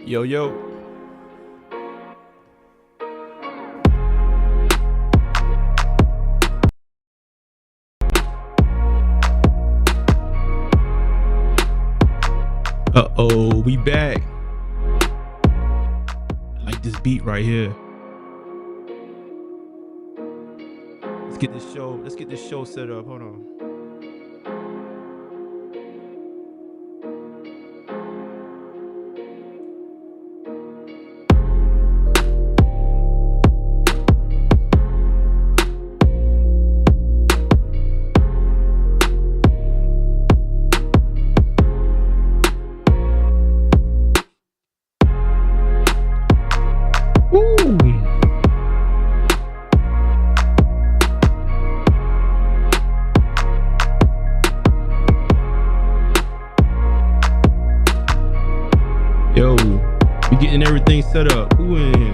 Yo, yo. Uh-oh, we back. I like this beat right here. Let's get this show set up. Hold on. Yo, we getting everything set up. Who in here?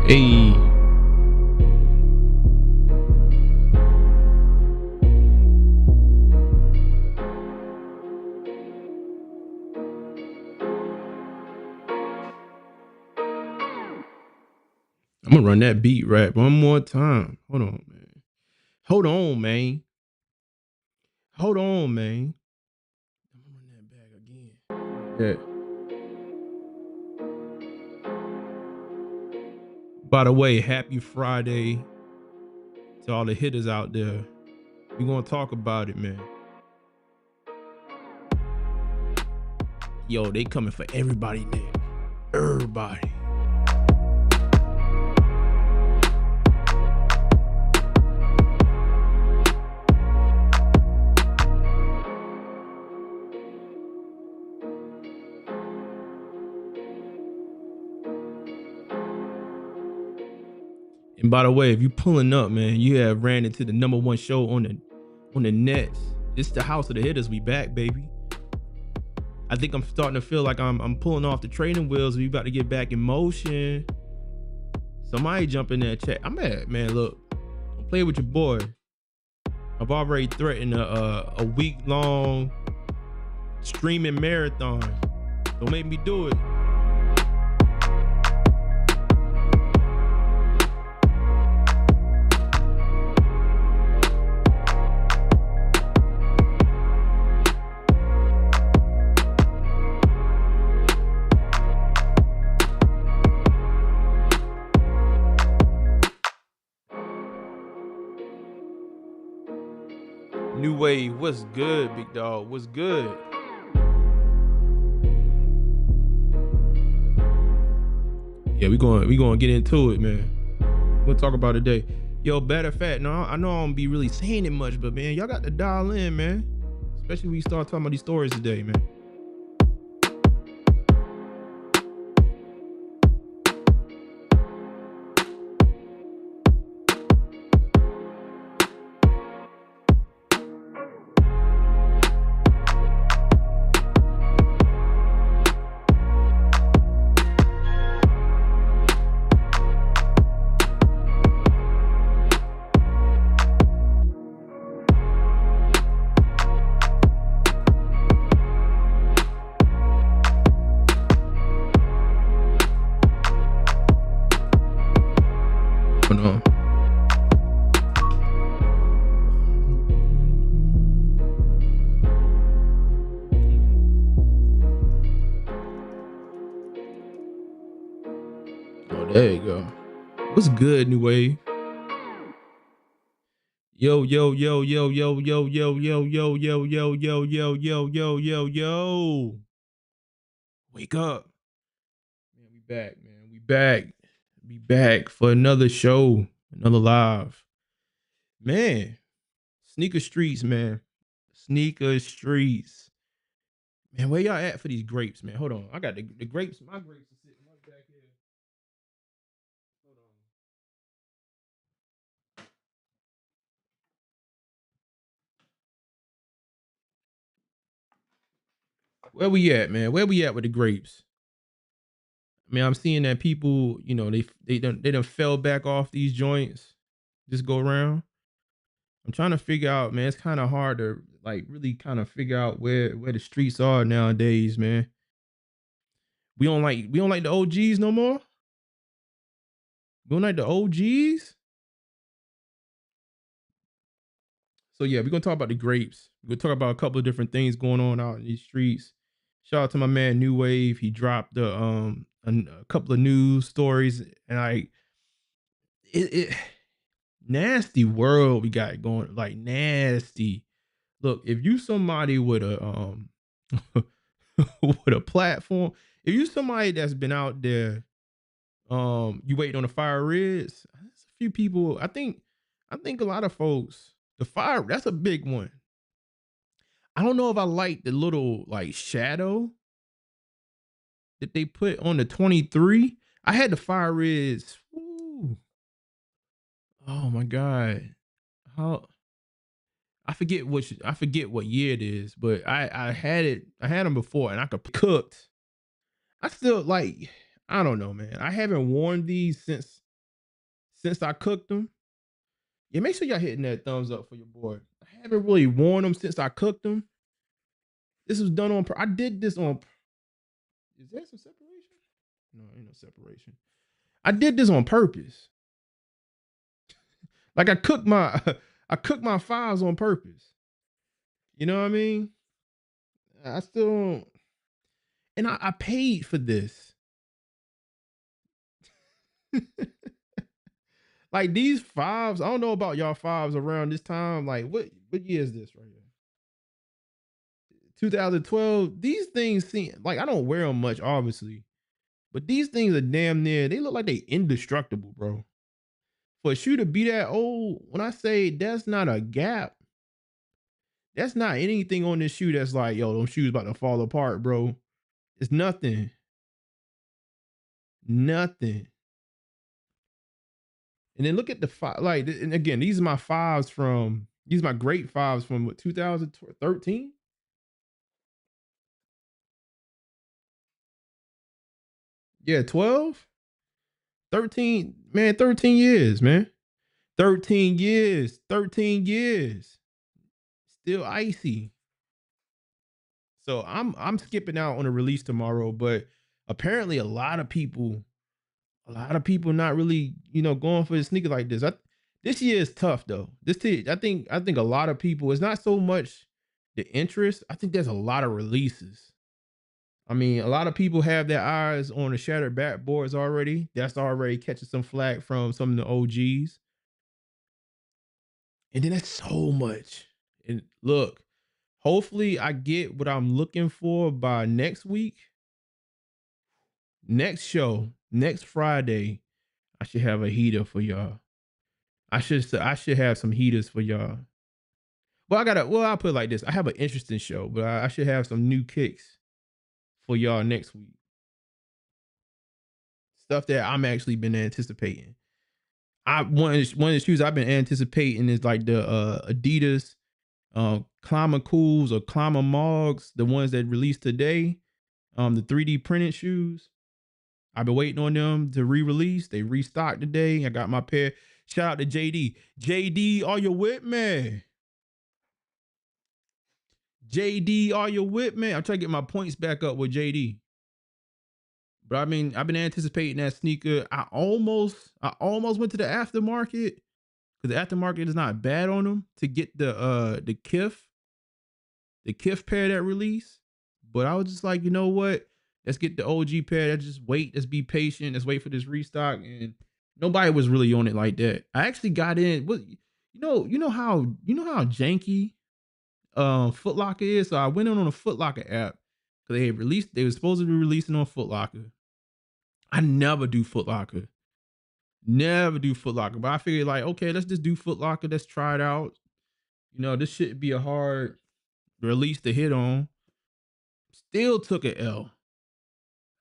Hey. I'm gonna run that beat rap one more time. Hold on, man. Hold on, man. Hold on, man. I'm gonna run that back again. Yeah. By the way, happy Friday to all the hitters out there. We're gonna talk about it, man. Yo, they coming for everybody now. Everybody. And by the way, if you pulling up, man, you have ran into the #1 show on the nets. It's the House of the Hitters. We back, baby. I think I'm starting to feel like I'm pulling off the training wheels. We about to get back in motion. Somebody jump in that chat. I'm mad, man. Look, don't play with your boy. I've already threatened a week-long streaming marathon. Don't make me do it. New Wave, what's good, big dog? What's good? Yeah, we going get into it, man. We'll talk about it today. Yo, better fat. No, I know I don't be really saying it much, but man, y'all got to dial in, man. Especially when we start talking about these stories today, man. There you go. What's good, New Wave? Yo, yo, yo, yo, yo, yo, yo, yo, yo, yo, yo, yo, yo, yo, yo, yo, yo. Wake up. Man, we back, man. We back. We back for another show, another live. Man, sneaker streets, man. Sneaker streets. Man, where y'all at for these grapes, man? Hold on. I got the grapes. My grapes are sitting right back here. Hold on. Where we at, man? Where we at with the grapes? I mean, I'm seeing that people, they done fell back off these joints this go around. I'm trying to figure out, man. It's kind of hard to like really kind of figure out where the streets are nowadays, man. We don't like the OGs no more. We don't like the OGs. So yeah, we're gonna talk about the grapes. We're gonna talk about a couple of different things going on out in these streets. Shout out to my man New Wave. He dropped a couple of news stories, and it nasty world we got going, like nasty. Look, if you somebody with a with a platform, if you somebody that's been out there, you waiting on the fire rigs. There's a few people. I think a lot of folks. The fire, that's a big one. I don't know if I like the little like shadow that they put on the 23. I had the fire rigs. Ooh. Oh my god. How I forget what year it is, but I had them before and I could cooked. I still like, I don't know, man. I haven't worn these since I cooked them. Yeah, make sure y'all hitting that thumbs up for your boy. I haven't really worn them since I cooked them. This was done on I did this on, is there some separation? No, ain't no separation. I did this on purpose. Like I cooked my I cooked my fives on purpose. You know what I mean? I still don't, and I paid for this. Like these fives, I don't know about y'all fives around this time. Like what year is this right here? 2012. These things seem like I don't wear them much, obviously, but these things are damn near. They look like they indestructible, bro. For a shoe to be that old, when I say that's not a gap, that's not anything on this shoe that's like, yo, those shoes about to fall apart, bro. It's nothing. Nothing. And then look at the five. Like, and again, these are my fives from. These are my great fives from what, 2013. Yeah, 12, 13. Man, 13 years, man. 13 years. 13 years. Still icy. So I'm skipping out on a release tomorrow, but apparently a lot of people not really, going for a sneaker like this. This year is tough though. This year, I think a lot of people, it's not so much the interest. I think there's a lot of releases. I mean, a lot of people have their eyes on the shattered backboards already. That's already catching some flack from some of the OGs. And then that's so much. And look, hopefully I get what I'm looking for by next week. Next show, next Friday, I should have a heater for y'all. I should have some heaters for y'all. I'll put it like this. I have an interesting show, but I should have some new kicks for y'all next week. Stuff that I'm actually been anticipating. One of the shoes I've been anticipating is like the Adidas Climber Cools or Climber Mogs, the ones that released today. The 3D printed shoes. I've been waiting on them to re-release. They restocked today. I got my pair. Shout out to JD. JD, are you with me? JD, are you with me? I'm trying to get my points back up with JD. But I mean, I've been anticipating that sneaker. I almost went to the aftermarket because the aftermarket is not bad on them to get the Kith pair that release. But I was just like, you know what? Let's get the OG pair. Let's just wait. Let's be patient. Let's wait for this restock. And nobody was really on it like that. I actually got in. What you know how janky Foot Locker is. So I went in on a Foot Locker app because they were supposed to be releasing on Foot Locker. I never do Foot Locker. Never do Foot Locker. But I figured like, okay, let's just do Foot Locker. Let's try it out. This shouldn't be a hard release to hit on. Still took an L.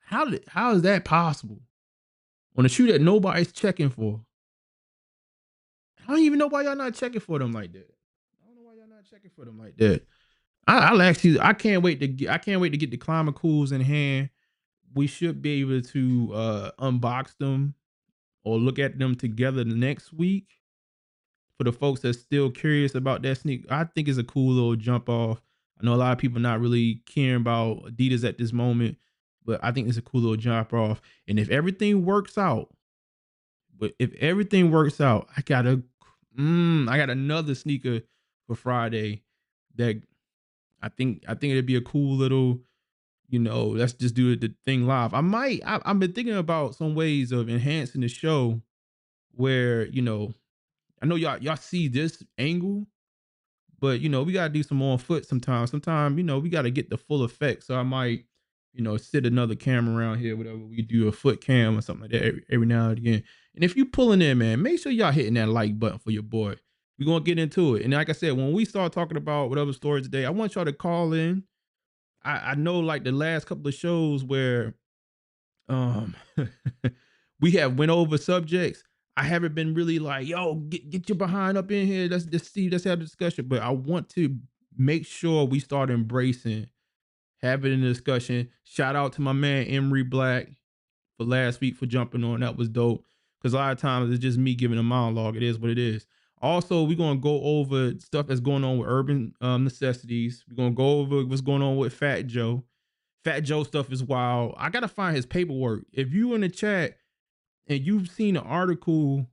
How is that possible? On a shoe that nobody's checking for. I don't even know why y'all not checking for them like that. I don't know why y'all not checking for them like that. I'll actually I can't wait to get the Climate Cools in hand. We should be able to unbox them or look at them together next week. For the folks that's still curious about that sneak, I think it's a cool little jump off. I know a lot of people not really caring about Adidas at this moment, but I think it's a cool little jump off. And if everything works out, I got another sneaker for Friday that I think it'd be a cool little, let's just do the thing live. I've been thinking about some ways of enhancing the show where, I know y'all see this angle, but we gotta do some on foot sometimes. Sometimes, we gotta get the full effect. So I might, sit another camera around here, whatever. We do a foot cam or something like that every now and again. And if you pulling in, man, make sure y'all hitting that like button for your boy. We're gonna get into it. And like I said, when we start talking about whatever stories today, I want y'all to call in. I know like the last couple of shows where um we have went over subjects. I haven't been really like, yo, get your behind up in here. Let's have a discussion. But I want to make sure we start embracing having a discussion. Shout out to my man Emery Black for last week for jumping on. That was dope. Because a lot of times it's just me giving a monologue. It is what it is. Also, we're gonna go over stuff that's going on with Urban Necessities. We're gonna go over what's going on with Fat Joe. Fat Joe stuff is wild. I gotta find his paperwork. If you in the chat and you've seen an article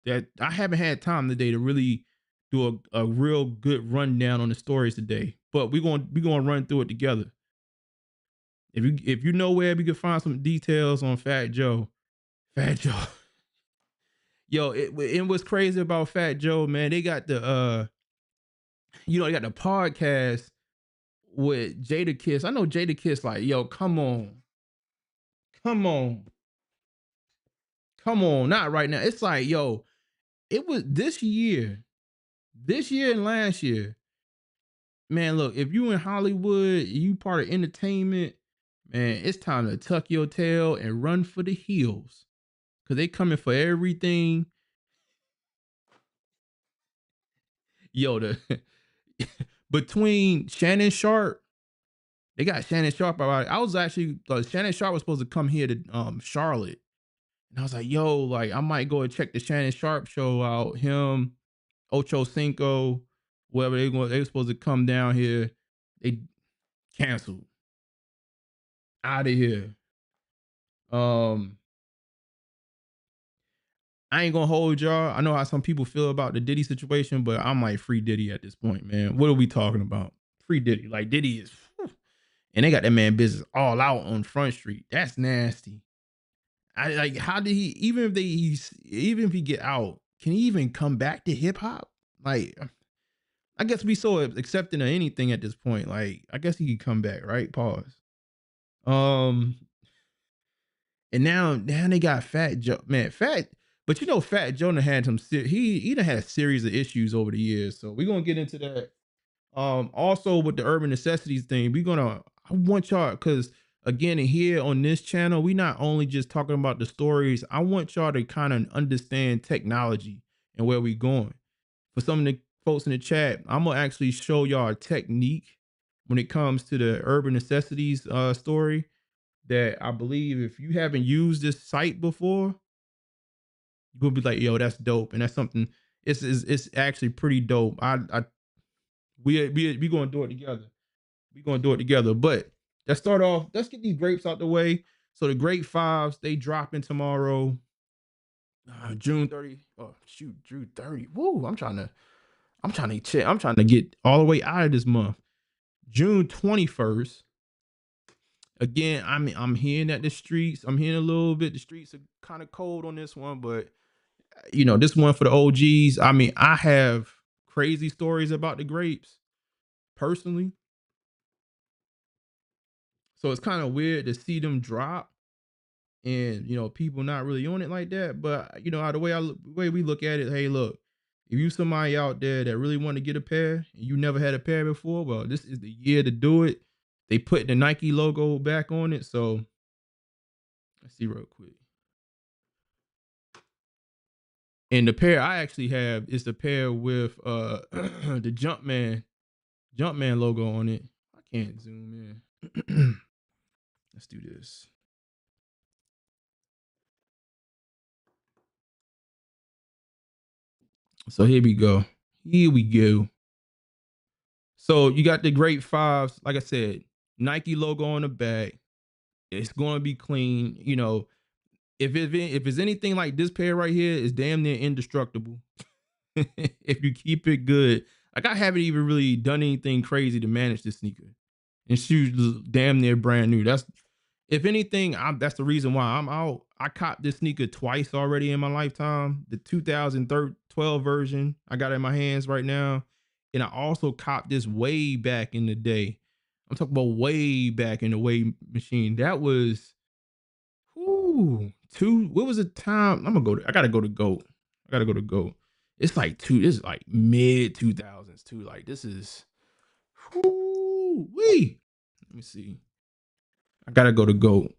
that I haven't had time today to really do a real good rundown on the stories today, but we're gonna run through it together. If you know where we can find some details on Fat Joe, Fat Joe. Yo, it was crazy about Fat Joe, man. They got the they got the podcast with Jada Kiss. I know Jada Kiss like, yo, come on. Come on. Come on, not right now. It's like, yo, it was this year and last year. Man, look, if you in Hollywood, you part of entertainment, man, it's time to tuck your tail and run for the hills. Cause they coming for everything. Yo, the between Shannon Sharp, they got Shannon Sharp about it. I was actually Shannon Sharp was supposed to come here to Charlotte. And I was like, yo, like I might go and check the Shannon Sharp show out. Him, Ocho Cinco, whoever they were supposed to come down here. They canceled. Out of here. I ain't gonna hold y'all. I know how some people feel about the Diddy situation, but I'm like free Diddy at this point, man. What are we talking about? Free Diddy. Like Diddy is, whew. And they got that man business all out on Front Street. That's nasty. I like. How did he? Even if he get out, can he even come back to hip hop? Like, I guess we so accepting of anything at this point. Like, I guess he could come back, right? Pause. Um, and now they got Fat Joe, man. But Fat Joe done had some. He done had a series of issues over the years. So we're gonna get into that. Also with the Urban Necessities thing, I want y'all, because again, here on this channel, we not only just talking about the stories. I want y'all to kind of understand technology and where we going. For some of the folks in the chat, I'm gonna actually show y'all a technique when it comes to the Urban Necessities story that I believe if you haven't used this site before, you're gonna be like, yo, that's dope. And that's something, it's actually pretty dope. We gonna do it together. We gonna do it together. But let's start off. Let's get these grapes out the way. So the Grape 5s, they dropping tomorrow. June 30. Oh shoot, June 30. Woo! I'm trying to check. I'm trying to get all the way out of this month. June 21st. Again, I'm hearing that the streets, I'm hearing a little bit, the streets are kind of cold on this one, but this one for the OGs. I mean, I have crazy stories about the grapes personally. So it's kind of weird to see them drop and people not really on it like that. But the way we look at it, hey, look, if you somebody out there that really want to get a pair and you never had a pair before, well, this is the year to do it. They put the Nike logo back on it, so let's see real quick. And the pair I actually have is the pair with the Jumpman logo on it. I can't zoom in. Let's do this. So here we go. Here we go. So you got the Grape 5s. Like I said, Nike logo on the back. It's going to be clean. If it's anything like this pair right here, it's damn near indestructible. If you keep it good. Like, I haven't even really done anything crazy to manage this sneaker. And shoes damn near brand new. If anything, that's the reason why I'm out. I copped this sneaker twice already in my lifetime. The 2012 version I got in my hands right now. And I also copped this way back in the day. I'm talking about way back in the weigh machine. That was, what was the time? I gotta go to GOAT. I gotta go to GOAT. This is like mid 2000s too. Like, this is, wee. Let me see. I gotta go to GOAT.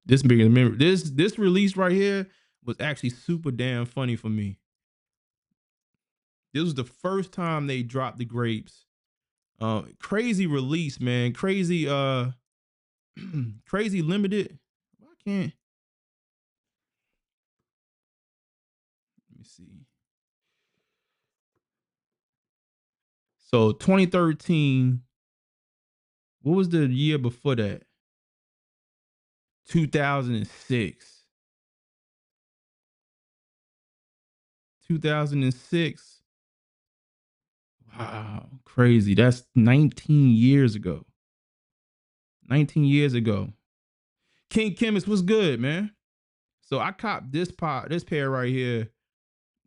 This release right here was actually super damn funny for me. This was the first time they dropped the grapes. Crazy release, man. Crazy crazy limited. I can't. Let me see. So 2013. What was the year before that? 2006. 2006. Wow, crazy. That's 19 years ago. 19 years ago. King Chemist was good, man. So I copped this pair right here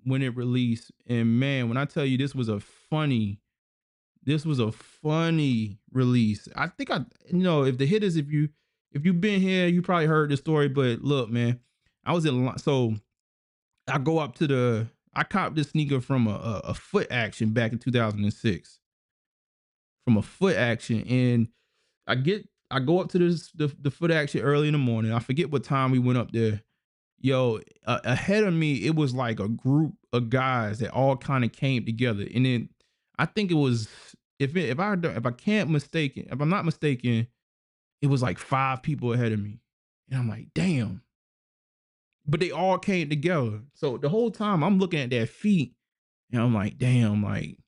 when it released. And man, when I tell you this was a funny release. I think if the Hittas, if you've been here, you probably heard the story. But look, man, I was so I go up to I copped this sneaker from a foot action back in 2006. From a foot action. And I go up to the foot action early in the morning. I forget what time we went up there. Yo, ahead of me, it was like a group of guys that all kind of came together. And then I think it was, if I'm not mistaken, it was like 5 people ahead of me. And I'm like, damn. But they all came together. So the whole time I'm looking at their feet and I'm like, damn, like,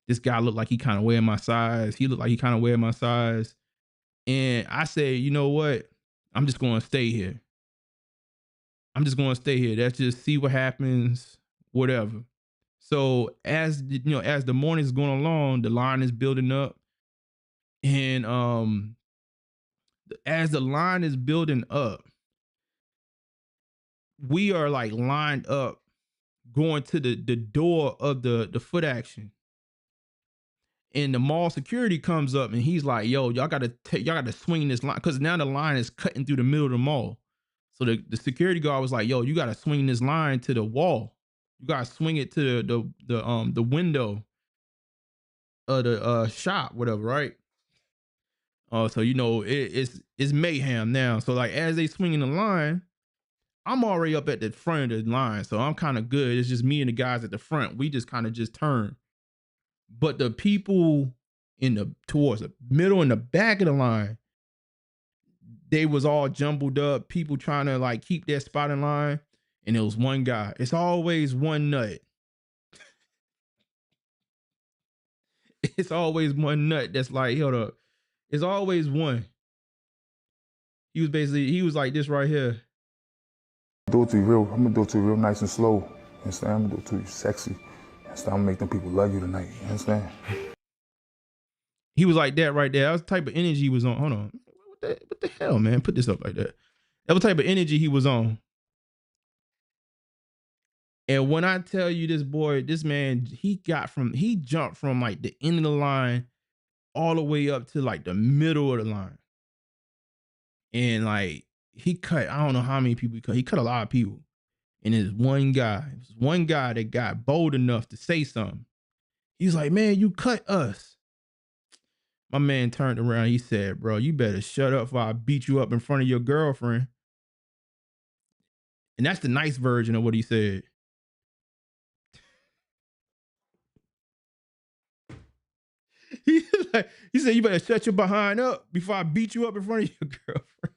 this guy looked like he kind of wearing my size. He looked like he kind of wearing my size. And I said, you know what? I'm just going to stay here. That's just see what happens, whatever. So as the morning's going along, the line is building up. And as the line is building up, we are like lined up going to the door of the foot action. And the mall security comes up and he's like, yo, y'all gotta swing this line, because now the line is cutting through the middle of the mall. So the security guard was like, yo, you gotta swing this line to the wall. You gotta swing it to the window of the shop, whatever, right? So it's mayhem now. So like as they swinging the line, I'm already up at the front of the line, so I'm kind of good. It's just me and the guys at the front. We just kind of just turn. But the people towards the middle and the back of the line, they was all jumbled up. People trying to like keep their spot in line, and it was one guy. It's always one nut. It's always one nut that's like, hold up. It's always one. He was like this right here. I'm gonna do it to you real nice and slow. You understand? I'm gonna do it to you sexy. You understand? I'm gonna make them people love you tonight. You understand? He was like that right there. That was the type of energy he was on. Hold on. What the hell, man? Put this up like that. That was the type of energy he was on. And when I tell you this man, he jumped from like the end of the line all the way up to like the middle of the line. And like he cut, I don't know how many people he cut. He cut a lot of people. And there's one guy that got bold enough to say something. He's like, man, you cut us. My man turned around. He said, bro, you better shut up before I beat you up in front of your girlfriend. And that's the nice version of what he said. He said, you better shut your behind up before I beat you up in front of your girlfriend.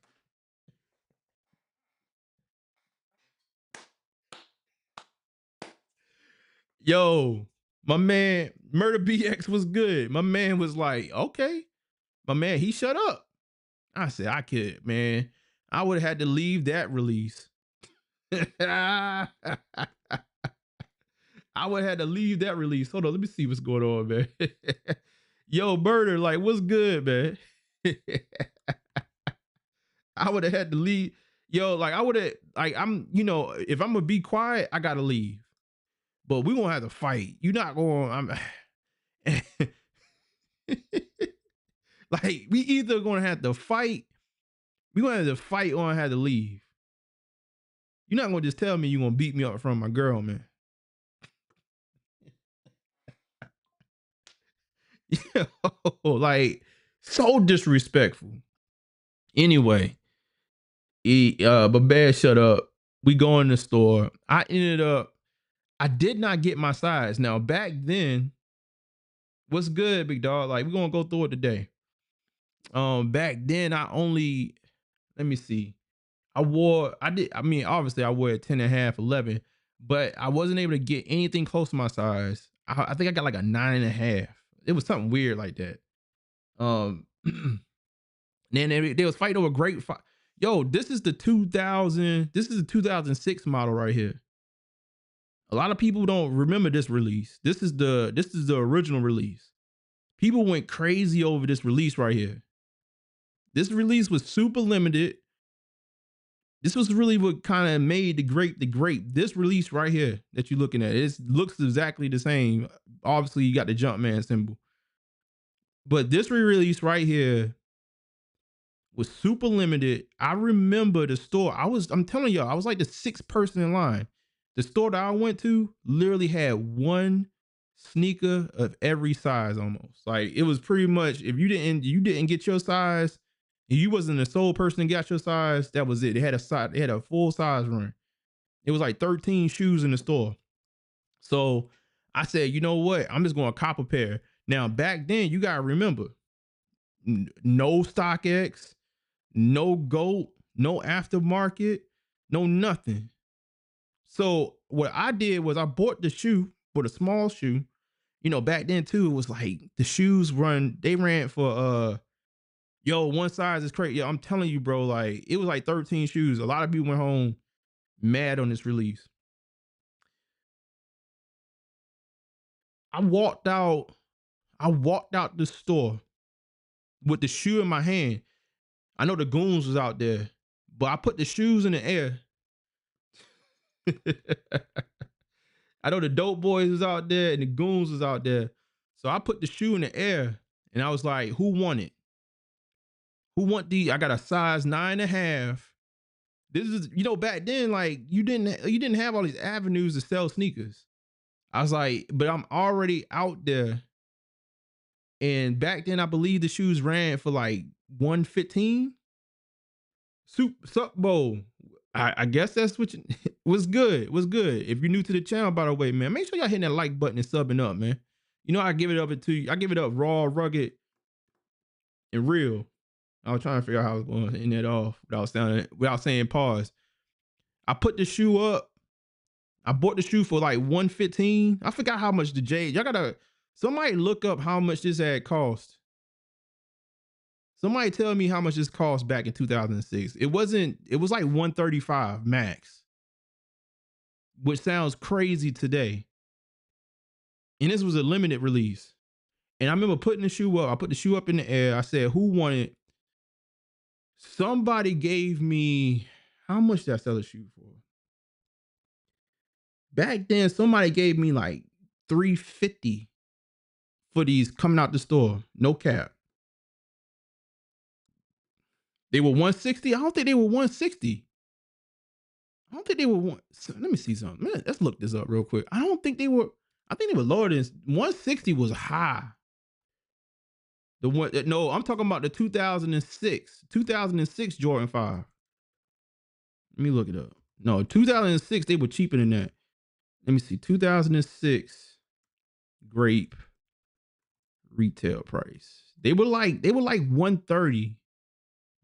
Yo, my man, Murder BX was good. My man was like, okay. My man, he shut up. I said, I could, man. I would have had to leave that release. I would have had to leave that release. Hold on, let me see what's going on, man. Yo, Murder, like, what's good, man? I would have had to leave. Yo, like, I would have, like, if I'm gonna be quiet, I gotta leave. But we gonna have to fight. You're not going, like, we either gonna have to fight, we gonna have to fight or I have to leave. You're not gonna just tell me you're gonna beat me up in front of my girl, man. Yo, like, so disrespectful. Anyway, but bad shut up. We go in the store. I did not get my size. Now, back then, what's good, big dog? Like, we're gonna go through it today. Back then, let me see. Obviously I wore a 10 and a half, 11, but I wasn't able to get anything close to my size. I think I got like a 9 and a half. It was something weird like that. Then they was fighting over Grape. Yo, this is the 2006 model right here. A lot of people don't remember this release. This is the original release. People went crazy over this release right here. This release was super limited. This was really what kind of made the Grape. This release right here that you're looking at, it looks exactly the same. Obviously, you got the Jumpman symbol. But this re-release right here was super limited. I remember the store. I'm telling y'all, I was like the 6th person in line. The store that I went to literally had one sneaker of every size almost. Like, it was pretty much, if you didn't get your size, and you wasn't the sole person that got your size, that was it. They had a full size run. It was like 13 shoes in the store. So I said, you know what? I'm just going to cop a pair. Now, back then, you got to remember, no StockX, no GOAT, no aftermarket, no nothing. So what I did was I bought the shoe for the small shoe. You know, back then too, it was like the shoes ran for one size is crazy. Yeah, I'm telling you, bro, like it was like 13 shoes. A lot of people went home mad on this release. I walked out the store with the shoe in my hand. I know the goons was out there, but I put the shoes in the air. I know the dope boys was out there and the goons was out there. So I put the shoe in the air and I was like, who want it? Who want these? I got a size 9.5. This is, back then, like you didn't have all these avenues to sell sneakers. I was like, but I'm already out there. And back then, I believe the shoes ran for like 115. Sup Bowl. I guess that's what was good. Was good. If you're new to the channel, by the way, man, make sure y'all hitting that like button and subbing up, man. I give it up to you. I give it up raw, rugged, and real. I was trying to figure out how I was going to end that off without saying pause. I put the shoe up. I bought the shoe for like 115. I forgot how much the J. Somebody look up how much this had cost. Somebody tell me how much this cost back in 2006. It was like 135 max, which sounds crazy today. And this was a limited release. And I remember putting the shoe up. I put the shoe up in the air. I said, who wanted? Somebody gave me, how much did I sell the shoe for? Back then, somebody gave me like $350 for these coming out the store. No cap. They were $160. I don't think they were $160. I don't think they were let me see something. Man, let's look this up real quick. I don't think they were. I think they were lower than $160 was high. The one, no, I'm talking about the 2006 Jordan 5. Let me look it up. No, 2006 they were cheaper than that. Let me see. 2006 Grape retail price. They were like $130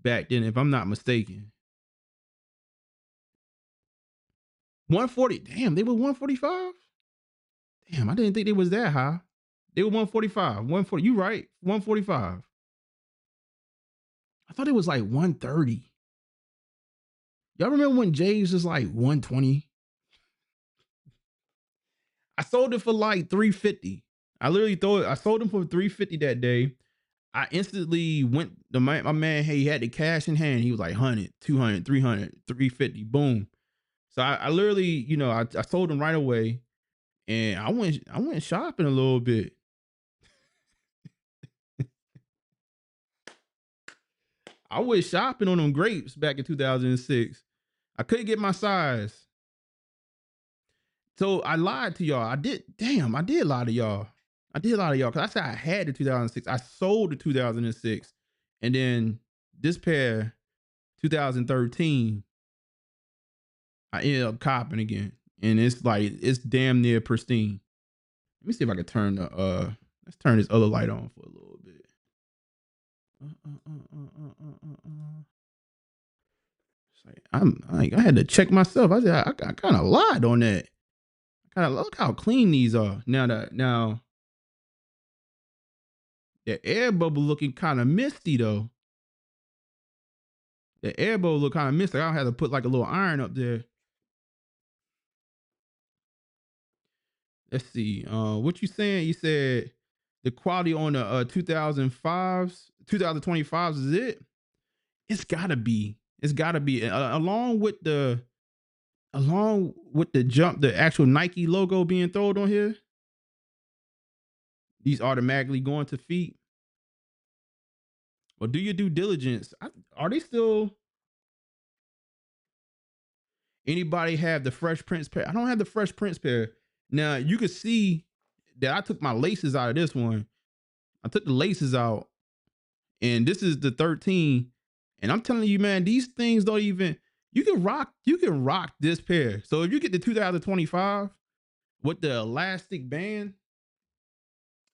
back then, if I'm not mistaken. 140. Damn, they were 145. Damn, I didn't think they was that high. They were 145. 140. You right. 145. I thought it was like 130. Y'all remember when J's was like 120? I sold it for like 350. I literally I sold them for 350 that day. I instantly went to my man, hey, he had the cash in hand. He was like 100, 200, 300, 350. Boom. So I literally, you know, I sold them right away. And I went shopping a little bit. I went shopping on them grapes back in 2006. I couldn't get my size. So I lied to y'all. I did lie to y'all. Because I said I had the 2006. I sold the 2006. And then this pair, 2013, I ended up copping again. And it's like, it's damn near pristine. Let me see if I can turn the, let's turn this other light on for a little bit. I had to check myself. I said, I kind of lied on that. Kind of look how clean these are. Now the air bubble looking kind of misty though. The air bubble look kind of misty. I'll have to put like a little iron up there. Let's see. What you saying? You said the quality on the 2005s, 2025s is it? It's gotta be. It's gotta be. Along with the jump, the actual Nike logo being thrown on here. These automatically going to feet. Or do your due diligence. Are they still? Anybody have the Fresh Prince pair? I don't have the Fresh Prince pair. Now you can see that I took my laces out of this one. I took the laces out, and this is the 13. And I'm telling you, man, these things don't even. You can rock this pair. So if you get the 2025 with the elastic band,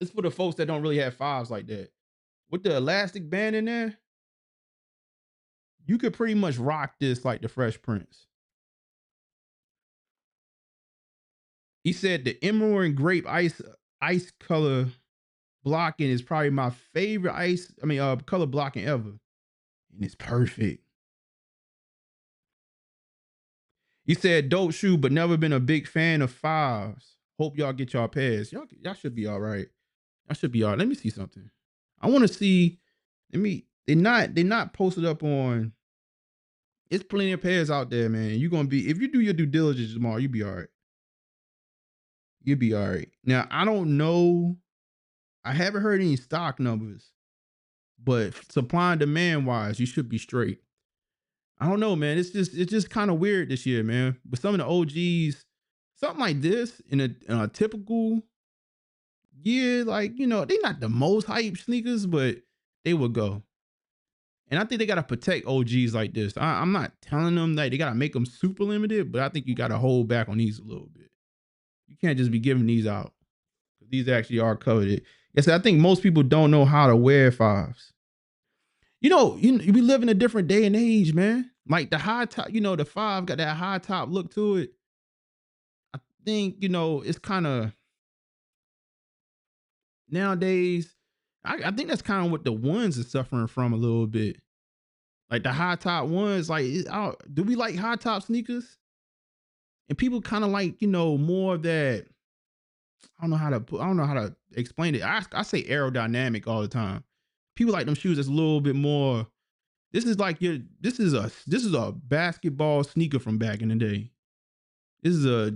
it's for the folks that don't really have fives like that. With the elastic band in there, you could pretty much rock this like the Fresh Prince. He said the emerald and grape ice color blocking is probably my favorite color blocking ever. And it's perfect. He said dope shoe, but never been a big fan of fives. Hope y'all get y'all pairs. Y'all should be all right. Y'all should be all right. Let me see something. I want to see. They're not posted up on. It's plenty of pairs out there, man. You're gonna be, if you do your due diligence tomorrow, you'll be all right. You'll be all right. Now, I don't know. I haven't heard any stock numbers, but supply and demand wise, you should be straight. I don't know, man. It's just kind of weird this year, man. With some of the OGs, something like this in a typical year, like, you know, they're not the most hype sneakers, but they will go. And I think they got to protect OGs like this. I'm not telling them that they got to make them super limited, but I think you got to hold back on these a little bit. You can't just be giving these out. These actually are coveted. Yes, I think most people don't know how to wear fives. You know, we live in a different day and age, man. Like the high top, you know, the five got that high top look to it. I think, you know, it's kind of nowadays, I think that's kind of what the ones are suffering from a little bit. Like the high top ones, like, do we like high top sneakers? And people kind of like, you know, more of that I don't know how to I don't know how to explain it. I say aerodynamic all the time. People like them shoes that's a little bit more. This is like this is a basketball sneaker from back in the day. This is a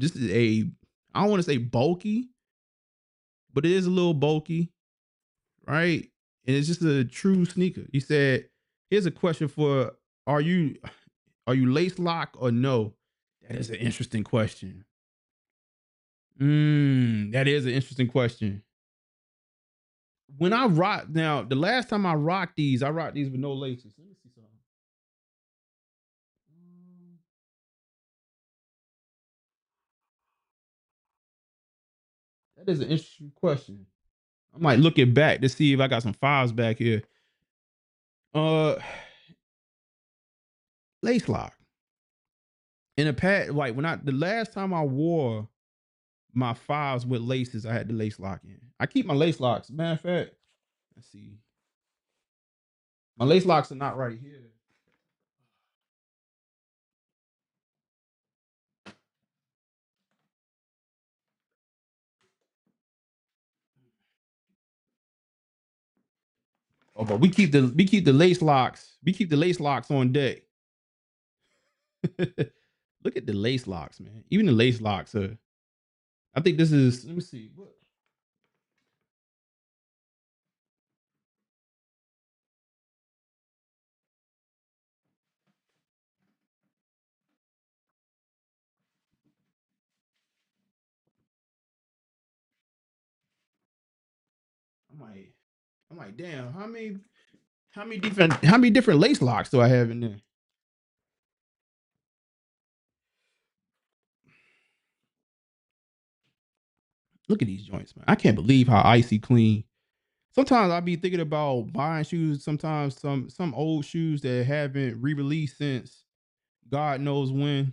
I don't want to say bulky, but it is a little bulky, right? And it's just a true sneaker. He said, "Here's a question for are you lace lock or no?" That is an interesting question. That is an interesting question. When I rock now, the last time I rocked these, I rocked these with no laces. Let me see something. Mm, That is an interesting question. I might look it back to see if I got some files back here. Uh, Lace lock. In the past, like when the last time I wore my files with laces, I had the lace lock in. I keep my lace locks. Matter of fact, let's see. My lace locks are not right here. Oh, but we keep the lace locks. We keep the lace locks on deck. Look at the lace locks, man. Even the lace locks are. I think this is. Let me see. What? I'm like, damn. How many different lace locks do I have in there? Look at these joints, man. I can't believe how icy clean. Sometimes I'll be thinking about buying shoes. Sometimes some old shoes that haven't re-released since God knows when.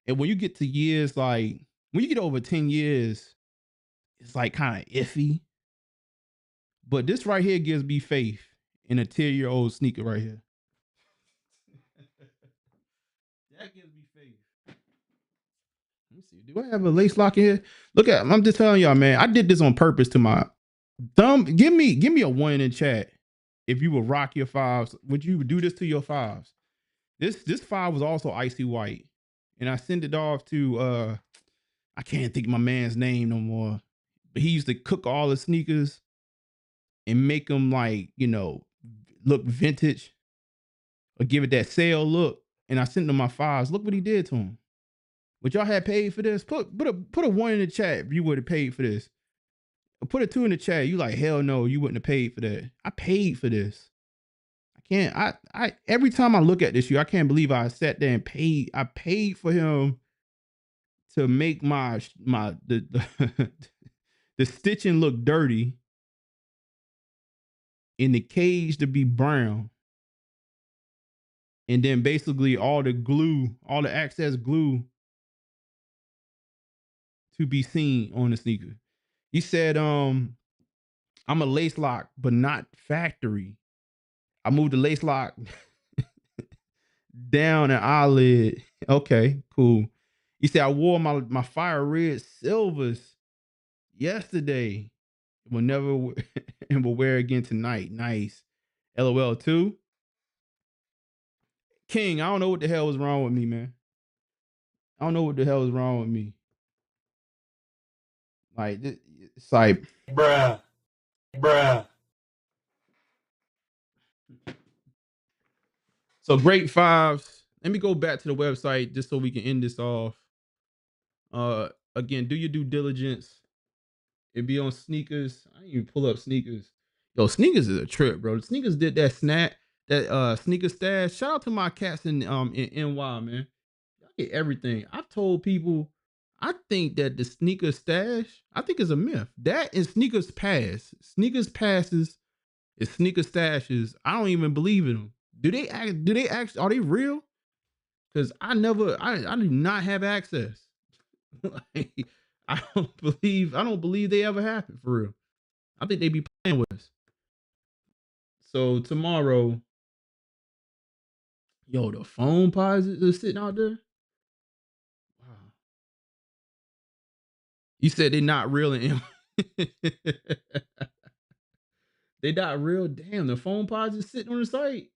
And when you get to years like when you get over 10 years, it's like kind of iffy. But this right here gives me faith in a 10-year-old sneaker right here. That gives me faith. Let me see. Do I have a lace lock in here? Look at. I'm just telling y'all, man. I did this on purpose to my thumb. Give me a one in the chat. If you would rock your fives, would you do this to your fives? This five was also icy white, and I sent it off to I can't think of my man's name no more, but he used to cook all the sneakers and make them like look vintage or give it that sale look. And I sent him my fives. Look what he did to him. Would y'all have paid for this? Put a one in the chat if you would have paid for this. Or put a two in the chat. You like hell no, you wouldn't have paid for that. I paid for this. I can't. I every time I look at this shoe, I can't believe I sat there and paid. I paid for him to make the the stitching look dirty in the cage to be brown. And then basically all the glue, all the excess glue to be seen on the sneaker. He said, I'm a lace lock, but not factory. I moved the lace lock down an eyelid. Okay, cool. He said I wore my fire red silvers yesterday. Will never and will wear again tonight. Nice. LOL too. King, I don't know what the hell was wrong with me, man. I don't know what the hell is wrong with me. Like it's like Bruh. Bruh. so great fives. Let me go back to the website just so we can end this off. Again, do your due diligence. It be on sneakers. I didn't even pull up sneakers. Yo, sneakers is a trip, bro. Sneakers did that sneaker stash. Shout out to my cats in NY, man. Y'all get everything. I've told people I think that the sneaker stash, I think is a myth. That and sneakers pass. Sneakers passes is sneaker stashes. I don't even believe in them. Do they actually are they real? Because I do not have access. Like, I don't believe they ever happened for real. I think they be playing with us. So tomorrow, yo, the phone pods is sitting out there. Wow. You said they're not real in they not real. Damn, the phone pods is sitting on the site.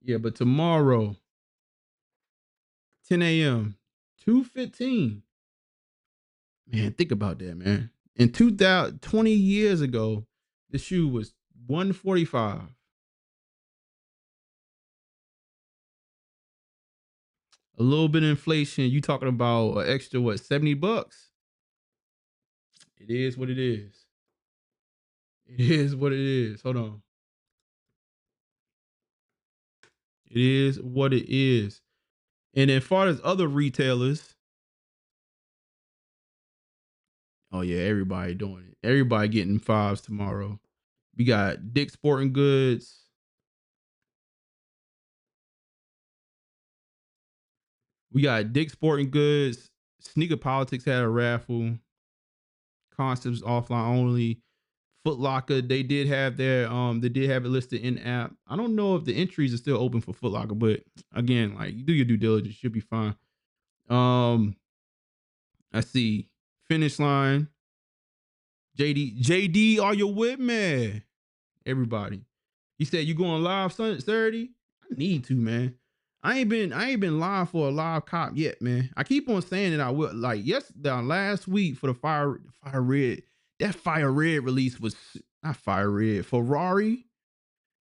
Yeah, but tomorrow, 10 a.m., 2:15. Man, think about that, man. In 20 years ago, the shoe was 145. A little bit of inflation. You talking about an extra what, $70? It is what it is. It is what it is. Hold on. It is what it is. And as far as other retailers, oh yeah, everybody doing it. Everybody getting fives tomorrow. We got Dick's Sporting Goods. We got Dick's Sporting Goods. Sneaker Politics had a raffle. Concepts offline only. Foot Locker, they did have they did have it listed in app. I don't know if the entries are still open for Foot Locker, but again, like, you do your due diligence, should be fine. I see Finish Line. JD, are you with me? Everybody. He said, you going live Saturday? I need to, man. I ain't been live for a live cop yet, man. I keep on saying that I will. Like, last week for the Fire Red, that Fire Red release was not Fire Red. Ferrari,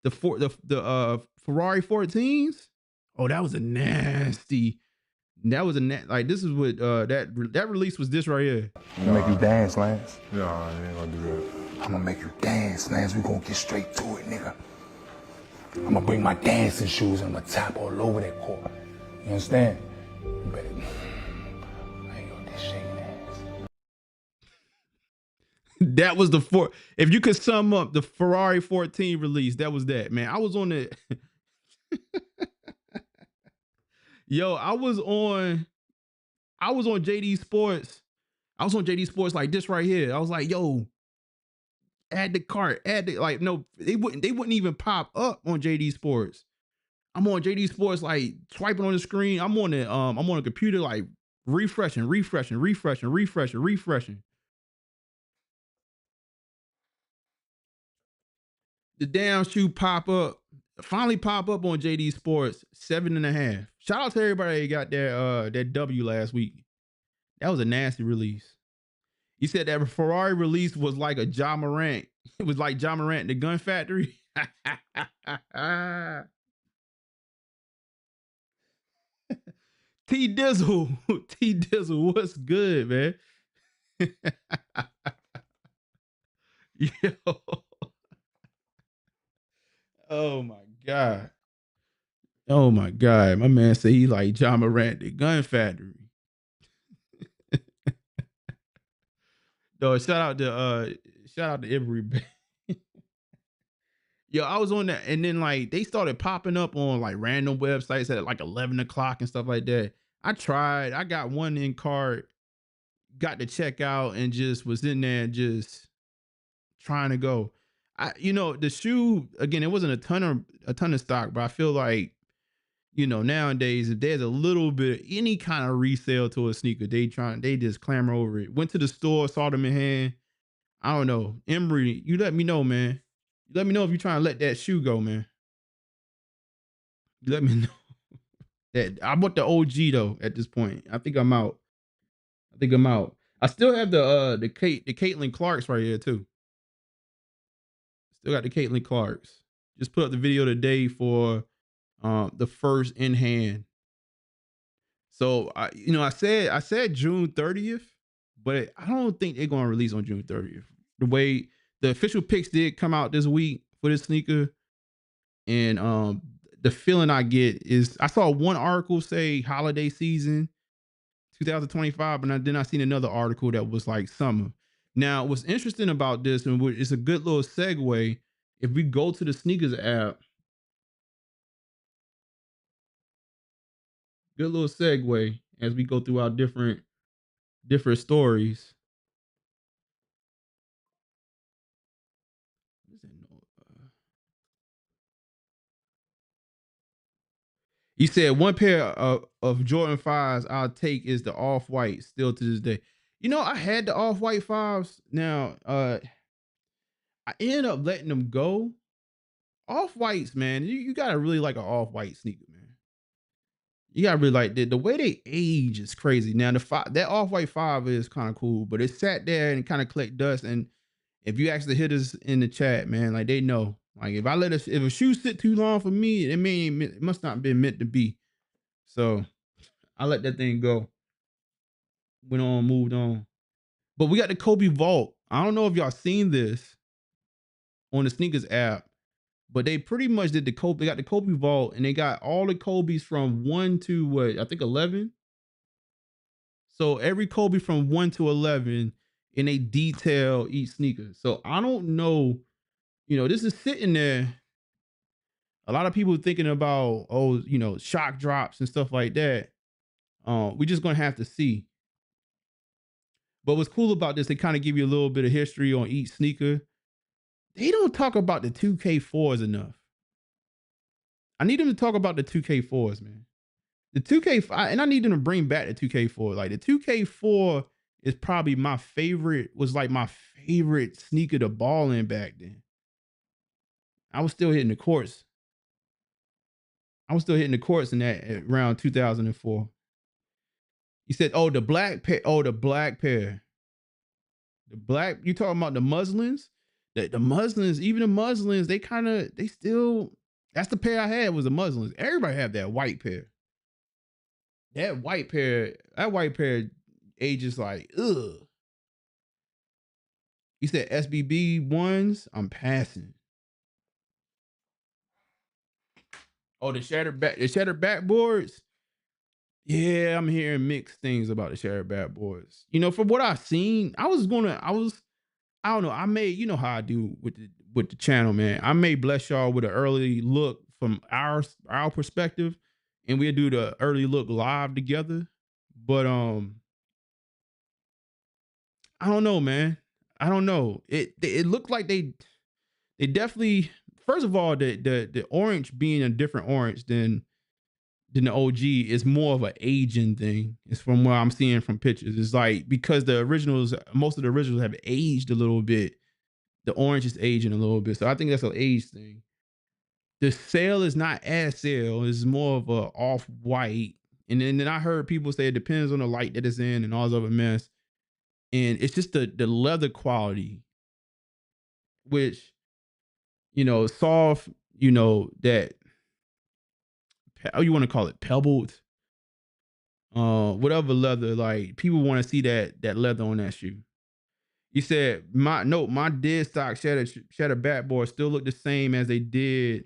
the Ferrari 14s. Oh, that was a nasty. That was like, this is what that release was, this right here. I'm gonna make you dance, Lance. No, I ain't gonna do that. I'm gonna make you dance, Lance. We gonna get straight to it, nigga. I'm gonna bring my dancing shoes and I'm gonna tap all over that court. You understand? You better. I ain't gonna just shaking ass. That was if you could sum up the Ferrari 14 release, that was that, man. I was on it. Yo, I was on JD Sports. I was on JD Sports like this right here. I was like, yo, add the cart, like, no, they wouldn't even pop up on JD Sports. I'm on JD Sports, like swiping on the screen. I'm on a computer, like refreshing. The damn shoe finally pop up on JD Sports, 7.5. Shout out to everybody that got that W last week. That was a nasty release. He said that Ferrari release was like a Ja Morant. It was like Ja Morant, the Gun Factory. T Dizzle, what's good, man? Yo. Oh my God. Oh my God. My man said he like Ja Morant, the Gun Factory. No, shout out to Every. Yo, I was on that, and then like they started popping up on like random websites at like 11 o'clock and stuff like that. I got one in cart, got to check out, and just was in there just trying to go. The shoe, again, it wasn't a ton of stock, but I feel like, nowadays, if there's a little bit, any kind of resale to a sneaker, they just clamor over it. Went to the store, saw them in hand. I don't know. Emery, you let me know, man. You let me know if you're trying to let that shoe go, man. You let me know. That I bought the OG though at this point. I think I'm out. I still have the Caitlin Clarks right here too. Still got the Caitlin Clarks. Just put up the video today for the first in hand. So I said June 30th, but I don't think they're gonna release on June 30th. The way the official picks did come out this week for this sneaker, and the feeling I get is I saw one article say holiday season 2025, and then I seen another article that was like summer. Now, what's interesting about this, and it's a good little segue, if we go to the sneakers app, good little segue as we go through our different stories. You said one pair of Jordan 5s I'll take is the off-white still to this day. You know, I had the off-white 5s. Now, I ended up letting them go. Off-whites, man, you gotta really like an off-white sneaker, man. You gotta really like the way they age is crazy. Now that off-white 5 is kind of cool, but it sat there and kind of collect dust. And if you actually hit us in the chat, man, like they know. Like if if a shoe sit too long for me, it must not been meant to be. So I let that thing go. Went on, moved on. But we got the Kobe Vault. I don't know if y'all seen this on the sneakers app, but they pretty much did they got the Kobe Vault, and they got all the Kobe's from 1 to what, I think 11. So every Kobe from 1 to 11, and they detail each sneaker. So I don't know, this is sitting there. A lot of people thinking about, shock drops and stuff like that. We're just gonna have to see. But what's cool about this, they kind of give you a little bit of history on each sneaker. They don't talk about the 2K4s enough. I need them to talk about the 2K4s, man. The 2K5, and I need them to bring back the 2K4. Like the 2K4 is probably my favorite sneaker to ball in back then. I was still hitting the courts. In that around 2004. He said, "Oh, the black pair. Oh, the black pair. The black. You talking about the muslins? The muslins. Even the muslins. They still. That's the pair I had was the muslins. Everybody had that white pair. That white pair ages like ugh." He said SBB ones. I'm passing. Oh, the shattered backboards. Yeah, I'm hearing mixed things about the shattered backboards. From what I've seen, I don't know. I may, how I do with the channel, man. I may bless y'all with an early look from our perspective, and we'll do the early look live together. But I don't know, man. I don't know. It looked like they definitely, first of all, the orange being a different orange than the OG is more of an aging thing. It's from what I'm seeing from pictures. It's like because most of the originals have aged a little bit. The orange is aging a little bit. So I think that's an age thing. The sale is not as sale. It's more of a off-white. And then I heard people say it depends on the light that it's in and all this other mess. And it's just the leather quality, which, soft, that, how you want to call it, pebbled, whatever leather, like people want to see that leather on that shoe. You said my dead stock shattered backboard still look the same as they did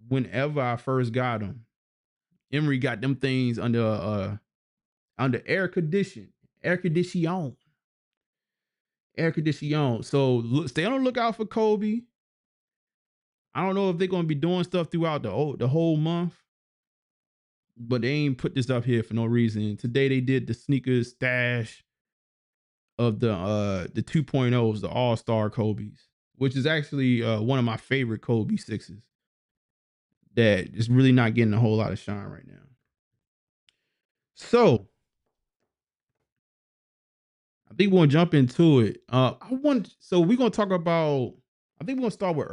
whenever I first got them. Emery got them things under air condition. So stay on the lookout for Kobe. I don't know if they're gonna be doing stuff throughout the whole month, but they ain't put this up here for no reason. Today they did the sneakers stash of the 2.0s, the all-star Kobe's, which is actually one of my favorite Kobe 6s that is really not getting a whole lot of shine right now. So I think we're gonna jump into it. So we're gonna talk about, I think we're gonna start with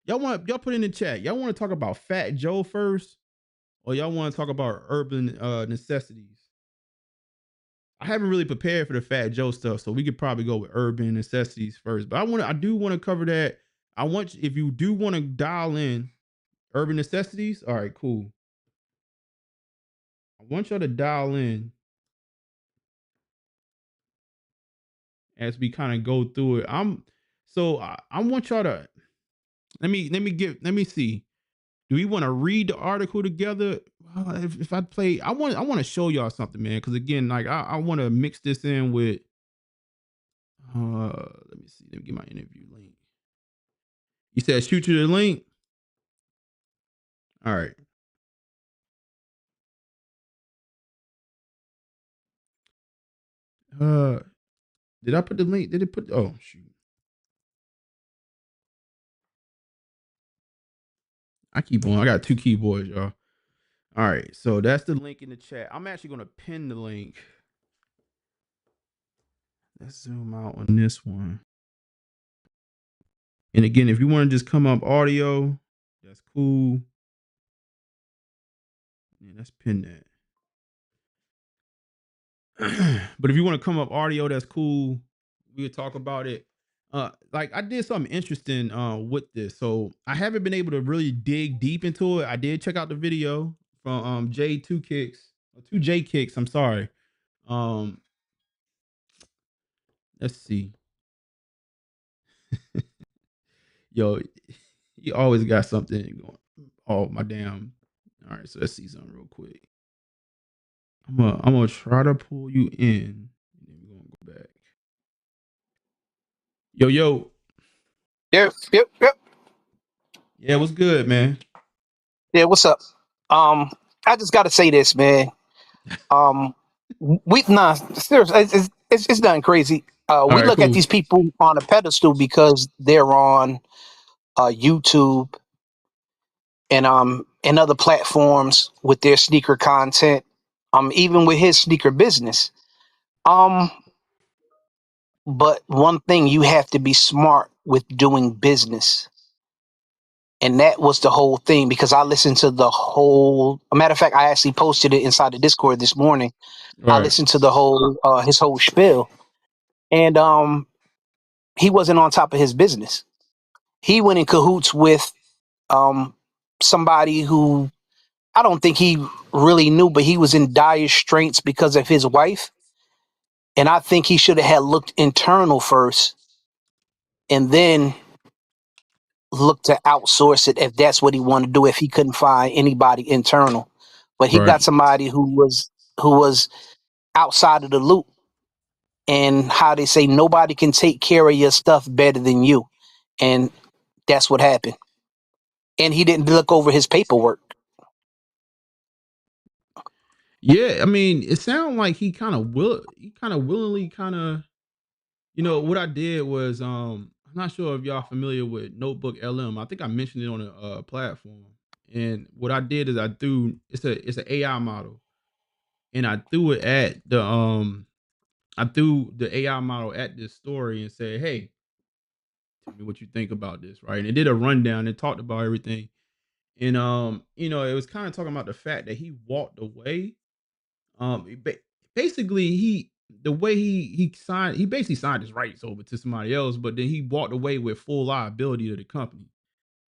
y'all put in the chat. Y'all want to talk about Fat Joe first, or y'all want to talk about urban necessities? I haven't really prepared for the Fat Joe stuff, so we could probably go with urban necessities first. But I do want to cover that. If you do want to dial in urban necessities, all right, cool. I want y'all to dial in as we kind of go through it. I want y'all to let me see. Do we want to read the article together? If I play, I want to show y'all something, man. Because again, like I want to mix this in with. Let me see. Let me get my interview link. You said shoot you the link. All right. Did I put the link? Did it put? Oh shoot! I keep on. I got two keyboards, y'all. All right, so that's the link in the chat. I'm actually gonna pin the link. Let's zoom out on this one. And again, if you want to just come up audio, that's cool. Yeah, let's pin that. But if you want to come up audio, that's cool. We'll talk about it. Like I did something interesting with this. So I haven't been able to really dig deep into it. I did check out the video from J2 Kicks, or 2J Kicks, I'm sorry. Um, let's see. Yo, you always got something going. Oh my damn. All right, so let's see something real quick. I'm gonna try to pull you in. And then we're gonna go back. Yo. Yep. Yeah, what's good, man? Yeah, what's up? I just got to say this, man. We nah, seriously, it's nothing crazy. All We right, look at cool. these people on a pedestal because they're on YouTube and other platforms with their sneaker content. Even with his sneaker business. Um, but one thing you have to be smart with doing business. And that was the whole thing because I listened to the whole. A matter of fact, I actually posted it inside the Discord this morning. All I right. listened to the whole his whole spiel, and he wasn't on top of his business. He went in cahoots with um somebody who I don't think he really knew, but he was in dire straits because of his wife, and I think he should have had looked internal first, and then look to outsource it if that's what he wanted to do if he couldn't find anybody internal. But he got Right. somebody who was outside of the loop, and how they say nobody can take care of your stuff better than you. And that's what happened. And he didn't look over his paperwork. Yeah, I mean, it sounded like he kind of willingly what I did was I'm not sure if y'all familiar with Notebook LM. I think I mentioned it on a platform. And what I did is I threw it's an AI model, and I threw the AI model at this story and said, "Hey, tell me what you think about this," right? And it did a rundown and talked about everything. And it was kind of talking about the fact that he walked away. Basically, the way he basically signed his rights over to somebody else, but then he walked away with full liability to the company,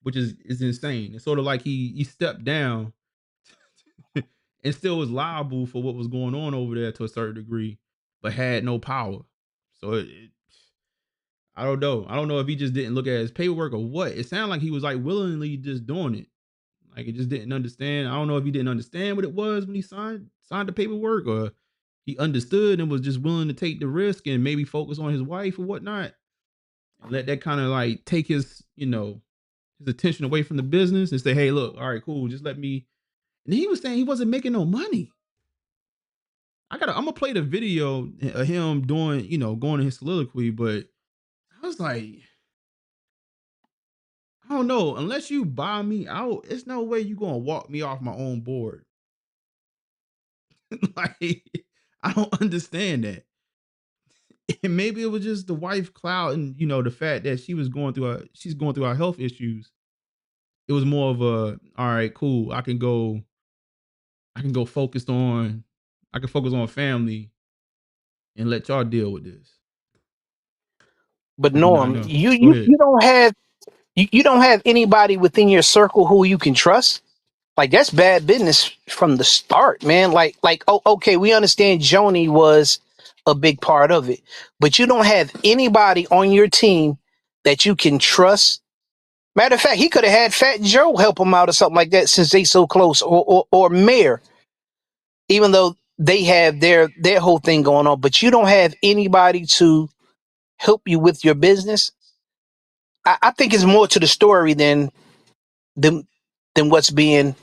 which is insane. It's sort of like he stepped down and still was liable for what was going on over there to a certain degree, but had no power. So I don't know. I don't know if he just didn't look at his paperwork or what. It sounded like he was like willingly just doing it. Like it just didn't understand. I don't know if he didn't understand what it was when he signed the paperwork, or he understood and was just willing to take the risk and maybe focus on his wife or whatnot, and let that kind of like take his attention away from the business and say, "Hey, look, all right, cool, just let me." And he was saying he wasn't making no money. I'm gonna play the video of him doing, going to his soliloquy, but I was like, I don't know, unless you buy me out, it's no way you gonna walk me off my own board. Like, I don't understand that. And maybe it was just the wife cloud and the fact that she's going through her health issues. It was more of a, all right, cool. I can go focused on I can focus on family and let y'all deal with this. But I do not Norm, know. you Go you, ahead. you don't have you don't have anybody within your circle who you can trust. Like that's bad business from the start, man. Oh, okay, we understand Joni was a big part of it, but you don't have anybody on your team that you can trust. Matter of fact, he could have had Fat Joe help him out or something like that since they so close, or Mayor, even though they have their whole thing going on. But you don't have anybody to help you with your business. I think it's more to the story than than what's being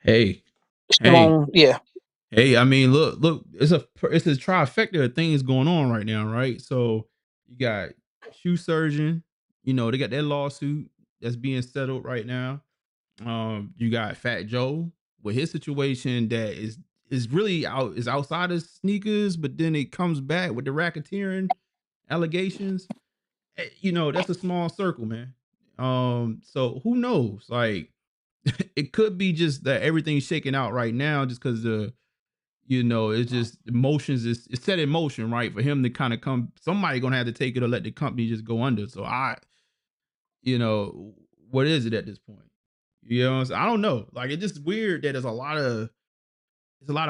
Hey, hey, shown. Yeah. hey, I mean, look, it's a trifecta of things going on right now, right? So you got shoe surgeon, they got that lawsuit that's being settled right now. You got Fat Joe, with his situation that is really outside of sneakers, but then it comes back with the racketeering allegations. You know, that's a small circle, man. So who knows? Like, it could be just that everything's shaking out right now, just because it's just emotions is it's set in motion, right? For him to kind of come, somebody gonna have to take it or let the company just go under. So what is it at this point? You know what I'm saying? I don't know. Like, it's just weird that there's a lot of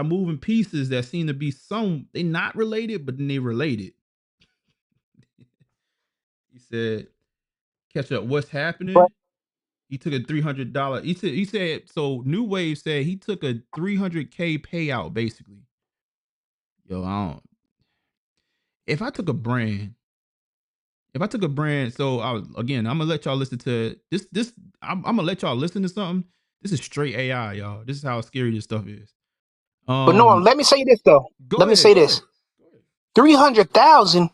moving pieces that seem to be they not related, but then they related. He said, catch up, what's But happening? He took a $300. He said so. New Wave said he took a $300K payout basically. Yo, I don't. If I took a brand, so again, I'm gonna let y'all listen to this. I'm gonna let y'all listen to something. This is straight AI, y'all. This is how scary this stuff is. no, let me say this though. Go Let me ahead, say go this: ahead. 300,000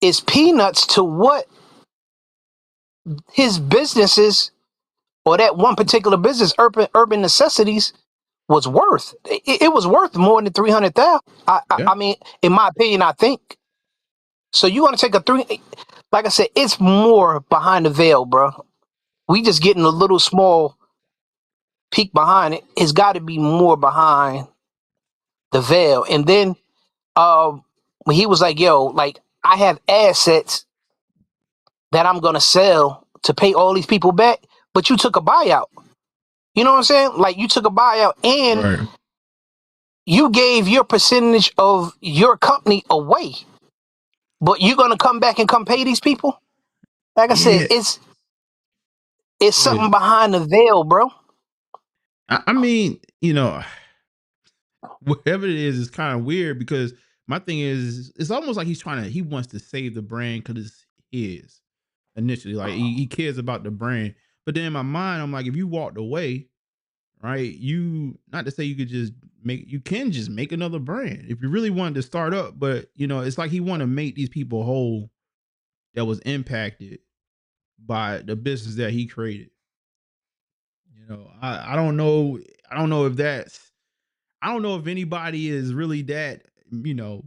is peanuts to what his businesses or that one particular business, Urban Necessities, was worth. It was worth more than 300,000. Yeah, I mean, in my opinion, I think. So you want to take a like I said, it's more behind the veil, bro. We just getting a little small peek behind it. It's got to be more behind the veil. And then when he was like, yo, like I have assets that I'm gonna sell to pay all these people back, but you took a buyout. You know what I'm saying? Like you took a buyout and right. you gave your percentage of your company away, but you're gonna come back and come pay these people. Like I said, Yeah. it's Go something ahead. behind the veil, bro. I mean, whatever it is kind of weird because my thing is, it's almost like he wants to save the brand because it's his initially. Like he cares about the brand. But then in my mind, I'm like, if you walked away, right? Not to say you can just make another brand if you really wanted to start up, but it's like he want to make these people whole that was impacted by the business that he created. I don't know. I don't know if that's I don't know if anybody is really that,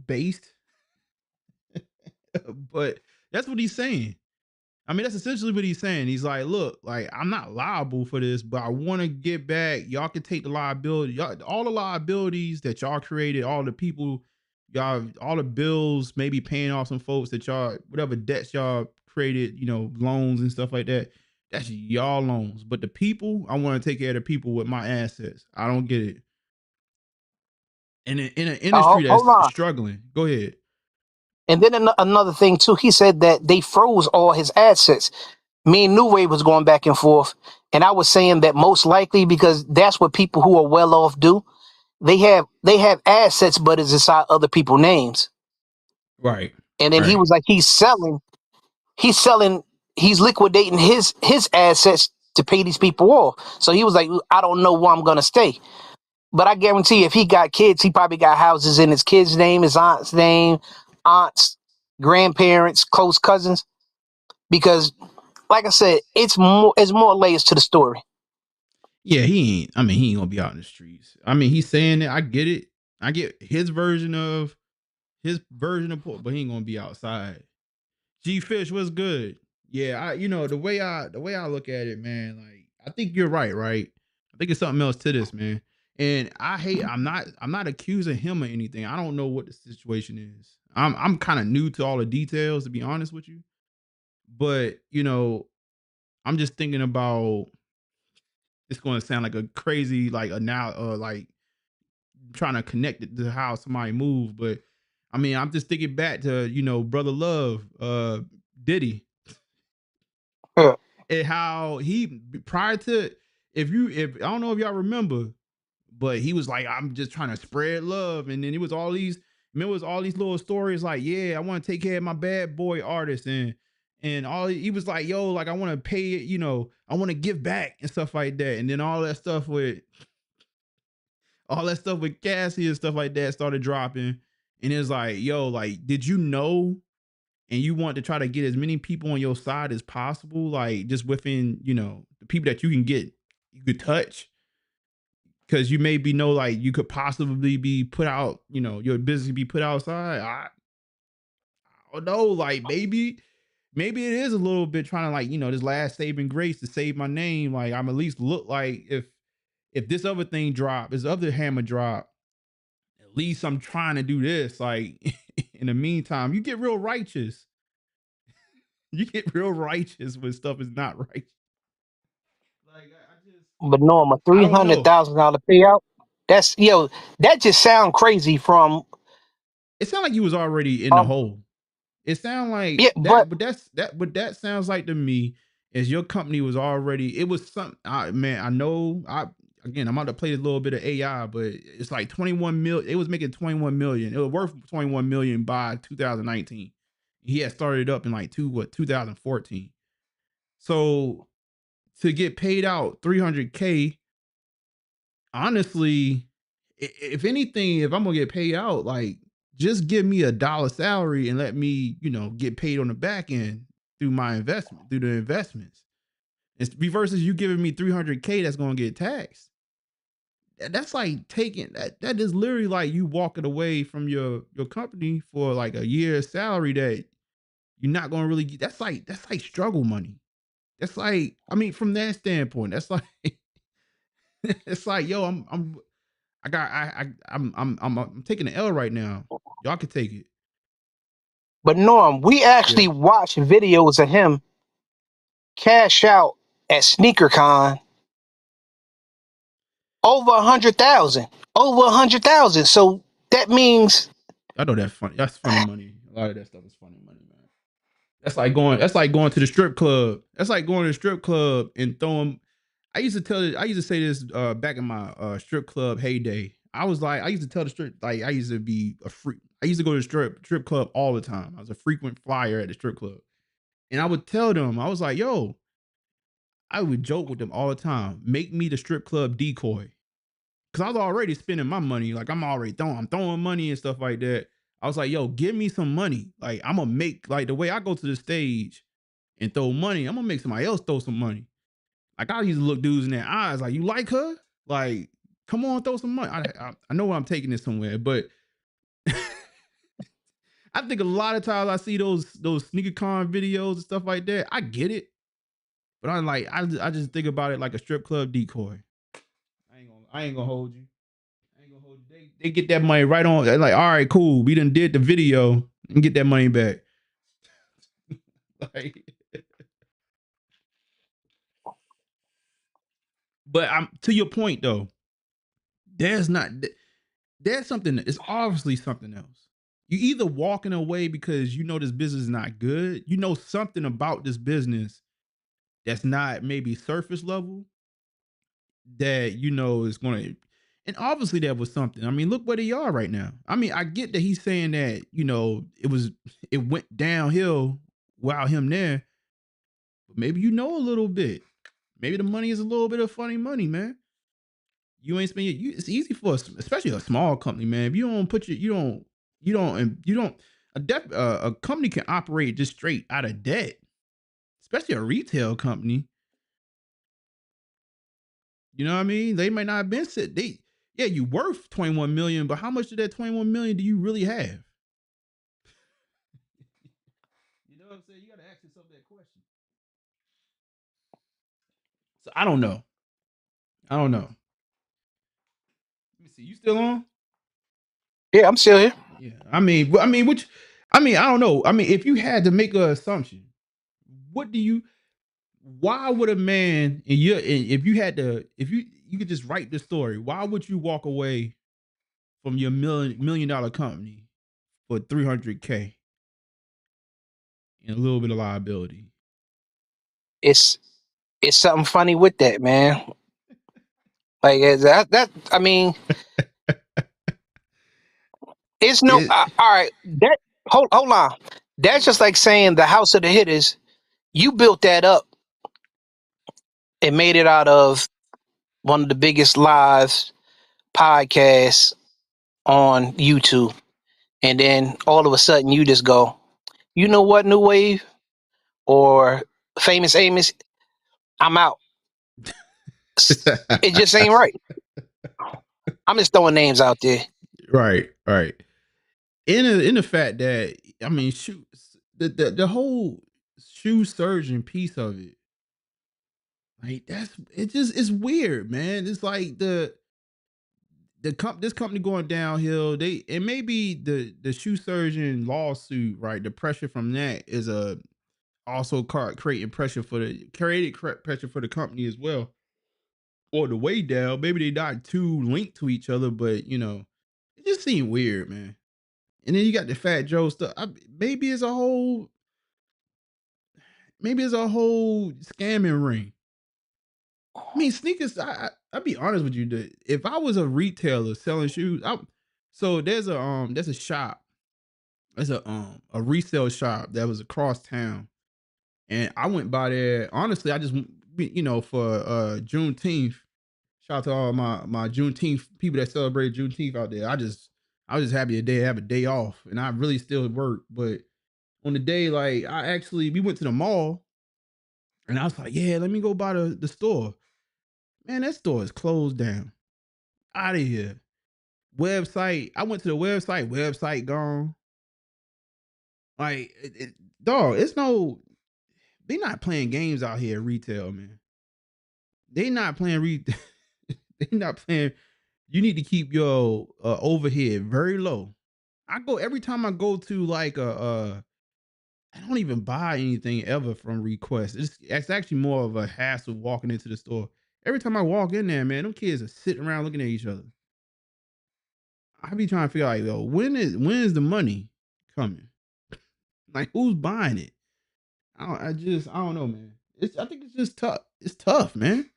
based, but that's what he's saying. I mean, that's essentially what he's saying. He's like, look, like I'm not liable for this, but I want to get back. Y'all can take the liability, all the liabilities that y'all created, all the people, y'all, all the bills, maybe paying off some folks that y'all, whatever debts y'all created, loans and stuff like that. That's y'all loans. But the people, I want to take care of the people with my assets. I don't get it. And in an industry Hold that's on. struggling, go ahead. And then another thing too, he said that they froze all his assets. Me and New Wave was going back and forth, and I was saying that most likely because that's what people who are well off do. They have assets, but it's inside other people's names. Right. And then he Right. was like, he's selling, he's liquidating his assets to pay these people off. So he was like, I don't know where I'm gonna stay. But I guarantee if he got kids, he probably got houses in his kid's name, his aunt's name, aunts, grandparents, close cousins. Because, like I said, it's more layers to the story. Yeah, he ain't gonna be out in the streets. I mean, he's saying that. I get it. I get his version of, but he ain't gonna be outside. G Fish was good. Yeah, the way I look at it, man. Like, I think you're right. Right. I think it's something else to this, man. And I'm not accusing him of anything. I don't know what the situation is. I'm kind of new to all the details, to be honest with you. But I'm just thinking about. It's going to sound like a crazy like trying to connect it to how somebody moved, but I mean, I'm just thinking back to Brother Love, Diddy, Yeah. and how he prior to if I don't know if y'all remember, but he was like, I'm just trying to spread love, and then it was all these. It was all these little stories like, yeah, I want to take care of my bad boy artist, and all he was like, yo, like I want to pay it, I want to give back and stuff like that, and then all that stuff with Cassie and stuff like that started dropping. And it's like, yo, like, did you know? And you want to try to get as many people on your side as possible, like just within, the people that you can touch. because you maybe know like you could possibly be put out, your business be put outside. I don't know, like maybe it is a little bit trying to like, this last saving grace to save my name. Like I'm at least look like if this other thing drop, this other hammer drop, at least I'm trying to do this. Like in the meantime, you get real righteous. You get real righteous when stuff is not right. Like But no, I'm a I three don't hundred know. thousand dollar payout. That's that just sound crazy from It sounds like you was already in the hole. It sounds like yeah, but that, but that sounds like to me as your company was already. It was something. Man, I know. I'm about to play a little bit of AI, but it's like 21 million. It was making 21 million. It was worth 21 million by 2019. He had started up in like 2014. So to get paid out 300K, honestly, if anything, if I'm gonna get paid out, like just give me $1 salary and let me, get paid on the back end through the investments. It's versus you giving me 300K that's gonna get taxed. That's like taking that is literally like you walking away from your company for like a year's salary that you're not gonna really get. That's like struggle money. That's like, I mean, from that standpoint, that's like it's like, yo, I'm taking the L right now. Y'all can take it. Norm, we Yeah. actually watched videos of him cash out at SneakerCon over 100,000. Over 100,000. So that means I know that's funny. That's funny money. A lot of that stuff is funny money, man. That's like going to the strip club. That's like going to the strip club and throwing. I used to say this back in my strip club heyday. I used to tell the strip, like I used to be a freak. I used to go to the strip club all the time. I was a frequent flyer at the strip club. And I would tell them, I was like, yo, I would joke with them all the time. Make me the strip club decoy. Cause I was already spending my money. Like I'm throwing money and stuff like that. I was like, yo, give me some money. Like I'm gonna make, like the way I go to the stage and throw money, I'm gonna make somebody else throw some money. Like I used to look dudes in their eyes, like, you like her? Like, come on, throw some money. I know I'm taking this somewhere, but I think a lot of times I see those sneaker con videos and stuff like that. I get it, but I'm like, I just think about it like a strip club decoy. I ain't gonna hold you. I ain't gonna hold you. They get that money right on. They're like, all right, cool. We done did the video and get that money back. Like, but I'm to your point though. There's not. There's something. It's obviously something else. You either walking away because you know this business is not good. You know something about this business that's not maybe surface level that is going to. And obviously that was something. I mean, look where they are right now. I mean, I get that he's saying that it went downhill without him there, but maybe a little bit. Maybe the money is a little bit of funny money, man. You ain't spending. It's easy for us, especially a small company, man. If you don't put your, you don't. A company can operate just straight out of debt, especially a retail company. You know what I mean? They might not have been set. Yeah, you worth 21 million, but how much of that 21 million do you really have? You know what I'm saying? You got to ask yourself that question. So I don't know. Let me see. You still on? yeah, I'm still here. Yeah. I don't know. I mean, if you had to make an assumption, what do you? Why would a man if you had to, if you could just write the story, why would you walk away from your million dollar company for 300K and a little bit of liability? It's something funny with that, man. Like that I mean, it's no It, all right. That hold on. That's just like saying the house of the hitters. You built that up and made it out of one of the biggest live podcasts on YouTube, and then all of a sudden you just go, you know what, New Wave or Famous Amos, I'm out. It just ain't right. I'm just throwing names out there. Right, right. In the fact that I mean, shoot, the whole shoe surgeon piece of it, like it's weird, man. It's like this company going downhill. It may be the shoe surgeon lawsuit, right? The pressure from that is also creating pressure for pressure for the company as well. Or the way down, maybe they not too linked to each other, but it just seemed weird, man. And then you got the Fat Joe stuff. Maybe it's a whole scamming ring. I mean, sneakers. I'll be honest with you. If I was a retailer selling shoes, so there's a shop. There's a resale shop that was across town, and I went by there. Honestly, I just for Juneteenth. Shout out to all my Juneteenth people that celebrate Juneteenth out there. I was just happy to have a day off, and I really still work. But on the day, like we went to the mall, and I was like, yeah, let me go by the store. Man, that store is closed down. Out of here. Website. I went to the website. Website gone. Like, dog. It's no. They not playing games out here. Retail, man. They not playing. They not playing. You need to keep your overhead very low. I go every time I go to like I don't even buy anything ever from Request. It's actually more of a hassle walking into the store. Every time I walk in there, man, them kids are sitting around looking at each other. I be trying to figure out, like, yo, when is the money coming? Like, who's buying it? I don't know, man. I think it's just tough. It's tough, man.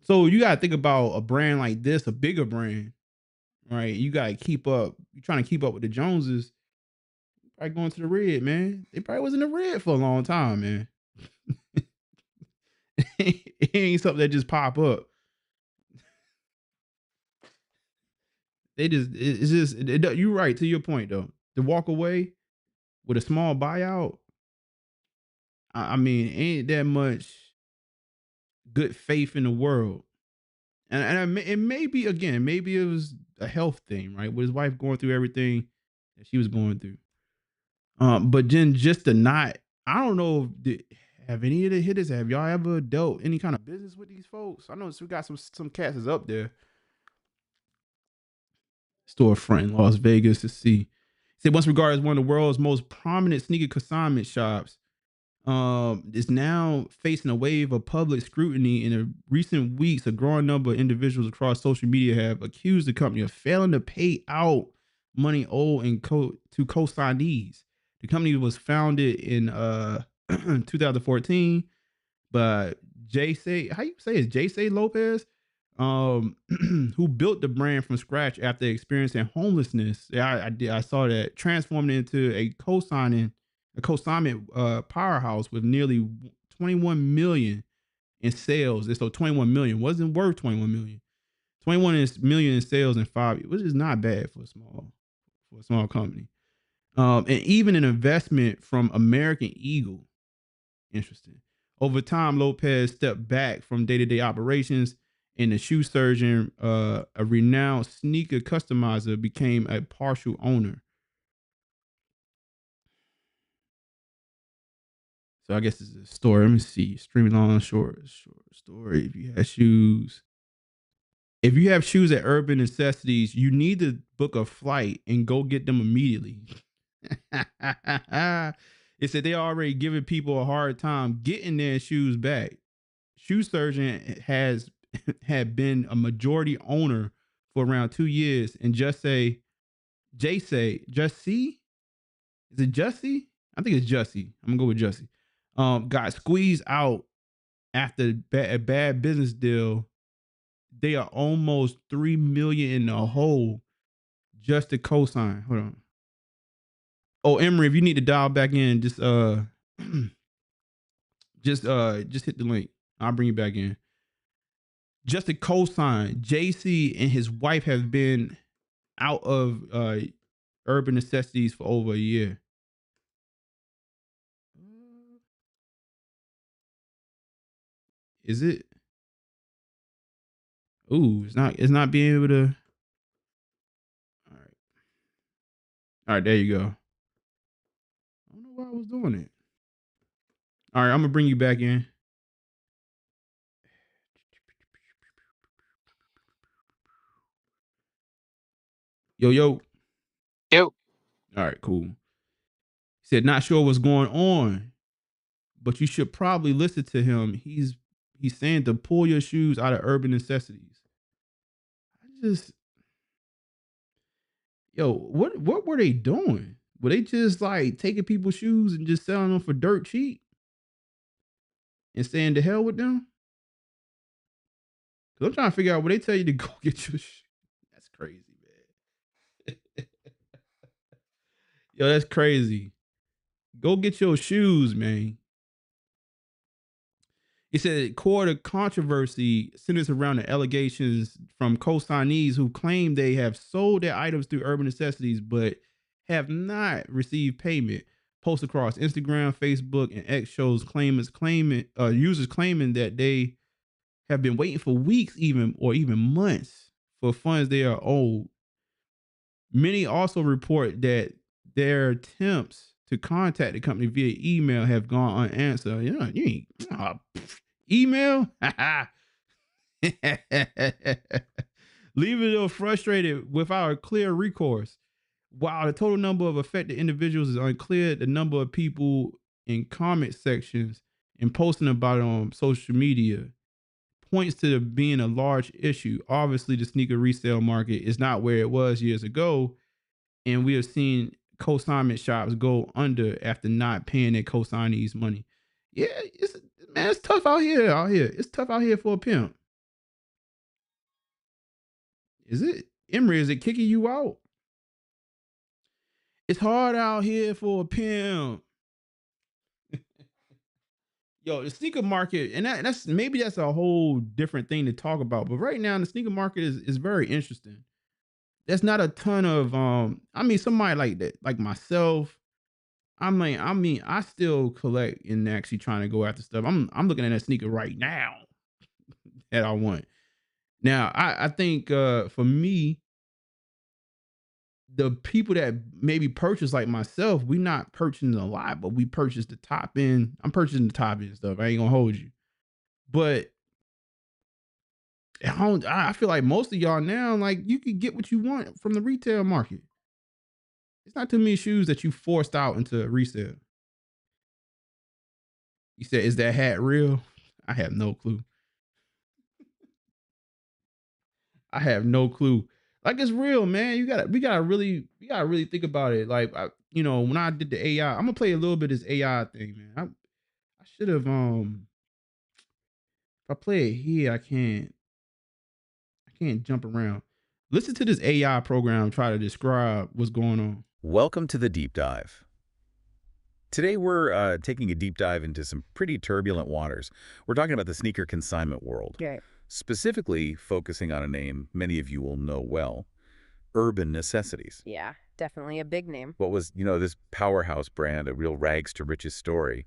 So you gotta think about a brand like this, a bigger brand, right? You gotta keep up. You're trying to keep up with the Joneses. Probably going to the red, man. They probably was in the red for a long time, man. It ain't something that just pop up. It's just you're right to your point though. To walk away with a small buyout, I mean, ain't that much good faith in the world. And it may be, again, maybe it was a health thing, right? With his wife going through everything that she was going through. But then just to not, I don't know, have any of the hitters, have y'all ever dealt any kind of business with these folks? I know we got some cats is up there. Storefront in Las Vegas to see. Said once regarded as one of the world's most prominent sneaker consignment shops, is now facing a wave of public scrutiny. In the recent weeks, a growing number of individuals across social media have accused the company of failing to pay out money owed to co-signees. The company was founded in 2014 but how you say it? J. Lopez, who built the brand from scratch after experiencing homelessness. Yeah, I did. I saw that transformed into a consignment powerhouse with nearly 21 million in sales. And so 21 million wasn't worth 21 million. 21 million in sales in 5 years, which is not bad for a small company. And even an investment from American Eagle. Interesting. Over time, Lopez stepped back from day-to-day operations, and the shoe surgeon, a renowned sneaker customizer, became a partial owner. So I guess it's a story. Let me see. Streaming on short story. If you have shoes at Urban Necessities, you need to book a flight and go get them immediately. It said they already giving people a hard time getting their shoes back. Shoe surgeon had been a majority owner for around 2 years, and just see, is it Jussie? I think it's Jussie. I'm gonna go with Jussie. Got squeezed out after a bad business deal. They are almost 3 million in the hole just to co-sign. Hold on. Oh, Emery, if you need to dial back in, just just hit the link. I'll bring you back in. Just to co-sign, JC and his wife have been out of Urban Necessities for over a year. Is it? Ooh, it's not being able to. All right. All right, there you go. I don't know why I was doing it. All right, I'm gonna bring you back in. Yo, yo. Yo, All right, cool. He said, not sure what's going on, but you should probably listen to him. He's saying to pull your shoes out of urban necessities. I just, yo, what were they doing? Were they just like taking people's shoes and just selling them for dirt cheap and saying to hell with them? Cause I'm trying to figure out where they tell you to go get your shoes. That's crazy, man. Yo, that's crazy. Go get your shoes, man. He said core of controversy centers around the allegations from consignees who claim they have sold their items through urban necessities but have not received payment. Posts across Instagram, Facebook, and X shows users claiming that they have been waiting for weeks, even months, for funds they are owed. Many also report that their attempts to contact the company via email have gone unanswered. You know, you ain't email. Leaving them frustrated without a clear recourse. While the total number of affected individuals is unclear, the number of people in comment sections and posting about it on social media points to being a large issue. Obviously, the sneaker resale market is not where it was years ago, and we have seen consignment shops go under after not paying their consignees money. Yeah, it's tough out here. It's tough out here for a pimp. Is it? Emery, is it kicking you out? It's hard out here for a pimp. Yo, the sneaker market, and that's a whole different thing to talk about. But right now, the sneaker market is very interesting. There's not a ton of I mean, somebody like that, like myself. I still collect and actually trying to go after stuff. I'm looking at that sneaker right now that I want. Now, I think for me, the people that maybe purchase like myself, we not purchasing a lot, but we purchase the top end. I'm purchasing the top end stuff. I ain't gonna hold you. But I feel like most of y'all now, like you can get what you want from the retail market. It's not too many shoes that you forced out into resale. You said, is that hat real? I have no clue. I have no clue. Like it's real, man. We gotta really think about it. Like when I did the AI, I'm gonna play a little bit of this AI thing, man. I should have if I play it here, I can't jump around. Listen to this AI program try to describe what's going on. Welcome to the Deep Dive. Today we're taking a deep dive into some pretty turbulent waters. We're talking about the sneaker consignment world, Right. specifically focusing on a name many of you will know well, Urban Necessities. Yeah, definitely a big name. What was, this powerhouse brand, a real rags to riches story,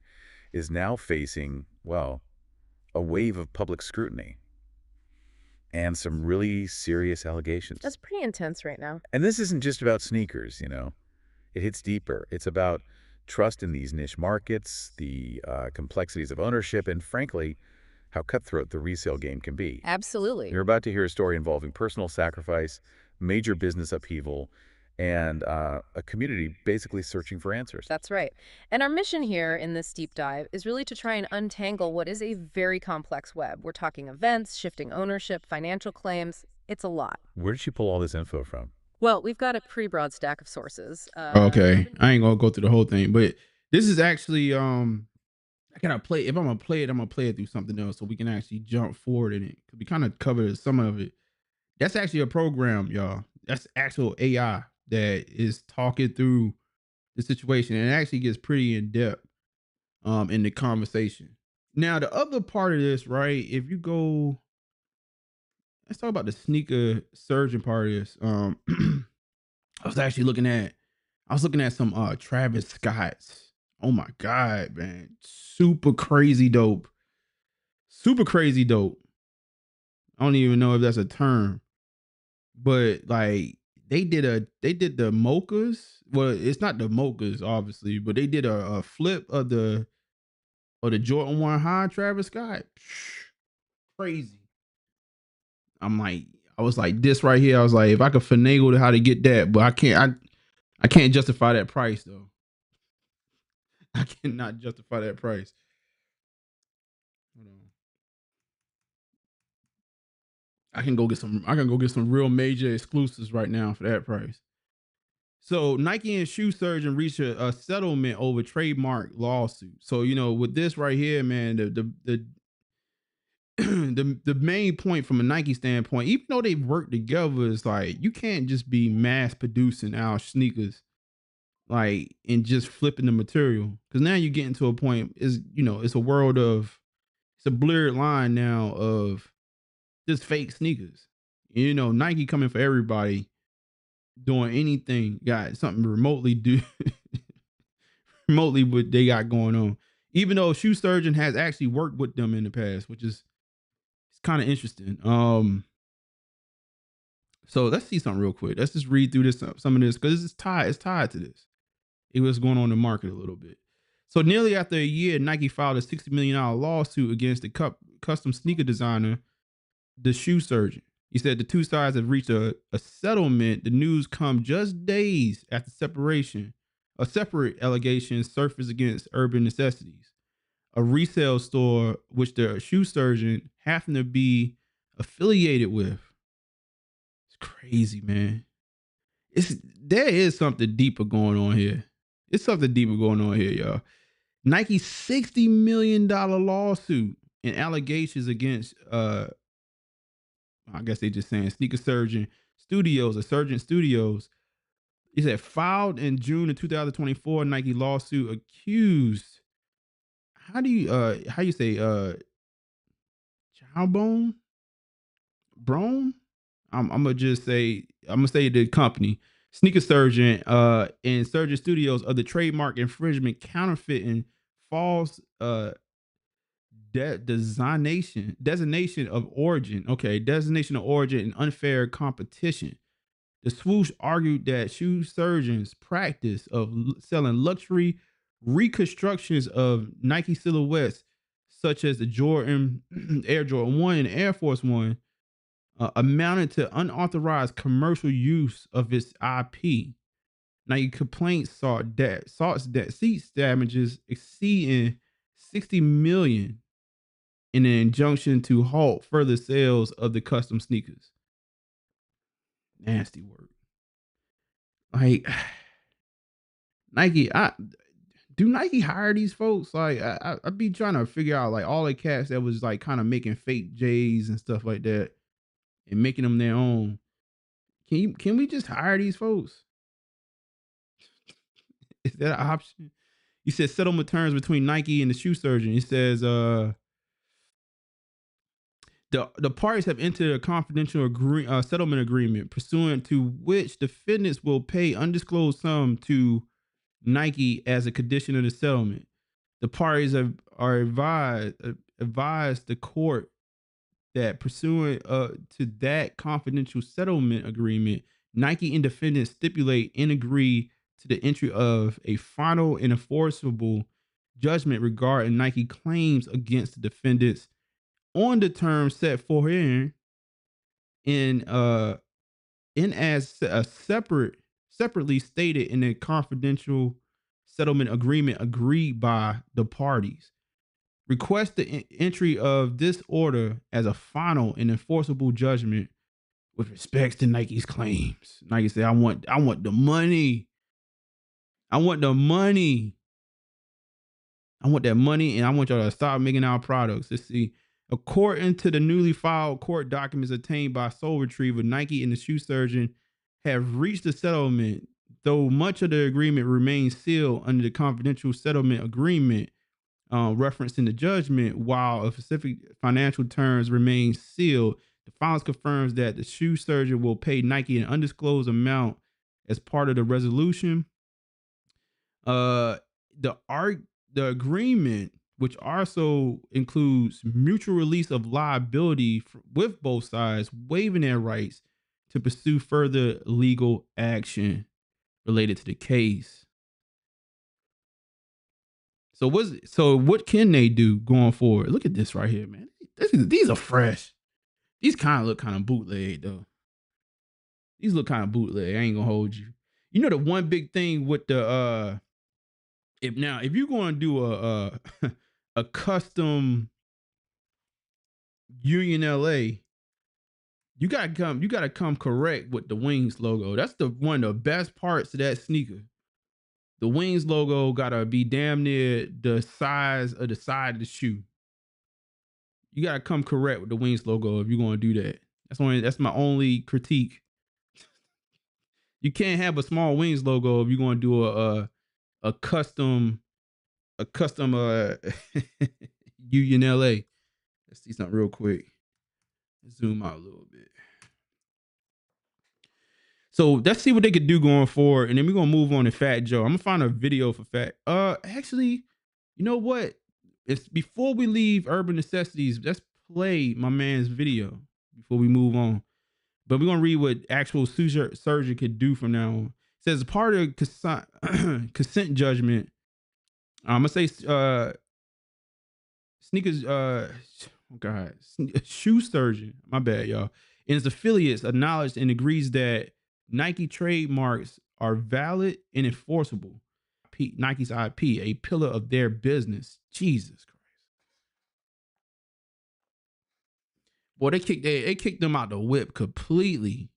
is now facing, well, a wave of public scrutiny and some really serious allegations. That's pretty intense right now. And this isn't just about sneakers, It hits deeper. It's about trust in these niche markets, the complexities of ownership, and frankly, how cutthroat the resale game can be. Absolutely. You're about to hear a story involving personal sacrifice, major business upheaval, and a community basically searching for answers. That's right. And our mission here in this deep dive is really to try and untangle what is a very complex web. We're talking events, shifting ownership, financial claims. It's a lot. Where did you pull all this info from? Well, we've got a pretty broad stack of sources. Okay, I ain't gonna go through the whole thing, but this is actually I gotta play. If I'm gonna play it, I'm gonna play it through something else so we can actually jump forward in it. Cause we kind of covered some of it. That's actually a program, y'all. That's actual AI that is talking through the situation, and it actually gets pretty in depth in the conversation. Now, the other part of this, right? If you go, let's talk about the sneaker surgeon part of this. I was actually looking at some Travis Scott's. Oh my God, man. Super crazy dope. Super crazy dope. I don't even know if that's a term, but like they did the mochas. Well, it's not the mochas, obviously, but they did a flip of the Jordan 1 High Travis Scott. Crazy. I'm like, I was like this right here. I was like, if I could finagle how to get that, but I can't justify that price though. I cannot justify that price. Hold on. I can go get some real major exclusives right now for that price. So Nike and shoe surgeon reached a settlement over trademark lawsuit. So with this right here, man, the the main point from a Nike standpoint, even though they've worked together, is like you can't just be mass producing our sneakers like and just flipping the material, because now you're getting to a point is it's a world of it's a blurred line now of just fake sneakers. Nike coming for everybody, doing anything, got something remotely remotely what they got going on. Even though Shoe Surgeon has actually worked with them in the past, which is it's kind of interesting. So let's see something real quick. Let's just read through some of this because it's tied to this. It was going on in the market a little bit. So nearly after a year, Nike filed a $60 million lawsuit against the custom sneaker designer, the Shoe Surgeon. He said the two sides have reached a settlement. The news come just days after separation. A separate allegation surfaced against Urban Necessities, a resale store which the Shoe Surgeon happened to be affiliated with. It's crazy, man. There is something deeper going on here. It's something deeper going on here, y'all. Nike's $60 million lawsuit and allegations against I guess they just saying Sneaker Surgeon Studios or Surgeon Studios. It said filed in June of 2024, Nike lawsuit accused. How you say Chowbone? Brone? I'm gonna say the company. Sneaker Surgeon and Surgeon Studios of the trademark infringement, counterfeiting, false designation of origin. Okay, designation of origin and unfair competition. The swoosh argued that shoe surgeons' practice of selling luxury reconstructions of Nike silhouettes, such as the Jordan, Air Jordan 1 and Air Force 1, amounted to unauthorized commercial use of its IP. Nike complaints sought that seats damages exceeding $60 million in an injunction to halt further sales of the custom sneakers. Nasty work. Like Nike, do Nike hire these folks? Like I be trying to figure out like all the cats that was like kind of making fake J's and stuff like that and making them their own. Can we just hire these folks? Is that an option? You said settlement terms between Nike and the shoe surgeon. It says the parties have entered a confidential settlement agreement pursuant to which defendants will pay undisclosed sum to Nike as a condition of the settlement. The parties are advised the court that pursuant to that confidential settlement agreement, Nike and defendants stipulate and agree to the entry of a final and enforceable judgment regarding Nike claims against the defendants on the terms set forth in as a separately stated in a confidential settlement agreement agreed by the parties. Request the entry of this order as a final and enforceable judgment with respects to Nike's claims. Nike said, I want the money. I want the money. I want that money, and I want y'all to stop making our products. Let's see. According to the newly filed court documents obtained by Soul Retriever, Nike and the shoe surgeon have reached a settlement, though much of the agreement remains sealed under the confidential settlement agreement referenced in the judgment. While a specific financial terms remain sealed, the files confirms that the shoe surgeon will pay Nike an undisclosed amount as part of the resolution. The agreement which also includes mutual release of liability with both sides waiving their rights to pursue further legal action related to the case. So what can they do going forward? Look at this right here, man. These are fresh. These kind of look kind of bootleg though. These look kind of bootleg. I ain't gonna hold you. You know the one big thing with the if you're going to do a custom Union LA, you gotta come correct with the Wings logo. That's the one of the best parts of that sneaker. The Wings logo gotta be damn near the size of the side of the shoe. You gotta come correct with the Wings logo if you're gonna do that. That's my only critique. You can't have a small Wings logo if you're gonna do a custom Union LA. Let's see something real quick. Zoom out a little bit. So let's see what they could do going forward, and then we're gonna move on to Fat Joe. I'm gonna find a video for Fat. Actually, you know what? It's before we leave Urban Necessities. Let's play my man's video before we move on. But we're gonna read what actual surgeon could do from now on. It says part of consent judgment. I'm gonna say sneakers. Oh God, shoe surgeon. My bad, y'all. And its affiliates acknowledged and agrees that Nike trademarks are valid and enforceable. Nike's IP, a pillar of their business. Jesus Christ. Boy, they kicked them out the whip completely.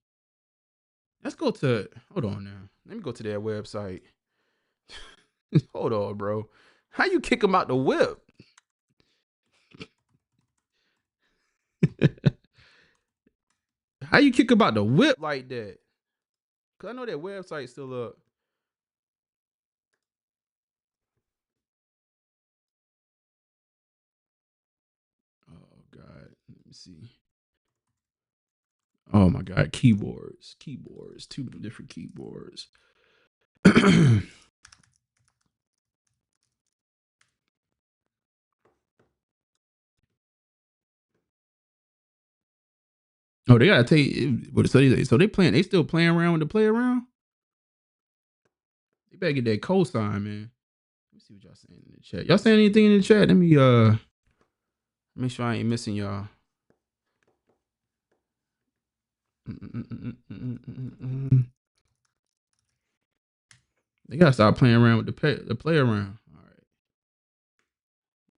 Let's go to, hold on now. Let me go to their website. Hold on, bro. How you kick them out the whip? How you kick them out the whip like that? Cause I know their website's still up. Oh God, let me see. Oh my God, keyboards, two different keyboards. Oh, they gotta take what so they still playing around with the play around? They better get that cosign, man. Let me see what y'all saying in the chat. Y'all saying anything in the chat? Let me make sure I ain't missing y'all. They gotta stop playing around with the play around. All right.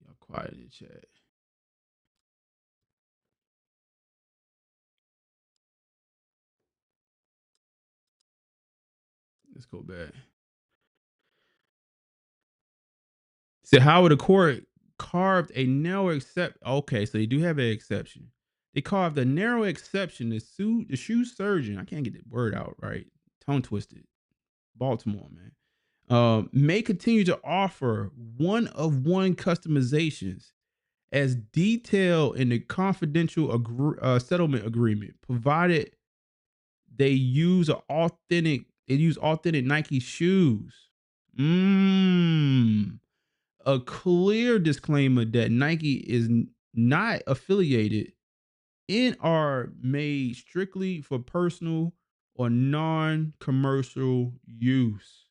Y'all quiet in the chat. Let's go back. So how would the court carved a narrow exception? Okay, so they do have an exception. They carved a narrow exception to sue the shoe surgeon. I can't get the word out right. Tongue twisted. Baltimore, man. May continue to offer one-of-one customizations as detailed in the confidential settlement agreement, provided they use authentic Nike shoes. A clear disclaimer that Nike is not affiliated and are made strictly for personal or non-commercial use.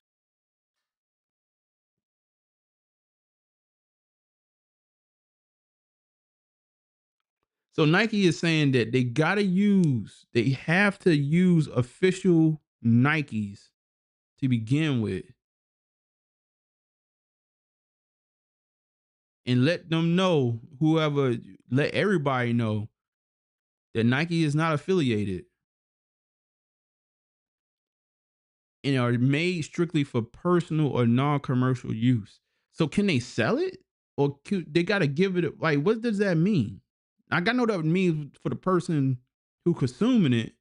So Nike is saying that they have to use official Nikes to begin with. And let everybody know that Nike is not affiliated and are made strictly for personal or non-commercial use. So can they sell it? Or they got to give it, like, what does that mean? I know that means for the person who consuming it,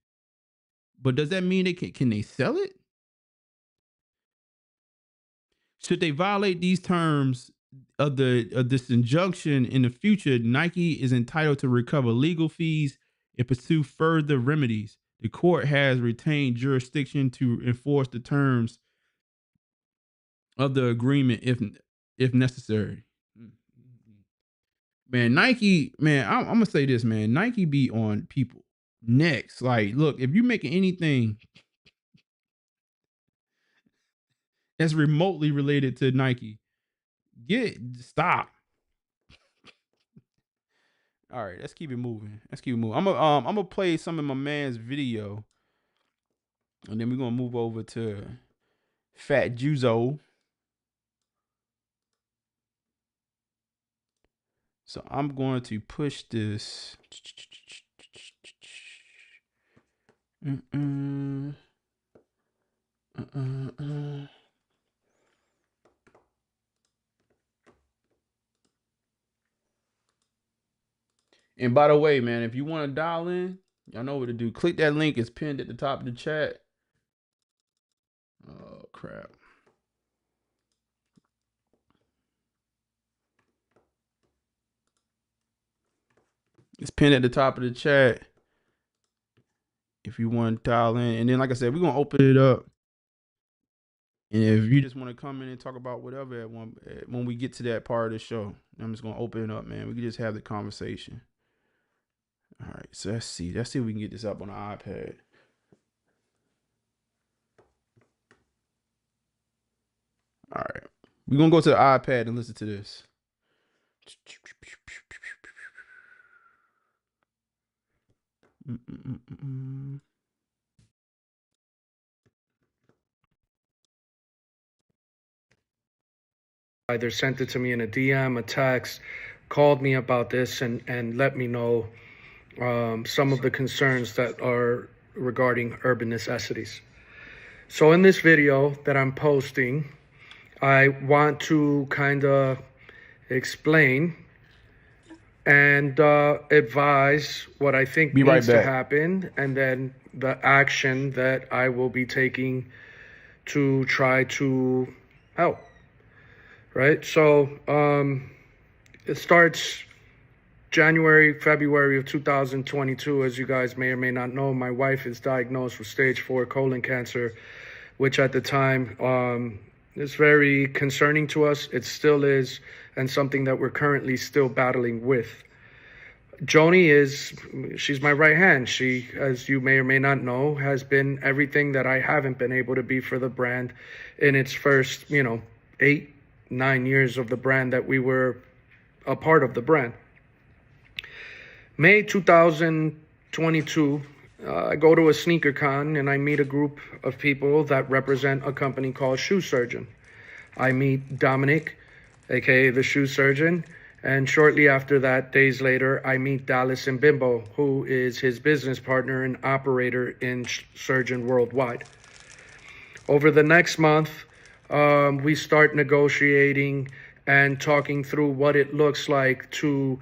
but does that mean can they sell it? Should they violate these terms of this injunction in the future, Nike is entitled to recover legal fees and pursue further remedies. The court has retained jurisdiction to enforce the terms of the agreement if necessary. Man, Nike, man, I'm gonna say this, man. Nike be on people next. Like, look, if you're making anything that's remotely related to Nike, stop. All right, let's keep it moving. I'm gonna play some of my man's video, and then we're gonna move over to Fat Joe. So I'm going to push this. And by the way, man, if you want to dial in, y'all know what to do. Click that link. It's pinned at the top of the chat. Oh, crap. It's pinned at the top of the chat if you want to dial in. And then, like I said, we're going to open it up. And if you just want to come in and talk about whatever when we get to that part of the show, I'm just going to open it up, man. We can just have the conversation. All right, so let's see. Let's see if we can get this up on the iPad. All right. We're going to go to the iPad and listen to this. Either sent it to me in a DM, a text, called me about this, and let me know some of the concerns that are regarding urban necessities. So in this video that I'm posting, I want to kind of explain and advise what I think needs to happen, and then the action that I will be taking to try to help. Right? So it starts January, February of 2022. As you guys may or may not know, my wife is diagnosed with stage 4 colon cancer, which at the time is very concerning to us. It still is, and something that we're currently still battling with. She's my right hand. She, as you may or may not know, has been everything that I haven't been able to be for the brand in its first, 8-9 years of the brand that we were a part of the brand. May 2022, I go to a sneaker con and I meet a group of people that represent a company called Shoe Surgeon. I meet Dominic, aka the Shoe Surgeon, and shortly after that, days later, I meet Dallas and Bimbo, who is his business partner and operator in Surgeon Worldwide. Over the next month, we start negotiating and talking through what it looks like to,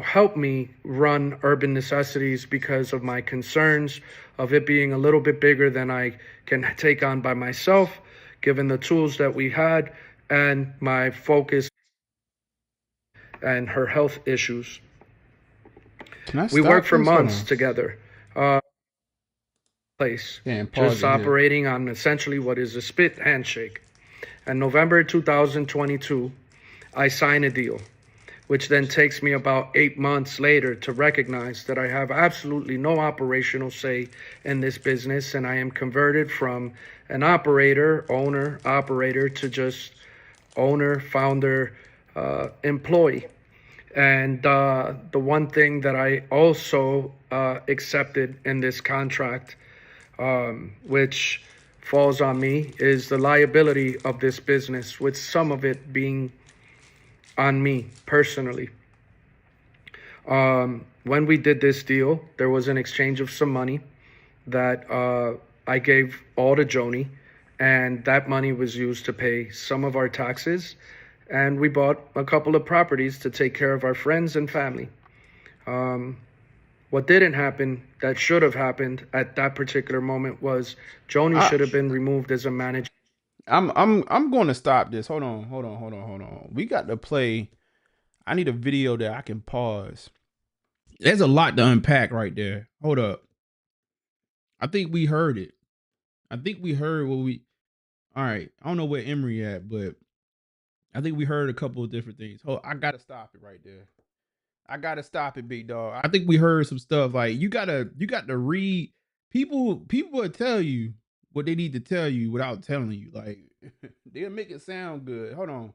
help me run Urban Necessities because of my concerns of it being a little bit bigger than I can take on by myself, given the tools that we had and my focus and her health issues. We worked for months together. Just operating on essentially what is a spit handshake. In November 2022, I sign a deal, which then takes me about 8 months later to recognize that I have absolutely no operational say in this business, and I am converted from an owner, operator, to just owner, founder, employee. And the one thing that I also accepted in this contract, which falls on me, is the liability of this business, with some of it being on me personally. When we did this deal, there was an exchange of some money that I gave all to Joni, and that money was used to pay some of our taxes, and we bought a couple of properties to take care of our friends and family. What didn't happen that should have happened at that particular moment was Joni should have been removed as a manager. I'm going to stop this. Hold on. We got to play. I need a video that I can pause. There's a lot to unpack right there. Hold up. I think we heard it. I think we heard what we. All right. I don't know where Emery at, but I think we heard a couple of different things. I got to stop it right there. I gotta stop it, big dog. I think we heard some stuff like you got to read. People will tell you what they need to tell you without telling you. Like they'll make it sound good. Hold on.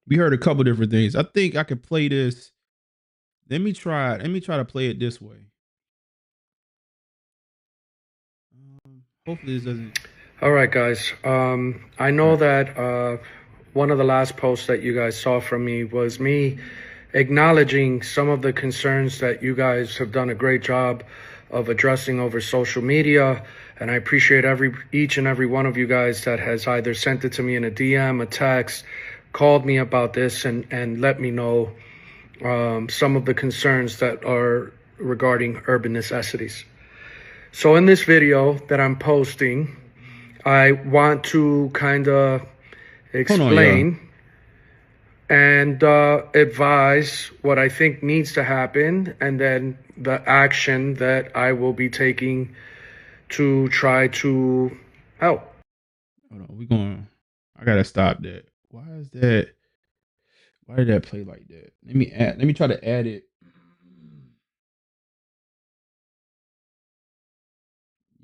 We heard a couple different things. I think I could play this. Let me try to play it this way. Hopefully this doesn't. All right, guys. I know that one of the last posts that you guys saw from me was me acknowledging some of the concerns that you guys have done a great job of addressing over social media. And I appreciate each and every one of you guys that has either sent it to me in a DM, a text, called me about this, and let me know some of the concerns that are regarding urban necessities. So in this video that I'm posting, I want to kind of explain and advise what I think needs to happen, and then the action that I will be taking to try to help. Hold on, I gotta stop that. Why is that? Why did that play like that? Let me try to add it.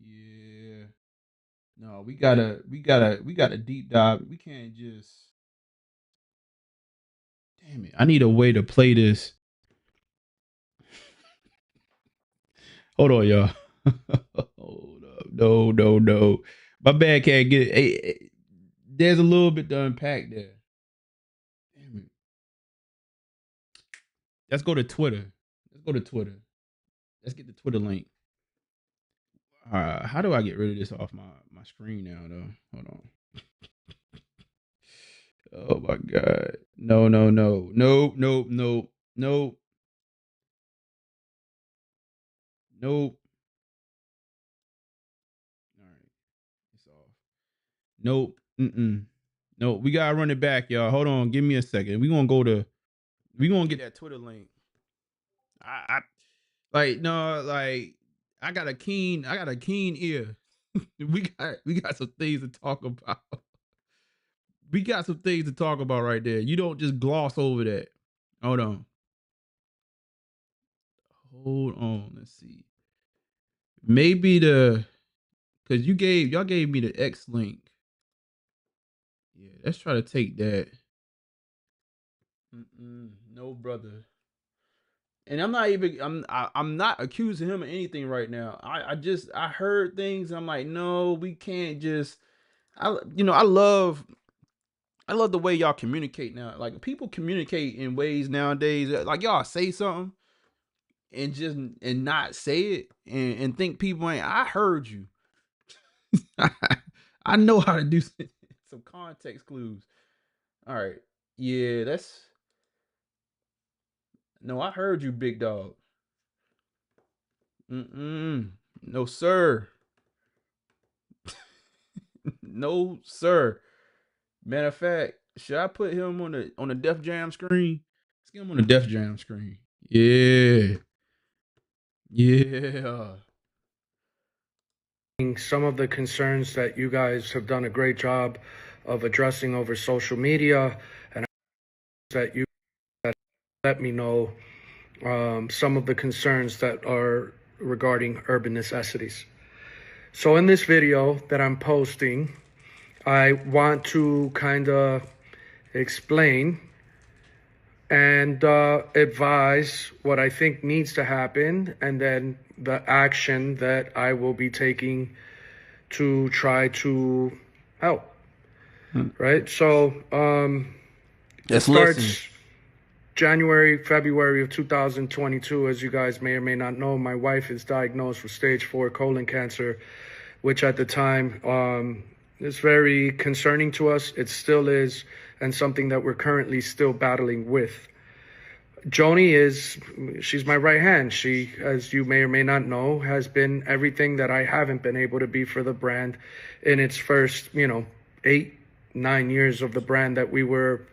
Yeah. No, we gotta deep dive. We can't just. Damn it! I need a way to play this. Hold on, y'all. Hold up. No. My bad, can't get it. Hey, there's a little bit to unpack there. Damn it. Let's go to Twitter. Let's get the Twitter link. How do I get rid of this off my screen now, though? Hold on. Oh my God. No. Nope. All right. It's off. Nope. Nope. We gotta run it back, y'all. Hold on. Give me a second. We gonna get that Twitter link. I got a keen ear. we got some things to talk about. We got some things to talk about right there. You don't just gloss over that. Hold on. Let's see. Maybe because y'all gave me the X link. Yeah, let's try to take that. No, brother. And I'm not accusing him of anything right now. I heard things. And I'm like, no, we can't just. I love the way y'all communicate now. Like people communicate in ways nowadays. Like y'all say something and not say it and think people ain't. I heard you. I know how to do some context clues. All right. Yeah, no, I heard you, big dog. No, sir. No, sir. Matter of fact, should I put him on the Def Jam screen? Let's get him on the Def Jam screen. Yeah. Some of the concerns that you guys have done a great job of addressing over social media, and that you let me know some of the concerns that are regarding urban necessities. So in this video that I'm posting, I want to kind of explain and advise what I think needs to happen, and then the action that I will be taking to try to help. Right? So it starts January, February of 2022. As you guys may or may not know, my wife is diagnosed with stage 4 colon cancer, which at the time is very concerning to us. It still is, and something that we're currently still battling with. Joni she's my right hand. She, as you may or may not know, has been everything that I haven't been able to be for the brand in its first, 8-9 years of the brand that we were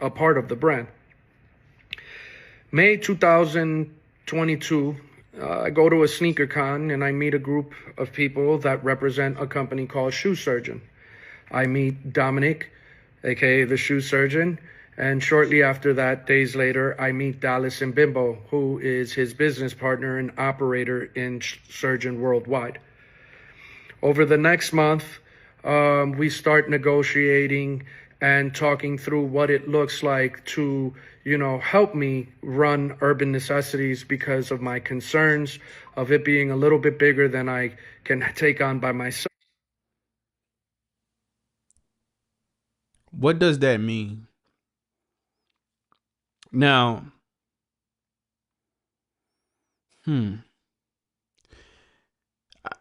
a part of the brand. May 2022, I go to a sneaker con and I meet a group of people that represent a company called Shoe Surgeon. I meet Dominic, aka the Shoe Surgeon, And shortly after that, days later, I meet Dallas and Bimbo, who is his business partner and operator in Surgeon Worldwide. Over the next month, we start negotiating and talking through what it looks like to, help me run Urban Necessities because of my concerns of it being a little bit bigger than I can take on by myself. What does that mean? Now,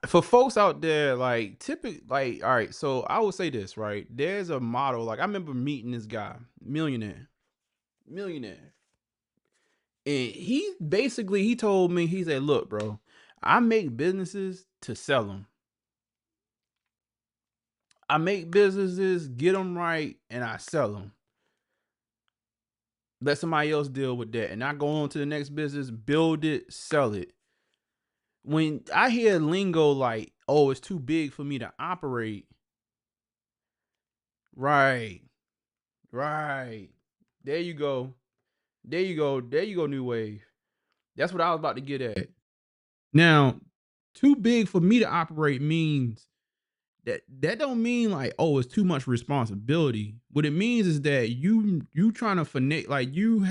for folks out there, like typically, like, all right, so I would say this, right? There's a model. Like, I remember meeting this guy, millionaire, and he told me, he said, "Look, bro, I make businesses to sell them. I make businesses, get them right, and I sell them. Let somebody else deal with that, and I go on to the next business, build it, sell it." When I hear lingo like, "Oh, it's too big for me to operate," right, right. There you go. There you go. There you go, New Wave. That's what I was about to get at. Now, too big for me to operate means that don't mean like, oh, it's too much responsibility. What it means is that you trying to finesse, like you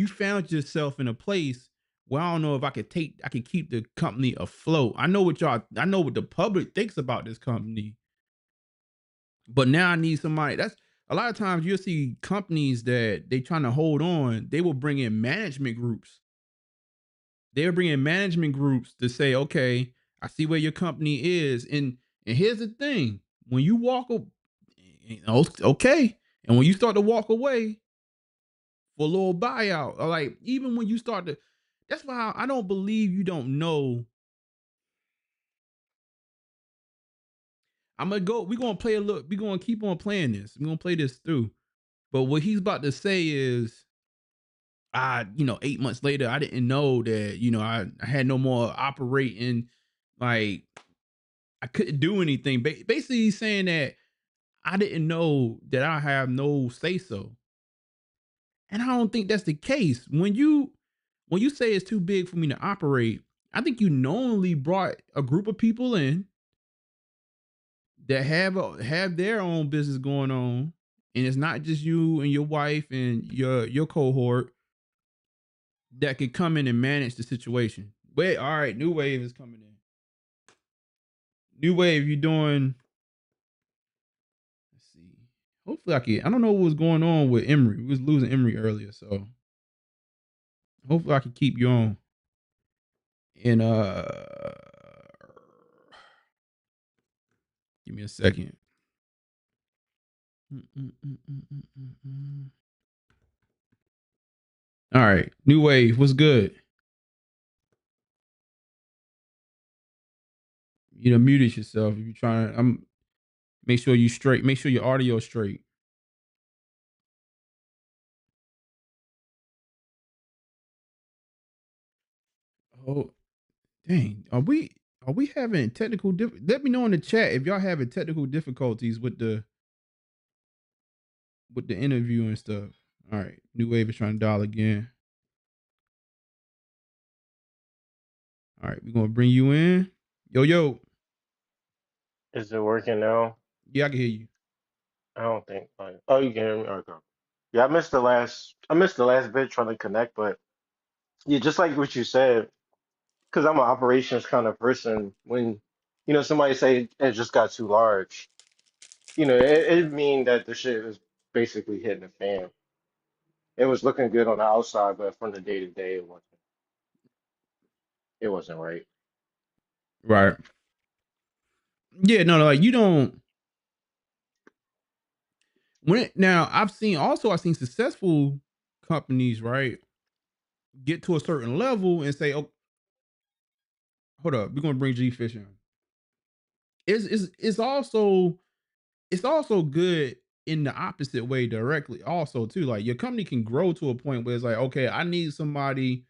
found yourself in a place where I don't know if I could keep the company afloat. I know what the public thinks about this company, but now I need somebody. That's a lot of times you'll see companies that they trying to hold on, they will bring in management groups. They're bringing management groups to say, okay, I see where your company is. And here's the thing. When you okay. And when you start to walk away for a little buyout, or like even when you start to, that's why I don't believe you don't know. We're gonna play a look, we're gonna keep on playing this. We're gonna play this through. But what he's about to say is, 8 months later, I didn't know that, I had no more operating, like I couldn't do anything. Basically, he's saying that I didn't know that I have no say so, and I don't think that's the case. When you say it's too big for me to operate, I think you knowingly brought a group of people in that have their own business going on, and it's not just you and your wife and your cohort that could come in and manage the situation. Wait, all right, New Wave is coming in. New Wave, you doing? Let's see. Hopefully I don't know what was going on with Emery. We was losing Emery earlier, so hopefully I can keep you on. And give me a second. All right, New Wave, what's good? You know, muted yourself if you're trying. I'm make sure you straight. Make sure your audio straight. Oh, dang. Are we having technical let me know in the chat if y'all having technical difficulties with the interview and stuff. All right, New Wave is trying to dial again. All right, we're gonna bring you in. Yo. Is it working now? Yeah, I can hear you. I don't think. Oh, you can hear me? Okay. Yeah, I missed the last bit trying to connect, but yeah, just like what you said, because I'm an operations kind of person. When somebody say it just got too large, it mean that the shit is basically hitting the fan. It was looking good on the outside, but from the day to day, it wasn't right. Right. Yeah, no, like you don't now I've seen successful companies, right, get to a certain level and say, "Oh, hold up, we're gonna bring G Fish in." It's also good in the opposite way directly also too. Like your company can grow to a point where it's like, okay, I need somebody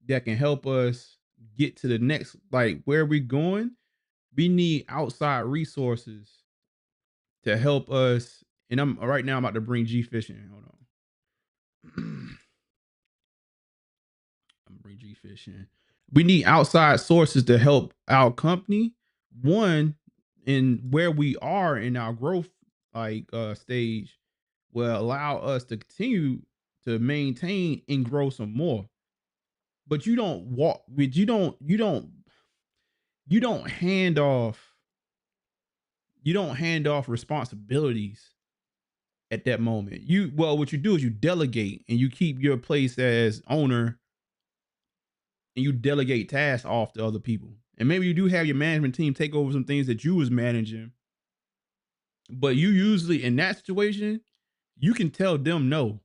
that can help us get to the next, like where we going. We need outside resources to help us. And I'm right now I'm about to bring G Fish in. Hold on. fishing. We need outside sources to help our company. One, in where we are in our growth stage, will allow us to continue to maintain and grow some more. But you don't hand off responsibilities at that moment. What you do is you delegate and you keep your place as owner and you delegate tasks off to other people. And maybe you do have your management team take over some things that you was managing, but you usually in that situation, you can tell them no.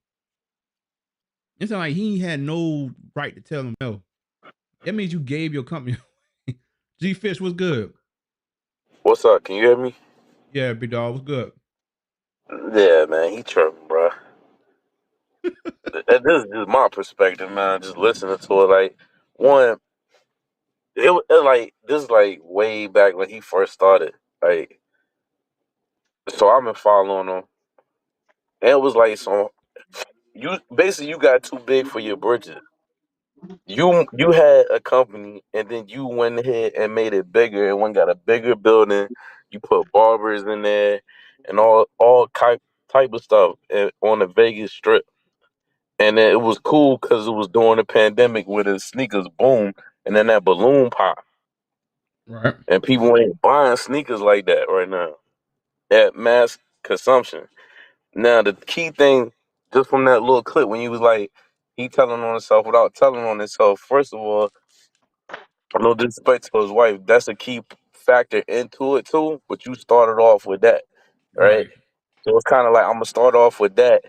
It's not like he had no right to tell them no. That means you gave your company. G Fish was good. What's up? Can you hear me? Yeah, big dog was good. Yeah, man, he tripping, bro. This is just my perspective, man. Just listening to it, like one, it like this is like way back when he first started, like so I've been following him, and it was like so you basically you got too big for your britches. You had a company, and then you went ahead and made it bigger, and one got a bigger building. You put barbers in there, and all type of stuff on the Vegas Strip. And then it was cool because it was during the pandemic where the sneakers boom, and then that balloon pop, Right. and people ain't buying sneakers like that right now at mass consumption. Now the key thing, just from that little clip when you was like, he telling on himself without telling on himself. First of all, no disrespect to his wife, that's a key factor into it too. But you started off with that, right? Right. So it's kind of like I'm gonna start off with that.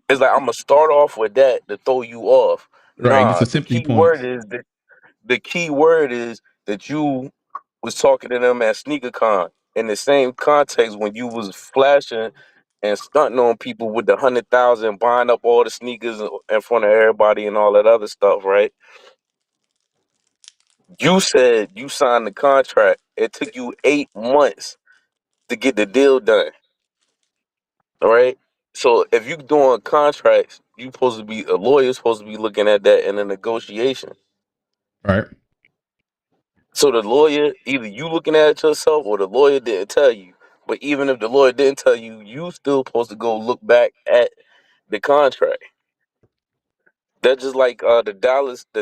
It's like I'm gonna start off with that to throw you off. Right. It's Nah, a the sympathy key word points. is that the key word is that you was talking to them at SneakerCon in the same context when you was flashing and stunting on people with the 100,000, buying up all the sneakers in front of everybody and all that other stuff, right? You said you signed the contract. It took you 8 months to get the deal done, all right? So if you doing contracts, you supposed to be a lawyer supposed to be looking at that in a negotiation. Right. So the lawyer, either you looking at it yourself or the lawyer didn't tell you. But even if the lawyer didn't tell you, you still supposed to go look back at the contract. That's just like the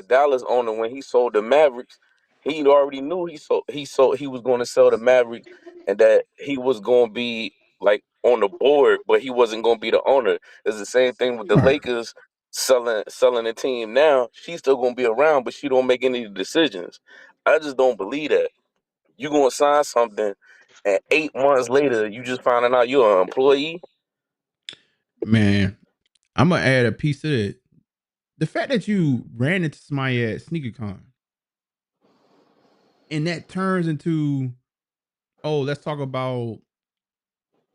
Dallas owner when he sold the Mavericks, he already knew he was going to sell the Mavericks and that he was going to be like on the board, but he wasn't going to be the owner. It's the same thing with the Right. Lakers selling the team now. She's still going to be around, but she don't make any decisions. I just don't believe that. You gonna sign something, and 8 months later, you just finding out you're an employee. Man, I'm gonna add a piece to it. The fact that you ran into somebody at SneakerCon and that turns into, oh, let's talk about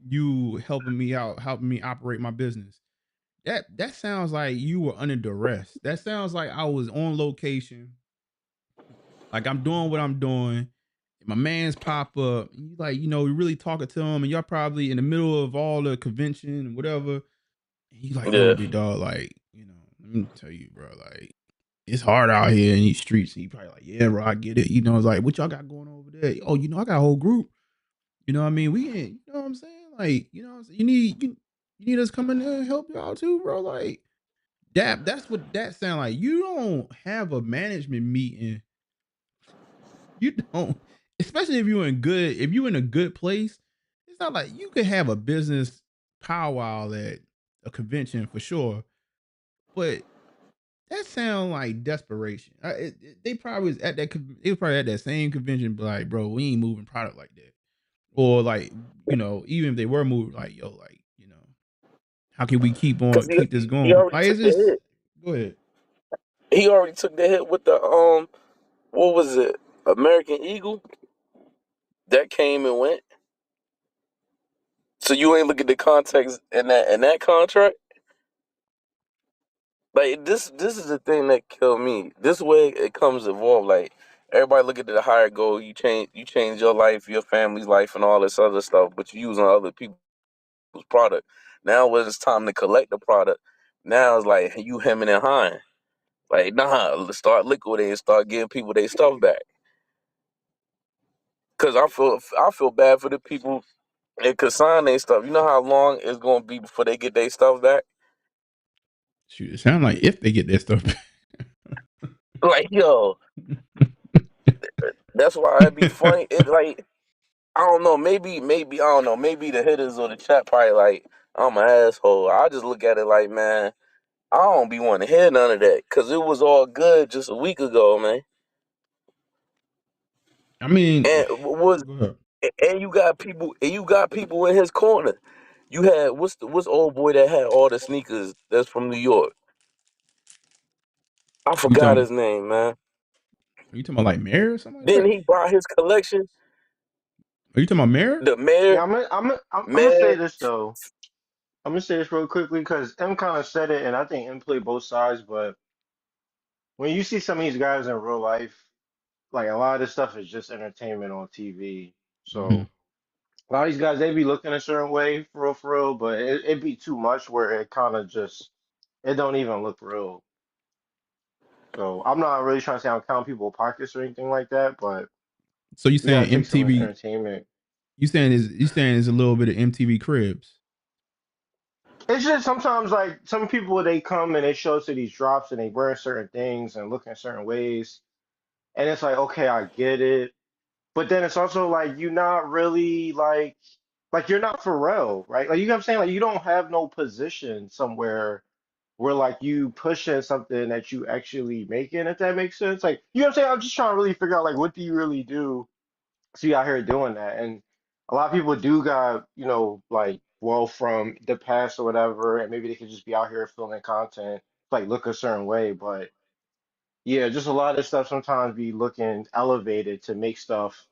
you helping me out, helping me operate my business. That sounds like you were under duress. That sounds like I was on location, like I'm doing what I'm doing. My man's pop up, and you like, you're really talking to him, and y'all probably in the middle of all the convention and whatever. And you like, yo, Yeah, big dog, like, let me tell you, bro, like, it's hard out here in these streets. And he probably like, yeah, bro, I get it. It's like, what y'all got going over there? Oh, I got a whole group. You know what I mean? We ain't, you know what I'm saying? Like, what I'm saying? You need us coming there and help you out too, bro. Like that's what that sound like. You don't have a management meeting. You don't, especially if you in a good place. It's not like you could have a business powwow at a convention for sure, but that sound like desperation. They probably was at that. They was probably at that same convention, but like, bro, we ain't moving product like that. Or like, even if they were moving, like, yo, like, how can we because keep this he going? already Like, it's took the just hit. go ahead. He already took the hit with the what was it? American Eagle that came and went. So you ain't look at the context in that contract. Like this is the thing that killed me. This way it comes evolved. Like everybody look at the higher goal. You change your life, your family's life, and all this other stuff. But you using other people's product. Now when it's time to collect the product, now it's like you hemming and hawing. Like, nah, let's start liquidating, start giving people their stuff back. Cause I feel bad for the people that consign their stuff. You know how long it's gonna be before they get their stuff back? Shoot, it sounds like if they get their stuff back. Like, yo, that's why it'd be funny. It like I don't know, maybe I don't know, maybe the hitters or the chat probably like I'm an asshole. I just look at it like, man, I don't be wanting to hear none of that because it was all good just a week ago, man. I mean, And was go ahead. and you got people in his corner. You had what's the old boy that had all the sneakers that's from New York? I You forgot talking? his name, man. Are you talking about like Mayor or something like Didn't that? he buy his collection? Are you talking about Mayor? The mayor, Yeah, I'm gonna say mayor, this though. I'm gonna say this real quickly because M kind of said it, and I think M played both sides. But when you see some of these guys in real life, like a lot of this stuff is just entertainment on TV. Mm-hmm. So a lot of these guys, they be looking a certain way for real, but it be too much where it kind of just it don't even look real. So I'm not really trying to say I'm counting people pockets or anything like that, but So you you gotta saying take some of the MTV? entertainment. You saying is a little bit of MTV Cribs? It's just sometimes like some people they come and they show to these drops and they wear certain things and look in certain ways, and it's like okay, I get it, but then it's also like you're not really like you're not for real, right? Like you know what I'm saying? Like you don't have no position somewhere where like you pushing something that you actually making, if that makes sense. Like you know what I'm saying? I'm just trying to really figure out like what do you really do so you out here doing that. And a lot of people do got, like well from the past or whatever, and maybe they could just be out here filming content, like look a certain way. But yeah, just a lot of this stuff sometimes be looking elevated to make stuff,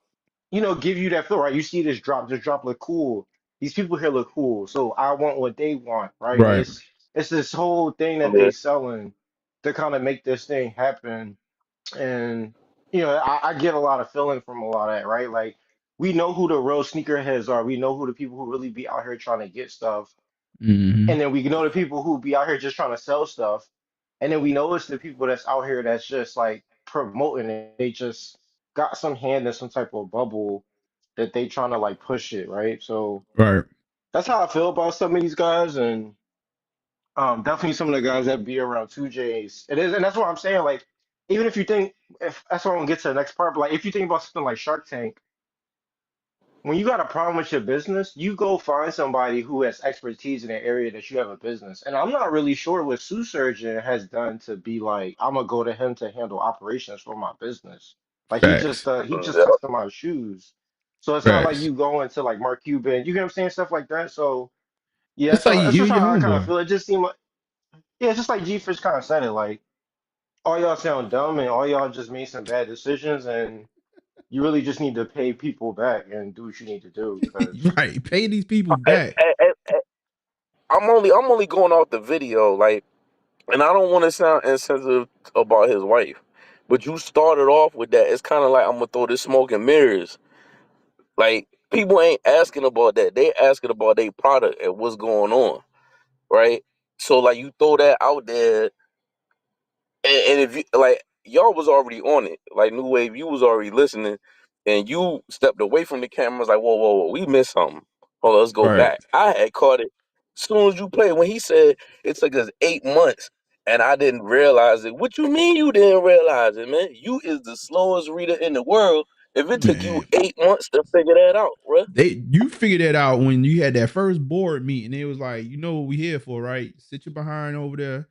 give you that feel, right? You see this drop look cool. These people here look cool, so I want what they want, right? Right. It's this whole thing that yeah, they selling to kind of make this thing happen. And I get a lot of feeling from a lot of that, right? Like we know who the real sneakerheads are. We know who the people who really be out here trying to get stuff. Mm-hmm. And then we know the people who be out here just trying to sell stuff. And then we know it's the people that's out here that's just like promoting it. They just got some hand in some type of bubble that they trying to like push it, right? So Right. that's how I feel about some of these guys. And definitely some of the guys that be around 2Js. It is, and that's what I'm saying. Like, even if you think, if that's what I'm gonna get to the next part, but like, if you think about something like Shark Tank, when you got a problem with your business, you go find somebody who has expertise in the area that you have a business. And I'm not really sure what Sue Surgeon has done to be like, I'm gonna go to him to handle operations for my business. Like Facts. he just yeah. customized shoes. So it's not like Facts. you go into like Mark Cuban, you get what I'm saying, stuff like that. So yeah, It's like that's you just and your how I kind of homeboy. feel. It just seemed like yeah, it's just like G Fish kind of said it. Like all y'all sound dumb and all y'all just made some bad decisions and you really just need to pay people back and do what you need to do because Right. Pay these people I, back. I'm only going off the video, like, and I don't want to sound insensitive about his wife, but you started off with that. It's kind of like I'm gonna throw this smoke and mirrors. Like people ain't asking about that; they asking about their product and what's going on, right? So like you throw that out there, and if you like y'all was already on it, like New Wave, you was already listening, and you stepped away from the cameras like, whoa, we missed something. Hold on, let's go Right. back. I had caught it as soon as you played when he said it took us 8 months. And I didn't realize it. What you mean you didn't realize it, man? You is the slowest reader in the world. If it took you Man. 8 months to figure that out, bruh. You figured that out when you had that first board meeting. It was like, you know what we here for, right? Sit your behind over there.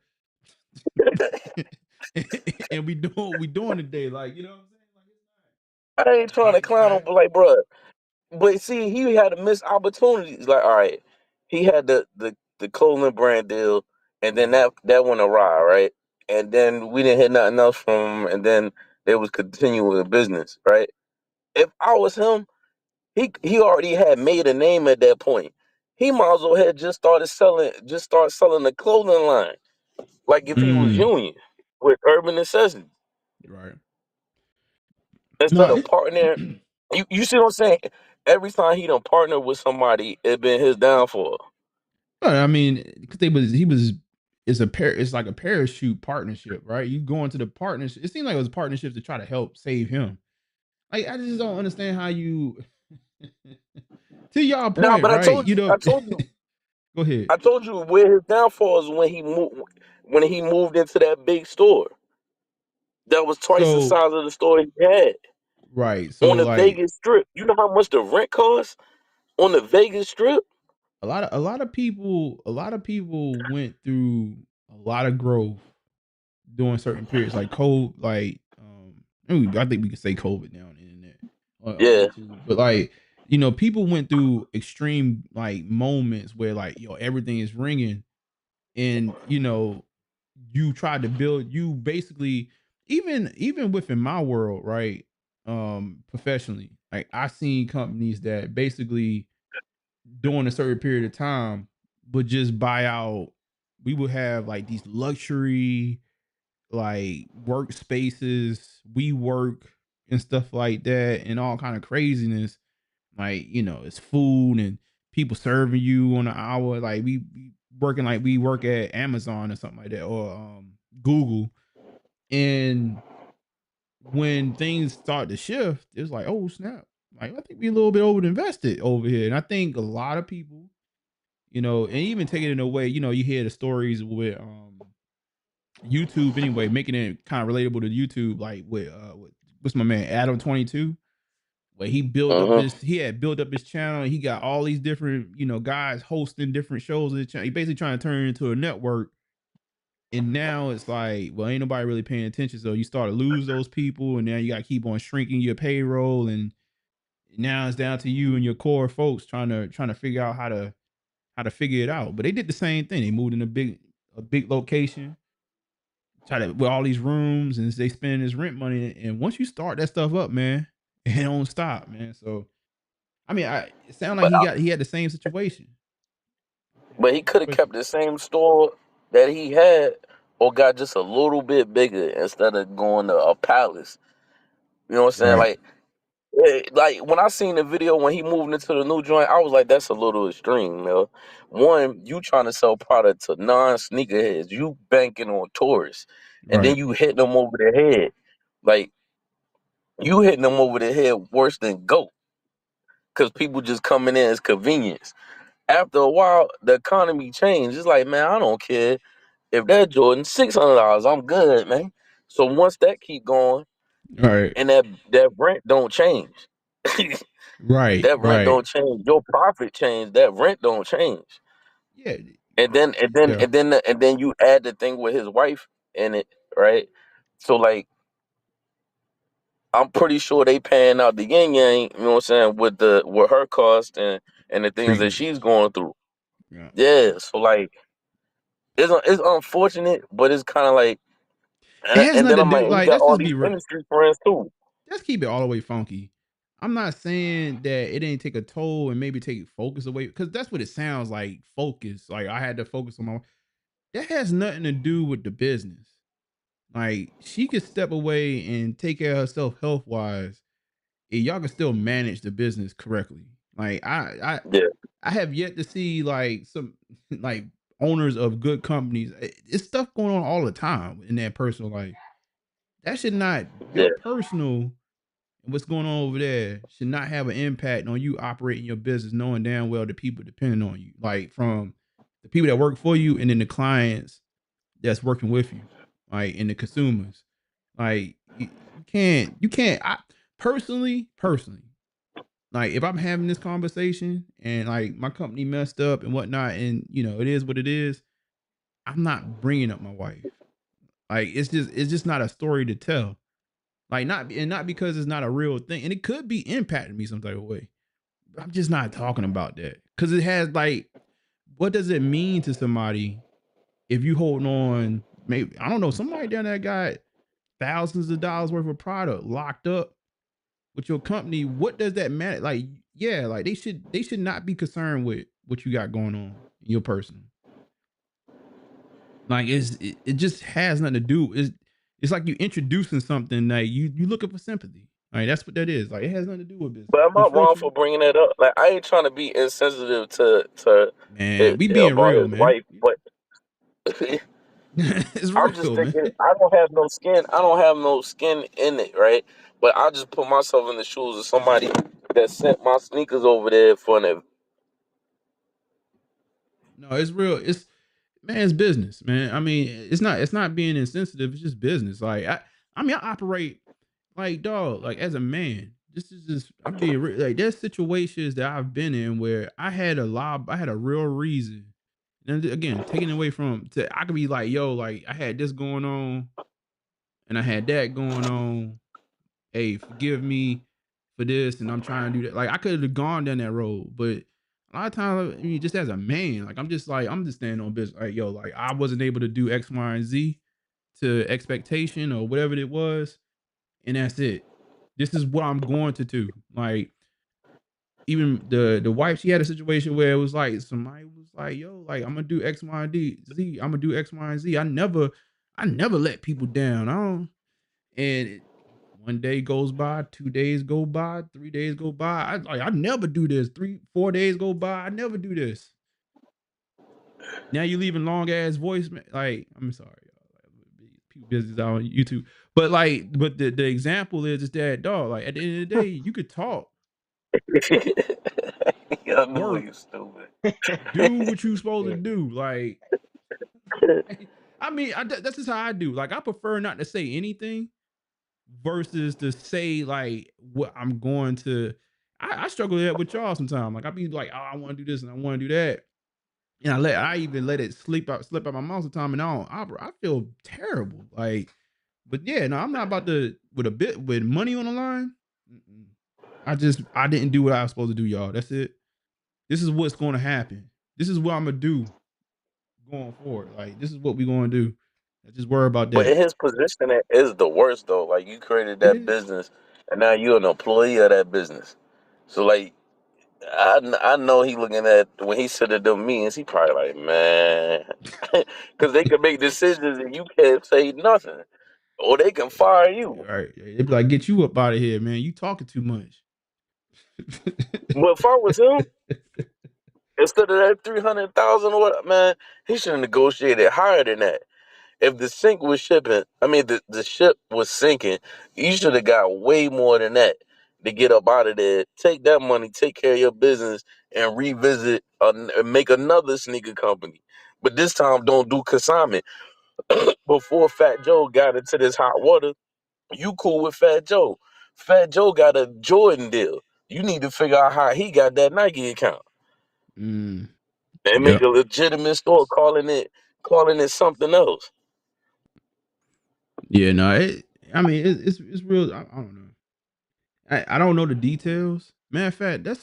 And we doing what we doing today. Like, you know what I'm I ain't saying? trying to Like, clown him, but like, bruh. But see, he had to miss opportunities. Like, all right, he had the clothing brand deal, and then that went awry, right? And then we didn't hear nothing else from him, and then they was continuing the business, right? If I was him, he already had made a name at that point. He might as well had just start selling the clothing line, like if he was Union with Urban Necessities right. No, instead of partnering. You see what I'm saying? Every time he done partnered with somebody, it been his downfall. I mean, because he was it's like a parachute partnership, right? You go into the partnership. It seemed like it was a partnership to try to help save him. Like I just don't understand how you to y'all No, point, but right? You know, go ahead. I told you where his downfall is when he moved into that big store. That was twice the So size of the store he had right. So on the like Vegas Strip. You know how much the rent costs on the Vegas Strip? a lot of people went through a lot of growth during certain periods, like COVID, like I think we could say COVID now on the internet on Yeah. YouTube, but like people went through extreme like moments where like everything is ringing, and you tried to build you basically even within my world, right? Professionally, like I seen companies that basically during a certain period of time would just buy out. We would have like these luxury like workspaces, we work and stuff like that, and all kind of craziness. Like it's food and people serving you on an hour. Like we working like we work at Amazon or something like that, or Google. And when things start to shift, it's like, oh snap! Like I think we a little bit over invested over here, and I think a lot of people, and even taking it away, you hear the stories with YouTube anyway, making it kind of relatable to YouTube, like with what's my man Adam 22, where he had built up his channel. And he got all these different guys hosting different shows. He basically trying to turn it into a network. And now it's like, well, ain't nobody really paying attention. So you start to lose those people, and now you got to keep on shrinking your payroll, and now it's down to you and your core folks trying to figure out how to figure it out. But they did the same thing. They moved in a big location, try to with all these rooms, and they spend his rent money. And once you start that stuff up, man, it don't stop, man. So I mean, it sounded like But he had the same situation. but he could have But kept the same store that he had, or got just a little bit bigger instead of going to a palace. You know what I'm saying? right, Like when I seen the video when he moved into the new joint, I was like, that's a little extreme, man. One, you trying to sell product to non-sneakerheads, you banking on tourists, and then right, you hitting them over the head. Like you hitting them over the head worse than GOAT, because people just coming in as convenience. After a while, the economy changed. It's like, man, I don't care if that Jordan $600, I'm good, man. So once that keep going, right, and that rent don't change. right, That rent right. don't change. Your profit change. That rent don't change. Yeah, yeah, And then you add the thing with his wife in it, right? So like, I'm pretty sure they paying out the yin yang. You know what I'm saying, with her cost and the things that treatments. she's going through. Yeah, Yeah. So like, it's unfortunate, but it's kind of like, it has and nothing then to I'm do. like, he Like, got let's all just these be real. industry friends too. Let's keep it all the way funky. I'm not saying that it didn't take a toll and maybe take focus away, because that's what it sounds like. Focus, like I had to focus on my. That has nothing to do with the business. Like she could step away and take care of herself health wise, and y'all can still manage the business correctly. Like Yeah, I have yet to see like some like owners of good companies. It's stuff going on all the time in their personal life. That should not yeah, your personal and what's going on over there should not have an impact on you operating your business, knowing damn well the people depending on you, like from the people that work for you and then the clients that's working with you, like and the consumers. Like you can't. I personally, like if I'm having this conversation and like my company messed up and whatnot, and it is what it is, I'm not bringing up my wife. Like it's just not a story to tell. Like not because it's not a real thing, and it could be impacting me some type of way. I'm just not talking about that because it has like, what does it mean to somebody if you holding on? Maybe I don't know, somebody down there got thousands of dollars worth of product locked up with your company. What does that matter? Like, yeah, like they should not be concerned with what you got going on in your personal. Like it just has nothing to do. It's like you introducing something that you looking for sympathy. Like that's what that is. Like it has nothing to do with but business. am The I wrong friendship, for bringing that up? Like, I ain't trying to be insensitive to man. We being about real, his man. wife, but It's I'm just real, man. thinking I don't have no skin. I don't have no skin in it, right? But I just put myself in the shoes of somebody that sent my sneakers over there for an. No, it's real. It's man, it's business, man. I mean, it's not being insensitive. It's just business. Like I mean, I operate like dog, like as a man. This is just I'm being like there's situations that I've been in where I had a real reason. And again, taking away from I could be like, yo, like I had this going on and I had that going on. Hey, forgive me for this, and I'm trying to do that. Like I could have gone down that road, but a lot of times, I mean, just as a man, like I'm just standing on business. Like yo, like I wasn't able to do X, Y, and Z to expectation or whatever it was, and that's it. This is what I'm going to do. Like even the wife, she had a situation where it was like somebody was like, "Yo, like I'm gonna do X, Y, and Z. I'm gonna do X, Y, and Z. I never let people down. I don't." And one day goes by, 2 days go by, 3 days go by. I never do this. 4 days go by. I never do this. Now you leaving long ass voice. Like I'm sorry, y'all. Like, people business out on YouTube, but the example is that dog. Like at the end of the day, you could talk, I know work, you stupid. do what you supposed to Yeah. do. Like I mean, that's just how I do. Like I prefer not to say anything versus to say like what I'm going to. I struggle with that with y'all sometimes. Like I be like, oh, I want to do this and I want to do that, and I even let it slip out my mouth sometimes, and I feel terrible. Like, but yeah, no, I'm not about to with a bit with money on the line. Mm-mm. I didn't do what I was supposed to do, y'all. That's it. This is what's going to happen. This is what I'm gonna do going forward. Like this is what we going to do. I just worry about But in that. his position, it is the worst though. Like you created It that is. business, and now you're an employee of that business. So like, I know he looking at when he sit at them meetings, he probably like, man, because they can make decisions and you can't say nothing, or they can fire you. All right. They be like, get you up out of here, man. You talking too much. But if I was him, instead of that 300,000 or what, man, he should have negotiated higher than that. If the sink was shipping, I mean the ship was sinking, you should have got way more than that to get up out of there. Take that money, take care of your business, and revisit and make another sneaker company. But this time, don't do consignment. Before Fat Joe got into this hot water, you cool with Fat Joe. Fat Joe got a Jordan deal. You need to figure out how he got that Nike account Mm, and make yep. a legitimate store calling it something else. Yeah, no, I mean, it's real. I don't know. I don't know the details. Matter of fact, let's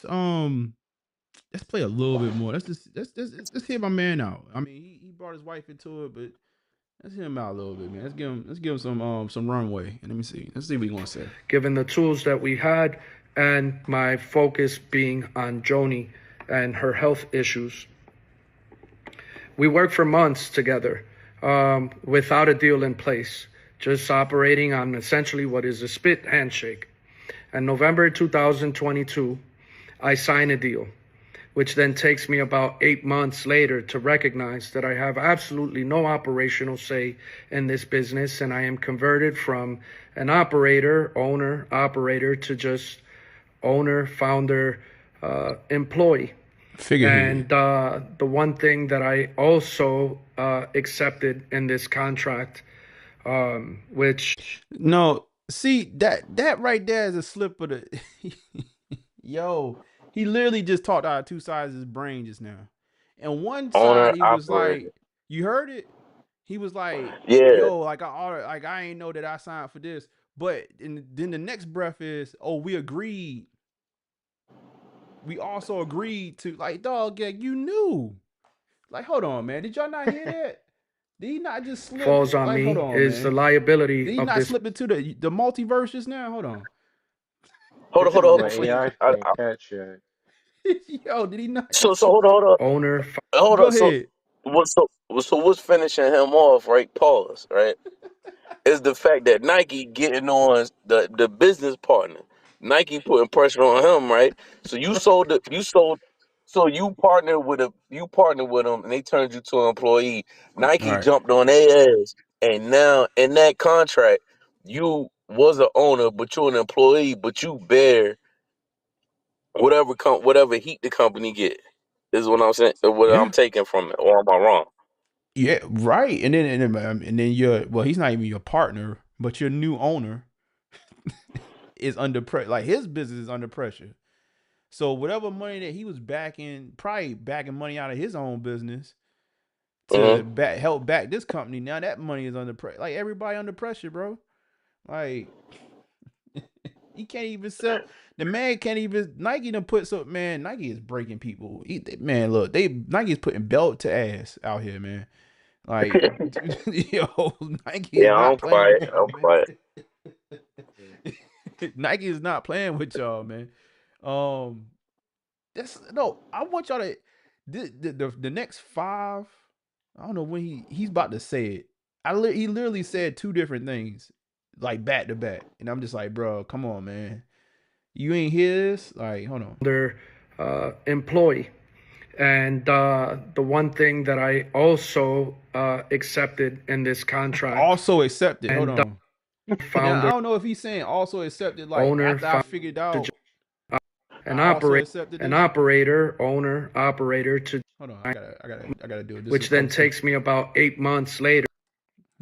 play a little bit more. Let's hear my man out. I mean, he brought his wife into it, but let's hear him out a little bit, man. Let's give him some runway. And let me see. Let's see what he gonna say. Given the tools that we had and my focus being on Joni and her health issues. We worked for months together without a deal in place, just operating on essentially what is a spit handshake. In November 2022, I signed a deal, which then takes me about 8 months later to recognize that I have absolutely no operational say in this business, and I am converted from an owner-operator, to just owner, founder, employee. Figurehead. And the one thing that I also accepted in this contract, which No, see that right there is a slip of the. Yo, he literally just talked out of two sides of his brain just now. And one Owner side he was operator. like, "You heard it." He was like, Yeah. "Yo, like I ain't know that I signed for this." But then the next breath is, "Oh, we agreed. We also agreed to like, dog, yeah, you knew." Like, hold on, man. Did y'all not hear that? Did he not just slip? falls on Like, hold me on, is the man. Did liability he of not this. slip into the multiverse just now? Hold on. Hold on, This hold is on, hold what on. AI can't catch yet. Yo, did he not So just hold on, hold on, Owner, hold go on. So ahead? what's finishing him off? Right, pause. Right, is the fact that Nike getting on the business partner. Nike putting pressure on him. Right. So you sold So you partner with them, and they turned you to an employee. Nike Right. jumped on their ass, and now in that contract, you was an owner, but you're an employee, but you bear whatever heat the company get. Is what I'm saying. What I'm Yeah. taking from it, or am I wrong? Yeah. Right. And then he's not even your partner, but your new owner is under pressure. Like his business is under pressure. So whatever money that he was probably backing money out of his own business to Mm-hmm. help back this company. Now that money is under pressure. Like everybody under pressure, bro. Like he can't even sell. The man can't even. Nike done put so man. Nike is breaking people. Man, look, Nike is putting belt to ass out here, man. Like, yo, Nike is Yeah, not I'm playing with quiet. y'all, I'm man. quiet. Nike is not playing with y'all, man. Um, that's no. I want y'all to the next five. I don't know when he's about to say it. He literally said two different things, like back to back, and I'm just like, bro, come on, man. You ain't hear this? Like, hold on. Their employee. And the one thing that I also accepted in this contract, Also accepted. Hold and on. Now I founder, don't know if he's saying also accepted. Like owner, after I figured out, I an also operator, accepted an this. operator, owner, operator to, Hold on. I gotta do it. This is which then takes me about 8 months later,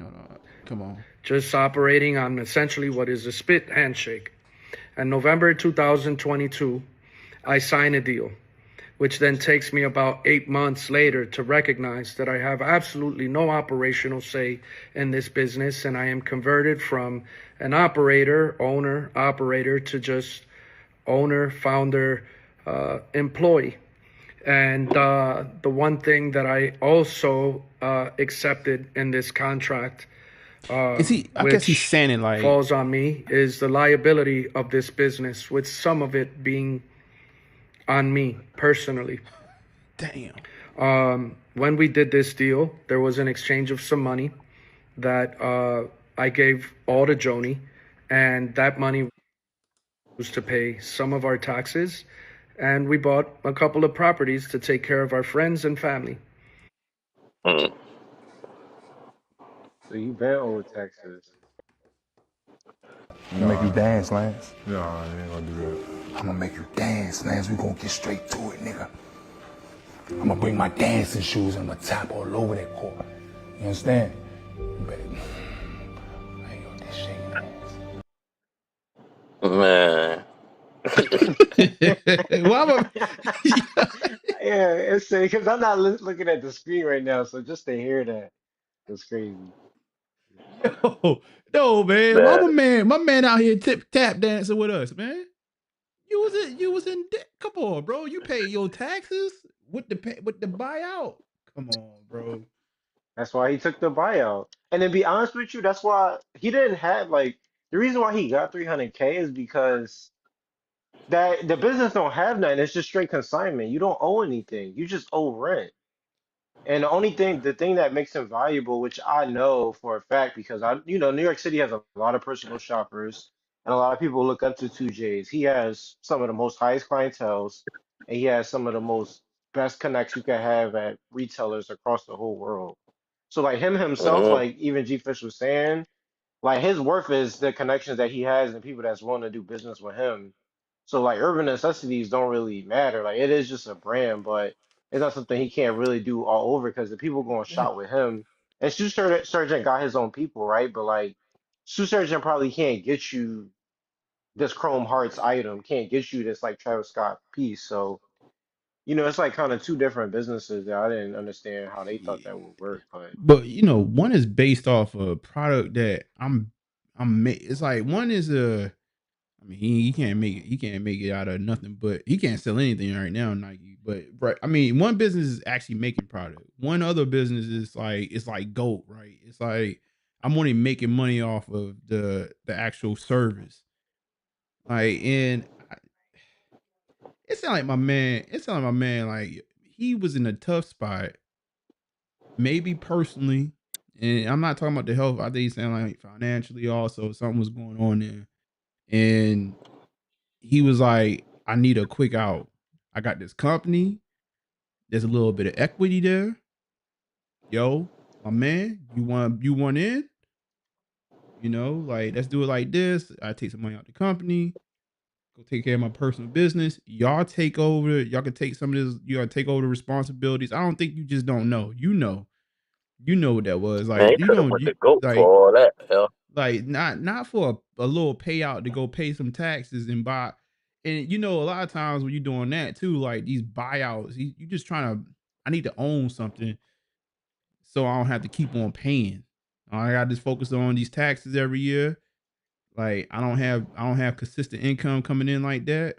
Hold on. Come on. just operating on essentially what is a spit handshake. In November 2022, I sign a deal, which then takes me about 8 months later to recognize that I have absolutely no operational say in this business, and I am converted from an operator, owner, operator to just owner, founder, employee. And the one thing that I also accepted in this contract, Is he? I guess he's which saying it like. falls on me, is the liability of this business, with some of it being on me personally. Damn. When we did this deal, there was an exchange of some money that I gave all to Joni, and that money was to pay some of our taxes, and we bought a couple of properties to take care of our friends and family. Mm. So you been owed taxes. I'm gonna make you dance, Lance. Nah, I ain't gonna do that. I'm gonna make you dance, Lance. We gonna get straight to it, nigga. I'm gonna bring my dancing shoes and I'm gonna tap all over that court. You understand? You better. I ain't gonna this shaking ass. Man. Well, Yeah, it's because I'm not looking at the screen right now, so just to hear that, it's crazy. yo, no, man. Why That my man out here tip tap dancing with us, man? You was in debt. Come on, bro. You pay your taxes with the buyout. Come on, bro. That's why he took the buyout. And to be honest with you, that's why he didn't have like the reason why he got 300K is because that the business don't have nothing. It's just straight consignment. You don't owe anything. You just owe rent. And the thing that makes him valuable, which I know for a fact because New York City has a lot of personal shoppers and a lot of people look up to 2J's. He has some of the most highest clientels and he has some of the most best connects you can have at retailers across the whole world. So like him himself, mm-hmm. like even G Fish was saying, like his worth is the connections that he has and people that's willing to do business with him. So like urban necessities don't really matter. Like it is just a brand, but it's not something he can't really do all over because the people going to shop with him. And Surgeon got his own people, right? But like Shoe Surgeon probably can't get you this Chrome Hearts item, can't get you this like Travis Scott piece. So, it's like kind of two different businesses that I didn't understand how they thought that would work, but But one is based off a product that it's like one is a. I mean, he can't make it out of nothing, but he can't sell anything right now, Nike. But right, I mean, one business is actually making product. One other business is like it's like GOAT, right? It's like I'm only making money off of the actual service. Like, and it sounded like my man. It sounded like my man. Like he was in a tough spot, maybe personally, and I'm not talking about the health. I think he's saying like financially also something was going on there, and he was like, I need a quick out. I got this company. There's a little bit of equity there. Yo, my man, you want in? You know, like let's do it like this. I take some money out the company, go take care of my personal business. Y'all take over. Y'all can take some of this. You gotta take over the responsibilities. I don't think you just don't know. You know what that was Man, like. he You could have know, went you to GOAT for like all that. Hell. like not for a little payout to go pay some taxes and buy. And you know, a lot of times when you're doing that too, like these buyouts, you just trying to. I need to own something so I don't have to keep on paying. I got to just focus on these taxes every year. Like I don't have consistent income coming in like that,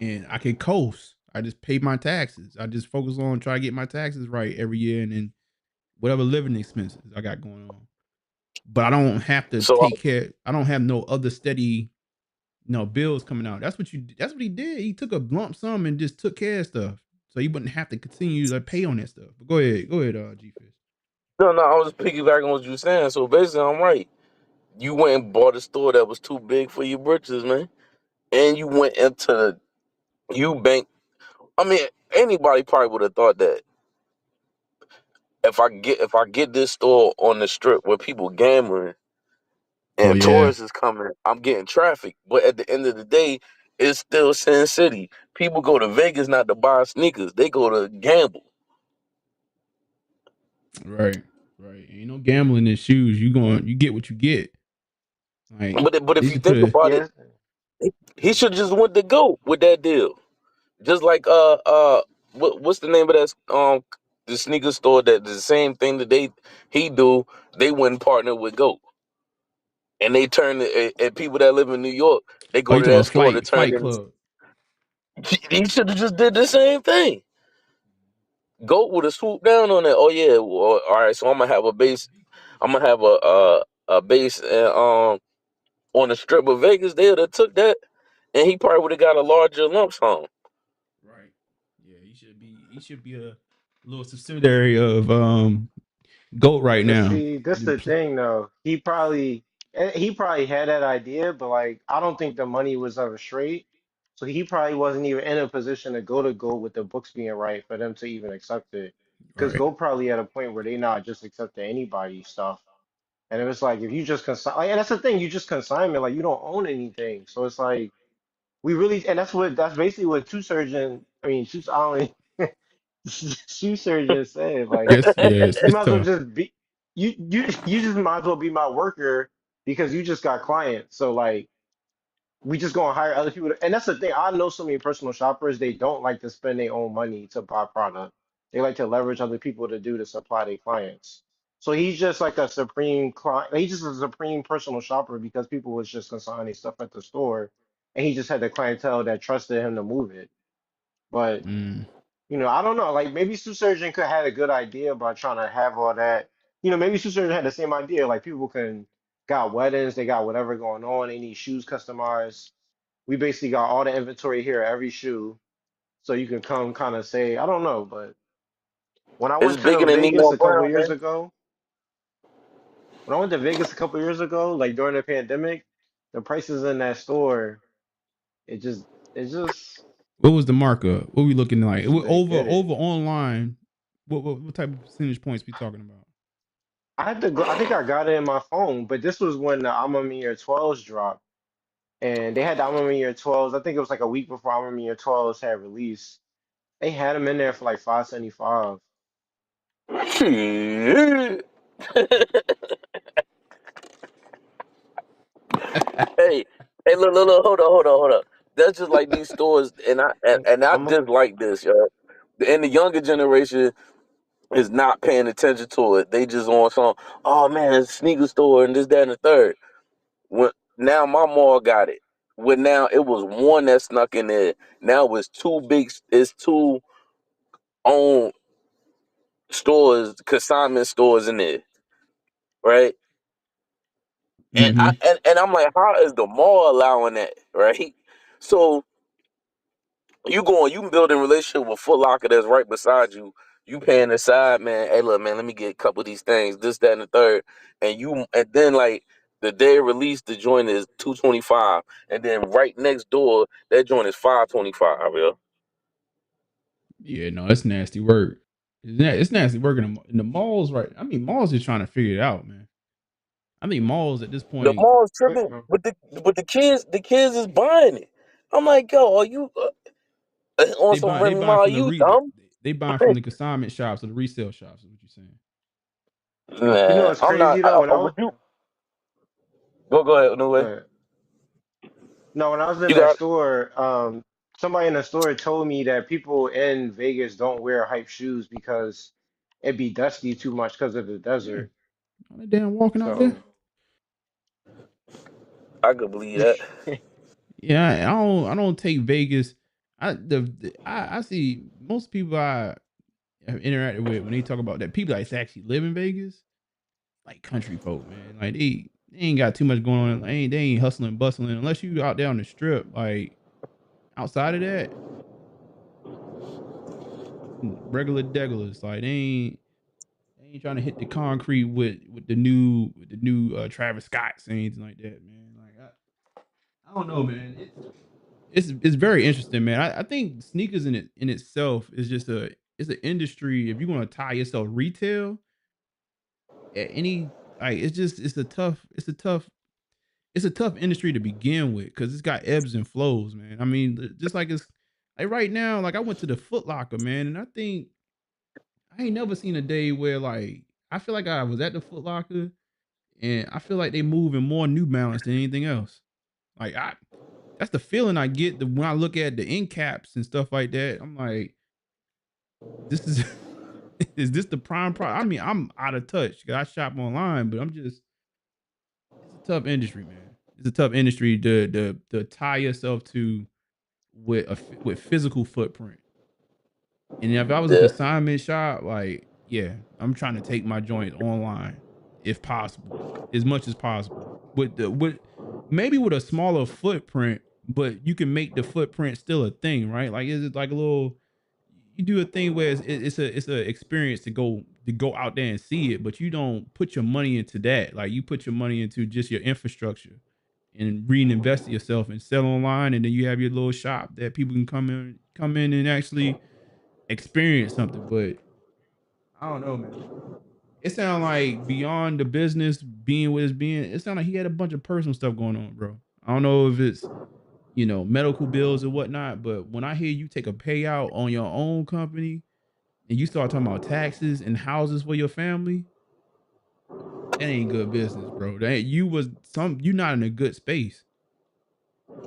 and I can coast. I just pay my taxes. I just focus on try to get my taxes right every year, and then whatever living expenses I got going on. But I don't have to So take care. I don't have no other steady, bills coming out. That's what he did. He took a lump sum and just took care of stuff, so he wouldn't have to continue to pay on that stuff. But go ahead, G Fish. no, I was piggybacking on what you were saying. So basically, I'm right. You went and bought a store that was too big for your britches, man, and you went into you bank. I mean, anybody probably would have thought that if I get this store on the strip where people gambling Oh and yeah, tourists is coming, I'm getting traffic. But at the end of the day, it's still Sin City. People go to Vegas not to buy sneakers; they go to gamble. right, right. Ain't no gambling in shoes. You get what you get. Like But they if you should put think a about it, Yes. he should just went to go with that deal. Just like what's the name of that the sneaker store that the same thing that he do, they wouldn't partner with Goat. And they turn it and people that live in New York, they oh go you to talking that about store to turn Flight in. Club. He should have just did the same thing. Goat would have swooped down on that. Oh yeah, well, all right. So I'm gonna have a base. I'm gonna have a base on the strip of Vegas. They would have took that, and he probably would have got a larger lump sum. Right. Yeah, he should be a little subsidiary of GOAT right But now. see, that's the thing though. He probably had that idea, but like I don't think the money was ever straight. So he probably wasn't even in a position to go with the books being right for them to even accept it. Because Right. Go probably at a point where they not just accepting anybody's stuff. And it was like if you just consign, like, and that's the thing, you just consignment, like you don't own anything. So it's like we really, and that's basically what I don't, shoe surgeon said. Like Yes, yeah, you it's might as well tough. just be you just might as well be my worker because you just got clients. So like we just gonna hire other people and that's the thing. I know so many personal shoppers, they don't like to spend their own money to buy product. They like to leverage other people to supply their clients. So he's just like a supreme client. He's just a supreme personal shopper because people was just consigning stuff at the store, and he just had the clientele that trusted him to move it. But Mm, I don't know. Like maybe Sue Surgeon could had a good idea about trying to have all that. Maybe Sue Surgeon had the same idea. Like people got weddings, they got whatever going on, they need shoes customized. We basically got all the inventory here, every shoe, so you can come kind of say, I don't know, but when I It's went to bigger than Vegas Nino a couple Brown, years man. ago, when I went to Vegas a couple years ago, like during the pandemic, the prices in that store, it just, it's just, what was the markup? What we looking like? just couldn't Over get it. online. What type of percentage points we talking about? I had to go. I think I got it in my phone, but this was when the Alma Year 12s dropped, and they had the Alma Year 12s. I think it was like a week before Alma Year 12s had released. They had them in there for like 575. Shit. Hey, hey, look, hold on. That's just like these stores, and I I'm a, dislike this, yo. And the younger generation is not paying attention to it. They just on some, oh man, it's a sneaker store and this, that, and the third. When now my mall got it. When now it was one that snuck in there. Now it's two big. It's two own stores, consignment stores in there, right? And I Mm-hmm. and I'm like, how is the mall allowing that, right? So you building relationship with Foot Locker that's right beside you. You paying the side, man. Hey, look, man, let me get a couple of these things, this, that, and the third. And then like the day of release, the joint is 225, and then right next door, that joint is 525, yo. Yeah, no, it's nasty work. It's nasty work in the malls, right? I mean, malls is trying to figure it out, man. I think malls at this The point, mall's tripping, but the kids is buying it. I'm like, yo, are you on some they Remy buying Ma? Are from you dumb? they buying from the consignment shops or the resale shops. Is what you're saying? You know Man, what's I'm not. crazy though? When I Would was you go ahead? No way. uh, no, when I was in You that got store, somebody in the store told me that people in Vegas don't wear hype shoes because it'd be dusty too much because of the Yeah, desert. all that damn walking out there. So I could believe that. Yeah, I don't take Vegas. I see most people I have interacted with when they talk about that people that actually live in Vegas, like country folk, man. Like they ain't got too much going on. They ain't hustling bustling unless you out there on the strip. Like outside of that, regular degulars. Like they ain't trying to hit the concrete with the new Travis Scotts or anything like that, man. Like I don't know, man. It's very interesting, man. I think sneakers in itself is just it's an industry. If you want to tie yourself retail at any like, it's a tough industry to begin with because it's got ebbs and flows, man. I mean, just like it's like right now, like I went to the Foot Locker, man, and I think I ain't never seen a day where like I feel like I was at the Foot Locker and I feel like they moving more New Balance than anything else. Like that's the feeling I get when I look at the end caps and stuff like that. I'm like, this is is this the prime product? I mean, I'm out of touch because I shop online, but I'm just it's a tough industry, man. It's a tough industry to tie yourself to with physical footprint. And if I was a Yeah, consignment shop, like, yeah, I'm trying to take my joints online if possible, as much as possible. With maybe with a smaller footprint, but you can make the footprint still a thing, right? Like, is it like a little? You do a thing where it's a experience to go out there and see it, but you don't put your money into that. Like, you put your money into just your infrastructure and reinvest yourself and sell online, and then you have your little shop that people can come in and actually experience something. But I don't know, man. It sounds like beyond the business being what it's being, it sounds like he had a bunch of personal stuff going on, bro. I don't know if it's medical bills or whatnot, but when I hear you take a payout on your own company and you start talking about taxes and houses for your family, that ain't good business, bro. That you not in a good space.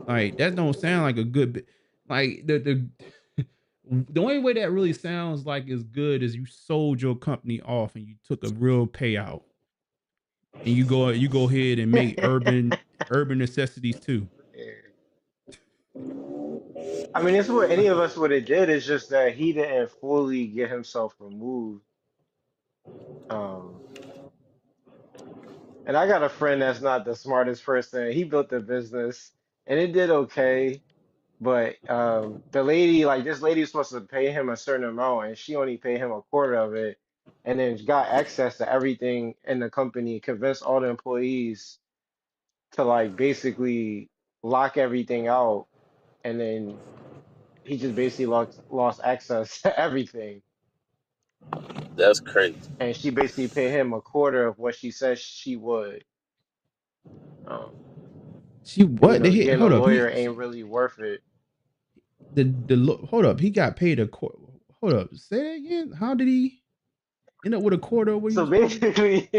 Like that don't sound like a good like the only way that really sounds like is good is you sold your company off and you took a real payout and you go ahead and make urban necessities too. yeah. I mean, it's what any of us would have did. It's just that he didn't fully get himself removed. Um, and I got a friend that's not the smartest person. He built a business and it did okay, but the lady, like this lady, was supposed to pay him a certain amount, and she only paid him a quarter of it, and then got access to everything in the company, convinced all the employees to like basically lock everything out, and then he just basically lost access to everything. that's crazy. And she basically paid him a quarter of what she said she would. Um, She and what they hit getting a hold up lawyer ain't really worth it. hold up he got paid a quarter. Hold up, say that again. How did he end up with a quarter of what he So was supposed to? basically,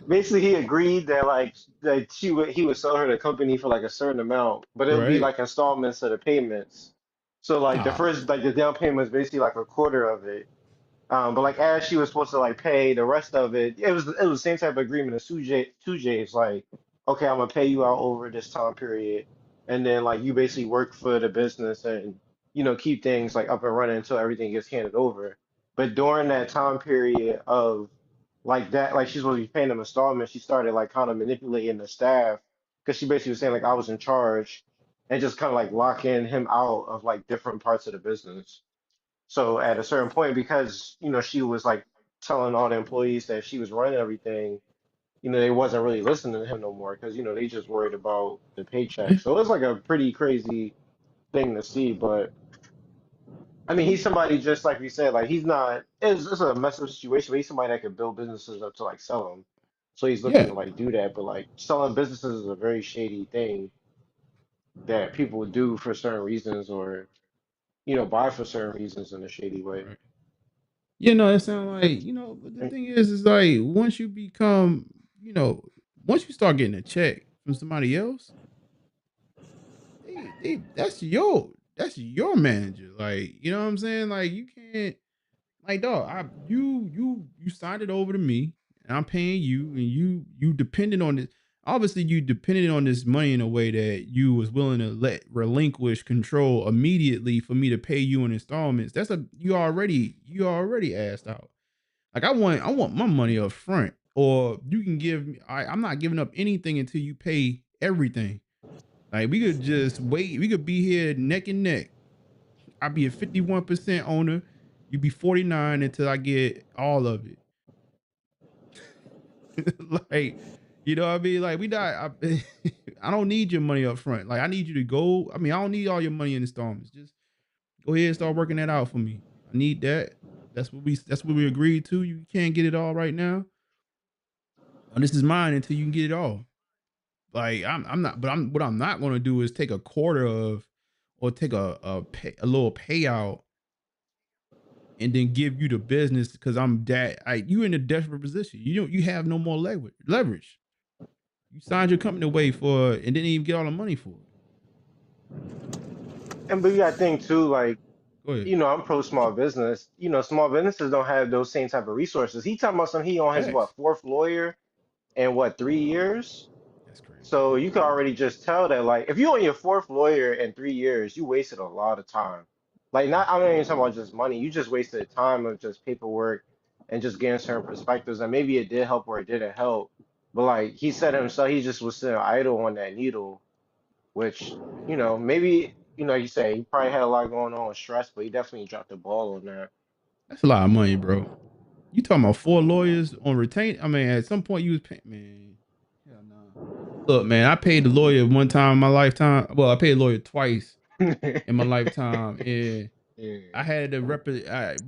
basically he agreed that like that he would sell her the company for like a certain amount, but it would be Right. like installments of the payments. So like the Ah, first like the down payment was basically like a quarter of it. But like as she was supposed to like pay the rest of it, it was the same type of agreement as Sujay's like, okay, I'm gonna pay you out over this time period, and then like you basically work for the business and keep things like up and running until everything gets handed over. But during that time period of like that, like she's supposed to be paying them installments, she started like kind of manipulating the staff because she basically was saying like I was in charge and just kind of like locking him out of like different parts of the business. So at a certain point, because she was like telling all the employees that she was running everything, they wasn't really listening to him no more because they just worried about the eh, paycheck. So it was like a pretty crazy thing to see. But I mean, he's somebody just like we said, like he's not. It's a messed up situation, but he's somebody that could build businesses up to like sell them. So he's looking Yeah, to like do that, but like selling businesses is a very shady thing that people would do for certain reasons, or buy for certain reasons in a shady way. right. You know, it sounds like, but the thing is like once you become, once you start getting a check from somebody else, that's your manager. Like, you know what I'm saying? Like you can't, like, dog, you signed it over to me, and I'm paying you, and you depended on it. Obviously, you depended on this money in a way that you was willing to let relinquish control immediately for me to pay you in installments. You already asked out. Like I want my money up front, or you can give me. I'm not giving up anything until you pay everything. Like we could just wait. We could be here neck and neck. I'll be a 51% owner. You be 49 until I get all of it. Like, you know what I mean? Like we not. I don't need your money up front. Like I need you to go. I mean, I don't need all your money in installments. Just go ahead and start working that out for me. I need that. That's what we agreed to. You can't get it all right now. And this is mine until you can get it all. Like I'm not. But what I'm not going to do is take a quarter of, or take a little payout and then give you the business because you in a desperate position. You have no more leverage. You signed your company away for it and didn't even get all the money for it. And but you got to think too, like Go ahead. I'm pro small business. Small businesses don't have those same type of resources. He talking about he on his Facts. what fourth lawyer in what 3 years. That's crazy. So you can already just tell that, like, if you're on your fourth lawyer in 3 years, you wasted a lot of time. Like, not, I'm not even talking about just money. You just wasted time of just paperwork and just getting certain perspectives. And maybe it did help or it didn't help. But like he said himself, he just was sitting idle on that needle, which, maybe, like you say, he probably had a lot going on with stress, but he definitely dropped the ball on that. That's a lot of money, bro. You talking about 4 lawyers on retain? I mean, at some point you was paying, man. Hell no. Look, man, I paid the lawyer one time in my lifetime. Well, I paid a lawyer twice in my lifetime, and Yeah. I had to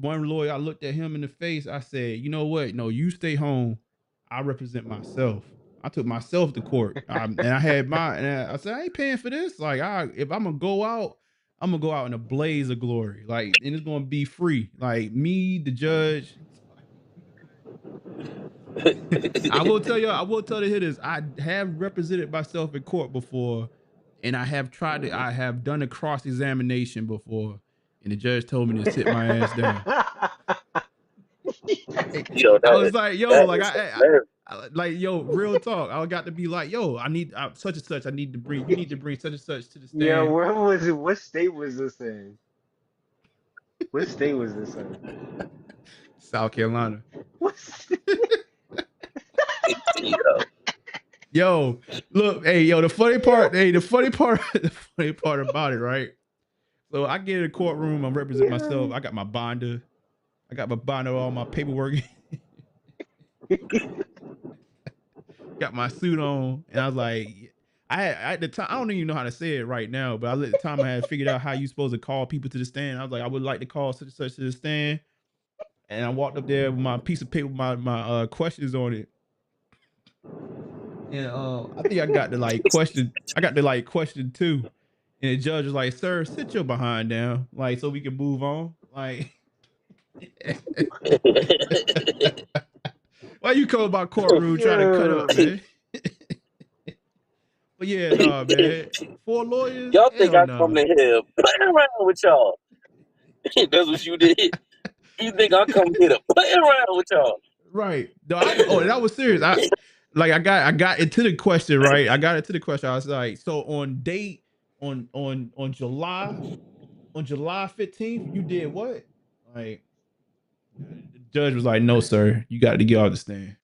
one lawyer. I looked at him in the face. I said, "You know what? No, you stay home. I represent myself." I took myself to court, and I had I said, "I ain't paying for this. Like, if I'm gonna go out, I'm gonna go out in a blaze of glory. Like, and it's gonna be free. Like me, the judge." I will tell you. I will tell the hitters. I have represented myself in court before, and I have tried to. I have done a cross examination before, and the judge told me to sit my ass down. Yo, I was like, yo, that like is hilarious. like, yo, real talk. I got to be like, yo, I need such and such. You need to bring such and such to the Yeah, stand. where was it? What state was this in? What state was this in? South Carolina. What? Yo, Yo, look, hey, yo, the funny part, the funny part about it, right? So I get in the courtroom, I'm representing myself. I got my binder, all my paperwork, got my suit on, and I was like, at the time, I don't even know how to say it right now, but at the time I had figured out how you supposed to call people to the stand. I was like, I would like to call such and such to the stand, and I walked up there with my piece of paper, with my questions on it, and I think I got the question 2, and the judge was like, "Sir, sit your behind down, like so we can move on." Like, why you come about courtroom trying to cut up, Yo. man? But yeah, nah, man. 4 lawyers? y'all think Hell I come no. to here playing around with y'all? That's what you did. You think I come here to play around with y'all? Right. No, that was serious. I got into the question, right? I got into the question. I was like, so on July 15th, you did what? Like, the judge was like, no, sir, you got to get off the stand.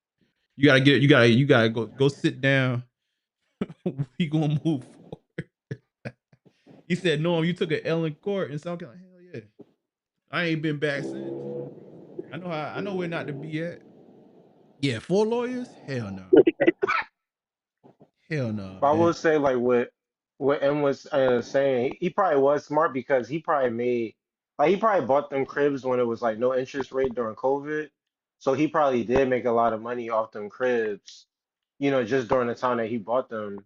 You gotta go sit down. We gonna move forward. He said, no, you took an L in court and South Carolina. Hell yeah. I ain't been back since. I know where not to be at. Yeah, 4 lawyers? Hell no. Hell no, But I will man. say, like what M was saying, he probably was smart because he probably made Like he probably bought them cribs when it was like no interest rate during COVID. So he probably did make a lot of money off them cribs, just during the time that he bought them.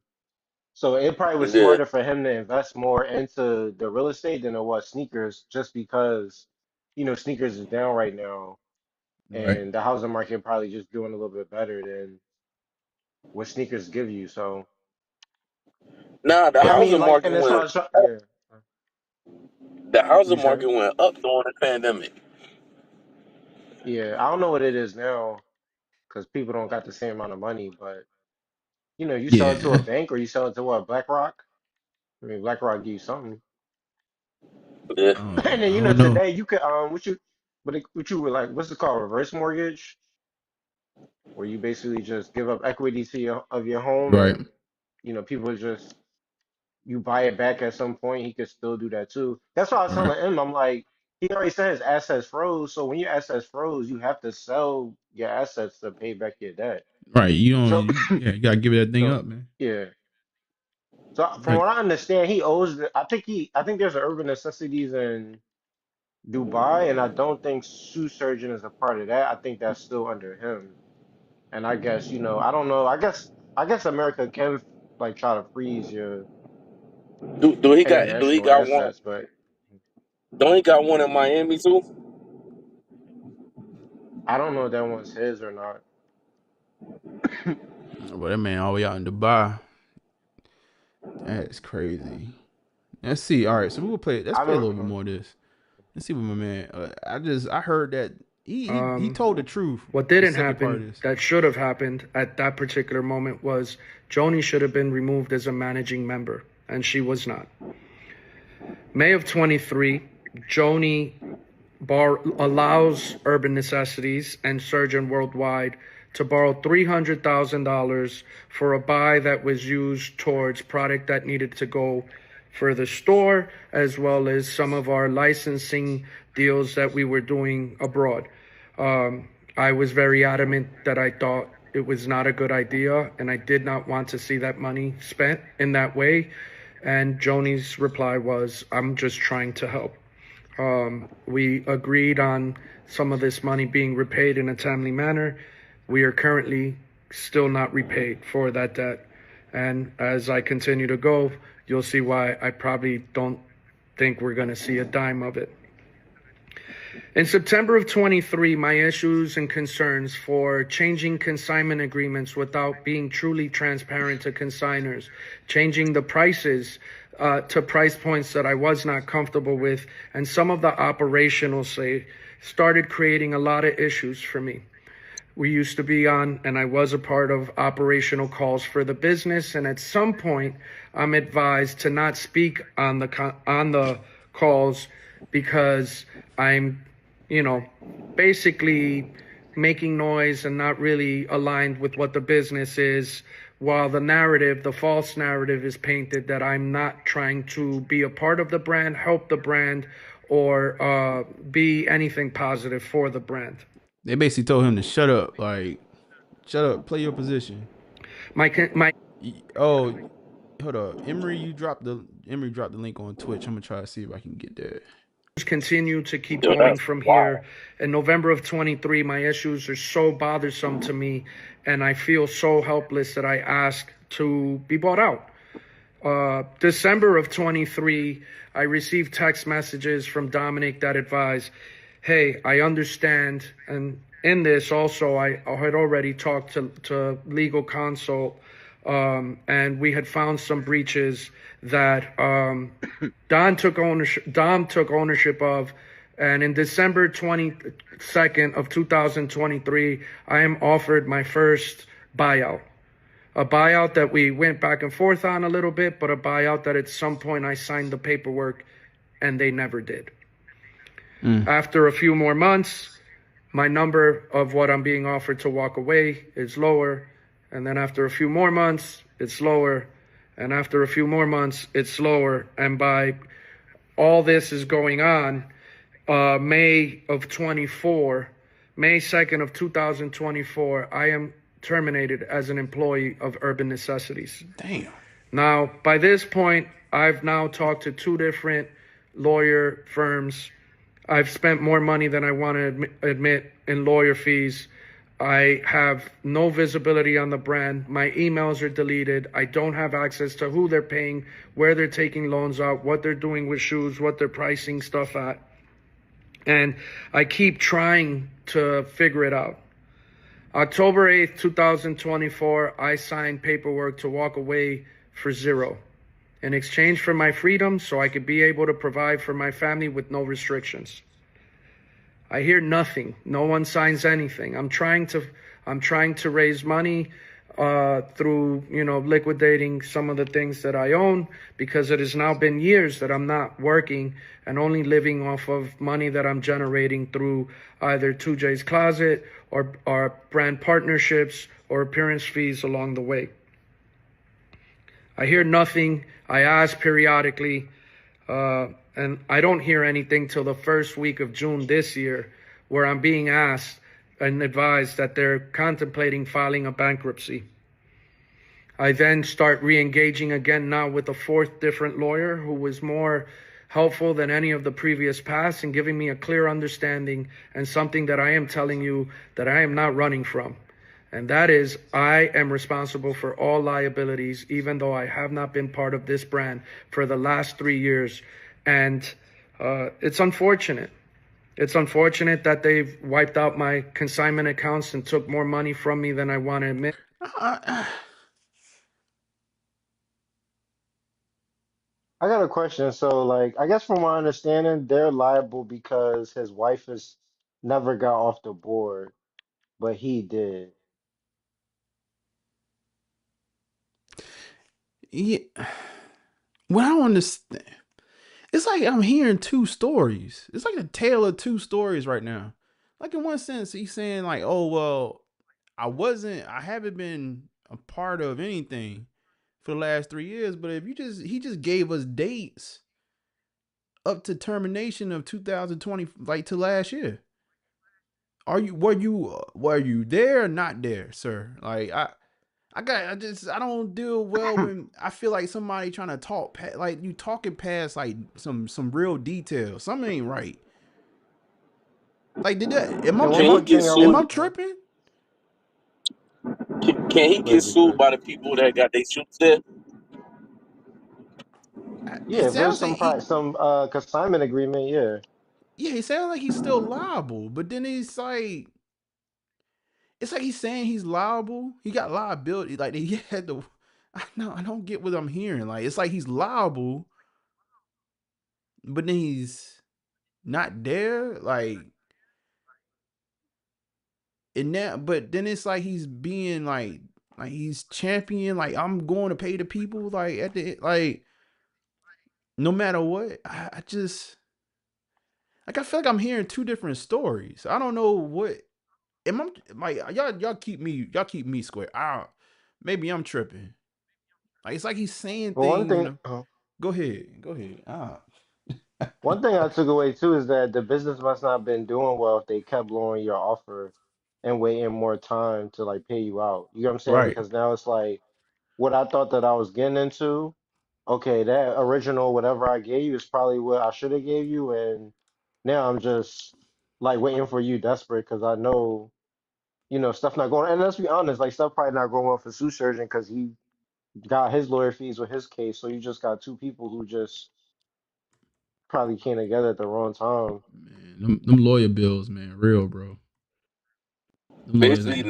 So it probably was Yeah. smarter for him to invest more into the real estate than it was sneakers, just because, sneakers is down right now, Right. and the housing market probably just doing a little bit better than what sneakers give you. So, Nah, the I mean, housing like, market and that's why I went was trying. Yeah, the you housing said, market went up during the pandemic. yeah, I don't know what it is now because people don't got the same amount of money, but you sell it to a Yeah. bank or you sell it to what, BlackRock? I mean, BlackRock give you something, Yeah. and then I don't know. today you could what you were like, what's it called, reverse mortgage, where you basically just give up equity to your home, Right. and people just you buy it back at some point. He could still do that too. That's why I was Right. telling him. I'm like, he already said his assets froze. So when your assets froze, you have to sell your assets to pay back your debt. Right. You don't. So Yeah. You gotta give that thing so up, man. yeah. So from Right. what I understand, he owes. I think there's an Urban Necessities in Dubai, and I don't think Sue Surgeon is a part of that. I think that's still under him. And I guess I don't know. I guess America can like try to freeze your Do he international got one? assets, but Don't he got one in Miami too? I don't know if that one's his or not. But that man all the way out in Dubai. That's crazy. Let's see. All right, so we'll play. Let's I play a don't. little bit more of this. Let's see what my man. I heard that he told the truth. What The didn't second part of happen this. that should have happened at that particular moment was Joni should have been removed as a managing member, and she was not. May of 23, Joni allows Urban Necessities and Surgeon Worldwide to borrow $300,000 for a buy that was used towards product that needed to go for the store, as well as some of our licensing deals that we were doing abroad. I was very adamant that I thought it was not a good idea, and I did not want to see that money spent in that way. And Joni's reply was, I'm just trying to help. We agreed on some of this money being repaid in a timely manner. We are currently still not repaid for that debt. And as I continue to go, you'll see why I probably don't think we're going to see a dime of it. In September of 23, my issues and concerns for changing consignment agreements without being truly transparent to consignors, changing the prices to price points that I was not comfortable with, and some of the operational started creating a lot of issues for me. We used to be on, and I was a part of operational calls for the business, and at some point, I'm advised to not speak on the calls because I'm, basically making noise and not really aligned with what the business is, while the false narrative is painted that I'm not trying to be a part of the brand, help the brand, or be anything positive for the brand. They basically told him to shut up. Like, shut up. Play your position. My Oh, hold up. Emery dropped the link on Twitch. I'm gonna try to see if I can get that. continue to keep Yo, going that's from wild. here. In November of 23, my issues are so bothersome to me, and I feel so helpless that I ask to be bought out. December of 23, I received text messages from Dominic that advised, hey, I understand. And in this also, I had already talked to legal consult, and we had found some breaches that Dom took ownership of. And in December 22nd of 2023, I am offered my first buyout. A buyout that we went back and forth on a little bit, but a buyout that at some point I signed the paperwork and they never did. After a few more months, my number of what I'm being offered to walk away is lower. And then after a few more months, it's lower. And after a few more months, it's lower. And by all this is going on, May 2nd of 2024, I am terminated as an employee of Urban Necessities. Damn. Now, by this point, I've now talked to two different lawyer firms, I've spent more money than I want to admit in lawyer fees. I have no visibility on the brand. My emails are deleted. I don't have access to who they're paying, where they're taking loans out, what they're doing with shoes, what they're pricing stuff at. And I keep trying to figure it out. October 8th, 2024, I signed paperwork to walk away for $0 in exchange for my freedom so I could be able to provide for my family with no restrictions. I hear nothing. No one signs anything. I'm trying to raise money through, liquidating some of the things that I own, because it has now been years that I'm not working and only living off of money that I'm generating through either 2J's Closet or brand partnerships or appearance fees along the way. I hear nothing. I ask periodically, and I don't hear anything till the first week of June this year, where I'm being asked and advised that they're contemplating filing a bankruptcy. I then start re-engaging again now with a fourth different lawyer who was more helpful than any of the previous past and giving me a clear understanding and something that I am telling you that I am not running from. And that is, I am responsible for all liabilities, even though I have not been part of this brand for the last 3 years. And it's unfortunate. It's unfortunate that they've wiped out my consignment accounts and took more money from me than I want to admit. I got a question. So, like, I guess from my understanding, they're liable because his wife has never got off the board, but he did. Yeah. What I don't understand, it's like I'm hearing two stories. It's like a tale of two stories right now. Like in one sense, he's saying like, "Oh well, I haven't been a part of anything for the last 3 years." But if he just gave us dates up to termination of 2020, like to last year. Were you there or not there, sir? Like I don't deal well when I feel like somebody trying to talk like you talking past like some real detail. Something ain't right. Like did that? And one Can he more get thing I Am sued? I want, tripping? Can he go get ahead, big sued bro. by the people that got their shoes there? It Yeah, if there's sounds like some consignment agreement, yeah. it sounds like he's still liable, but then it's like he's saying he's liable. He got liability. Like he had to. I don't get what I'm hearing. Like it's like he's liable, but then he's not there. Like and that, but then it's like he's being like he's champion. Like I'm going to pay the people. Like at the like no matter what. I just like I feel like I'm hearing two different stories. I don't know what. Am I like y'all keep me square. Maybe I'm tripping. Like it's like he's saying But one things thing, and go ahead, go ahead. one thing I took away too is that the business must not have been doing well if they kept lowering your offer and waiting more time to like pay you out. You know what I'm saying? Right. Because now it's like what I thought that I was getting into. Okay, that original whatever I gave you is probably what I should have gave you, and now I'm just like waiting for you desperate because I know stuff not going. And let's be honest, like stuff probably not going well for Sue Surgeon because he got his lawyer fees with his case. So you just got two people who just probably came together at the wrong time. Man, them lawyer bills, man, real, bro. Them lawyers Basically, ain't.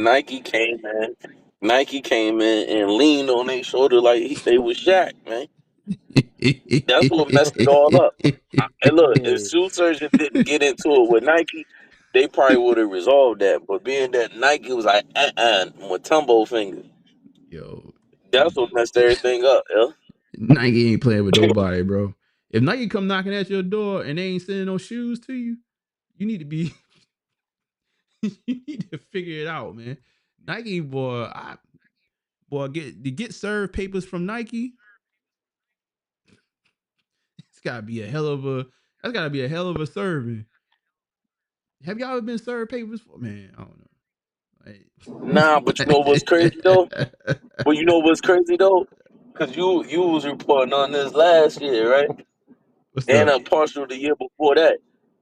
Nike came in and leaned on their shoulder like they was Shaq, man. That's what messed it all up. And look, if Yeah. Shoe Surgeon didn't get into it with Nike, they probably would have resolved that. But being that Nike was like, Matumbo finger, Yo, that's what messed everything up, yeah. Nike ain't playing with nobody, bro. If Nike come knocking at your door and they ain't sending no shoes to you, you need to be you need to figure it out, man. Nike boy, get served papers from Nike. It's gotta be a hell of a that's gotta be a hell of a serving. Have y'all ever been served papers for? Man, I don't Nah, but you know what's crazy though? know. But you know what's crazy though? Cause you was reporting on this last year, right? What's And up? a partial the year before that.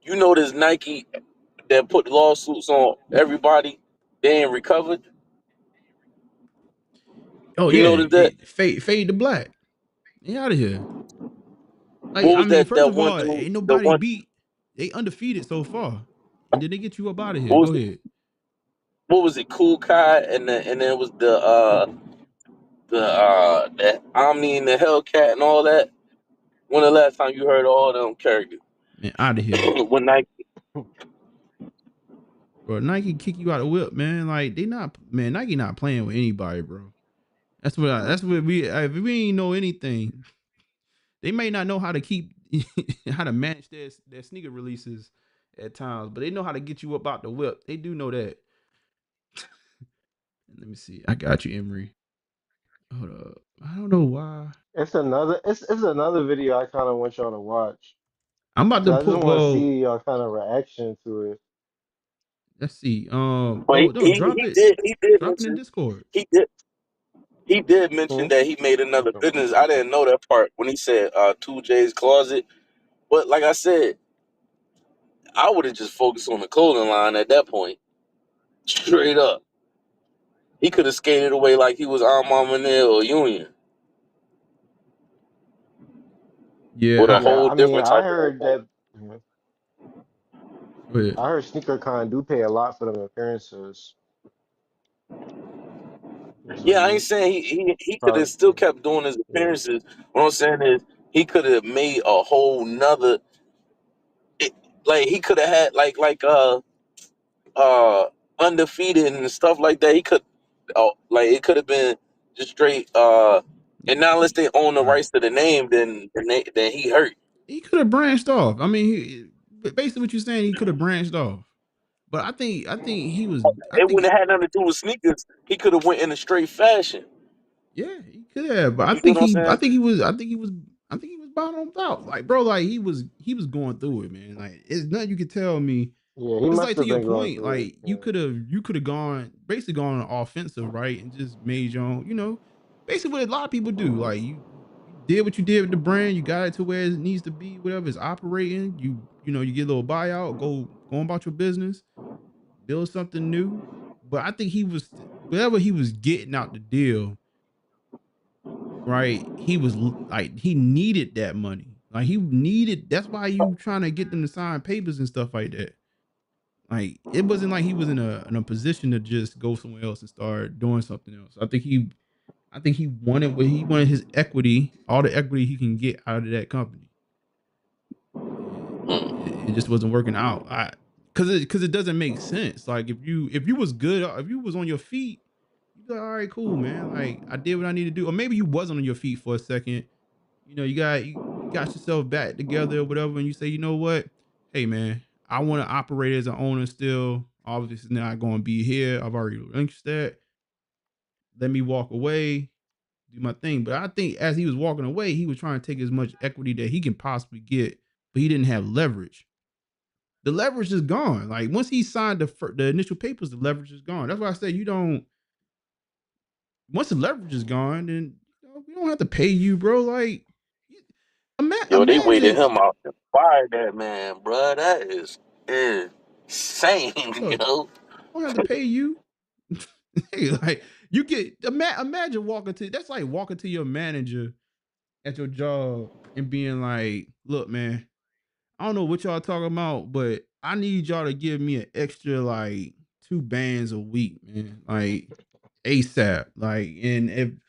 You know this Nike that put lawsuits on everybody, they ain't recovered. Oh You yeah, notice that? fade to black. Get out of here. Like, What I was mean, that first that of one all, dude? ain't The nobody one. beat. They undefeated so far, and then they get you up out of here. What Go was it? ahead. What was it? Cool Kai, and then it was the Omni and the Hellcat and all that. When the last time you heard all them characters? Man, out of here. When Nike. Bro, Nike kick you out of whip, man. Like, they not, man, Nike not playing with anybody, bro. That's what if we ain't know anything, they may not know how to keep how to manage their sneaker releases at times, but they know how to get you up out the whip. They do know that. Let me see. I got you, Emery. Hold up. I don't know why. It's another video I kind of want y'all to watch I'm about because to I just put want to well, see y'all kind of reaction to it. let's see. But Oh no, drop it. he did Drop it in mention Discord. he did he did mention Hmm? that he made another business. I didn't know that part when he said 2J's Closet. But like I said, I would have just focused on the clothing line at that point. Straight up. He could have skated away like he was Armand or Union with a Yeah, Yeah, whole I mean, different I type of heard income. that. go ahead. I heard Sneaker Con do pay a lot for them appearances, so Yeah, I ain't you saying he could probably have still kept doing his yeah. appearances. What I'm saying is he could have made a whole nother it, like he could have had uh undefeated and stuff like that. He could like it could have been just straight and now unless they own the Right. rights to the name then he hurt. He could have branched off. I mean, basically what you're saying, he could have branched off. But I think he was. I It think wouldn't have had nothing to do with sneakers. He could have went in a straight fashion. yeah, he could have. But I You get think what I'm he. I saying? think he was. I think he was. I think he was bottomed out. Like, bro, like he was. He was going through it, man. Like, it's nothing you could tell me. Yeah, he It's must like, to have your been going point, through it. like you could have gone basically gone offensive, right, and just made your own. Basically what a lot of people do. Like, you did what you did with the brand. You got it to where it needs to be. Whatever is operating. You get a little buyout. Go about your business. Build something new. But I think he was whatever he was getting out the deal, right? He was like he needed that money. Like he needed. That's why you trying to get them to sign papers and stuff like that. Like it wasn't like he was in a position to just go somewhere else and start doing something else. I think he wanted what he wanted, his equity, all the equity he can get out of that company. And it just wasn't working out. Because it doesn't make sense. Like if you was good, if you was on your feet, you'd be like, all right, cool, man. Like I did what I need to do. Or maybe you wasn't on your feet for a second. You got yourself back together or whatever, and you say, you know what? Hey man, I want to operate as an owner still. Obviously not going to be here. I've already relinquished that. Let me walk away, do my thing. But I think as he was walking away, he was trying to take as much equity that he can possibly get, but he didn't have leverage. The leverage is gone. Like once he signed the initial papers, the leverage is gone. That's why I say you don't. Once the leverage is gone, then we don't have to pay you, bro. Like Yo, they waited imagine, him out to fire that man, bro. That is insane, look, yo. I don't have to pay you. Hey, like you get imagine walking to that's like walking to your manager at your job and being like, look, man, I don't know what y'all talking about, but I need y'all to give me an extra like 2 bands a week, man. Like ASAP. Like, and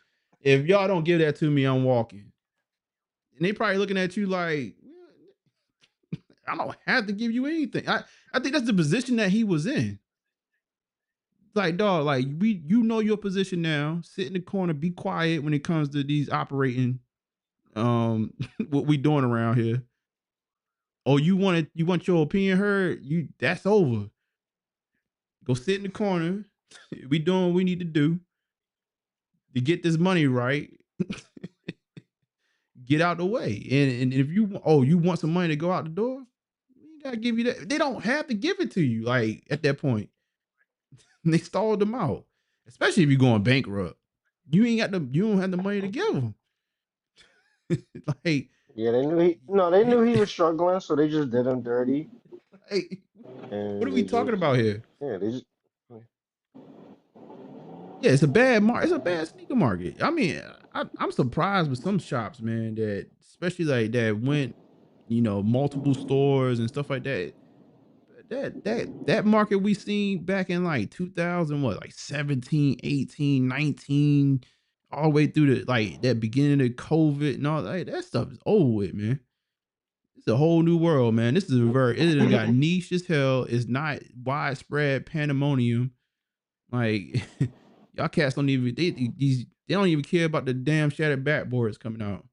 if y'all don't give that to me, I'm walking. And they probably looking at you like, I don't have to give you anything. I think that's the position that he was in. Like, dog, like you know your position now. Sit in the corner, be quiet when it comes to these operating what we doing around here. Oh, you want your opinion heard? That's over. Go sit in the corner. We doing what we need to do to get this money right. Get out the way. And if you want some money to go out the door, we gotta give you that. They don't have to give it to you. Like at that point, they stalled them out. Especially if you're going bankrupt. You don't have the money to give them. Like Yeah, they knew he no, they knew he was struggling, so they just did him dirty. Like, what are and we they talking just about here? yeah, they just Yeah, it's a bad It's a bad sneaker market. I mean, I'm surprised with some shops, man, that especially like that went, multiple stores and stuff like that. That market we seen back in like 2000, what, like 17, 18, 19, all the way through the like that beginning of COVID and all that stuff is over with, man. It's a whole new world, man. This is it done got niche as hell. It's not widespread pandemonium. Like y'all cats don't even they don't even care about the damn shattered backboards coming out.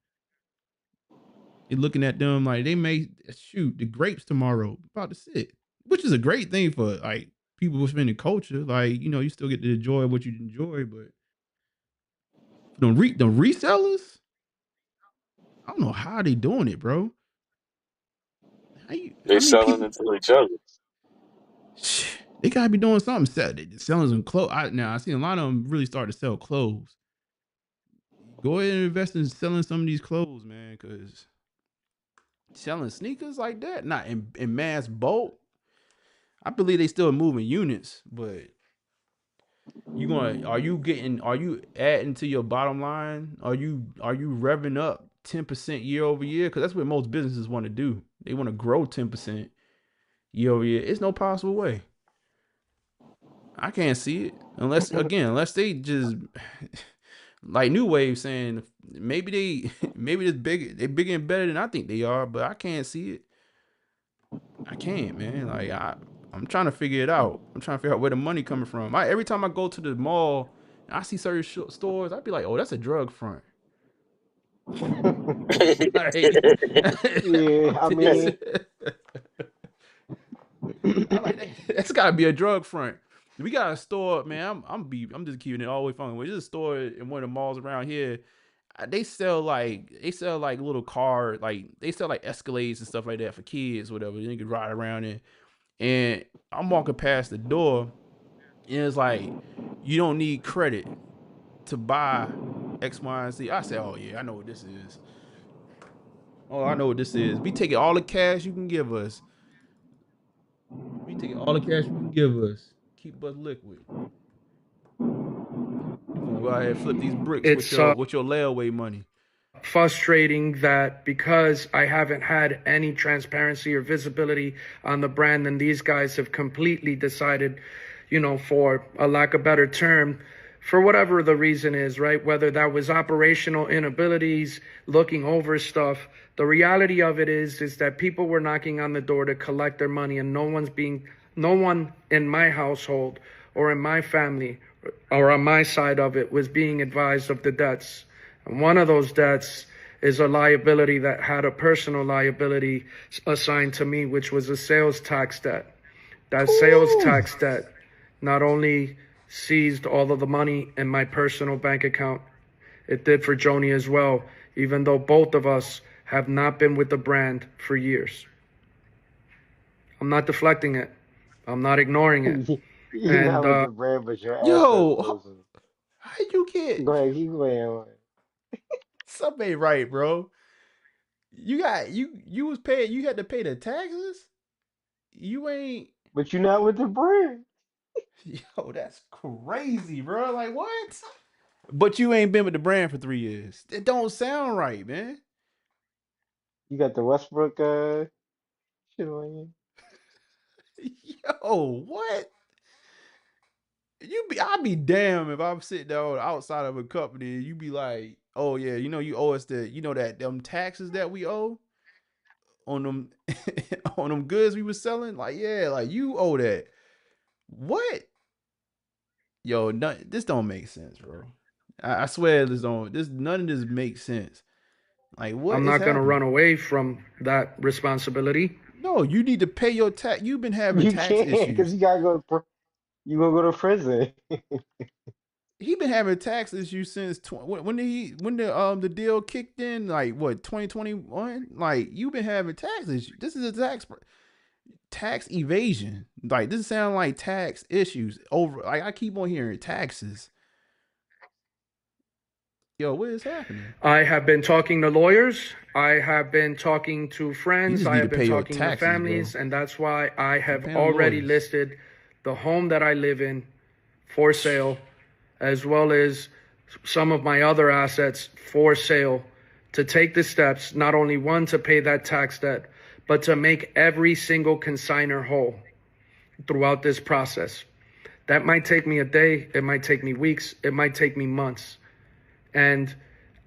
You're looking at them like they may shoot the grapes tomorrow about to sit, which is a great thing for like people within the culture. Like, you still get to enjoy what you enjoy, but the resellers, I don't know how they doing it, bro. They How many selling people? it to each other. They gotta be doing something. Selling some clothes. Now I seen a lot of them really start to sell clothes. Go ahead and invest in selling some of these clothes, man, because selling sneakers like that, not in mass bulk. I believe they still moving units, but are you adding to your bottom line? Are you revving up 10% year over year? Because that's what most businesses want to do. They want to grow 10% year over year. It's no possible way. I can't see it unless they just like New Wave saying maybe maybe they bigger and better than I think they are, but I can't see it. I can't, man. Like I'm trying to figure it out. I'm trying to figure out where the money coming from. Every time I go to the mall and I see certain stores, I'd be like, oh, that's a drug front. Like, yeah. I mean, I like that's gotta be a drug front. We got a store, man. I'm just keeping it all the way funny. There's a store in one of the malls around here. They sell like little car, like they sell like Escalades and stuff like that for kids, whatever. You can ride around in. And I'm walking past the door, and it's like, you don't need credit to buy X, Y, and Z. I said, oh yeah, I know what this is. Oh, I know what this is. We taking all the cash you can give us. We taking all the cash you can give us. Keep us liquid. We gonna go ahead and flip these bricks with It's your layaway money. frustrating that because I haven't had any transparency or visibility on the brand, and these guys have completely decided, for a lack of better term, for whatever the reason is, right? Whether that was operational inabilities, looking over stuff. The reality of it is that people were knocking on the door to collect their money, and no one in my household or in my family or on my side of it was being advised of the debts. And one of those debts is a liability that had a personal liability assigned to me, which was a sales tax debt. That sales tax debt not only seized all of the money in my personal bank account, it did for Joni as well, even though both of us have not been with the brand for years. I'm not deflecting it. I'm not ignoring it. you're And not with the brand, but your assets Yo, frozen. how you get Go ahead, keep going. something ain't right, bro? You was paid. You had to pay the taxes. You ain't. But you're not with the brand. Yo, that's crazy, bro. Like what? But you ain't been with the brand for 3 years. It don't sound right, man. You got the Westbrook shit on you. Yo, what? I'd be damned if I'm sitting down outside of a company and you be like, oh yeah, you owe us that them taxes that we owe on them on them goods we was selling. Like, yeah, like you owe that. What? Yo, this don't make sense, bro. I swear none of this makes sense. Like, what I'm is not going to run happening? away from that responsibility. No, you need to pay your tax. You've been having You tax can't, because issues. you gotta go. You gonna go to prison. He been having tax issues since when the deal kicked in, like what, 2021. Like, you've been having tax issues. This is a tax evasion. Like, this sound like tax issues over. Like, I keep on hearing taxes. Yo, what is happening? I have been talking to lawyers. I have been talking to You friends. just I need to have been pay your talking to taxes, bro. families. And that's why I Stop have paying them already lawyers. listed the home that I live in for sale, as well as some of my other assets for sale, to take the steps, not only one, to pay that tax debt, but to make every single consignor whole throughout this process. That might take me a day, it might take me weeks, it might take me months. And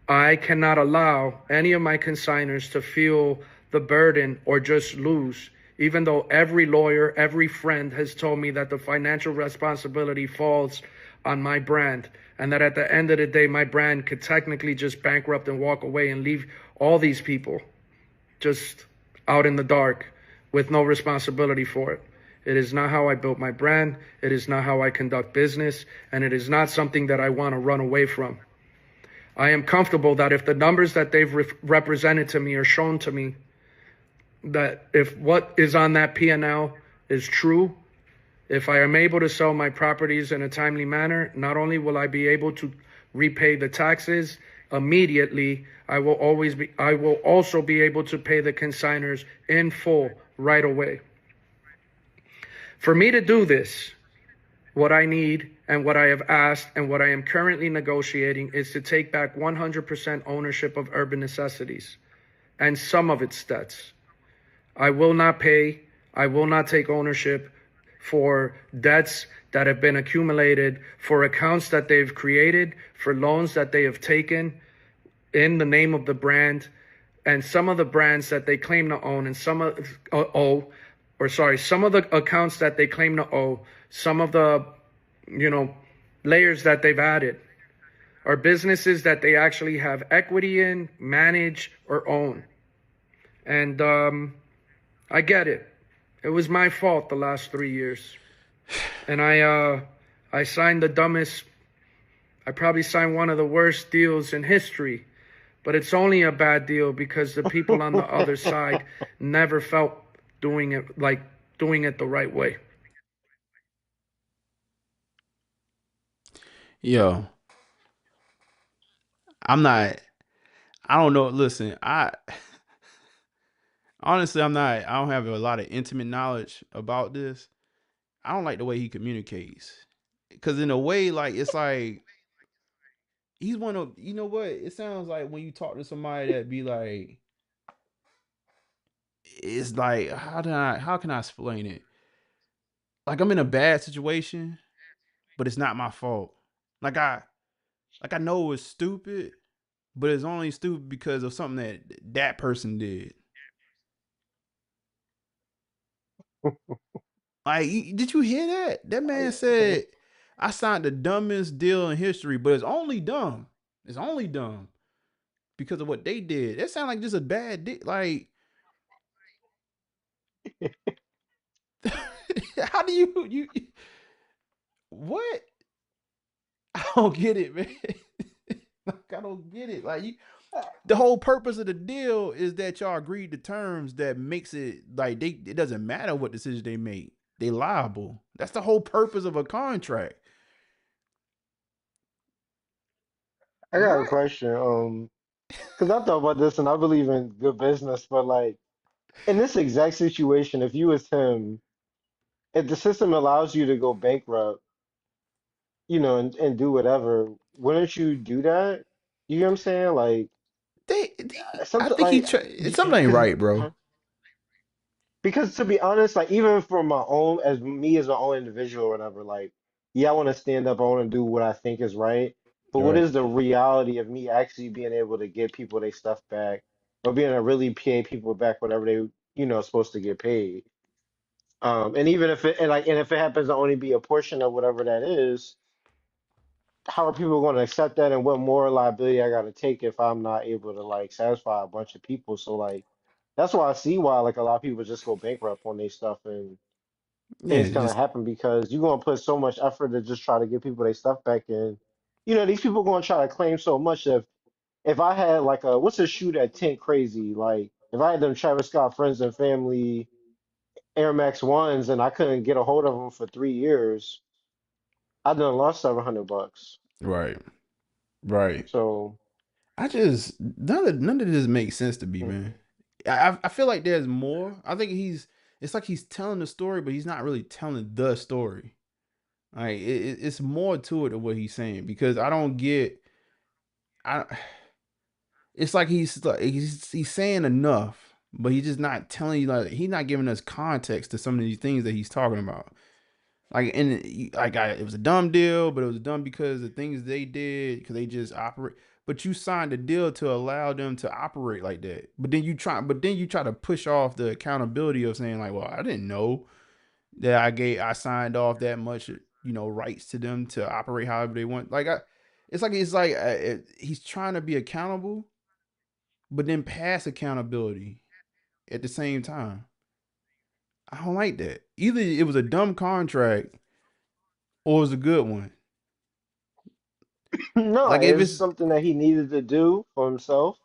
I cannot allow any of my consignors to feel the burden or just lose, even though every lawyer, every friend has told me that the financial responsibility falls on my brand, and that at the end of the day, my brand could technically just bankrupt and walk away and leave all these people just out in the dark with no responsibility for it. It is not how I built my brand. It is not how I conduct business. And it is not something that I want to run away from. I am comfortable that if the numbers that they've represented to me are shown to me, that if what is on that P&L is true, if I am able to sell my properties in a timely manner, not only will I be able to repay the taxes immediately, I will also be able to pay the consignors in full right away. For me to do this, what I need and what I have asked and what I am currently negotiating is to take back 100% ownership of Urban Necessities and some of its debts. I will not take ownership for debts that have been accumulated, for accounts that they've created, for loans that they have taken in the name of the brand, and some of the brands that they claim to own, and some of the accounts that they claim to owe, some of the, layers that they've added are businesses that they actually have equity in, manage, or own. And I get it. It was my fault the last 3 years. And I signed I probably signed one of the worst deals in history. But it's only a bad deal because the people on the other side never felt doing it the right way. Yo, I don't know. Listen, honestly, I don't have a lot of intimate knowledge about this. I don't like the way he communicates. Cause in a way, like, it's like, he's one of, you know what? It sounds like when you talk to somebody that be like, it's like, how can I explain it? Like, I'm in a bad situation, but it's not my fault. Like I know it's stupid, but it's only stupid because of something that person did. Like, did you hear that? That man said, I signed the dumbest deal in history, but it's only dumb. It's only dumb because of what they did. That sounds like just a bad deal. Like, how do you what? I don't get it, man. Like, I don't get it. Like, the whole purpose of the deal is that y'all agreed to terms that makes it like it doesn't matter what decision they make. They liable. That's the whole purpose of a contract. I got a What? question. Because I thought about this and I believe in good business, but like in this exact situation, if you was him, if the system allows you to go bankrupt, and do whatever, wouldn't you do that? You know what I'm saying? Like I something think like something ain't because right, bro. because to be honest, like even for my own as me as my own individual or whatever, like yeah, I want to stand up, I want to do what I think is right. But what Right. is the reality of me actually being able to get people their stuff back or being able to really pay people back whatever they supposed to get paid? And even if if it happens to only be a portion of whatever that is, how are people going to accept that, and what moral liability I got to take if I'm not able to like satisfy a bunch of people? So like that's why I see why like a lot of people just go bankrupt on their stuff and Yeah, things kind of just happen because you're going to put so much effort to just try to get people their stuff back in. These people going to try to claim so much. If I had like a what's a shoe that Tint Crazy, like if I had them Travis Scott friends and family Air Max ones and I couldn't get a hold of them for 3 years, I done lost $700. right. Right. So, None of this makes sense to me, man. mhm. I feel like there's more. I think it's like he's telling the story, but he's not really telling the story. Like it's more to it than what he's saying because I don't get. I It's like he's saying enough, but he's just not telling you, like he's not giving us context to some of these things that he's talking about. Like it was a dumb deal, but it was dumb because the things they did because they just operate. But you signed a deal to allow them to operate like that. But then you try to push off the accountability of saying like, well, I didn't know that I signed off that much, rights to them to operate however they want. He's trying to be accountable, but then pass accountability at the same time. I don't like that. Either it was a dumb contract or it was a good one. No, Like it if was it's something that he needed to do for himself,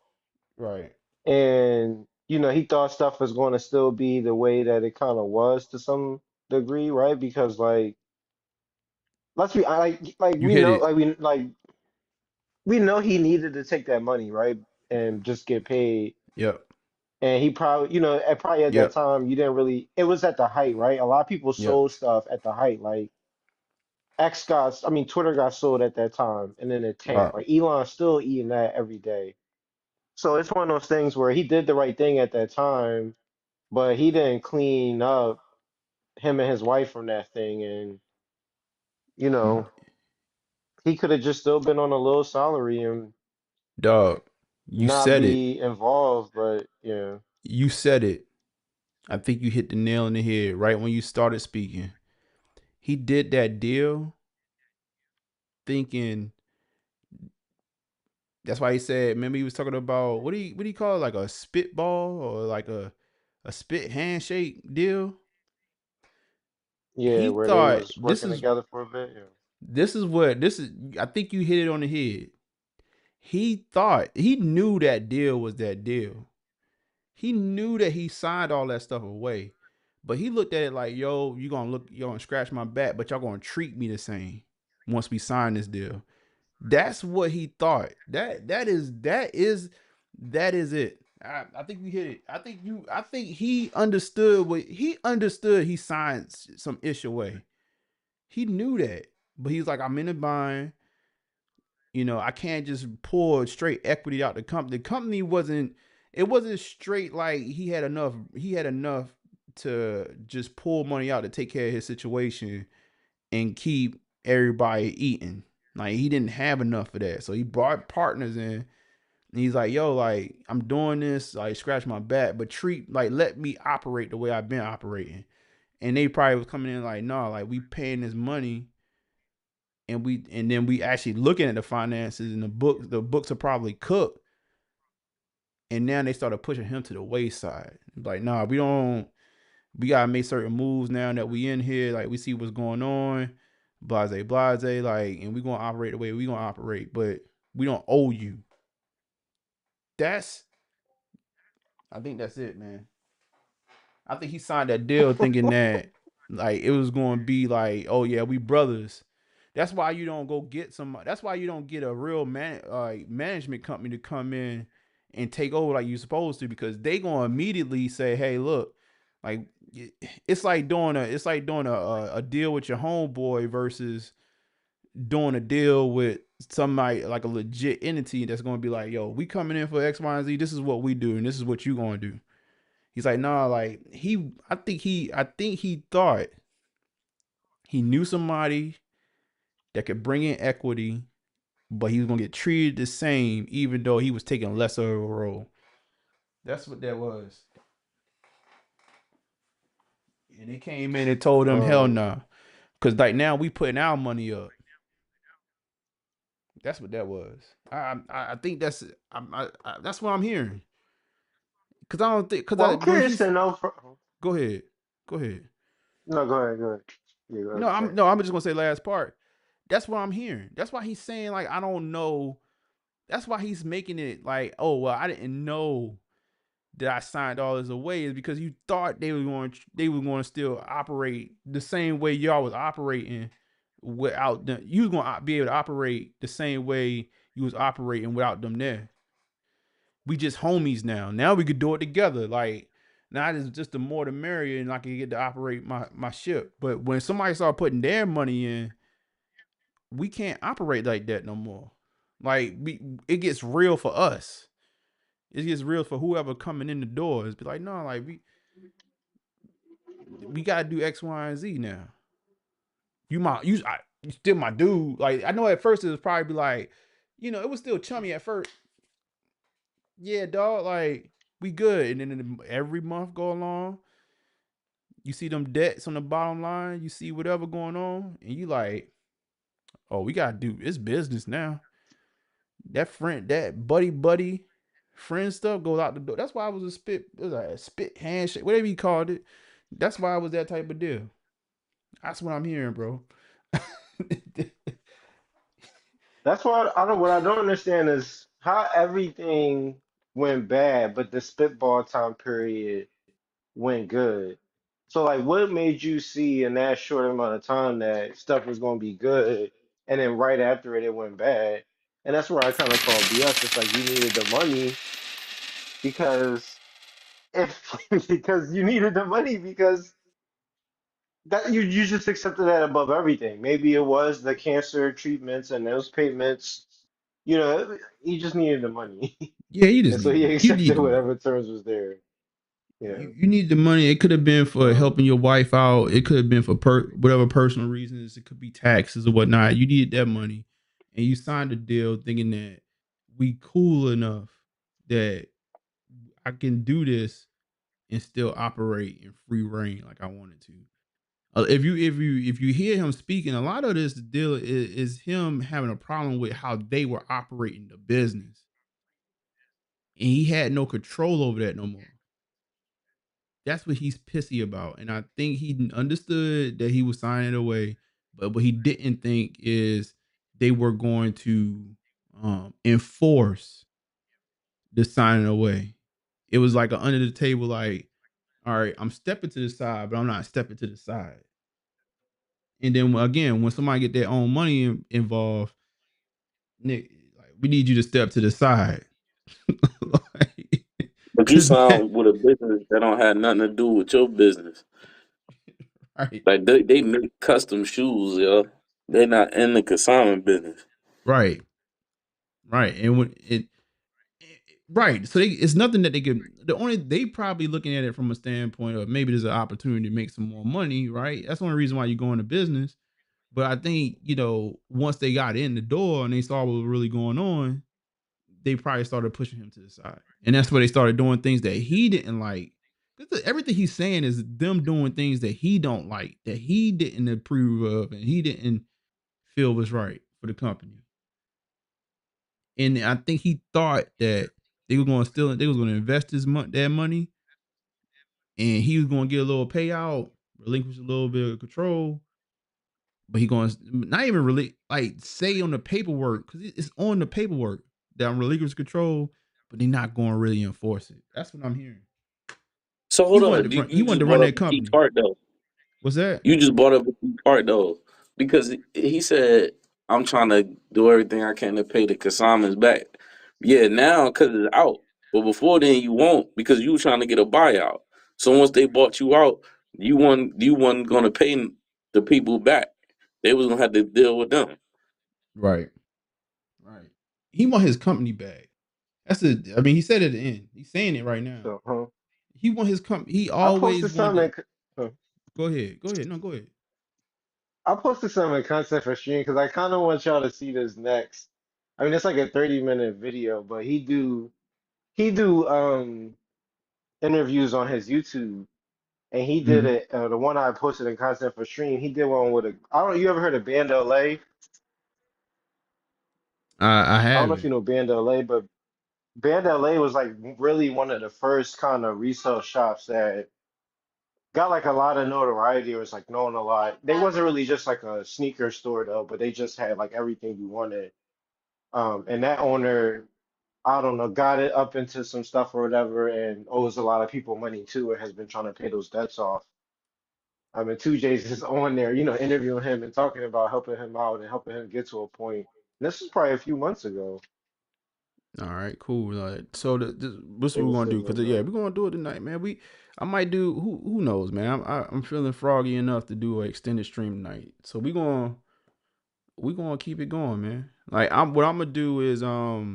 right. and he thought stuff was going to still be the way that it kind of was to some degree, right? Because let's be like You we hit know, it. we know he needed to take that money, right, and just get paid. Yep. And he probably, probably at that Yep. time, you didn't really. It was at the height, right? A lot of people Yep. sold stuff at the height, like Twitter got sold at that time, and then it tanked. Right. Like Elon's still eating that every day. So it's one of those things where he did the right thing at that time, but he didn't clean up him and his wife from that thing, and you know he could have just still been on a little salary and Dog. You not said it. be involved. But yeah, You said it. I think you hit the nail on the head right when you started speaking. He did that deal thinking that's why he said, remember he was talking about what do you call it? Like a spitball or like a spit handshake deal? yeah, He where they thought was working together for a bit. Yeah. this is I think you hit it on the head. He knew that deal was that deal. He knew that he signed all that stuff away. But he looked at it like, yo, you're gonna scratch my back, but y'all gonna treat me the same once we sign this deal. That's what he thought. That is it. I think you hit it. I think he understood he signed some ish away. He knew that. But he's like, I'm in a bind. I can't just pull straight equity out the company. The company wasn't straight like he had enough to just pull money out to take care of his situation and keep everybody eating. Like he didn't have enough of that. So he brought partners in and he's like, yo, like, I'm doing this, like scratch my back, but let me operate the way I've been operating. And they probably was coming in like, no, like we paying this money and then we actually looking at the finances and the books are probably cooked. And now they started pushing him to the wayside. Like, nah, we gotta make certain moves now that we in here. Like we see what's going on, blase, like, and we gonna operate the way we gonna operate, but we don't owe you. That's I think that's it, man. I think he signed that deal thinking that like it was going to be like, oh yeah, we brothers. That's why you don't go get some. That's why you don't get a real management company to come in and take over like you supposed to because they gonna immediately say, hey, look, like it's like doing a deal with your homeboy versus doing a deal with somebody like a legit entity that's gonna be like, yo, we coming in for X, Y, and Z. This is what we do, and this is what you gonna do. He's like, nah, like I think he thought he knew somebody that could bring in equity, but he was gonna get treated the same, even though he was taking lesser of a role. That's what that was. And they came in and told him, hell Um, nah. Cause like now we putting our money up. That's what that was. I think that's what I'm hearing. Cause I don't think cause well, I I'm when curious he's to know. go ahead. Go ahead. No, go ahead. Go ahead. Yeah, go ahead. Say it. No, I'm just gonna say last part. That's what I'm hearing. That's why he's saying like I don't know. That's why he's making it like, oh well, I didn't know that I signed all this away is because you thought they were going to still operate the same way y'all was operating without them. You was gonna be able to operate the same way you was operating without them there. We just homies now. Now we could do it together. Like now it's just the more the merrier, and I can get to operate my ship. But when somebody start putting their money in, we can't operate like that no more. Like it gets real for us. It gets real for whoever coming in the doors. Be like, no, like we gotta do X, Y, and Z now. You still my dude. Like I know at first it was probably be like, it was still chummy at first. Yeah, dog. Like we good, and then every month go along, you see them debts on the bottom line. You see whatever going on, and you like, oh, we gotta do it's business now. That buddy friend stuff goes out the door. That's why I was it was like a spit handshake, whatever you called it. That's why I was that type of deal. That's what I'm hearing, bro. That's what I don't understand is how everything went bad, but the spitball time period went good. So like what made you see in that short amount of time that stuff was gonna be good and then right after it went bad? And that's where I kind of call BS. It's like you needed the money because if because you needed the money because that you just accepted that above everything. Maybe it was the cancer treatments and those payments. He just needed the money. Yeah, you just And so need he you need accepted the money. whatever terms was there. Yeah. You need the money. It could have been for Um, helping your wife out. It could have been for whatever personal reasons. It could be taxes or whatnot. You needed that money, and you signed a deal thinking that we cool enough that I can do this and still operate in free reign like I wanted to. If you hear him speaking, a lot of this deal is him having a problem with how they were operating the business, and he had no control over that no more. That's what he's pissy about. And I think he understood that he was signing it away, but what he didn't think is they were going to enforce the signing away. It was like a under the table, like, all right, I'm stepping to the side, but I'm not stepping to the side. And then again, when somebody get their own money involved, Nick, like, we need you to step to the side. Like, But you 'cause sound with a business that don't have nothing to do with your business. right, Like they make custom shoes, yo. They're not in the consignment business. right, right. And when it right. So it's nothing that they could. They probably looking at it from a standpoint of maybe there's an opportunity to make some more money, right? That's the only reason why you go into business. But I think once they got in the door and they saw what was really going on, they probably started pushing him to the side, and that's where they started doing things that he didn't like. Everything he's saying is them doing things that he don't like, that he didn't approve of, and he didn't feel was right for the company. And I think he thought that they were going to steal it. They was going to invest their money, and he was going to get a little payout, relinquish a little bit of control. But he going to not even really like say on the paperwork, because it's on the paperwork that I'm relinquish control, but they're not going to really enforce it. That's what I'm hearing. So He hold wanted on, to you, run. He you wanted just to run brought up that a key company. part though. What's that? You just brought up a key part though, because he said, "I'm trying to do everything I can to pay the consignments back." Yeah, now because it's out, but before then you won't because you were trying to get a buyout. So once they bought you out, you weren't going to pay the people back. They was gonna have to deal with them. Right. Right. He want his company back. That's it. I mean, he said it at the end. He's saying it right now. so, He want his company. He I always posted wanted. something. Huh, Go ahead. Go ahead. No, go ahead. I posted something in content for stream because I kind of want y'all to see this next. I mean, it's like a 30-minute video, but he do interviews on his YouTube, and he did Mhm. it. The one I posted in content for stream, he did one with a. I don't. You ever heard of Band LA? I I don't know if haven't. you know Band LA, but Band LA was like really one of the first kind of resale shops that got like a lot of notoriety. It was like known a lot. They wasn't really just like a sneaker store though, but they just had like everything you wanted. And that owner, I don't know, got it up into some stuff or whatever, and owes a lot of people money too, and has been trying to pay those debts off. I mean, 2J's is on there, interviewing him and talking about helping him out and helping him get to a point. This was probably a few months ago. All right, cool. So what's what It we're was gonna do? sitting Cause there. yeah, we're gonna do it tonight, man. I might do. Who knows, man? I'm feeling froggy enough to do an extended stream tonight. So we gonna keep it going, man. Like what I'm gonna do is how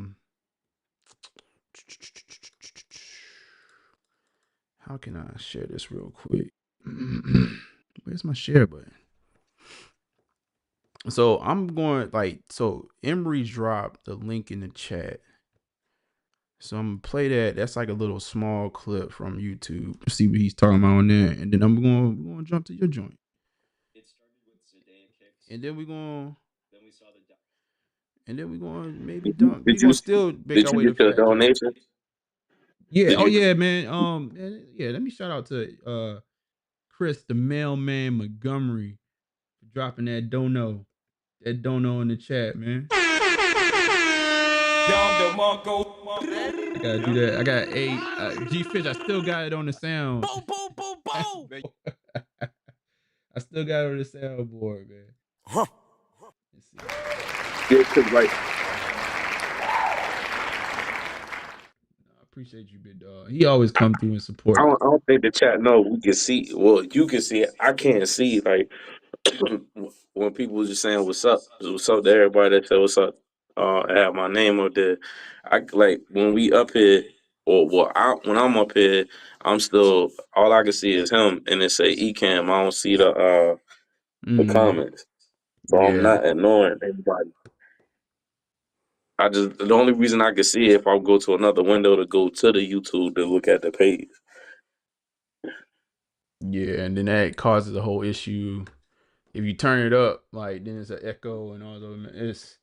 can I share this real quick? Where's my share button? So I'm going so Emery dropped the link in the chat. So I'm gonna play that. That's like a little small clip from YouTube. See what he's talking about on there, and then we're gonna jump to your joint. And then we're gonna maybe dump. Did We're you gonna still make did our you way to get your Fat Joe. donation? Yeah. Did Oh you? yeah, man. Yeah. Let me shout out to Chris, the mailman Montgomery, for dropping that dono in the chat, man. I gotta do that. I got G Fish. I still got it on the sound. I still got it on the soundboard, man. Let's see. Yeah, 'cause, like, I appreciate you, big dog. He always come through and I support. don't, I don't think the chat know we can see. Well, you can see it. I can't see. Like when people was just saying what's up to everybody that said what's up. I have my name up there. I like when we up here, or when I'm up here, I'm still all I can see is him, and it say Ecam. I don't see the comments, so I'm Yeah. not ignoring anybody. I just the only reason I can see it if I go to another window to go to the YouTube to look at the page. Yeah, and then that causes a whole issue. If you turn it up, like then it's an echo and all those.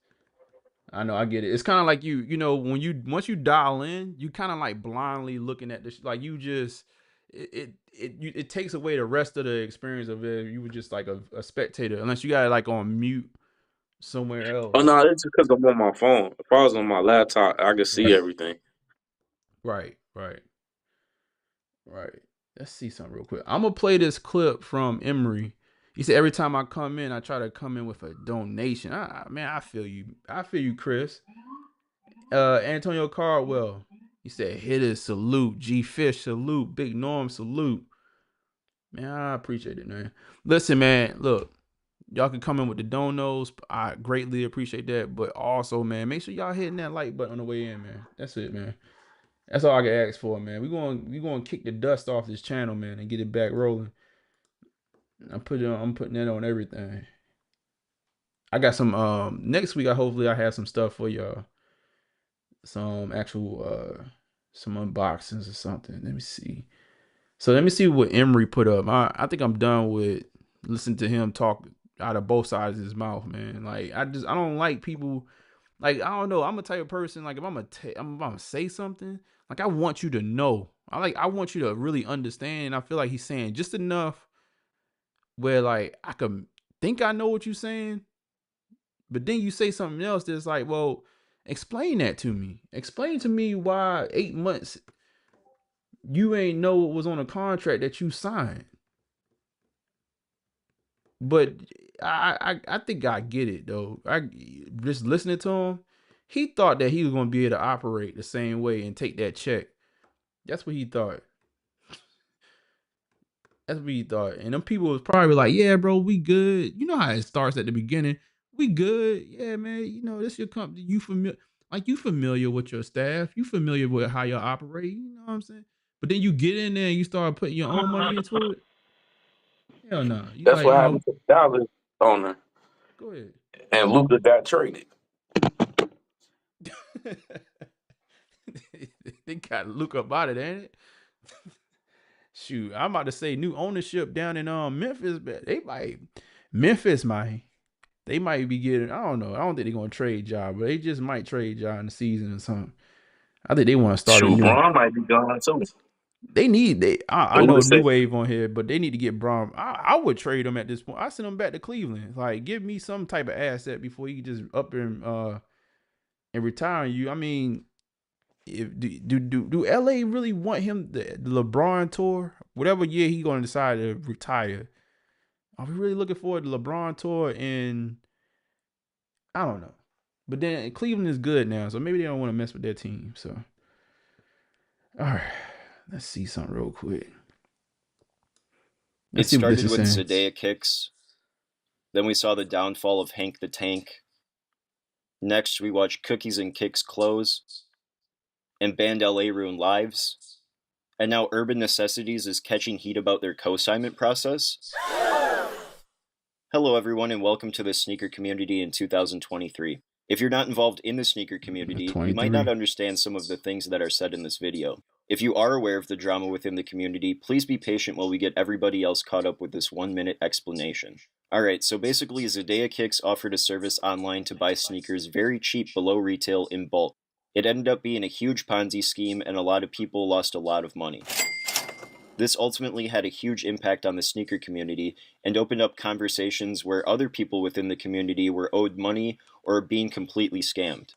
I know, I get it. It's kind of like when once you dial in, you kind of like blindly looking at this. Like you just, it takes away the rest of the experience of it. You were just like a spectator, unless you got it like on mute somewhere Oh else. no, it's because I'm on my phone. If I was on my laptop, I could see Right, everything. right, right, right. Let's see something real quick. I'm gonna play this clip from Emery. He said every time I come in, I try to come in with a donation. Man, I feel you. I feel you, Chris. Antonio Cardwell. He said, Hittas, salute. G Fish, salute. Big Norm, salute. Man, I appreciate it, man. Listen, man, look, y'all can come in with the donos. I greatly appreciate that. But also, man, make sure y'all hitting that like button on the way in, man. That's it, man. That's all I can ask for, man. We going to kick the dust off this channel, man, and get it back rolling. I'm putting that on everything. I got some next week. Hopefully I have some stuff for y'all. Some actual some unboxings or something. Let me see. So let me see what Emery put up. I think I'm done with listening to him talk out of both sides of his mouth, man. Like I don't like people. Like I don't know. I'm a type of person. Like if I'm gonna say something, like I want you to know. I want you to really understand. And I feel like he's saying just enough where like I could think I know what you're saying, but then you say something else that's like, well, explain that to me. Explain to me why 8 months you ain't know what was on a contract that you signed. But I think I get it though. I just listening to him, he thought that he was gonna be able to operate the same way and take that check. That's what he thought. That's what he thought. And them people was probably like, yeah, bro, we good. You know how it starts at the beginning. We good. Yeah, man. You know, this your company. You familiar with your staff. You familiar with how you operate. You know what I'm saying? But then you get in there and you start putting your own money into it. Hell no. You That's like, what no, happened to Dallas owner, go ahead. and Luka got traded. They got Luke up out of there, ain't it? Shoot, I'm about to say new ownership down in Memphis, but they might be getting. I don't know. I don't think they're gonna trade Ja, but they just might trade Ja in the season or something. I think they want to start a Shoot, new. Braun might be gone too. I Who know would New say? Wave on here, but they need to get Braun. I would trade him at this point. I send him back to Cleveland. Like, give me some type of asset before he just up and retire you. I mean, if do LA really want him the LeBron tour? Whatever year he gonna decide to retire, Are we really looking forward to LeBron tour? And I don't know. But then Cleveland is good now, so maybe they don't want to mess with their team. So, all right, let's see something real quick. Let's It see what this started is with saying. Zendaya kicks. Then we saw the downfall of Hank the Tank. Next, we watched Cookies and Kicks close. And Band LA ruin lives. And now Urban Necessities is catching heat about their consignment process. Hello, everyone, and welcome to the sneaker community in 2023. If you're not involved in the sneaker community, you might not understand some of the things that are said in this video. If you are aware of the drama within the community, please be patient while we get everybody else caught up with this 1-minute explanation. Alright, so basically Zendaya Kicks offered a service online to buy sneakers very cheap below retail in bulk. It ended up being a huge Ponzi scheme and a lot of people lost a lot of money. This ultimately had a huge impact on the sneaker community and opened up conversations where other people within the community were owed money or being completely scammed.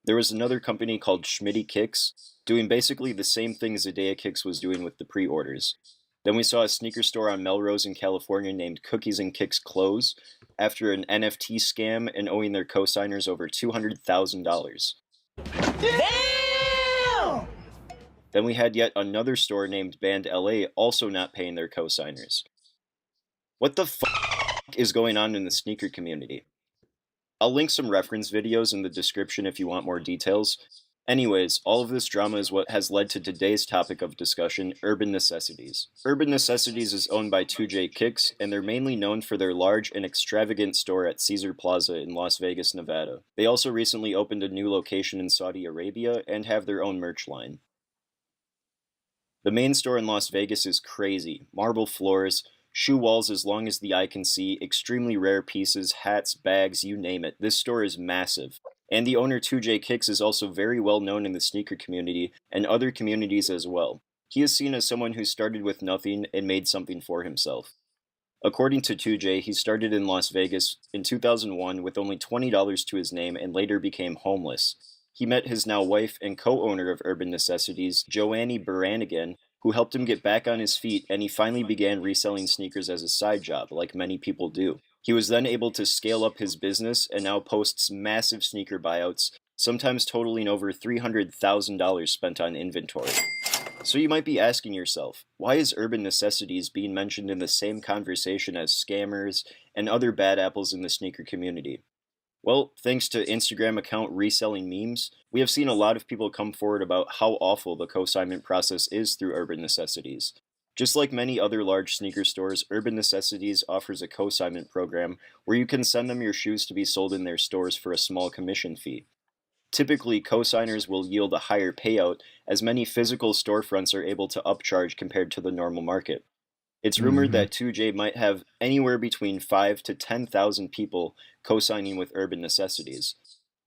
There was another company called Schmitty Kicks doing basically the same thing Zendaya Kicks was doing with the pre-orders. Then we saw a sneaker store on Melrose in California named Cookies and Kicks close after an NFT scam and owing their consignors over $200,000. Damn! Then we had yet another store named Band LA also not paying their consignors. What the fuck is going on in the sneaker community? I'll link some reference videos in the description if you want more details. Anyways, all of this drama is what has led to today's topic of discussion, Urban Necessities. Urban Necessities is owned by 2J Kicks, and they're mainly known for their large and extravagant store at Caesar Plaza in Las Vegas, Nevada. They also recently opened a new location in Saudi Arabia and have their own merch line. The main store in Las Vegas is crazy. Marble floors, shoe walls as long as the eye can see, extremely rare pieces, hats, bags, you name it. This store is massive. And the owner 2J Kicks is also very well known in the sneaker community and other communities as well. He is seen as someone who started with nothing and made something for himself. According to 2J, he started in Las Vegas in 2001 with only $20 to his name and later became homeless. He met his now wife and co-owner of Urban Necessities, Joanne Baranigan, who helped him get back on his feet, and he finally began reselling sneakers as a side job, like many people do. He was then able to scale up his business and now posts massive sneaker buyouts, sometimes totaling over $300,000 spent on inventory. So you might be asking yourself, why is Urban Necessities being mentioned in the same conversation as scammers and other bad apples in the sneaker community? Well, thanks to Instagram account Reselling Memes, we have seen a lot of people come forward about how awful the consignment process is through Urban Necessities. Just like many other large sneaker stores, Urban Necessities offers a consignment program where you can send them your shoes to be sold in their stores for a small commission fee. Typically, consignors will yield a higher payout as many physical storefronts are able to upcharge compared to the normal market. It's rumored that 2J might have anywhere between 5,000 to 10,000 people co-signing with Urban Necessities.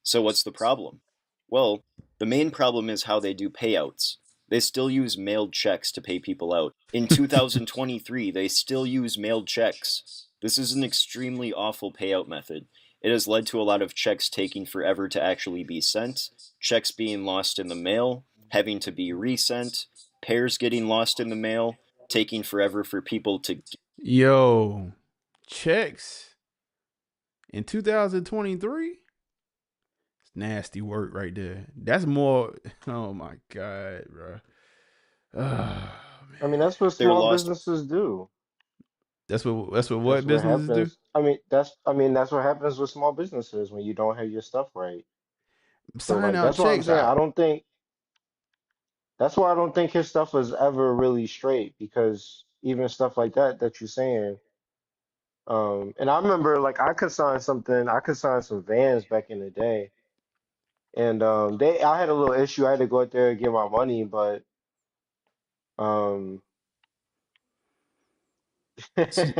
So what's the problem? Well, the main problem is how they do payouts. They still use mailed checks to pay people out. In 2023, they still use mailed checks. This is an extremely awful payout method. It has led to a lot of checks taking forever to actually be sent, checks being lost in the mail, having to be resent, pairs getting lost in the mail, taking forever for people to... Yo, checks in 2023? It's nasty work right there. That's more, oh my God, bro. I mean, that's what They're small lost. businesses do. That's what That's what businesses do? happens. That's what happens with small businesses when you don't have your stuff right. So Signing like out that's why I'm checks. saying I don't think that's why I don't think his stuff was ever really straight because even stuff like that you're saying. And I remember like I consigned some Vans back in the day, and I had a little issue. I had to go out there and get my money, but um,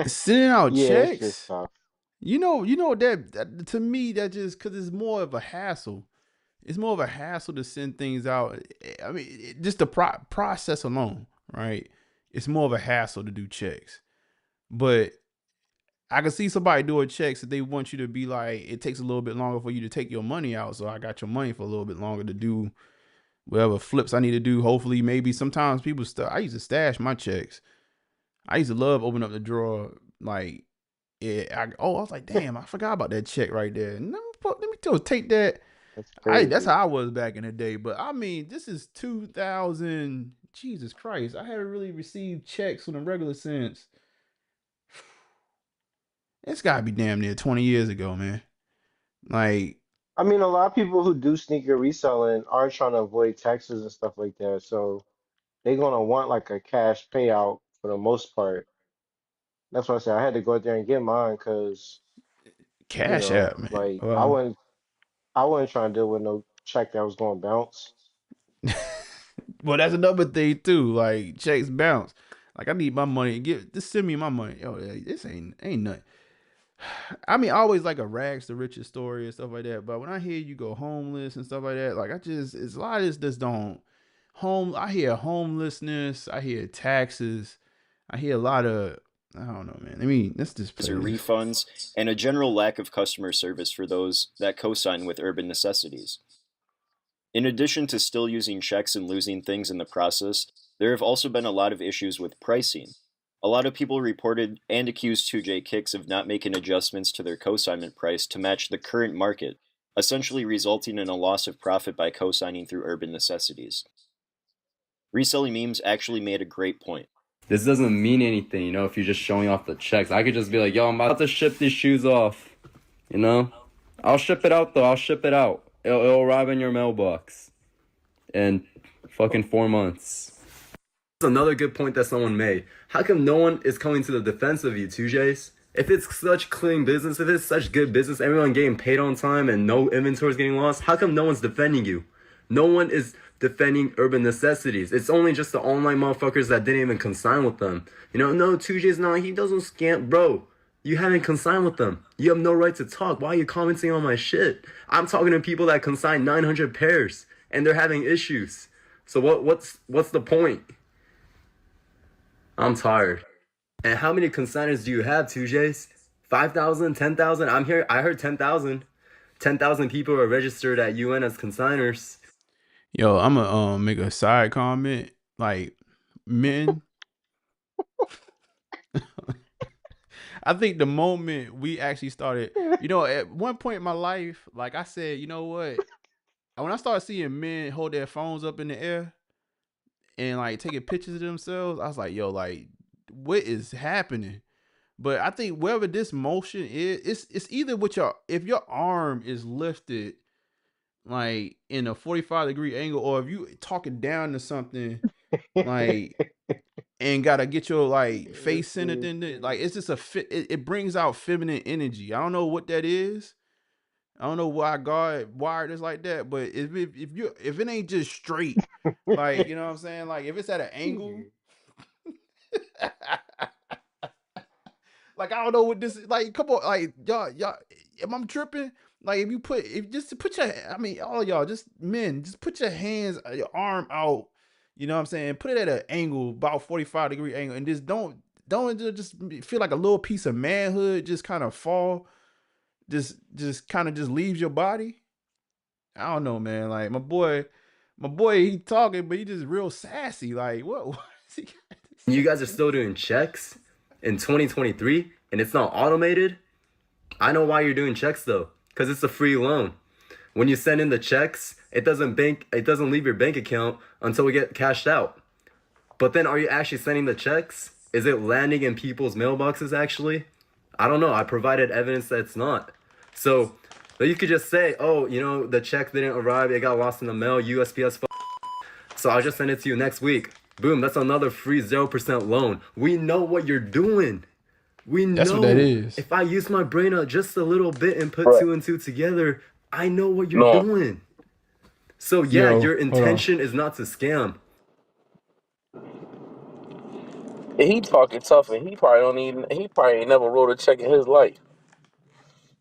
Sending out yeah, it's just checks. tough. That to me, that just because it's more of a hassle. It's more of a hassle to send things out. I mean, just the process alone, right? It's more of a hassle to do checks. But I can see somebody doing checks if they want you to be like, it takes a little bit longer for you to take your money out. So I got your money for a little bit longer to do whatever flips I need to do. Hopefully, maybe sometimes people I used to stash my checks. I used to love opening up the drawer, Like, yeah, I was like, damn, I forgot about that check right there. Let me just take that. That's That's crazy. how I was back in the day. But I mean, this is 2000. Jesus Christ, I haven't really received checks in a regular sense. It's got to be damn near 20 years ago, man. Like, I mean, a lot of people who do sneaker reselling are trying to avoid taxes and stuff like that, so they're gonna want like a cash payout for the most part. That's why I said I had to go out there and get mine because, Cash App, man. like Well, I wasn't trying to deal with no check that was going to bounce. well, that's another thing too. Like, checks bounce. Like, I need my money. Just send me my money. Oh, this ain't nothing. I mean, I always like a rags to riches story and stuff like that. But when I hear you go homeless and stuff like that, like it's a lot of this just don't I hear homelessness, I hear taxes, I hear a lot of I don't know, man. I mean, let's just play this. refunds, and a general lack of customer service for those that co-sign with Urban Necessities. In addition to still using checks and losing things in the process, there have also been a lot of issues with pricing. A lot of people reported and accused 2J Kicks of not making adjustments to their consignment price to match the current market, essentially resulting in a loss of profit by co-signing through Urban Necessities. Reselling Memes actually made a great point. This doesn't mean anything, you know, if you're just showing off the checks. I could just be like, yo, I'm about to ship these shoes off, you know? I'll ship it out, though. I'll ship it out. It'll arrive in your mailbox in fucking 4 months. Another good point that someone made. How come no one is coming to the defense of you, 2Js? If it's such clean business, if it's such good business, everyone getting paid on time and no inventory is getting lost, how come no one's defending you? No one is defending Urban Necessities. It's only just the online motherfuckers that didn't even consign with them. You know, no, 2J's not, he doesn't scam. Bro, you haven't consigned with them. You have no right to talk. Why are you commenting on my shit? I'm talking to people that consign 900 pairs and they're having issues. So what's the point? I'm tired. And how many consignors do you have, 2Js? 5,000, 10,000? I heard 10,000. 10,000 people are registered at UN as consignors. Yo, I'm gonna make a side comment. Like, men, I think the moment we actually started, at one point in my life, like I said, you know what? When I started seeing men hold their phones up in the air and like taking pictures of themselves, I was like, yo, like, what is happening? But I think wherever this motion is, it's either if your arm is lifted like in a 45-degree angle, or if you talking down to something like and gotta get your like face centered in it, like it's just it brings out feminine energy. I don't know what that is. I don't know why God wired us like that, but if it ain't just straight, like you know what I'm saying, like if it's at an angle, like I don't know what this is. Like, come on, like y'all, am I tripping? Like if just put your, I mean, all y'all, just men, just put your hands, your arm out. You know what I'm saying? Put it at an angle, about 45-degree angle, and just don't just feel like a little piece of manhood just kind of fall, just kind of just leaves your body. I don't know, man. Like my boy, he talking, but he just real sassy. Like what is he got to say? You guys are still doing checks in 2023 and it's not automated? I know why you're doing checks though, because it's a free loan. When you send in the checks, it doesn't leave your bank account until we get cashed out. But then are you actually sending the checks? Is it landing in people's mailboxes actually? I don't know. I provided evidence that it's not. So you could just say, oh, the check didn't arrive. It got lost in the mail. USPS. So I'll just send it to you next week. Boom. That's another free 0% loan. We know what you're doing. That's what that is. If I use my brain just a little bit and put Right. 2 and 2 together, I know what you're doing. So yeah, your intention is not to scam. He talking tough, and he probably ain't never wrote a check in his life.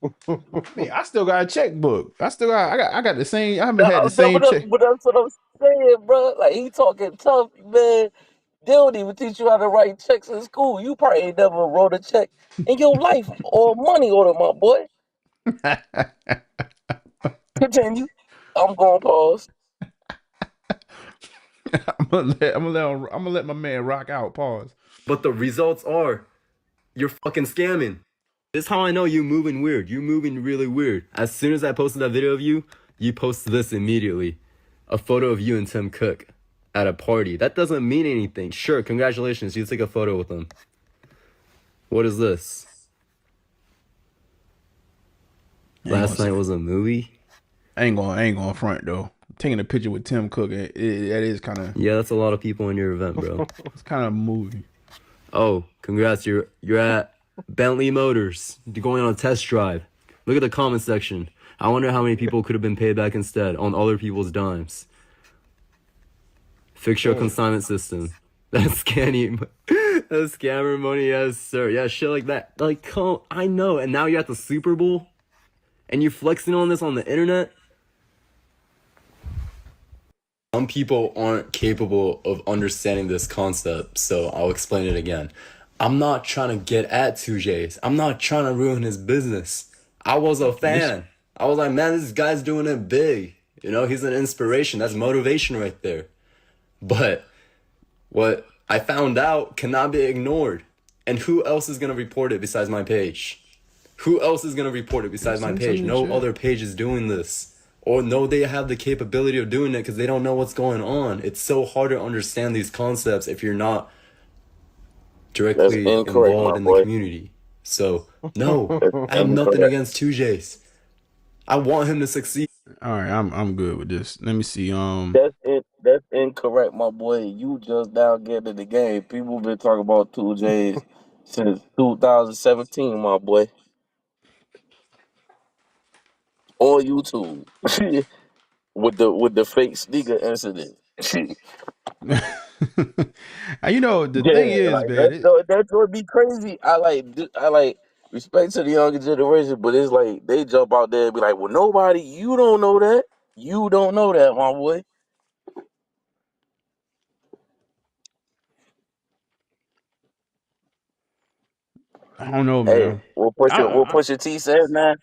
I mean, I still got a checkbook. I got the same. I haven't had the same check. But that's what I'm saying, bro. Like, he talking tough, man. They don't even teach you how to write checks in school. You probably ain't never wrote a check in your life or money order, my boy. Continue. I'm going to pause. I'm gonna let my man rock out. Pause. But the results are You're fucking scamming. This is how I know you moving weird. You moving really weird. As soon as I posted that video of you, you posted this immediately. A photo of you and Tim Cook at a party. That doesn't mean anything. Sure, congratulations. You take a photo with them. What is this? Last night was a movie? I ain't going front though. Taking a picture with Tim Cook, that is kind of. Yeah, that's a lot of people in your event, bro. It's kind of a movie. Oh, congrats. You're at Bentley Motors. You're going on a test drive. Look at the comment section. I wonder how many people could have been paid back instead on other people's dimes. Fix your consignment system. That's that's scammer money, yes, sir. Yeah, shit like that. Like, come, I know. And now you're at the Super Bowl, and you're flexing on this on the internet. Some people aren't capable of understanding this concept, so I'll explain it again. I'm not trying to get at 2J's. I'm not trying to ruin his business. I was a fan. I was like, man, this guy's doing it big. You know, he's an inspiration. That's motivation right there. But what I found out cannot be ignored. And who else is going to report it besides my page? Who else is going to report it besides my page? No other page is doing this. Or no, they have the capability of doing it because they don't know what's going on. It's so hard to understand these concepts if you're not directly involved in the community. So, no, I have nothing against 2J's. I want him to succeed. All right, I'm good with this. Let me see. That's incorrect, my boy. You just now getting in the game. People been talking about 2J's since 2017, my boy. On YouTube. with the fake sneaker incident. You know, the Yeah, thing is, like man. that would be crazy. I like respect to the younger generation, but it's like they jump out there and be like, "Well, nobody, you don't know that. You don't know that, my boy." I don't know, Hey, man. we'll push your T says, man.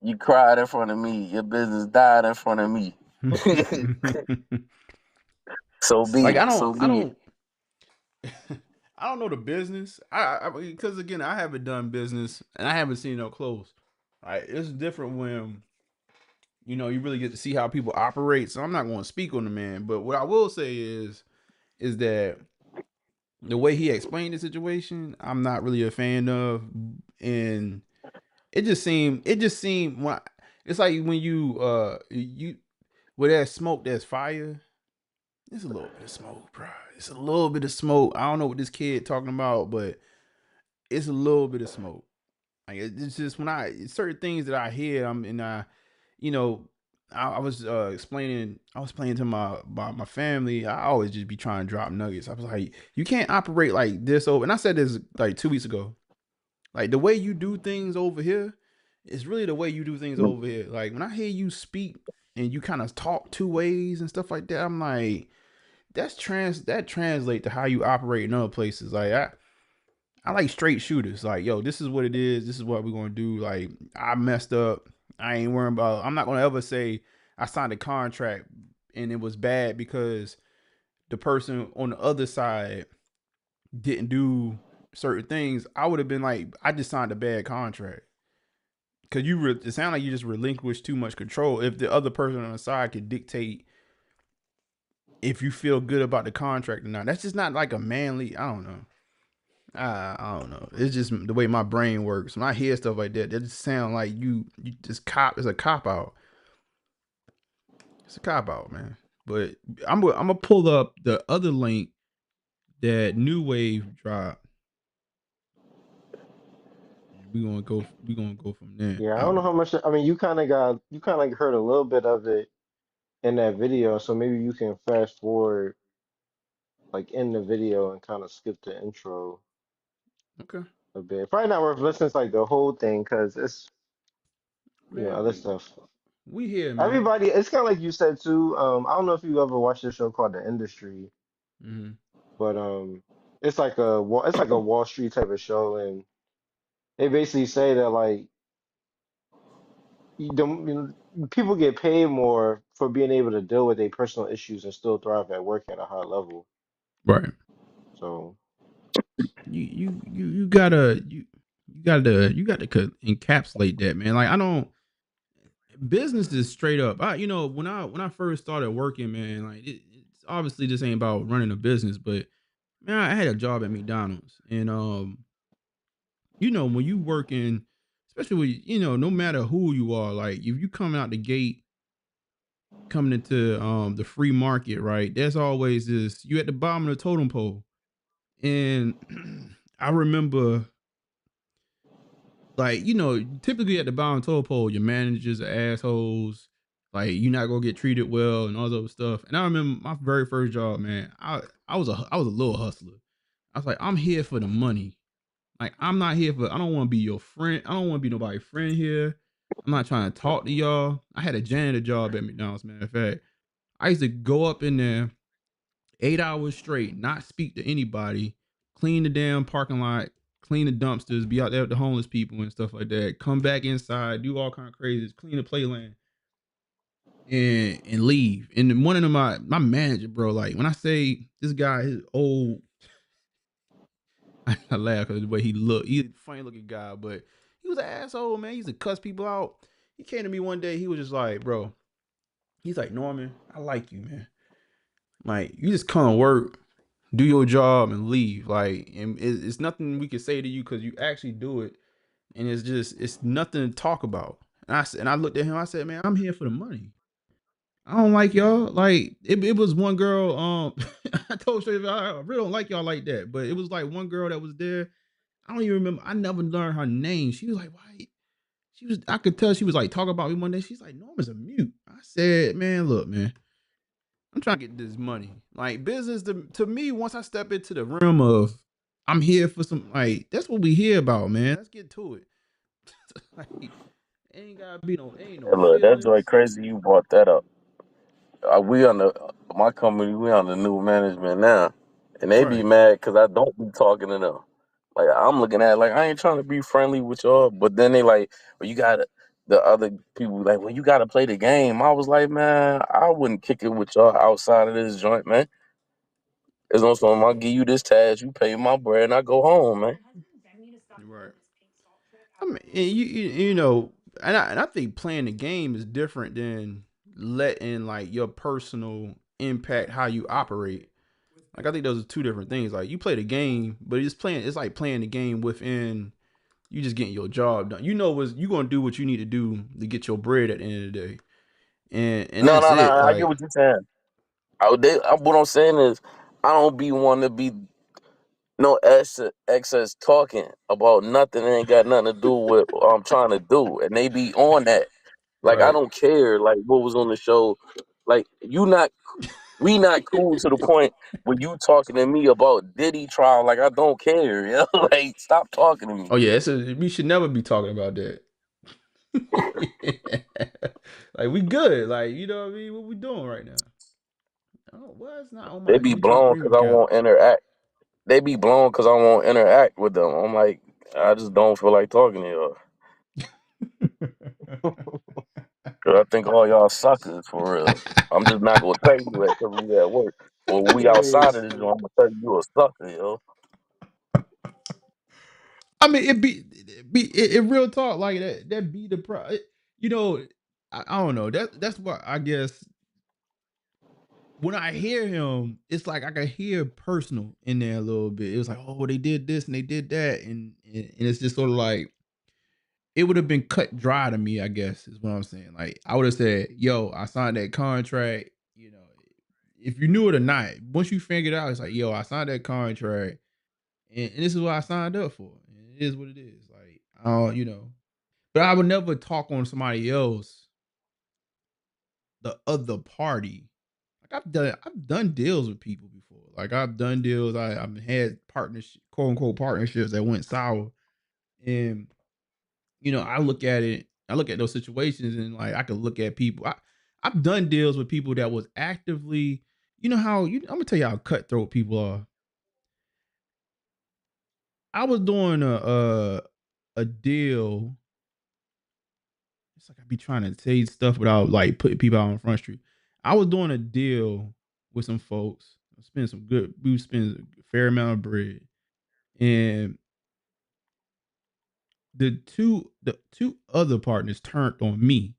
You cried in front of me. Your business died in front of me. So be Like it. So I be it. don't I don't know the business. Because again, I haven't done business and I haven't seen no clothes. Right, it's different when you really get to see how people operate. So I'm not going to speak on the man, but what I will say is that the way he explained the situation, I'm not really a fan of, and it just seemed it's like when you with that smoke, there's fire. It's a little bit of smoke, bro. It's a little bit of smoke. I don't know what this kid talking about, but it's a little bit of smoke. Like it's just when certain things that I hear, you know, I was explaining, I was explaining to my family. I always just be trying to drop nuggets. I was like, you can't operate like this over. And I said this like 2 weeks ago. Like the way you do things over here is really the way you do things over here. Like when I hear you speak and you kind of talk two ways and stuff like that, I'm like, that translate to how you operate in other places. Like I like straight shooters. Like, yo, this is what it is. This is what we're gonna do. Like, I messed up. I ain't worrying about. I'm not gonna ever say I signed a contract and it was bad because the person on the other side didn't do certain things. I would have been like, I just signed a bad contract because it sounds like you just relinquished too much control. If the other person on the side could dictate if you feel good about the contract or not, that's just not like a manly. I don't know. I don't know. It's just the way my brain works. When I hear stuff like that, that just sound like you just cop. It's a cop out. It's a cop out, man. But I'm gonna pull up the other link that New Wave dropped. We gonna go. We gonna go from there Yeah, I don't know out. how much. I mean, you kind of heard a little bit of it in that video, so maybe you can fast forward like in the video and kind of skip the intro Okay, a bit. Probably not worth listening to like the whole thing because it's man. other stuff. We here, man. Everybody, it's kind of like you said too. I don't know if you ever watched this show called The Industry, Mm-hmm. but it's like a Wall Street type of show, and they basically say that like people get paid more for being able to deal with their personal issues and still thrive at work at a high level. Right. So You gotta. you got to encapsulate that, man. Like I don't business is straight up. When I first started working, man, like it's obviously this ain't about running a business, but man, I had a job at McDonald's, and when you working, especially with no matter who you are, like if you come out the gate coming into the free market, right? There's always this you at the bottom of the totem pole, and I remember like, typically at the bottom totem pole, your managers are assholes. Like you're not gonna get treated well and all that other stuff. And I remember my very first job, man. I was a little hustler. I was like, I'm here for the money. Like I'm not here for. I don't want to be your friend. I don't want to be nobody's friend here. I'm not trying to talk to y'all. I had a janitor job at McDonald's. Matter of fact, I used to go up in there 8 hours straight, not speak to anybody, clean the damn parking lot, clean the dumpsters, be out there with the homeless people and stuff like that. Come back inside, do all kind of crazies, clean the playland, and leave. And then one of them, my manager, bro, like when I say this guy is old, I laugh because the way he looked. He's a funny looking guy, but he was an asshole, man. He used to cuss people out. He came to me one day. He was just like, bro, he's like, Norman, I like you, man. Like you just come to work, do your job, and leave. Like, and it's nothing we can say to you because you actually do it, and it's nothing to talk about. And I looked at him. I said, man, I'm here for the money. I don't like y'all. Like it was one girl. I told you I really don't like y'all like that. But it was like one girl that was there. I don't even remember. I never learned her name. She was like, why? She was. I could tell she was like talking about me one day. She's like, Norman's a mute. I said, man, look, man. I'm trying to get this money. Like business to me, once I step into the realm of I'm here for some like that's what we hear about, man. Let's get to it. Like, ain't gotta be ain't no Hey, look, that's like feelings. crazy you brought that up. We on the my company. We on the new management now, and they be Right. mad because I don't be talking to them. Like I'm looking at it like I ain't trying to be friendly with y'all, but then they like, well, you gotta. The other people like, well, you gotta play the game. I was like, man, I wouldn't kick it with y'all outside of this joint, man. It's no something. I'll give you this task, you pay my bread, and I go home, man. Right. I mean, and and I think playing the game is different than letting like your personal impact how you operate. Like I think those are two different things. Like you play the game, but it's like playing the game within you just getting your job done. You gonna do what you need to do to get your bread at the end of the day. And No, that's no, no. it. I get Like what you're saying. What I'm saying is, I don't be one to be no excess talking about nothing that ain't got nothing to do with what I'm trying to do, and they be on that. Like I right. don't care. Like what was on the show. Like we not cool to the point where you talking to me about Diddy trial. Like I don't care. You know? Like stop talking to me. Oh yeah, we should never be talking about that. Like we good. Like, you know what I mean? What we doing right now? Oh, well, it's not on They my be blown Trump because I account. won't interact. They be blown because I won't interact with them. I'm like, I just don't feel like talking to y'all. Cause I think all y'all suckers for real. I'm just not gonna tell you that because we at work. Well, we outside of this joint, I'm gonna tell you you a sucker, yo. I mean, it real talk like that. That be the you know. I don't know. That's what I guess when I hear him, it's like I can hear personal in there a little bit. It was like, oh, they did this and they did that, and it's just sort of like it would have been cut dry to me. I guess is what I'm saying. Like I would have said, yo, I signed that contract. If you knew it or not, once you figured out, it's like, yo, I signed that contract, and this is what I signed up for. And it is what it is. Like, but I would never talk on somebody else, the other party. Like I've done deals with people before. Like I've done deals. I've had partnership, quote unquote partnerships that went sour. And I look at it. I look at those situations and like I could look at people. I've done deals with people that was actively. You know how I'm gonna tell you how cutthroat people are. I was doing a deal. It's like I be trying to say stuff without like putting people out on Front Street. I was doing a deal with some folks. We spent a fair amount of bread. And the two other partners turned on me.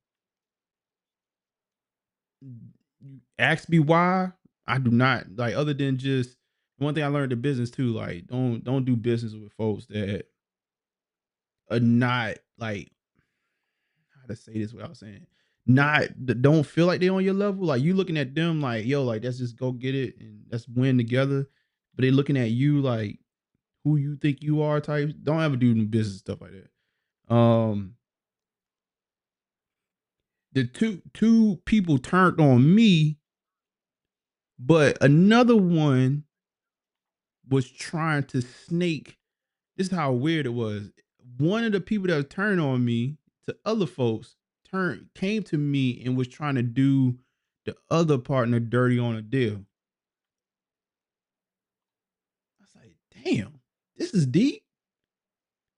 You ask me why? I do not like, other than just one thing I learned in business too, like don't do business with folks that are not like, how to say this without saying, not don't feel like they on your level. Like you looking at them like, yo, like let's just go get it and let's win together. But they looking at you like who you think you are type. Don't ever do business stuff like that. The two people turned on me, but another one was trying to snake. This is how weird it was. One of the people that turned on me to other folks came to me and was trying to do the other partner dirty on a deal. I was like, damn, this is deep.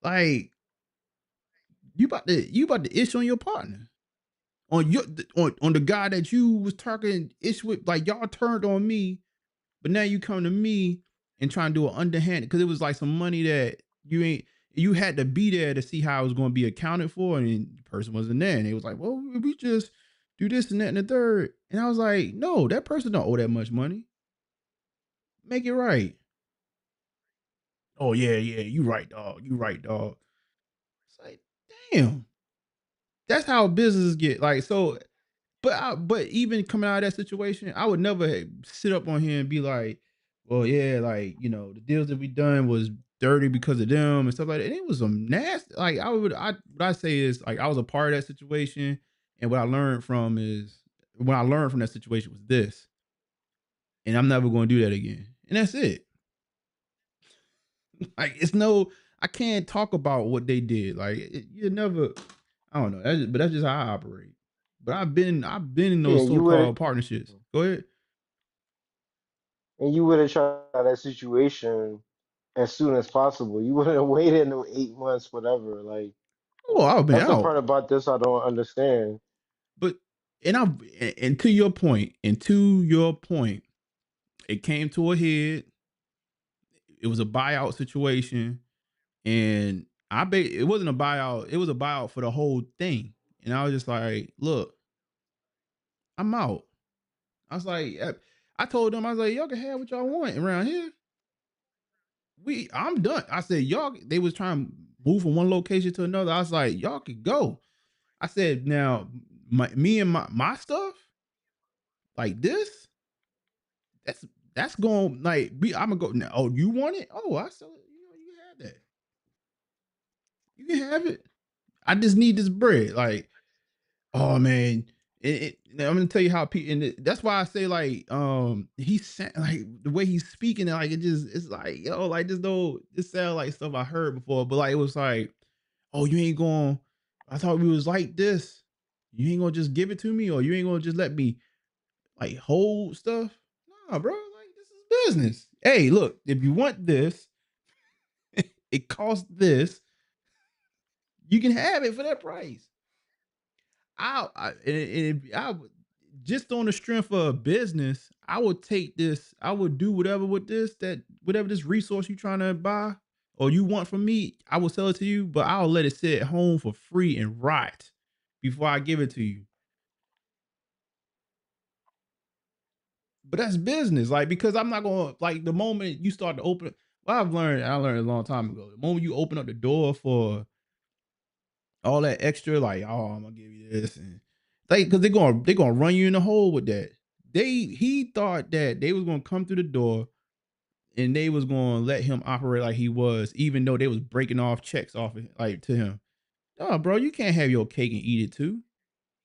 Like you about to ish on your partner. On your on the guy that you was talking ish with, like y'all turned on me. But now you come to me and try and do an underhanded, because it was like some money that you had to be there to see how it was going to be accounted for, and the person wasn't there, and they was like, well, we just do this and that and the third, and I was like, no, that person don't owe that much money. Make it right. Oh yeah, you right, dog. You right, dog. It's like, damn, that's how businesses get. Like so, but even coming out of that situation, I would never sit up on here and be like, well, yeah, like, the deals that we done was dirty because of them and stuff like that. And it was some nasty. Like what I say is, like, I was a part of that situation, and what I learned from that situation was this, and I'm never going to do that again. And that's it. Like I can't talk about what they did. Like you never. I don't know. But that's just how I operate. But I've been in Yeah, those so-called partnerships. Go ahead. you would have tried that situation as soon as possible. You wouldn't have waited no 8 months, whatever. Like Well, I've been that's the out. part about this I don't understand. But and to your point, it came to a head. It was a buyout situation, and it wasn't a buyout. It was a buyout for the whole thing. And I was just like, look, I'm out. I was like, I told them, I was like, y'all can have what y'all want around here. I'm done. I said, y'all. They was trying to move from one location to another. I was like, y'all could go. I said, now me and my stuff like this. That's going, like, I'm gonna go now. Oh, you want it? Oh, I said, you can have that. You can have it. I just need this bread. Like, oh man, I'm gonna tell you how people. And that's why I say, like, he's like the way he's speaking, like it's like, yo, like this sound like stuff I heard before, but like it was like, oh, you ain't going. I thought we was like this. You ain't gonna just give it to me, or you ain't gonna just let me like hold stuff. Nah, bro. Like this is business. Hey, look, if you want this, it costs this. You can have it for that price. I would, just on the strength of a business, I would take this. I would do whatever with whatever this resource you trying to buy or you want from me. I will sell it to you, but I'll let it sit at home for free and rot before I give it to you. But that's business, like, because I'm not gonna, like, the moment you start to open. Well, I learned a long time ago. The moment you open up the door for all that extra, like, oh, I'm gonna give you this, and like, because they're gonna run you in the hole with that. He thought that they was gonna come through the door and they was gonna let him operate like he was, even though they was breaking off checks off it, like, to him. Oh, bro, you can't have your cake and eat it too.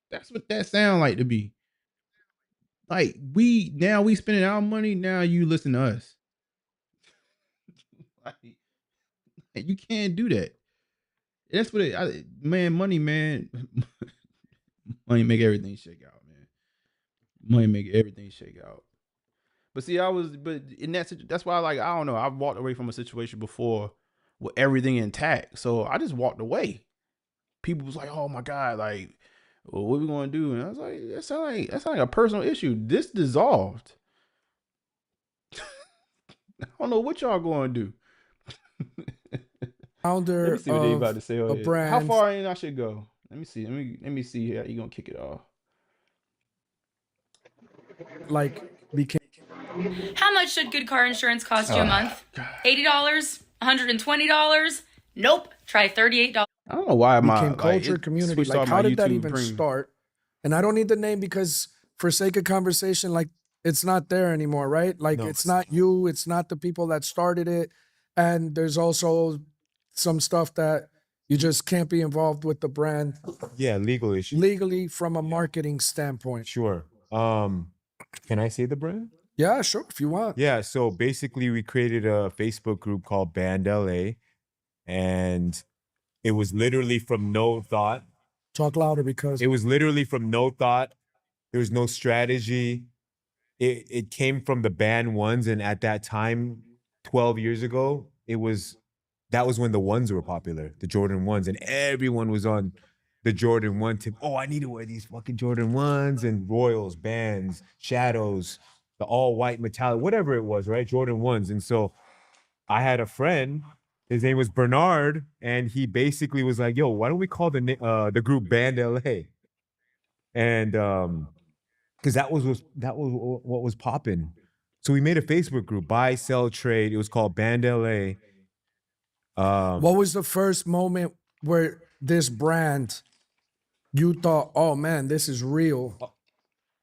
That's what that sound like to be. Like, we spending our money, now you listen to us. Like, you can't do that. That's what man, money, man. Money make everything shake out, man. Money make everything shake out. But see, but in that's why, like, I don't know. I've walked away from a situation before with everything intact, so I just walked away. People was like, "Oh my god, like, well, what we gonna do?" And I was like, "That's like a personal issue. This dissolved. I don't know what y'all gonna do." Let me founder see what they about of to say. a Here. How brand. far in I should go? Let me see. Let me see how you gonna kick it off. Like became How much should good car insurance cost you a month? $80? $120? Nope. Try $38. I don't know why my like culture it community. switched Like, off how my did that YouTube even premium. start? And I don't need the name because for sake of conversation, like it's not there anymore, right? Like it's not you, it's not the people that started it. And there's also some stuff that you just can't be involved with the brand Yeah, legal issue. legally from a marketing standpoint. Sure. Can I say the brand? Yeah, sure, if you want. Yeah, so basically we created a Facebook group called Band LA, and it was literally from no thought. Talk louder because It was literally from no thought. There was no strategy. It came from the band ones, and at that time, 12 years ago, that was when the ones were popular, the Jordan ones, and everyone was on the Jordan one tip. Oh, I need to wear these fucking Jordan ones and Royals, bands, Shadows, the all white metallic, whatever it was, right? Jordan ones. And so I had a friend, his name was Bernard, and he basically was like, "Yo, why don't we call the group Band LA?" And because that was what was popping. So we made a Facebook group, buy, sell, trade. It was called Band LA. what was the first moment where this brand you thought, oh man, this is real?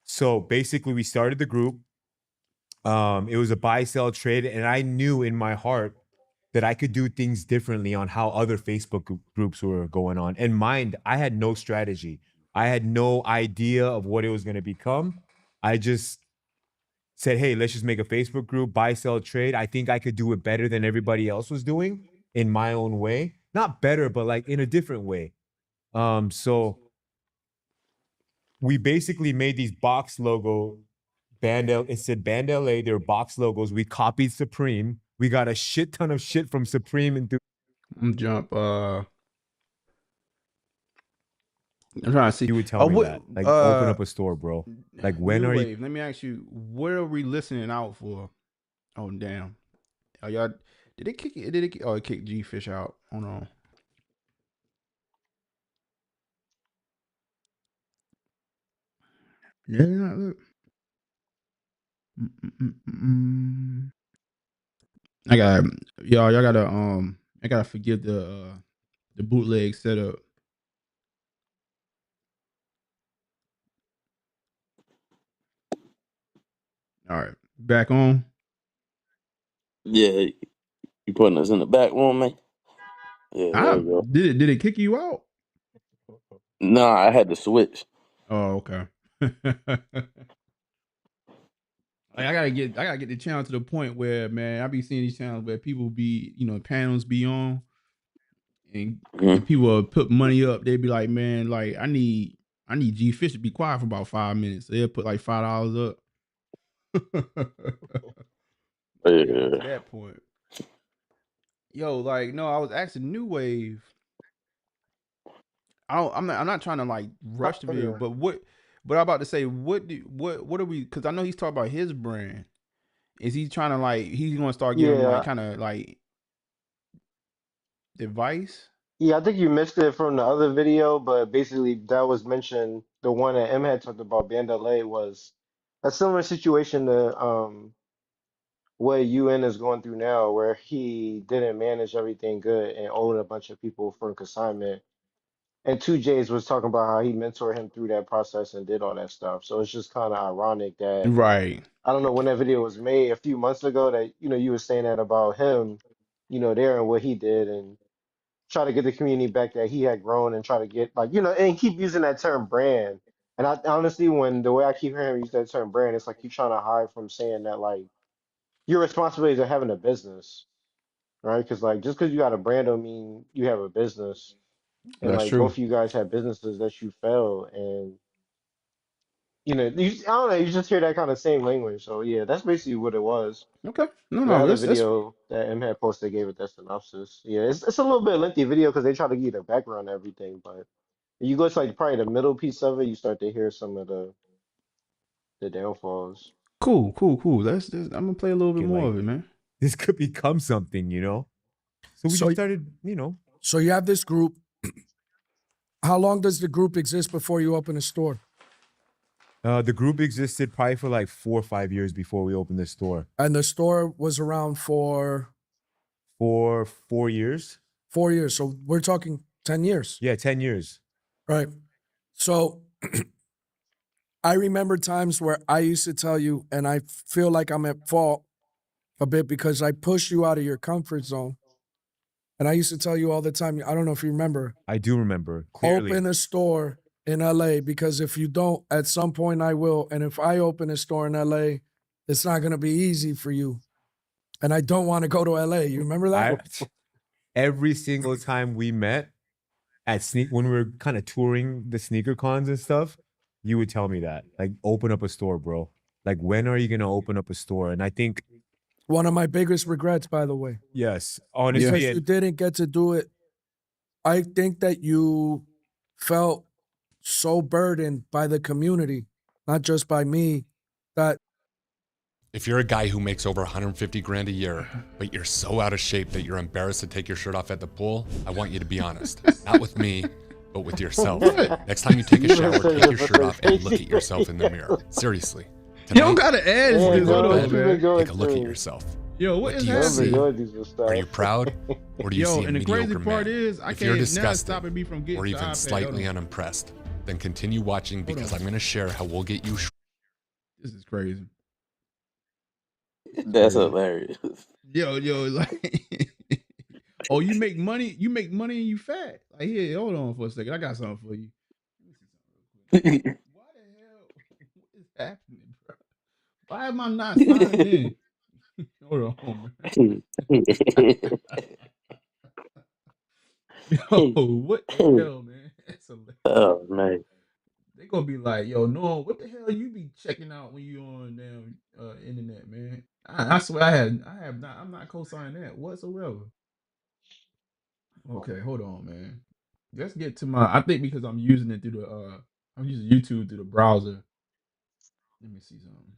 So basically, we started the group. It was a buy, sell, trade, and I knew in my heart that I could do things differently on how other Facebook groups were going on. And mind, I had no strategy. I had no idea of what it was going to become. I just said, hey, let's just make a Facebook group, buy, sell, trade. I think I could do it better than everybody else was doing in my own way. Not better, but like in a different way. So we basically made these box logo it said Band LA, they were box logos. We copied Supreme. We got a shit ton of shit from Supreme and I'm jump. I'm trying to see. you would tell me that. Like open up a store, bro. Like when New are Wave. you Let me ask you, what are we listening out for? Oh damn. Are y'all did it kick it? Did it? Oh, it kicked G Fish out. Hold on. Yeah, look. I got y'all gotta I gotta forgive the bootleg setup. All right, back on. Yeah, you putting us in the back room, man. Yeah, there I we go. did it kick you out? Nah, I had to switch. Oh, okay. Like, I gotta get the channel to the point where, man, I be seeing these channels where people be, panels be on, and Mhm. people will put money up. They be like, man, like I need G Fish to be quiet for about 5 minutes. So they'll put like $5 up. Yeah, to Yeah. that point. Yo, like, no, I was asking New Wave. I'm not trying to like rush the video, Yeah. but I'm about to say, what are we? Because I know he's talking about his brand. Is he trying to like he's gonna start giving like Yeah. kind of like advice? Yeah, I think you missed it from the other video, but basically that was mentioned. The one that M had talked about, Band LA, was a similar situation to what UN is going through now, where he didn't manage everything good and owed a bunch of people from consignment. And 2J's was talking about how he mentored him through that process and did all that stuff. So it's just kind of ironic that Right. I don't know when that video was made a few months ago that you were saying that about him, there and what he did and try to get the community back that he had grown and try to get like and keep using that term brand. And I honestly, when the way I keep hearing him use that term brand, it's like you're trying to hide from saying that like your responsibilities are having a business, right? Because like just because you got a brand don't mean you have a business. And That's like true. both of you guys have businesses that you fail, and I don't know, you just hear that kind of same language. So yeah, that's basically what it was. Okay. No, The no, other that's video that M had posted gave it that synopsis. Yeah, it's a little bit lengthy video because they try to give you the background and everything, but you go to like probably the middle piece of it, you start to hear some of the downfalls. cool. I'm gonna play a little bit okay, more like of it, man. this could become something, you know? So we So- just started, you know. So you have this group. How long does the group exist before you open a store? The group existed probably for like 4 or 5 years before we opened the store. And the store was around for For 4 years? 4 years. So we're talking 10 years. Yeah, 10 years. Right. So I remember times where I used to tell you, and I feel like I'm at fault a bit because I pushed you out of your comfort zone. And I used to tell you all the time, I don't know if you remember, I do remember clearly. open a store in LA because if you don't, at some point I will. And if I open a store in LA, it's not going to be easy for you. And I don't want to go to LA. You remember that? Every single time we met at when we were kind of touring the sneaker cons and stuff, you would tell me that, like, open up a store, bro. Like, when are you going to open up a store? And I think One of my biggest regrets, by the way. yes, honestly, Because you didn't get to do it. I think that you felt so burdened by the community, not just by me, that If you're a guy who makes over 150 grand a year, but you're so out of shape that you're embarrassed to take your shirt off at the pool, I want you to be honest. Not with me, but with yourself. Next time you take a shower, take your shirt off and look at yourself in the mirror. Seriously. You don't gotta add before you this. go Hold to on, bed, man. take a look at yourself. Yo, What is do you see? happening? Are you proud, or do you Yo, see a and the crazy mediocre part man? is, I If you're can't now disgusted stopping me from getting or to even iPad. slightly Hold on. unimpressed, then continue watching because I'm going to share how we'll get you. This is crazy. That's hilarious. Yo, like, oh, you make money and you fat. Like, here, hold on for a second. I got something for you. Why the hell? What is happening, bro? Why am I not signing in? Hold on, man. Yo, what the hell, man? That's hilarious. Oh man. They gonna be like, yo, no, what the hell you be checking out when you on damn internet, man? I swear I'm not co-signing that whatsoever. Okay, hold on, man. Let's get to I think because I'm using it through I'm using YouTube through the browser. Let me see something.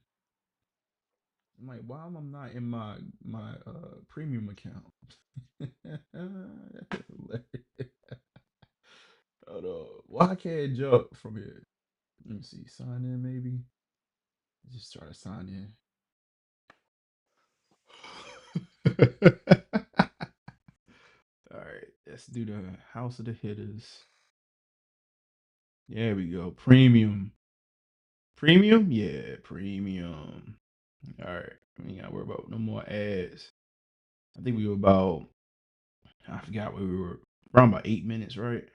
I'm like, why am I not in my premium account? That's hilarious. Hold on. Why can't it jump from here? Let me see. Sign in, maybe. Just try to sign in. All right, let's do the House of the Hitters. There we go. Premium. Premium? Yeah, premium. All right. We ain't gotta worry about no more ads. I think we were about, I forgot where we were. Around about 8 minutes, right?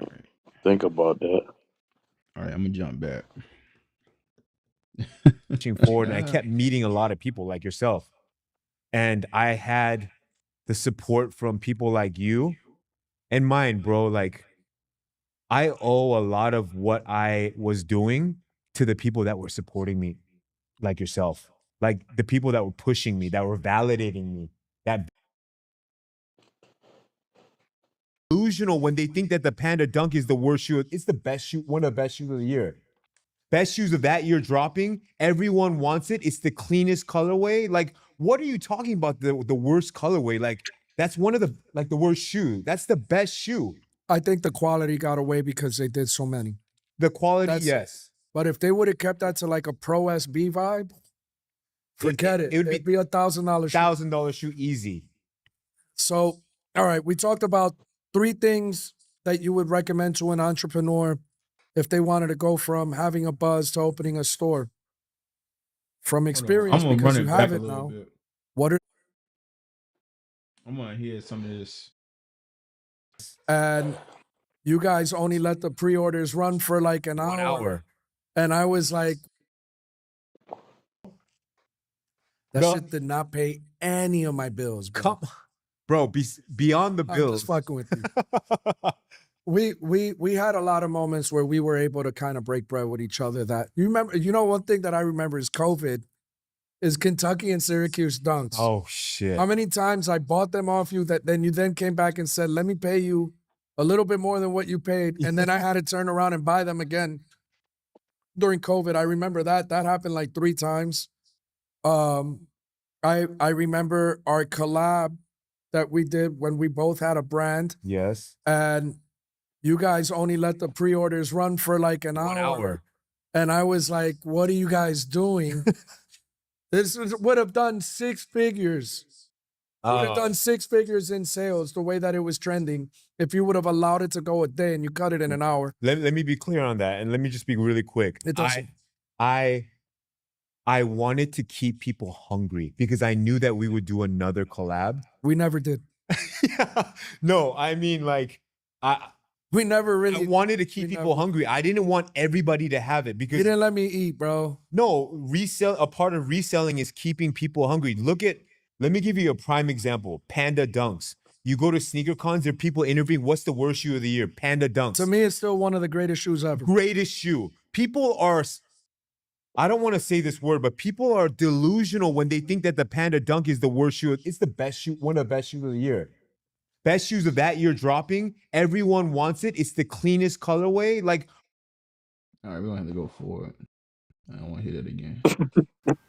All right. Think about that. All right, I'm gonna jump back. Pushing forward, and I kept meeting a lot of people like yourself. And I had the support from people like you and mine, bro. Like, I owe a lot of what I was doing to the people that were supporting me, like yourself, like the people that were pushing me, that were validating me, that delusional when they think that the Panda Dunk is the worst shoe. It's the best shoe, one of the best shoes of the year. Best shoes of that year dropping. Everyone wants it. It's the cleanest colorway. Like, what are you talking about? The worst colorway? Like, that's one of the worst shoe. That's the best shoe. I think the quality got away because they did so many. The quality, yes. But if they would have kept that to like a Pro SB vibe, forget it. It'd be $1,000 shoe. $1,000 shoe easy. So, all right, we talked about 3 things that you would recommend to an entrepreneur if they wanted to go from having a buzz to opening a store. From experience, because you have it now. What are I'm gonna hear some of this. And you guys only let the pre-orders run for like an hour. And I was like, that shit did not pay any of my bills, bro. Bro, beyond the I'm bills. just fucking with you. We had a lot of moments where we were able to kind of break bread with each other. That you remember, one thing that I remember is COVID, is Kentucky and Syracuse dunks. Oh shit! How many times I bought them off you that then you then came back and said, "Let me pay you a little bit more than what you paid," and then I had to turn around and buy them again during COVID. I remember that happened like 3 times. I remember our collab that we did when we both had a brand. Yes. And you guys only let the pre-orders run for like an 1 hour. And I was like, what are you guys doing? This would have done 6 figures. Would have done 6 figures in sales the way that it was trending if you would have allowed it to go a day and you cut it in an hour. Let me be clear on that, and let me just be really quick. It doesn't. I wanted to keep people hungry because I knew that we would do another collab. We never did. Yeah. No, I mean like we never really. I wanted to keep people hungry. I didn't want everybody to have it because you didn't let me eat, bro. No, a part of reselling is keeping people hungry. Let me give you a prime example. Panda Dunks. You go to sneaker cons, there are people interviewing, what's the worst shoe of the year? Panda Dunks. To me, it's still one of the greatest shoes ever. Greatest shoe. People are, I don't want to say this word, but people are delusional when they think that the Panda Dunk is the worst shoe. It's the best shoe, one of the best shoes of the year. Best shoes of that year dropping. Everyone wants it. It's the cleanest colorway. Like, all right, we're gonna have to go for it. I don't want to hear that again.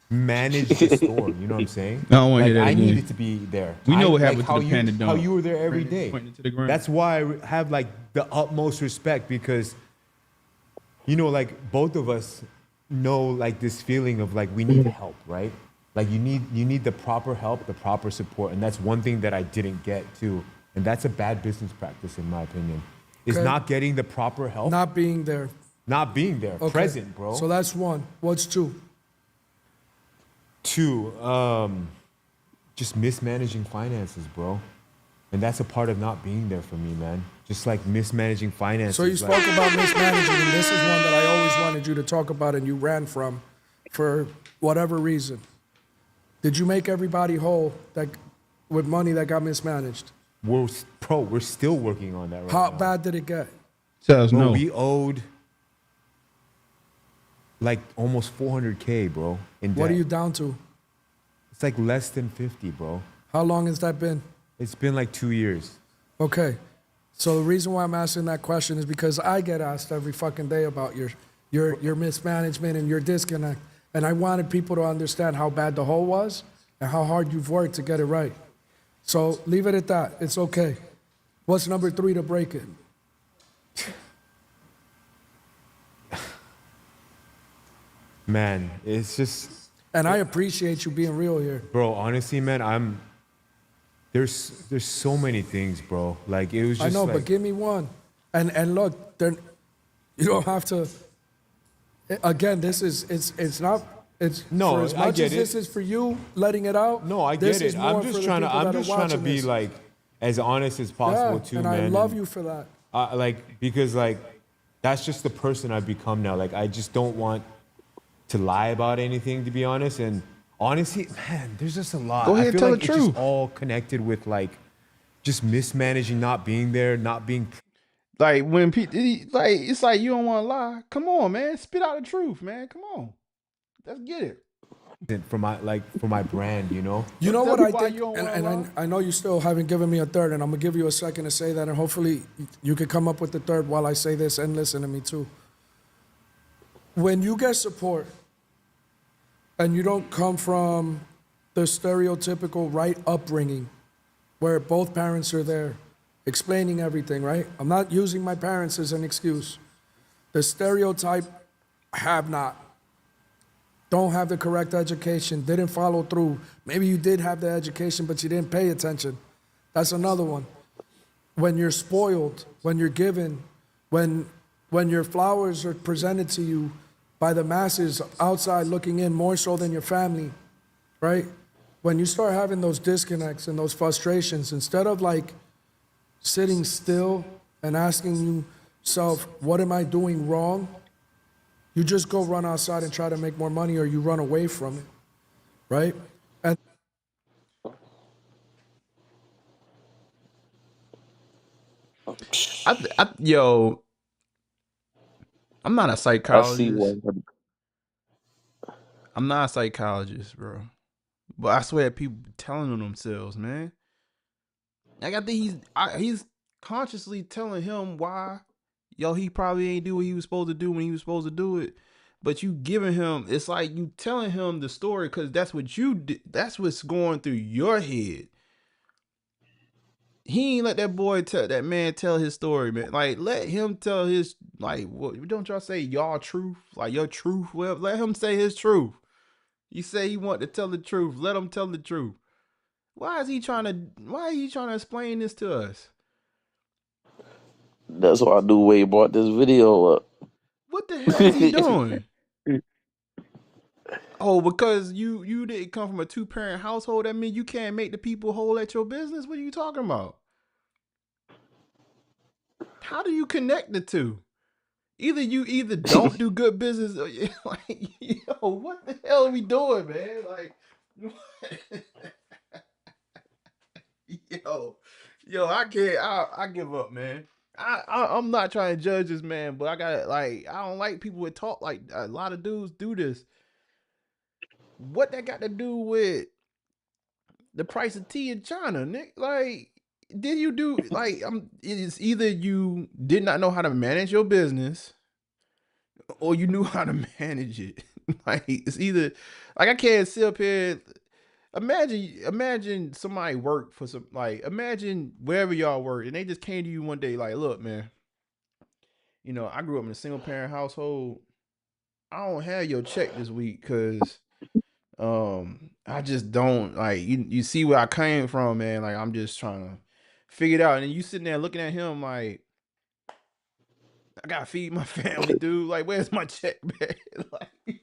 Manage the store. You know what I'm saying? I don't want to hear that I again. needed to be there. We know what happened to the Panda Dunk. How you were there every day. To the ground. That's why I have like the utmost respect because, you know, like both of us know like this feeling of like we need help, right? Like you need the proper help, the proper support, and that's one thing that I didn't get too, and that's a bad business practice in my opinion. Is not getting the proper help, not being there, okay. Present, bro. So that's one. What's two? Two, just mismanaging finances, bro. And that's a part of not being there for me, man. Just like mismanaging finances. So you spoke about mismanaging, and this is one that I always wanted you to talk about and you ran from for whatever reason. Did you make everybody whole that with money that got mismanaged? We're still working on that right How now. bad did it get? Bro, we owed like almost 400K, bro, in debt. What are you down to? It's like less than 50, bro. How long has that been? It's been like 2 years. Okay. So the reason why I'm asking that question is because I get asked every fucking day about your mismanagement and your disconnect. And I wanted people to understand how bad the hole was and how hard you've worked to get it right. So leave it at that. It's okay. What's number 3 to break it? Man, it's just... And I appreciate you being real here. Bro, honestly, man, there's so many things, bro. Like, it was just I know, like, but give me one. And look, you don't have to... Again, this is, it's not... It's no, for as much I get as it. this is for you letting it out. No, I get it. I'm just trying to be like as honest as possible too, and man. I love you for that. Because that's just the person I've become now. Like I just don't want to lie about anything, to be honest. And honestly, man, there's just a lot. Go ahead, I feel tell like the it's truth. just all connected with like just mismanaging, not being there, not being. Like when people, like it's like you don't want to lie. Come on, man, spit out the truth, man. Come on, let's get it. For my brand, you know. You know what I think, and I know you still haven't given me a third, and I'm gonna give you a second to say that, and hopefully you can come up with the third while I say this and listen to me too. When you get support, and you don't come from the stereotypical right upbringing, where both parents are there, explaining everything, right? I'm not using my parents as an excuse. The stereotype, have not. Don't have the correct education, didn't follow through. Maybe you did have the education, but you didn't pay attention. That's another one. When you're spoiled, when you're given, when your flowers are presented to you by the masses outside looking in more so than your family, right? When you start having those disconnects and those frustrations, instead of like sitting still and asking yourself, what am I doing wrong? You just go run outside and try to make more money, or you run away from it, right? And Yo, I'm not a psychologist. I'm not a psychologist, bro. But I swear people telling on themselves, man. Like I think he's consciously telling him why, he probably ain't do what he was supposed to do when he was supposed to do it. but you giving him, it's like you telling him the story because that's what you did. That's what's going through your head. He ain't let that man tell his story, man. Like, let him tell his, like, what don't y'all say y'all truth? Like, your truth? Well, let him say his truth. You say he want to tell the truth. Let him tell the truth. Why are you trying to explain this to us? That's why I do Wade brought this video up. What the hell is he doing? Oh, because you didn't come from a 2-parent household, that means you can't make the people whole at your business? What are you talking about? How do you connect the two? Either don't do good business or like, yo, what the hell are we doing, man? Like, yo, I can't. I give up, man. I'm not trying to judge this man, but I got like, I don't like people that talk like a lot of dudes do this. What that got to do with the price of tea in China, Nick? Like, did you do like? It's either you did not know how to manage your business, or you knew how to manage it. Like, it's either, like, I can't sit up here. Imagine somebody worked for some, like, imagine wherever y'all work and they just came to you one day like, look, man, I grew up in a single parent household. I don't have your check this week because I just don't, like, you see where I came from, man. Like, I'm just trying to figure it out. And you sitting there looking at him like, I gotta feed my family, dude. Like, where's my check, man? Like,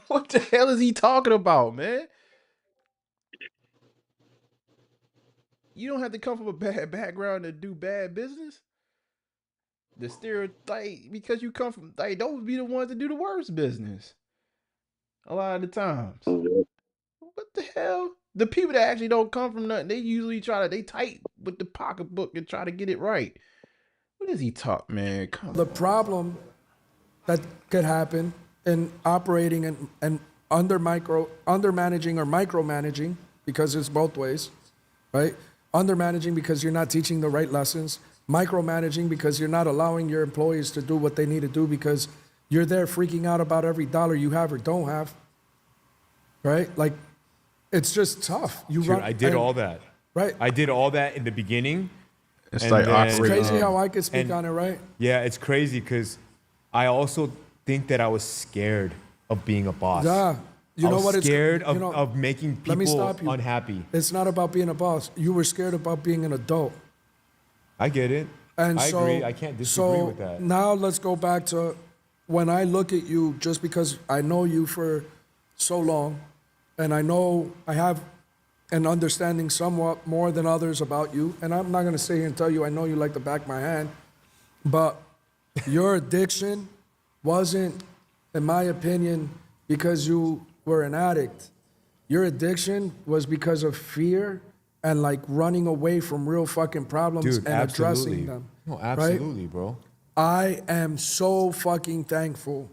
what the hell is he talking about, man? You don't have to come from a bad background to do bad business. The stereotype, because you come from, like, those be the ones that do the worst business a lot of the times. What the hell? The people that actually don't come from nothing, they usually they tight with the pocketbook and try to get it right. What does he talk, man? The problem that could happen in operating and under managing or micromanaging, because it's both ways, right? Under managing because you're not teaching the right lessons, micromanaging because you're not allowing your employees to do what they need to do because you're there freaking out about every dollar you have or don't have, right? Like, it's just tough. Dude, I did all that. Right. I did all that in the beginning. It's like it's crazy how I could speak on it, right? Yeah, it's crazy because I also think that I was scared of being a boss. Yeah. You know what? It's scared of making people unhappy. It's not about being a boss. You were scared about being an adult. I get it. And I agree. I can't disagree with that. Now let's go back to when I look at you, just because I know you for so long, and I know I have an understanding somewhat more than others about you, and I'm not going to sit here and tell you I know you like the back of my hand, but your addiction wasn't, in my opinion, because you were an addict. Your addiction was because of fear and like running away from real fucking problems and addressing them. No, absolutely, right? bro. I am so fucking thankful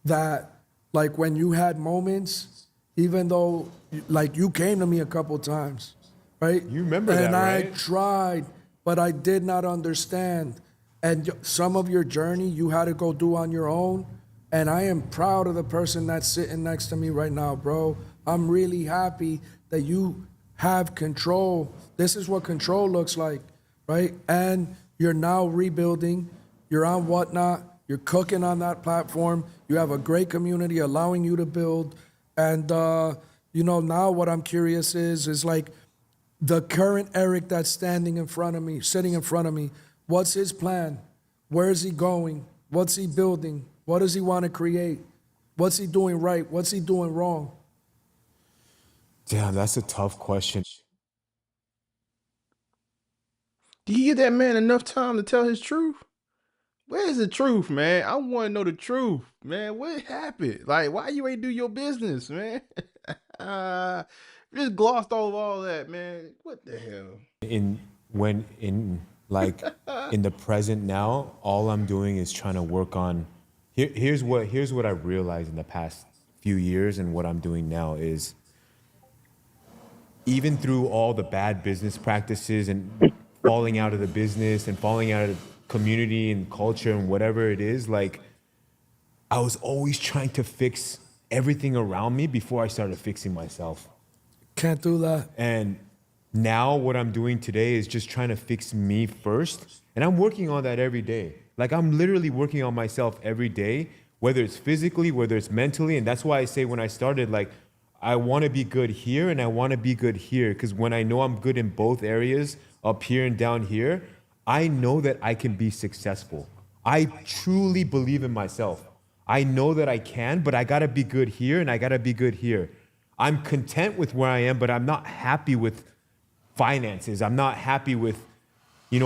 that, like, when you had moments, even though, like, you came to me a couple times, right? You remember that, right? And I tried, but I did not understand. And some of your journey you had to go do on your own. And I am proud of the person that's sitting next to me right now, bro. I'm really happy that you have control. This is what control looks like, right? And you're now rebuilding. You're on Whatnot. You're cooking on that platform. You have a great community allowing you to build. And, now what I'm curious is like the current Eric that's sitting in front of me, what's his plan? Where is he going? What's he building? What does he want to create? What's he doing right? What's he doing wrong? Damn, that's a tough question. Do you give that man enough time to tell his truth? Where's the truth, man? I want to know the truth, man. What happened? Like, why you ain't do your business, man? Just glossed over all that, man. What the hell? In the present now, all I'm doing is trying to work on. Here's what I realized in the past few years, and what I'm doing now is, even through all the bad business practices and falling out of the business and falling out of the community and culture and whatever it is, like, I was always trying to fix everything around me before I started fixing myself. Can't do that. And now what I'm doing today is just trying to fix me first. And I'm working on that every day. Like I'm literally working on myself every day, whether it's physically, whether it's mentally. And that's why I say when I started, like, I want to be good here and I want to be good here. Because when I know I'm good in both areas, up here and down here, I know that I can be successful. I truly believe in myself. I know that I can, but I got to be good here and I got to be good here. I'm content with where I am, but I'm not happy with finances. I'm not happy with,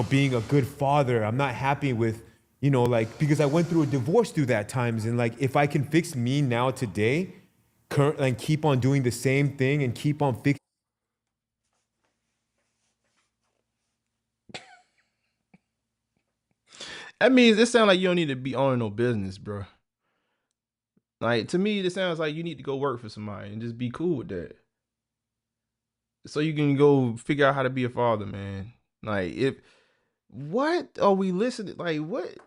being a good father. I'm not happy with, because I went through a divorce through that times. And like, if I can fix me now today, and keep on doing the same thing and keep on fixing. That means it sounds like you don't need to be owning no business, bro. Like, to me, it sounds like you need to go work for somebody and just be cool with that. So you can go figure out how to be a father, man. Like, what are we listening? Like, what?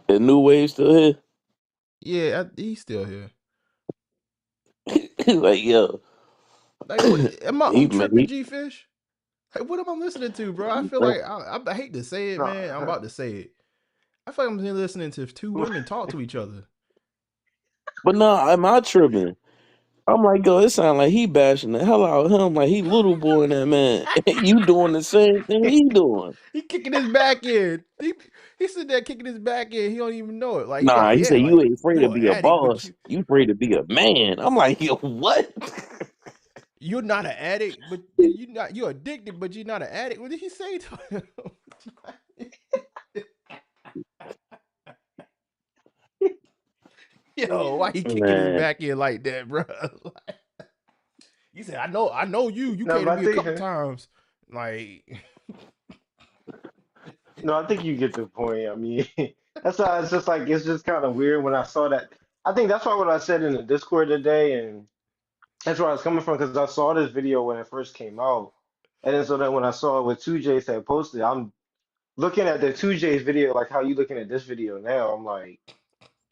The new wave still here. Yeah, he's still here. Like, yo. Like, what? Am I tripping, He, G-Fish? Like, what am I listening to, bro? I feel like, I hate to say it, man. I'm about to say it. I feel like I'm listening to two women talk to each other. but no, am I tripping? I'm like, yo, it sound like he bashing the hell out of him. Like he little boy in that man. You doing the same thing he doing. He kicking his back in. He sit there kicking his back in. He don't even know it. Like, Nah, he said you like ain't afraid to you're be an a addict, but boss. You afraid to be a man. I'm like, yo, what? you're not an addict, but you're addicted, but you're not an addict. What did he say to him? Yo, why he kicking his Man. back in like that, bro? He said, I know you. You No, came to but I me a couple think times. Like, no, I think you get the point. I mean, that's why it's just kind of weird when I saw that. I think that's why what I said in the Discord today, and that's where I was coming from because I saw this video when it first came out, and then so then when I saw it with 2J's had posted, I'm looking at the 2J's video like how you looking at this video now. I'm like,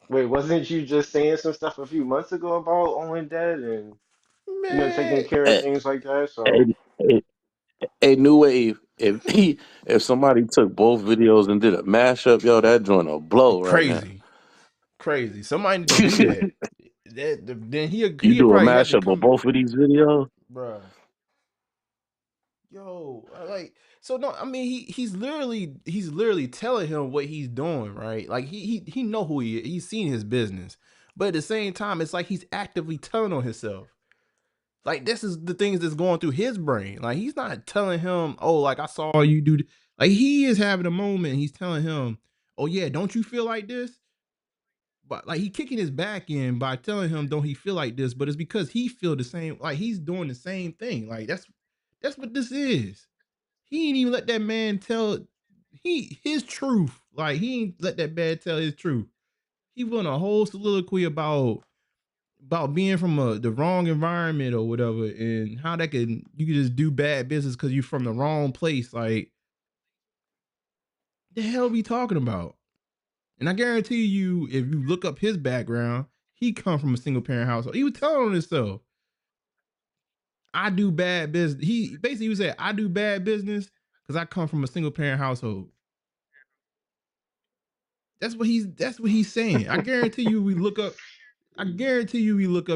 wait, wasn't you just saying some stuff a few months ago about owning debt and taking man, care of Hey, things like that? hey, So hey, hey, new wave. If somebody took both videos and did a mashup, yo, that joint will blow right now. crazy. Somebody need to do that. Then You he'll do a probably have to mashup of come, both of these videos. bruh. Yo, like, so no, I mean he's literally telling him what he's doing, right? Like he know who he is. He's seen his business. But at the same time, it's like he's actively telling on himself. Like, this is the things that's going through his brain. Like, he's not telling him, oh, like, I saw you do like, he is having a moment. He's telling him, oh yeah, don't you feel like this? But like, he kicking his back in by telling him, don't he feel like this? But it's because he feel the same, like he's doing the same thing. Like, that's what this is. He ain't even let that man tell his truth. Like, he ain't let that man tell his truth. He went a whole soliloquy about being from the wrong environment or whatever, and how you can just do bad business because you're from the wrong place. Like, the hell we talking about? And I guarantee you, if you look up his background, he come from a single parent household. He was telling on himself, I do bad business. He basically said, I do bad business because I come from a single parent household. That's what he's saying. I guarantee you, we look up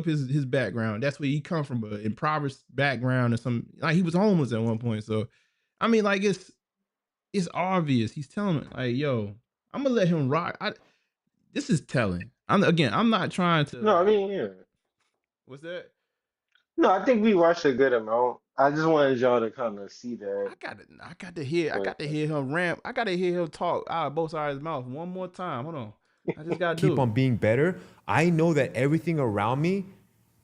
his background. That's where he come from, an impoverished background or some, like, he was homeless at one point. So, I mean, like, it's obvious. He's telling me, like, yo, I'm gonna let him rock. This is telling. I'm not trying to no, I like, mean, yeah. what's that? No, I think we watched a good amount. I just wanted y'all to kind of see that. I got to hear him rant. I got to hear him talk out of both sides of his mouth one more time. Hold on. I just got to Keep do it. on being better. I know that everything around me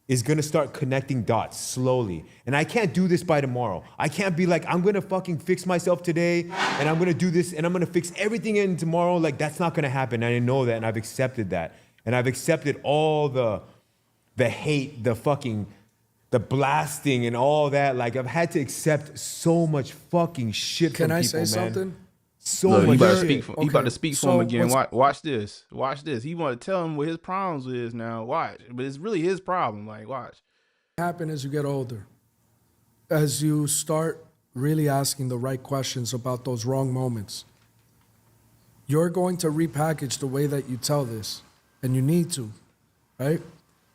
is gonna start connecting dots slowly. And I can't do this by tomorrow. I can't be like, I'm gonna fucking fix myself today and I'm gonna do this and I'm gonna fix everything in tomorrow. Like, that's not gonna happen. I know that, and I've accepted that. And I've accepted all the hate, the blasting and all that. Like, I've had to accept so much fucking shit from Can I people, say man. something? So Look, he much about to You're speak shit. for he about okay. to speak for him So again. what's Watch this. Watch this. He want to tell him what his problems is now. Watch. But it's really his problem. Like, watch. happen as you get older, as you start really asking the right questions about those wrong moments, you're going to repackage the way that you tell this, and you need to, right?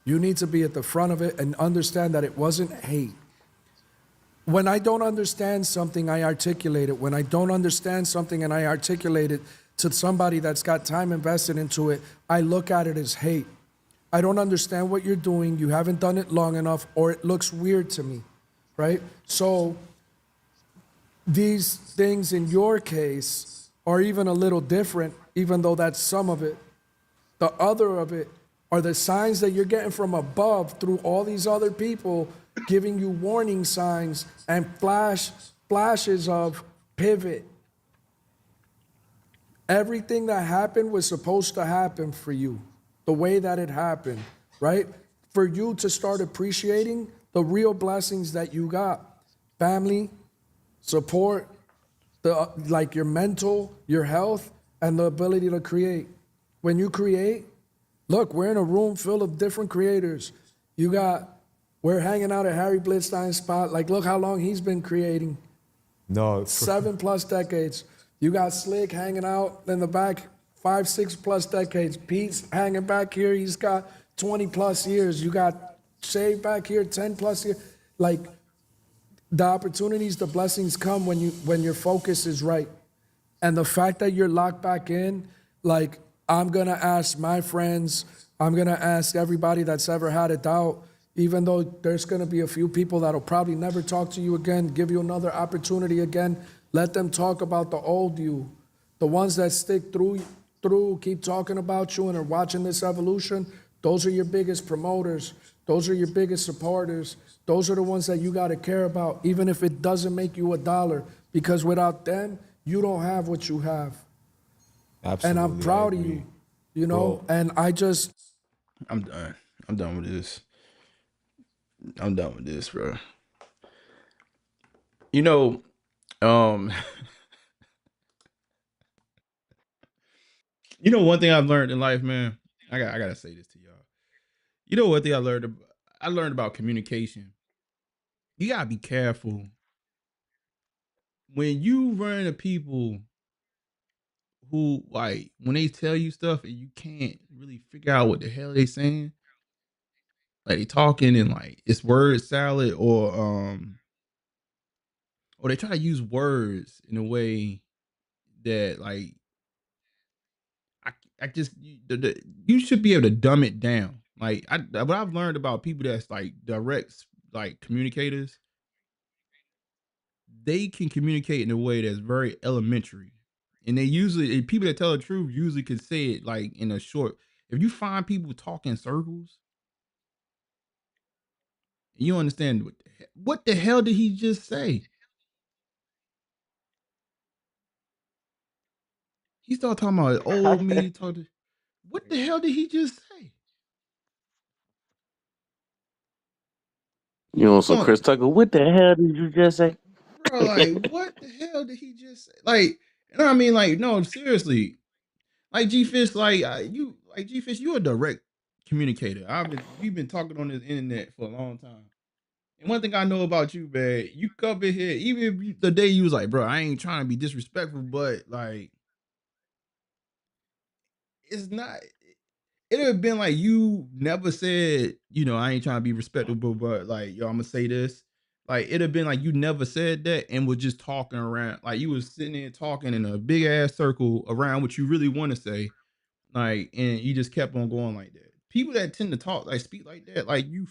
You need to be at the front of it and understand that it wasn't hate. When I don't understand something, I articulate it. When I don't understand something and I articulate it to somebody that's got time invested into it, I look at it as hate. I don't understand what you're doing. You haven't done it long enough, or it looks weird to me, right? So these things in your case are even a little different, even though that's some of it. The other of it are the signs that you're getting from above through all these other people giving you warning signs and flashes of pivot. Everything that happened was supposed to happen for you, the way that it happened, right? For you to start appreciating the real blessings that you got. Family, support, like your mental, your health, and the ability to create. When you create, look, we're in a room full of different creators. We're hanging out at Harry Blitzstein's spot. Like, look how long he's been creating. No, 7+ decades. You got Slick hanging out in the back, 5-6+ decades. Pete's hanging back here. He's got 20+ years. You got Shay back here, 10+ years. Like, the opportunities, the blessings come when your focus is right. And the fact that you're locked back in, like, I'm gonna ask my friends, I'm gonna ask everybody that's ever had a doubt, even though there's gonna be a few people that'll probably never talk to you again, give you another opportunity again. Let them talk about the old you. The ones that stick through, keep talking about you and are watching this evolution, those are your biggest promoters. Those are your biggest supporters. Those are the ones that you gotta care about, even if it doesn't make you a dollar, because without them, you don't have what you have. absolutely. And I'm proud of you, you know, Bro. and I just, I'm done. I'm done with this. I'm done with this, bro. You know, um, you know one thing I've learned in life, man. I gotta say this to y'all. You know one thing I learned? I learned about communication. You gotta be careful when you run into people who, like, when they tell you stuff and you can't really figure out what the hell they saying. Like, they talking and like it's word salad, or they try to use words in a way that, like, I I just you should be able to dumb it down. Like, what I've learned about people that's like direct, like, communicators, they can communicate in a way that's very elementary. And they usually, people that tell the truth usually can say it like in a short. If you find people talking circles, you understand what the hell did he just say? He started talking about old me. What the hell did he just say? You know, so Going, Chris Tucker, what the hell did you just say? bro, like, what the hell did he just say? Like, you know what I mean? Like, no, seriously. Like, G Fish, like, G Fish, you a direct communicator. We've been talking on this internet for a long time. And one thing I know about you, man, you come in here, even if the day you was like, bro, I ain't trying to be disrespectful, but like, it's not. It'd have been like you never said, I ain't trying to be respectable, but like, yo, I'm gonna say this. Like, it'd have been like you never said that and was just talking around. Like, you was sitting there talking in a big ass circle around what you really want to say. Like, and you just kept on going like that. People that tend to talk, like, speak like that, like, you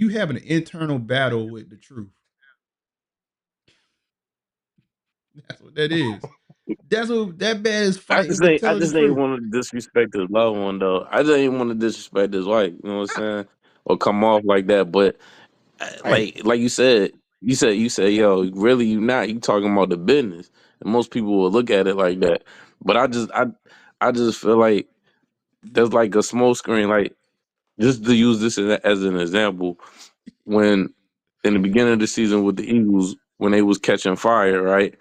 having an internal battle with the truth. That's what that is. That's what that man is fighting with I telling the just ain't truth. want to disrespect his loved one though. I just ain't want to disrespect his wife. You know what I'm saying? Or come off like that. But Right. like you said, yo, really, you not. You talking about the business, and most people will look at it like that. But I just feel like there's like a smoke screen. Like, just to use this as an example, when in the beginning of the season with the Eagles, when they was catching fire, right,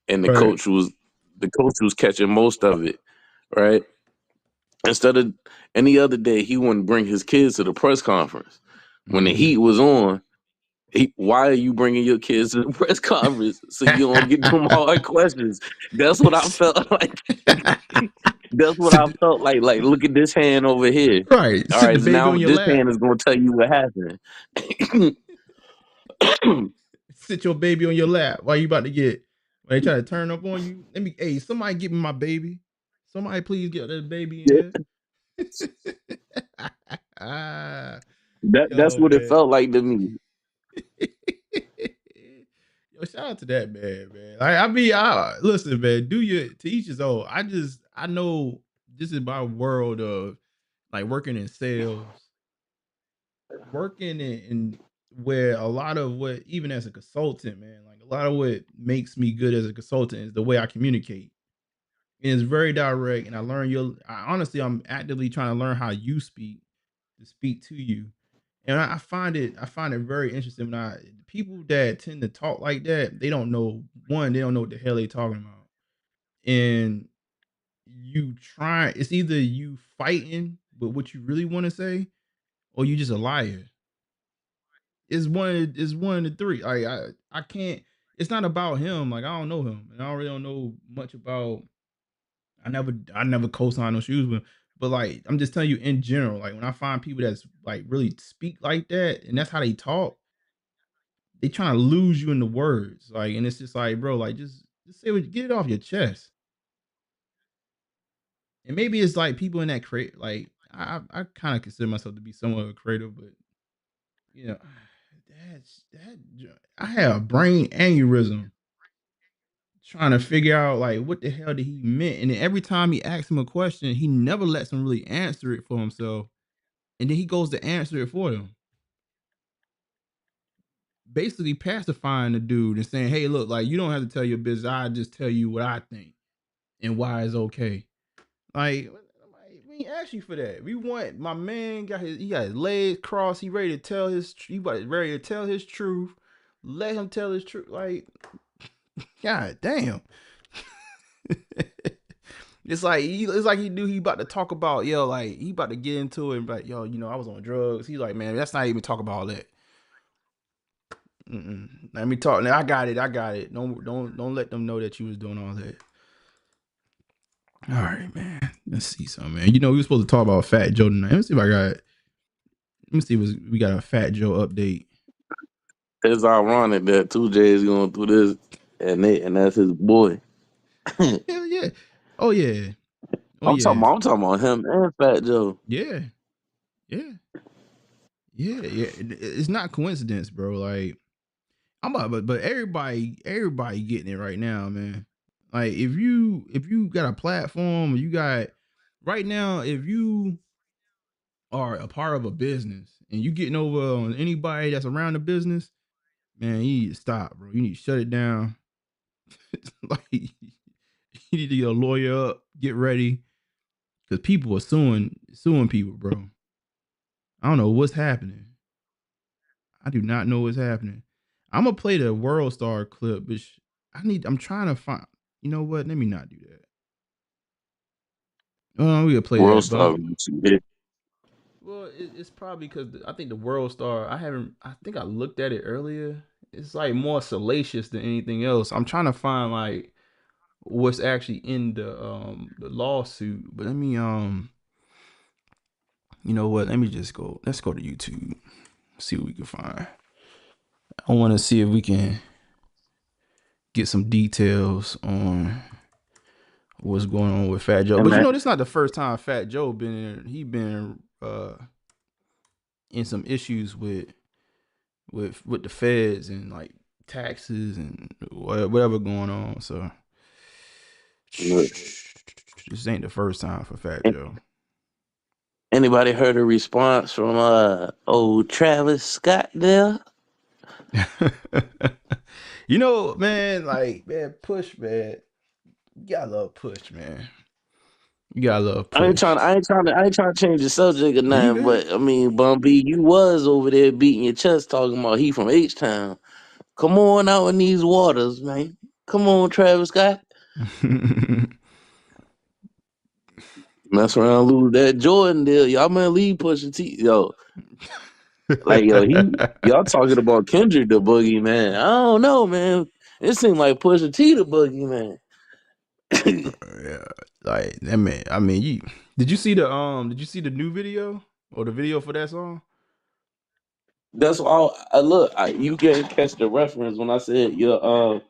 and the Right. coach was the coach was catching most of it, right? Instead of any other day, he wouldn't bring his kids to the press conference. When the heat was on, why are you bringing your kids to the press conference so you don't get them hard questions? That's what I felt like. That's what I felt like. Like, look at this hand over here. Right. All Sit the right, so baby now on your this lap. hand is going to tell you what happened. Sit your baby on your lap while you about to get. When they try to turn up on you, hey, somebody give me my baby. Somebody please get that baby in here. That's Yo, what it man. felt like to me. Yo, shout out to that man. Listen, man, do your to each his own. I know this is my world of like working in sales, working in where a lot of what, even as a consultant, man, like a lot of what makes me good as a consultant is the way I communicate. And it's very direct, and honestly, I'm actively trying to learn how you speak to speak to you. And I find it very interesting when people that tend to talk like that, they don't know what the hell they talking about. And it's either you fighting with what you really want to say, or you just a liar. It's one of the three. I can't. It's not about him. Like, I don't know him, and I really don't know much about. I never co-signed no shoes with him. But like, I'm just telling you in general. Like, when I find people that's like really speak like that, and that's how they talk, they trying to lose you in the words. Like, and it's just like, bro, like just get it off your chest. And maybe it's like people in that create. Like, I kind of consider myself to be somewhat of a creative, but you know, I have a brain aneurysm trying to figure out like what the hell did he meant. And then every time he asks him a question, he never lets him really answer it for himself. And then he goes to answer it for them. Basically pacifying the dude and saying, hey, look, like, you don't have to tell your business. I just tell you what I think and why it's okay. Like, we ain't ask you for that. We want my man got his legs crossed. He ready to tell his truth. Let him tell his truth. Like, God damn. It's like he knew he about to talk about, like he about to get into it and like, I was on drugs. He's like, man, that's not even talk about all that. Let me talk. Now I got it. Don't let them know that you was doing all that. All right, man. Let's see something, man. We were supposed to talk about Fat Joe tonight. Let me see if we got a Fat Joe update. It's ironic that 2J is going through this, and that's his boy. Hell yeah. Oh yeah. I'm talking about him and Fat Joe. Yeah. It's not coincidence, bro. Like, but everybody getting it right now, man. Like, if you got a platform, right now, if you are a part of a business and you getting over on anybody that's around the business, man, you need to stop, bro. You need to shut it down. Like, you need to get a lawyer up, get ready, because people are suing people, bro. I don't know what's happening. I do not know what's happening. I'm gonna play the World Star clip, which I'm trying to find. You know what? Let me not do that. We gonna play World that, Star. well, it's probably because I think the World Star. I think I looked at it earlier. It's like more salacious than anything else. I'm trying to find like what's actually in the lawsuit. But let me you know what? Let me just go. Let's go to YouTube. See what we can find. I want to see if we can get some details on what's going on with Fat Joe. But this is not the first time Fat Joe been in some issues with the feds and like taxes and whatever going on. So this ain't the first time for Fat Joe. Anybody heard a response from old Travis Scott there? Man, like, man, Push, man. You gotta love Push, man. You gotta love Push. I ain't trying to change the subject or nothing, but I mean, Bumpy, you was over there beating your chest talking about he from H-Town. Come on out in these waters, man. Come on, Travis Scott. Mess around, lose that Jordan deal. Y'all man leave Pusha T. Yo, like yo, y'all talking about Kendrick the boogeyman. I don't know, man. It seemed like Pusha T the boogeyman. Yeah, like that man. I mean, did you see the new video or the video for that song? That's all. Look, you can't catch the reference when I said your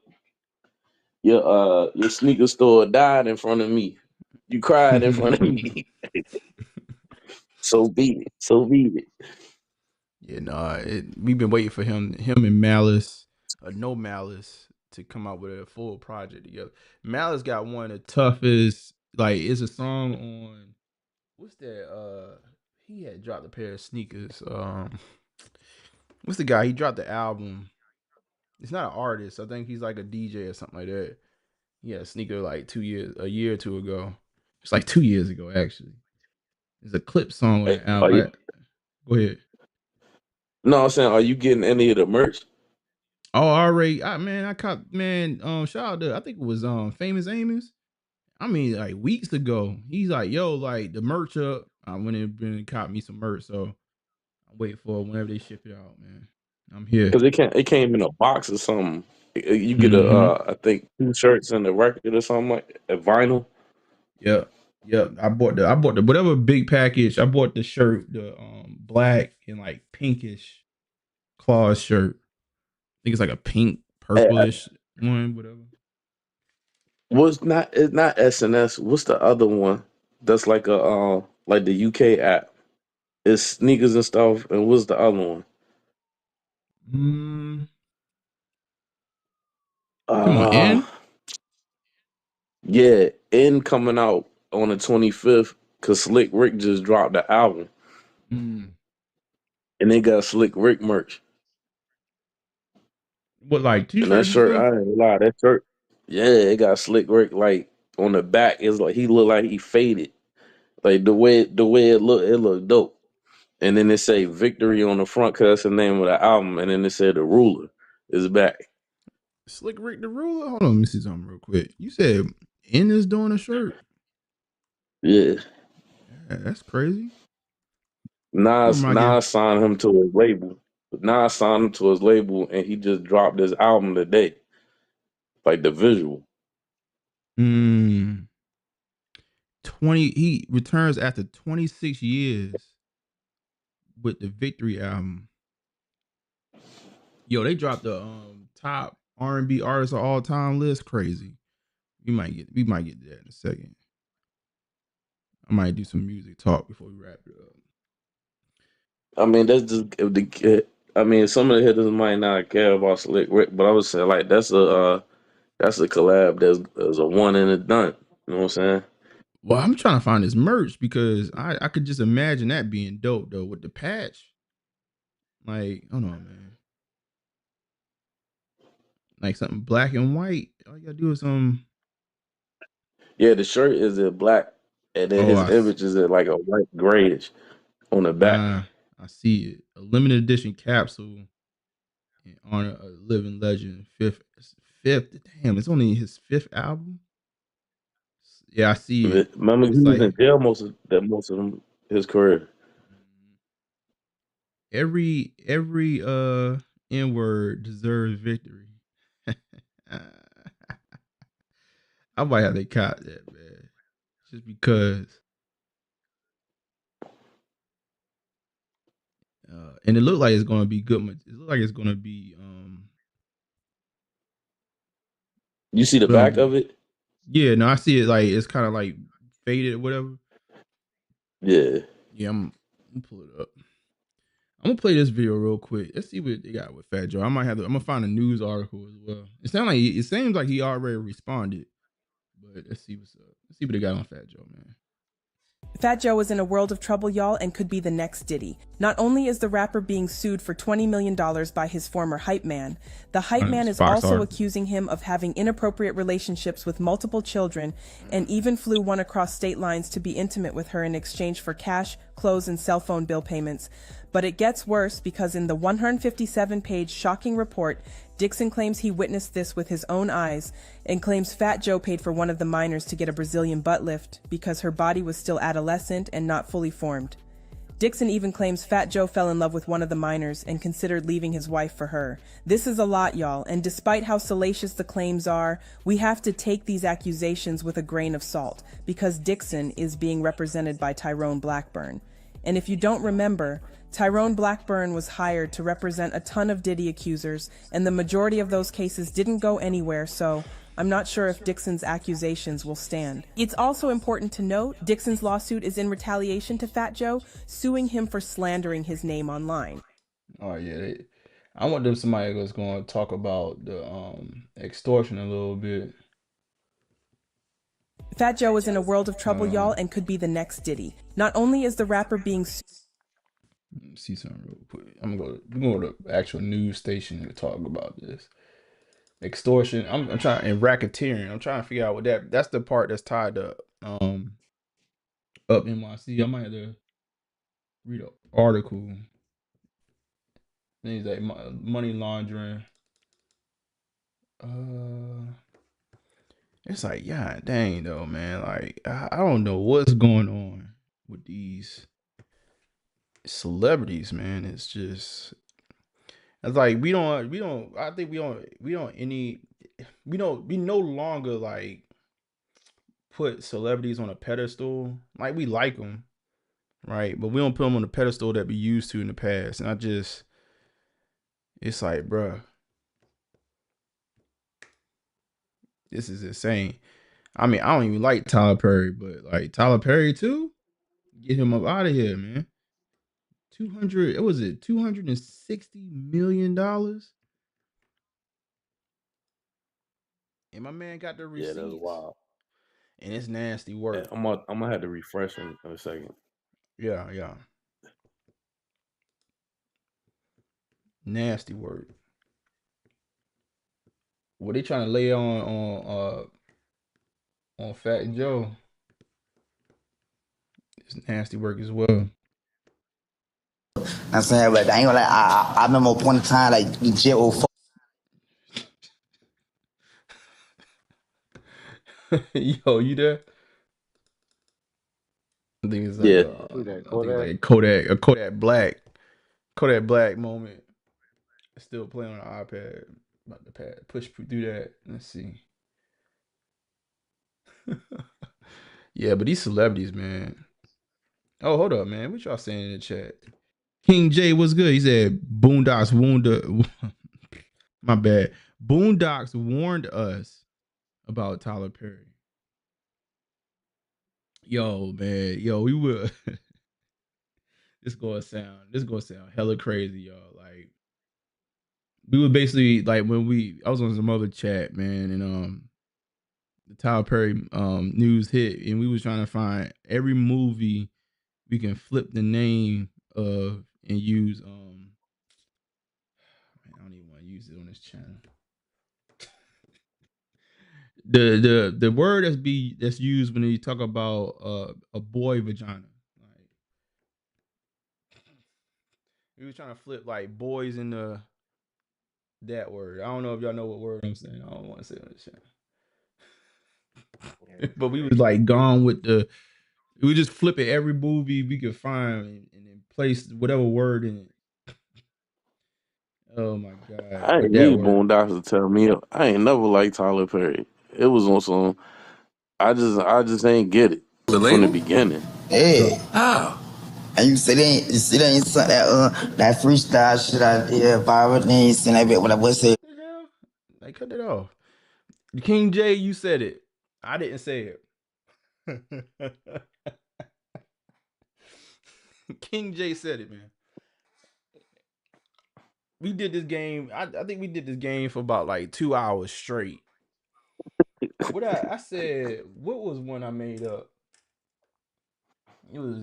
sneaker store died in front of me. You cried in front of me. So be it. So be it. Yeah, no, we've been waiting for him and Malice, No Malice, to come out with a full project together. Malice got one of the toughest. Like, it's a song on what's that? He had dropped a pair of sneakers. What's the guy? He dropped the album. It's not an artist. I think he's like a DJ or something like that. He had a sneaker like a year or two ago. It's like 2 years ago, actually. There's a clip song on Hey, the album. Go ahead. No, I'm saying, are you getting any of the merch? Oh, already. I caught shout out to, I think it was Famous Amos. I mean, like weeks ago. He's like, yo, like the merch up. I went and caught me some merch. So I'm waiting for whenever they ship it out, man. I'm here. Because it came in a box or something. You get Mm-hmm. I think 2 shirts and a record or something like a vinyl. Yep. I bought the whatever big package. I bought the shirt, the black and like pinkish claws shirt. I think it's like a pink, purplish one, whatever. It's not SNS. What's the other one? That's like a like the UK app. It's sneakers and stuff. And what's the other one? Come on, N? Yeah, N coming out on the 25th because Slick Rick just dropped the album. And they got Slick Rick merch. What, like And that t-shirts and shirt, stuff? I ain't gonna lie, that shirt, yeah, it got Slick Rick like on the back. It's like he looked like he faded. Like the way it looked dope. And then they say Victory on the front because that's the name of the album. And then they said The Ruler is back. Slick Rick the Ruler? Hold on, let me see something real quick. You said N is doing a shirt? Yeah. That's crazy. Nas signed him to his label. Nas signed him to his label and he just dropped his album today. Like the visual. he returns after 26 years with the Victory album. Yo, they dropped the top R&B artists of all time list. Crazy. We might get to that in a second. I might do some music talk before we wrap it up. I mean, that's just some of the hitters might not care about Slick Rick, but I would say like that's a collab that's a one and a done. You know what I'm saying? Well, I'm trying to find his merch because I could just imagine that being dope though with the patch. Like, hold on, man. Like something black and white. All you gotta do is Yeah, the shirt is in black, and then his image is in like a white grayish on the back. I see it. A limited edition capsule in honor of living legend. Fifth. Damn, it's only his 5th album. Yeah, I see it. Remember, he was in jail most of his career. Every N-word deserves victory. I might have to cop that, man. Just because. And it looked like it's gonna be good. It looked like it's gonna be You see the back of it? Yeah, no, I see it like it's kind of like faded or whatever. Yeah. Yeah, I'm gonna pull it up. I'm gonna play this video real quick. Let's see what they got with Fat Joe. I'm gonna find a news article as well. It seems like he already responded, but let's see what's up. Let's see what they got on Fat Joe, man. Fat Joe is in a world of trouble, y'all, and could be the next Diddy. Not only is the rapper being sued for $20 million by his former hype man, the hype man is also accusing him of having inappropriate relationships with multiple children and even flew one across state lines to be intimate with her in exchange for cash, clothes, and cell phone bill payments. But it gets worse because in the 157-page shocking report, Dixon claims he witnessed this with his own eyes and claims Fat Joe paid for one of the minors to get a Brazilian butt lift because her body was still adolescent and not fully formed. Dixon even claims Fat Joe fell in love with one of the minors and considered leaving his wife for her. This is a lot, y'all, and despite how salacious the claims are, we have to take these accusations with a grain of salt because Dixon is being represented by Tyrone Blackburn. And if you don't remember, Tyrone Blackburn was hired to represent a ton of Diddy accusers, and the majority of those cases didn't go anywhere, so I'm not sure if Dixon's accusations will stand. It's also important to note, Dixon's lawsuit is in retaliation to Fat Joe, suing him for slandering his name online. Oh yeah, I want them somebody that's going to talk about the extortion a little bit. Fat Joe is in a world of trouble, y'all, and could be the next Diddy. Not only is the rapper being see something real quick. I'm gonna go to the actual news station to talk about this extortion. I'm trying, and racketeering. I'm trying to figure out what that's the part that's tied to up NYC. I might have to read an article. Things like money laundering. It's like, yeah, dang though, man. Like I don't know what's going on with these celebrities, man. It's just, it's like we no longer like put celebrities on a pedestal. Like we like them, right? But we don't put them on the pedestal that we used to in the past. And it's like, bruh, this is insane. I mean, I don't even like Tyler Perry, but like Tyler Perry too, get him up out of here, man. 200, what was it? $260 million. And my man got the receipts. Yeah, that's wild. And it's nasty work. I'm gonna have to refresh in a second. Yeah. Nasty work. What they trying to lay on Fat Joe? It's nasty work as well. I'm saying, but I ain't gonna lie, I remember a point in time like Joe. Yo, you there? I think it's Yeah. like a Kodak Black moment. Still playing on the iPad. About to push through that. Let's see. Yeah, but these celebrities, man. Oh, hold up, man. What y'all saying in the chat? King J, what's good? He said Boondocks warned my bad. Boondocks warned us about Tyler Perry. Yo, man. Yo, we will this gonna sound hella crazy, y'all. Like we were basically like I was on some other chat, man, and the Tyler Perry news hit, and we was trying to find every movie we can flip the name of and use man, I don't even want to use it on this channel. The word that's used when you talk about a boy vagina. Like we was trying to flip like boys into that word. I don't know if y'all know what word I'm saying. I don't want to say it on this channel. But we was like gone with we just flip it every movie we could find and then place whatever word in it. Oh my god! I ain't need Boondocks to tell me. I ain't never liked Tyler Perry. It was on some. I just ain't get it from the beginning. Hey, how? And you said they ain't sent that freestyle shit I did viral. They ain't sent that bit what I was saying. They cut it off. King J, you said it. I didn't say it. King J said it, man. We did this game. I think we did this game for about like 2 hours straight. What I said, what was one I made up? It was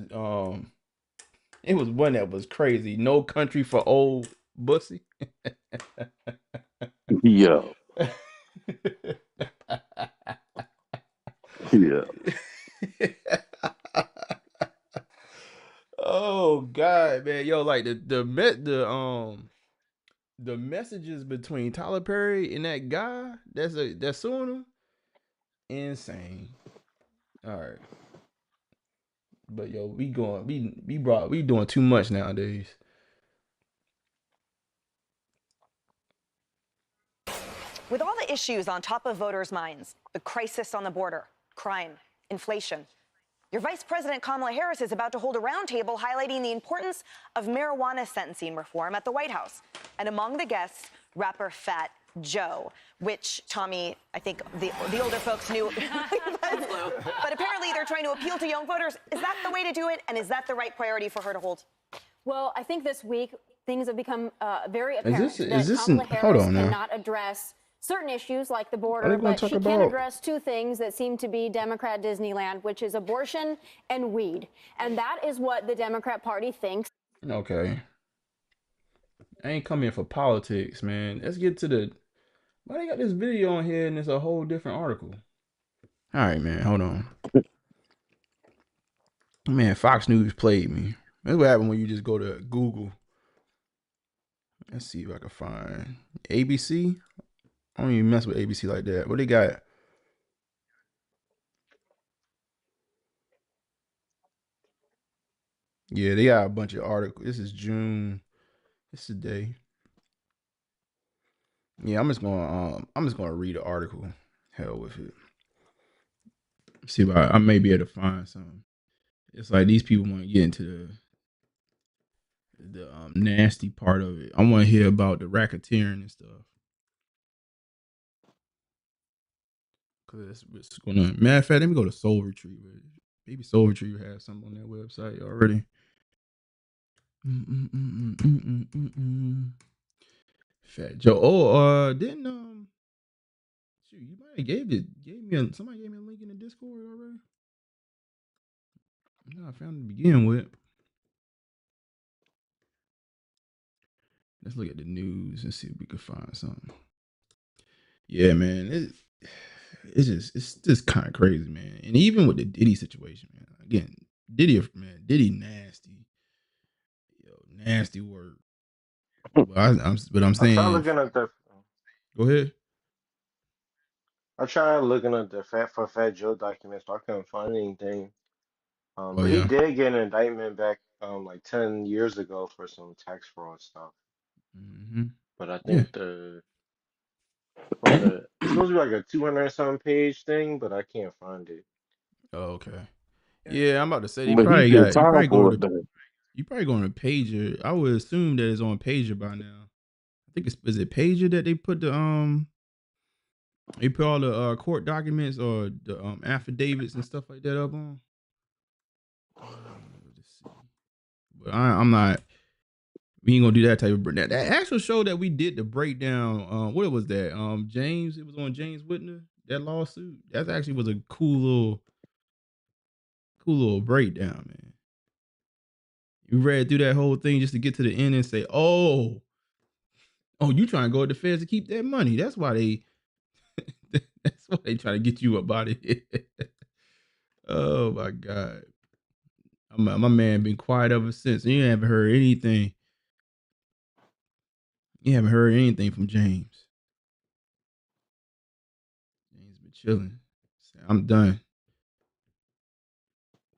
one that was crazy. No country for old bussy. Yo. Yeah. Oh God, man. Yo, like the the messages between Tyler Perry and that guy that's suing him, insane. All right, but yo, we doing too much nowadays. With all the issues on top of voters' minds, the crisis on the border, crime, inflation, your Vice President Kamala Harris is about to hold a roundtable highlighting the importance of marijuana sentencing reform at the White House. And among the guests, rapper Fat Joe, which, Tommy, I think the older folks knew. But apparently they're trying to appeal to young voters. Is that the way to do it? And is that the right priority for her to hold? Well, I think this week things have become very apparent Kamala Harris cannot address certain issues like the border, but she can address two things that seem to be Democrat Disneyland, which is abortion and weed. And that is what the Democrat Party thinks. Okay. I ain't come here for politics, man. Let's get to the... Why they got this video on here and it's a whole different article? All right, man. Hold on. Man, Fox News played me. That's what happened when you just go to Google. Let's see if I can find ABC. I don't even mess with ABC like that. What they got? Yeah, they got a bunch of articles. This is June. This is the day. Yeah, I'm just gonna read the article. Hell with it. See if I may be able to find something. It's like these people want to get into the nasty part of it. I want to hear about the racketeering and stuff. Cause it's gonna. Matter of fact, let me go to Soul Retriever. Maybe Soul Retriever has something on their website already. Fat Joe. Oh, didn't shoot, you might have somebody gave me a link in the Discord already. No, I found it to begin with. Let's look at the news and see if we can find something. Yeah, man, it's just kind of crazy, man. And even with the Diddy situation, man. Again, Diddy nasty. Yo, nasty word. But I'm saying. I tried looking at the. Go ahead. I tried looking at the Fat Joe documents, but I couldn't find anything. But he Yeah. did get an indictment back like 10 years ago for some tax fraud stuff. Mm-hmm. But I think it's supposed to be like a 200 something page thing, but I can't find it. Oh, okay. Yeah, I'm about to say you But he probably did time go for to it though. you probably go on a Pager. I would assume that it's on Pager by now. I think is it Pager that they put all the court documents or the affidavits and stuff like that up on. But I'm not. We ain't gonna do that type of breakdown. That actual show that we did the breakdown. What was that? James. It was on James Whitner. That lawsuit. That actually was a cool little breakdown, man. You read through that whole thing just to get to the end and say, "Oh, you trying to go to the feds to keep that money? That's why they try to get you up out of here." Oh my God. My man been quiet ever since. You haven't heard anything. You haven't heard anything from James. James been chilling. I'm done.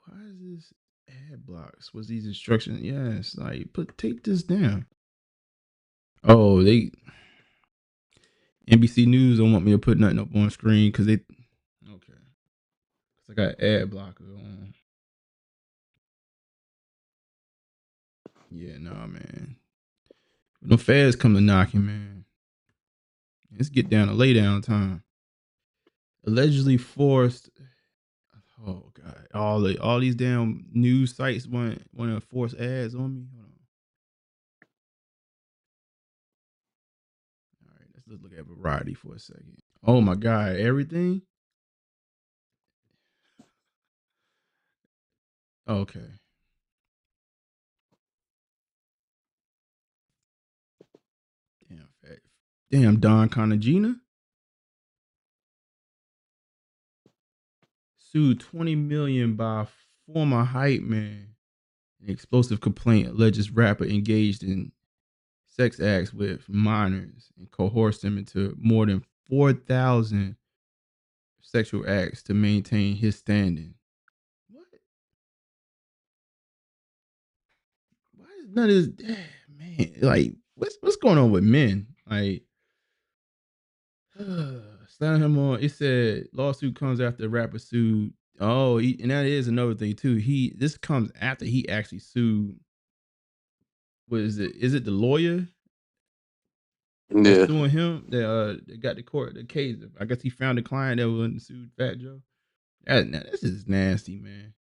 Why is this ad blocks? Was these instructions? Yes, like take this down. Oh, NBC News don't want me to put nothing up on screen because they okay. Cause I got ad blocker on. Yeah, nah, man. When the feds come to knocking, man, let's get down to lay down time. Allegedly forced. Oh God! All these damn news sites want to force ads on me. Hold on. All right, let's look at Variety for a second. Oh my God! Everything. Okay. Damn, Don Conagina sued $20 million by former hype man. An explosive complaint alleges rapper engaged in sex acts with minors and coerced them into more than 4,000 sexual acts to maintain his standing. What? Why is none of this, man? Like, what's going on with men? Like, slamming him on. It said lawsuit comes after rapper sued. Oh, and that is another thing too. This comes after he actually sued. What is it? Is it the lawyer that's Yeah. suing him that got the case? I guess he found a client that wouldn't sued Fat Joe. This is nasty, man.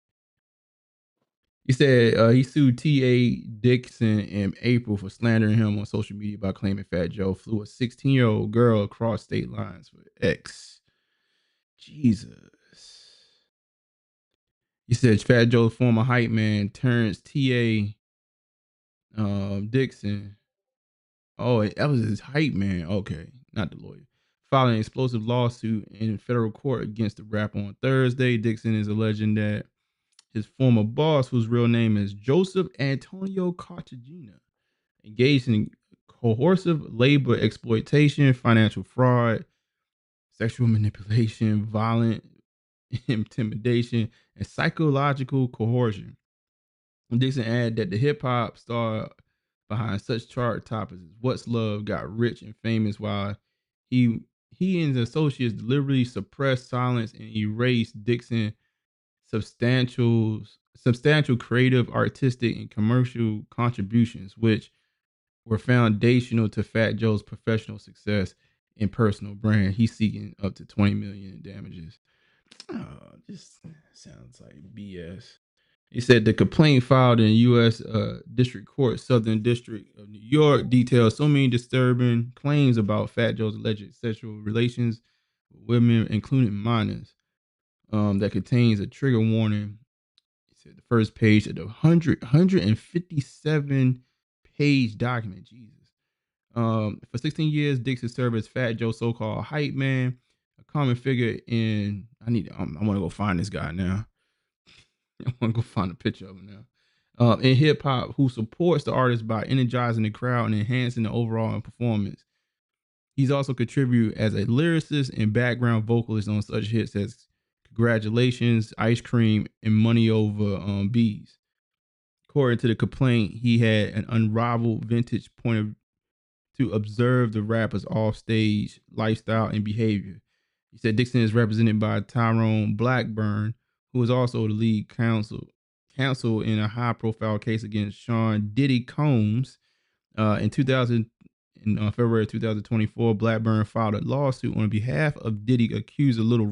He said he sued T.A. Dixon in April for slandering him on social media by claiming Fat Joe flew a 16-year-old girl across state lines for X. Jesus. He said Fat Joe's former hype man Terrence T.A. Dixon. Oh, that was his hype man. Okay, not the lawyer. Filing an explosive lawsuit in federal court against the rapper on Thursday. Dixon is alleging that his former boss, whose real name is Joseph Antonio Cartagena, engaged in coercive labor exploitation, financial fraud, sexual manipulation, violent intimidation, and psychological coercion. Dixon added that the hip hop star behind such chart toppers as What's Love got rich and famous while he and his associates deliberately suppressed, silence, and erased Dixon substantial creative, artistic, and commercial contributions, which were foundational to Fat Joe's professional success and personal brand. He's seeking up to $20 million in damages. Oh, this sounds like BS. He said the complaint filed in U.S. District Court, Southern District of New York, details so many disturbing claims about Fat Joe's alleged sexual relations with women, including minors, that contains a trigger warning. He said the first page of the 157 page document. Jesus. For 16 years, Dixon served as Fat Joe's so-called hype man, a common figure in. I want to go find this guy now. I want to go find a picture of him now. In hip hop, who supports the artist by energizing the crowd and enhancing the overall performance. He's also contributed as a lyricist and background vocalist on such hits as "Congratulations," "Ice Cream," and "Money Over Bees." According to the complaint, he had an unrivaled vintage point of to observe the rapper's offstage lifestyle and behavior. He said Dixon is represented by Tyrone Blackburn, who is also the lead counsel in a high-profile case against Sean Diddy Combs. In February 2024, Blackburn filed a lawsuit on behalf of Diddy, accused of Little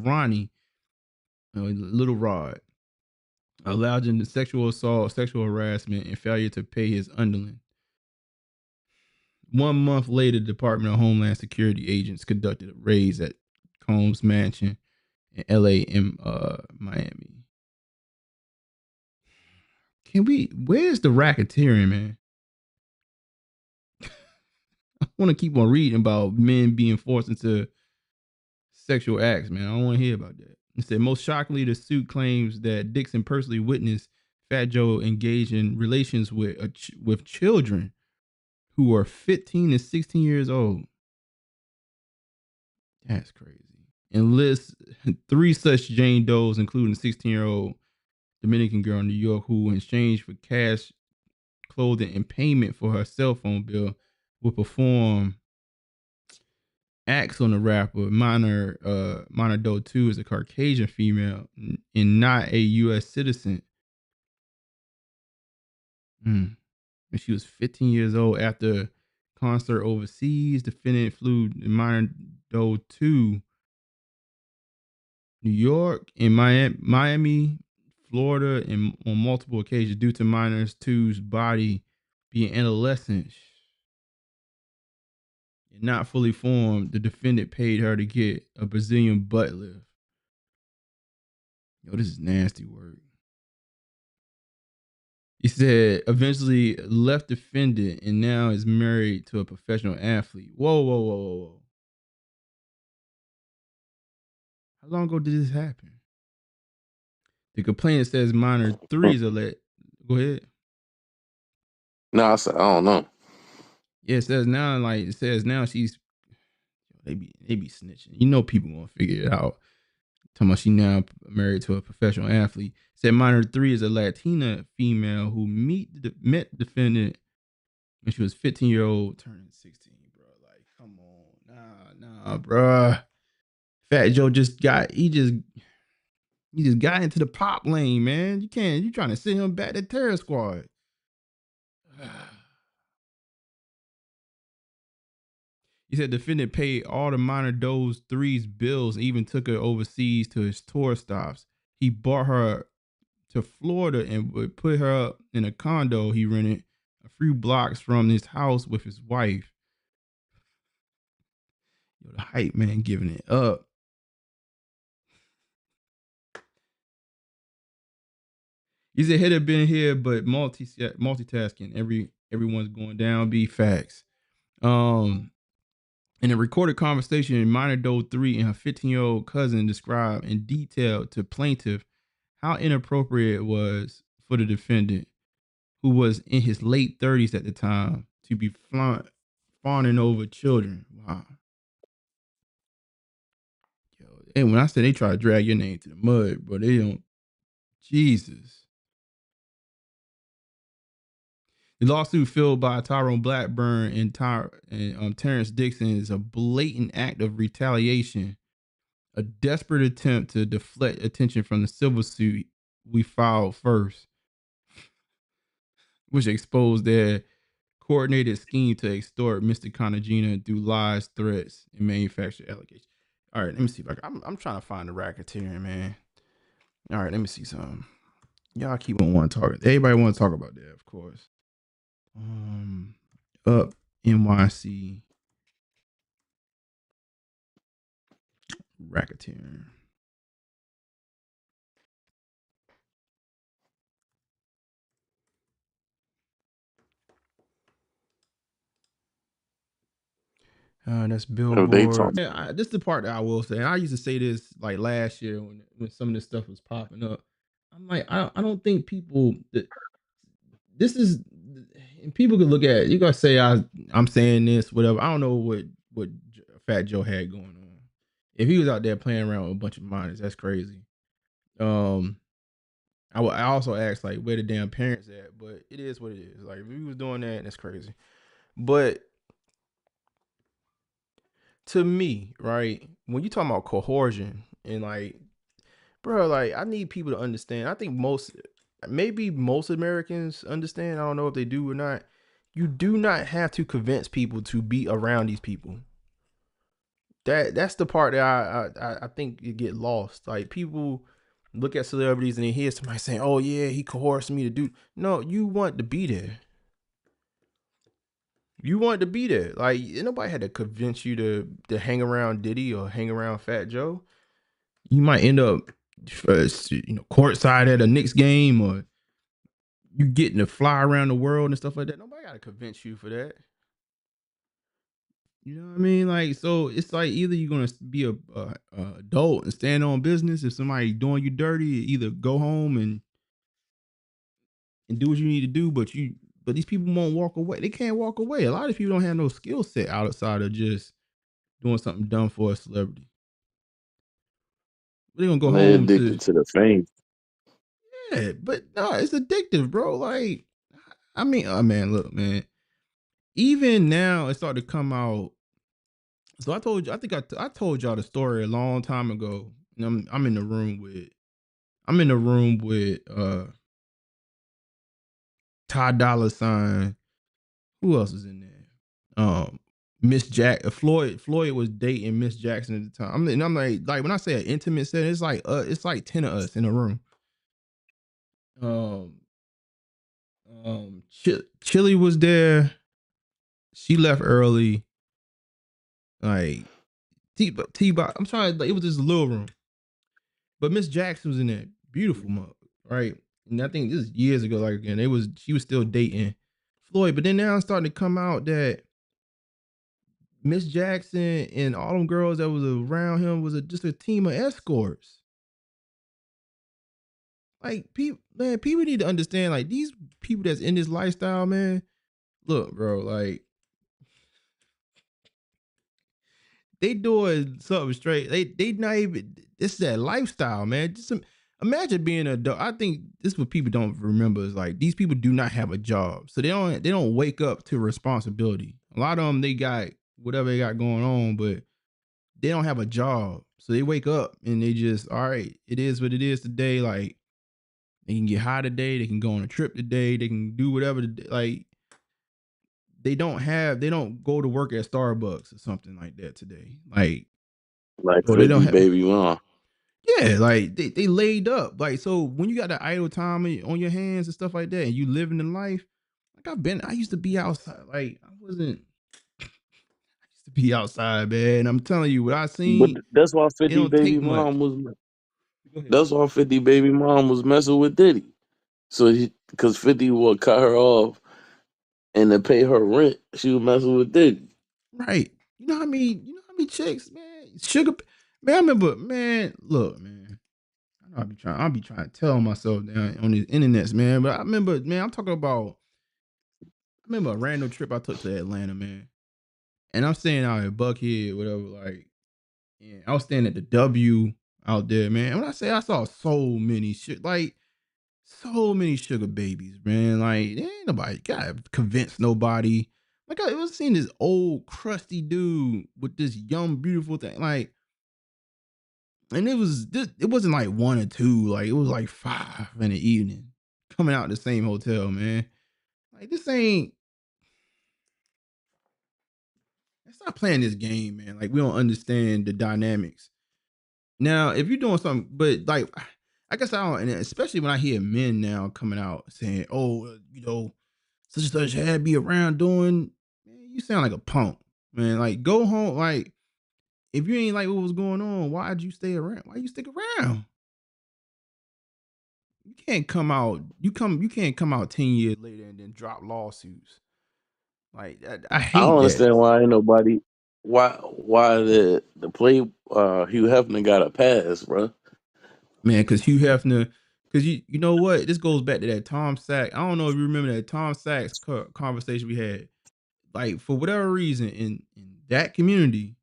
Rod, alleging sexual assault, sexual harassment, and failure to pay his underling. 1 month later, the Department of Homeland Security agents conducted a raid at Combs' mansion in LA and Miami. Where's the racketeering, man? I want to keep on reading about men being forced into sexual acts, man. I don't want to hear about that. It said, most shockingly, the suit claims that Dixon personally witnessed Fat Joe engage in relations with children who are 15 and 16 years old. That's crazy. And lists 3 such Jane Does, including a 16-year-old Dominican girl in New York who, in exchange for cash, clothing, and payment for her cell phone bill, would perform acts on the rapper. Minor Doe 2 is a Caucasian female and not a U.S. citizen. And she was 15 years old. After concert overseas, defendant flew Minor Doe 2 New York and Miami, Florida, and on multiple occasions due to Minor 2's body being adolescent and not fully formed. The defendant paid her to get a Brazilian butt lift. Yo, this is nasty work. He said eventually left defendant and now is married to a professional athlete. Whoa. How long ago did this happen? The complaint says Minor 3 is alleged. Go ahead. No, I said I don't know. Yeah, it says now she's they be snitching. You know people gonna figure it out. Talking about she now married to a professional athlete. Said minor 3 is a Latina female who met defendant when she was 15-year-old turning 16, bro. Like, come on. Nah, bruh. Fat Joe just got into the pop lane, man. You trying to send him back to Terror Squad. He said defendant paid all the minor Doe's 3's bills, even took her overseas to his tour stops. He brought her to Florida and would put her up in a condo he rented a few blocks from his house with his wife. Yo, the hype man giving it up. He said had it been here, but multitasking. Everyone's going down. Be facts. In a recorded conversation, minor Doe 3 and her 15-year-old cousin described in detail to plaintiff how inappropriate it was for the defendant, who was in his late 30s at the time, to be fawning over children. Wow. Yo, and when I say they try to drag your name to the mud, bro, they don't. Jesus. The lawsuit filed by Tyrone Blackburn and Terrence Dixon is a blatant act of retaliation, a desperate attempt to deflect attention from the civil suit we filed first, which exposed their coordinated scheme to extort Mr. Conagina through lies, threats, and manufactured allegations. All right, let me see if I'm trying to find the racketeering, man. All right, let me see something. Y'all keep on talking. Everybody want to talk about that, of course. Up NYC racketeering. That's Billboard. Yeah, this is the part that I will say. And I used to say this like last year when some of this stuff was popping up. I'm like, I don't think people that this is, and people could look at it, you gotta say I'm saying this, whatever. I don't know what Fat Joe had going on. If he was out there playing around with a bunch of minors, that's crazy. I also asked like where the damn parents at, but it is what it is. Like if he was doing that, that's crazy. But to me, right, when you talking about coercion and like, bro, like I need people to understand. I think maybe most Americans understand. I don't know if they do or not. You do not have to convince people to be around these people. That's the part that I think you get lost. Like people look at celebrities and they hear somebody saying, "Oh yeah, he coerced me to do." No, you want to be there. You want to be there. Like nobody had to convince you to hang around Diddy or hang around Fat Joe. You might end up, courtside at a Knicks game, or you getting to fly around the world and stuff like that. Nobody got to convince you for that. You know what I mean? Like, so it's like either you're gonna be a adult and stand on business. If somebody doing you dirty, either go home and do what you need to do. But these people won't walk away. They can't walk away. A lot of people don't have no skill set outside of just doing something dumb for a celebrity. They're gonna go They're home addicted to the fame. Yeah, but no, it's addictive, bro. Like, I mean, oh man, look, man. Even now, it started to come out. So I told you, I think I told y'all the story a long time ago. And I'm in the room with Ty Dolla $ign. Who else is in there? Miss Jack Floyd was dating Miss Jackson at the time. I'm like when I say an intimate setting, it's like 10 of us in a room. Chili was there. She left early. Like T-Box. I'm trying. Like, it was just a little room, but Miss Jackson was in there. Beautiful mother, right? And I think this is years ago. Like again, she was still dating Floyd, but then now it's starting to come out that Miss Jackson and all them girls that was around him was just a team of escorts. Like people need to understand. Like these people that's in this lifestyle, man. Look, bro. Like they doing something straight. They not even. It's that lifestyle, man. Just imagine being an adult. I think this is what people don't remember is like these people do not have a job, so they don't wake up to responsibility. A lot of them they got whatever they got going on, but they don't have a job, so they wake up and they just all right. It is what it is today. Like they can get high today, they can go on a trip today, they can do whatever. Like they don't go to work at Starbucks or something like that today. Like They don't 50 have. baby mom. Yeah, like they laid up. Like so when you got the idle time on your hands and stuff like that, and you living in life, like I used to be outside. Like I used to be outside, man. I'm telling you, what I But seen, that's why it 50 don't baby take much. mom was. Go ahead. That's why 50 baby mom was messing with Diddy. So because 50 would cut her off and to pay her rent, she was messing with Diddy. Right. You know how many chicks, man, sugar, man, I remember, man, look, man, I know I'll be trying to tell myself down on these internets, man, but I remember, man, I remember a random trip I took to Atlanta, man, and I'm staying out at Buckhead, whatever, like, and I was staying at the W out there, man. When I say I saw so many sugar babies, man. Like, ain't nobody gotta convince nobody. Like, I was seeing this old crusty dude with this young, beautiful thing. Like, and it wasn't like one or two, like it was like 5 in the evening coming out the same hotel, man. Like, this ain't stop playing this game, man. Like, we don't understand the dynamics. Now, if you're doing something, but like, I guess I don't, and especially when I hear men now coming out saying, "Oh, such and such had me around doing," man, you sound like a punk, man. Like, go home. Like, if you ain't like what was going on, why'd you stay around? Why you stick around? You can't come out. You can't come out 10 years later and then drop lawsuits. Like, I I don't hate that, understand why ain't nobody why the play Hugh Hefner got a pass, bro. man. Because Hugh Hefner, because you know what? This goes back to that Tom Sachs. I don't know if you remember that Tom Sachs conversation we had. Like, for whatever reason, in that community,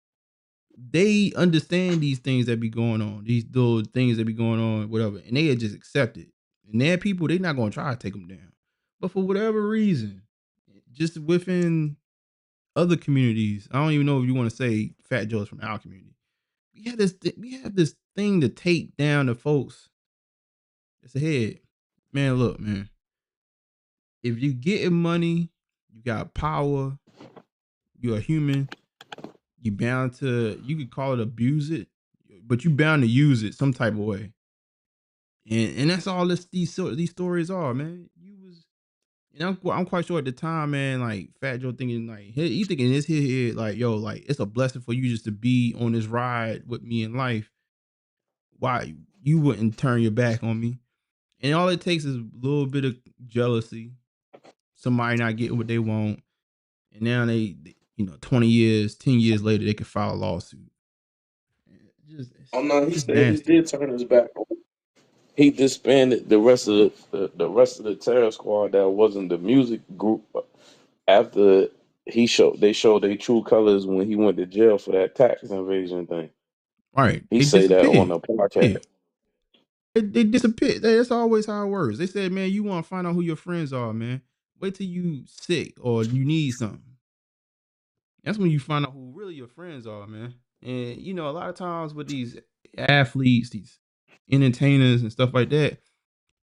they understand these things that be going on, these little things that be going on, whatever, and they just accept it. And their people, they not gonna try to take them down. But for whatever reason, just within other communities, I don't even know if you want to say Fat Joe's from our community. We have this thing to take down the folks that's ahead. Man, look, man. If you getting money, you got power, you're a human, you could call it abuse it, but you bound to use it some type of way. And that's all these stories are, man. And I'm quite sure at the time, man, like Fat Joe thinking like he thinking in his head like, yo, like it's a blessing for you just to be on this ride with me in life. Why you wouldn't turn your back on me? And all it takes is a little bit of jealousy, somebody not getting what they want, and now 20 years, 10 years later, they could file a lawsuit. Oh no, he It's said he nasty. did turn his back. He disbanded the rest of the rest of the terror squad that wasn't the music group after they showed their true colors when he went to jail for that tax invasion thing. Right. He They say that on disappeared. a Yeah. podcast. They disappeared. That's always how it works. They said, man, you want to find out who your friends are, man. Wait till you sick or you need something. That's when you find out who really your friends are, man. And a lot of times with these athletes, these entertainers and stuff like that,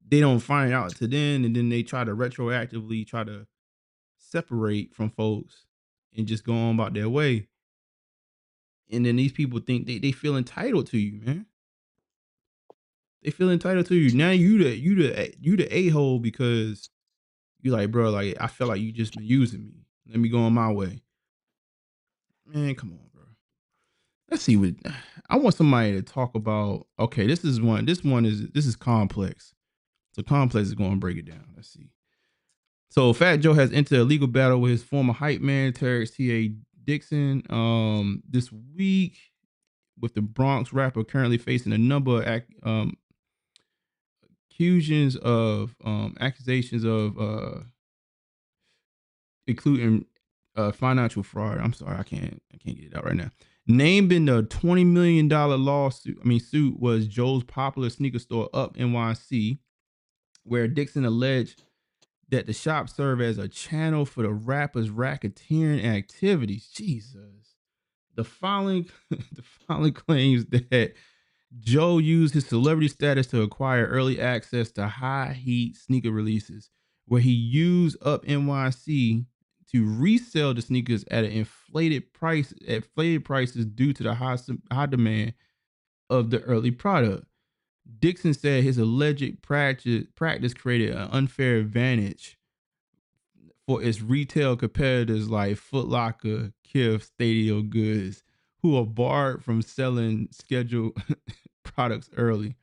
they don't find out to then, and then they try to retroactively try to separate from folks and just go on about their way. And then these people think they feel entitled to you, man. They feel entitled to you. Now you the a-hole because you like, bro, like I feel like you just been using me. Let me go on my way. Man, come on, bro. Let's see what I want somebody to talk about. Okay, this is complex. So complex is going to break it down. Let's see. So Fat Joe has entered a legal battle with his former hype man, Terrence T.A. Dixon, this week, with the Bronx rapper currently facing a number of accusations of including financial fraud. I'm sorry, I can't get it out right now. Named in the $20 million suit was Joe's popular sneaker store Up NYC, where Dixon alleged that the shop served as a channel for the rapper's racketeering activities. Jesus. The following claims that Joe used his celebrity status to acquire early access to high heat sneaker releases, where he used Up NYC to resell the sneakers at an inflated prices due to the high demand of the early product. Dixon said his alleged practice created an unfair advantage for its retail competitors like Foot Locker, Kith, Stadium Goods, who are barred from selling scheduled products early.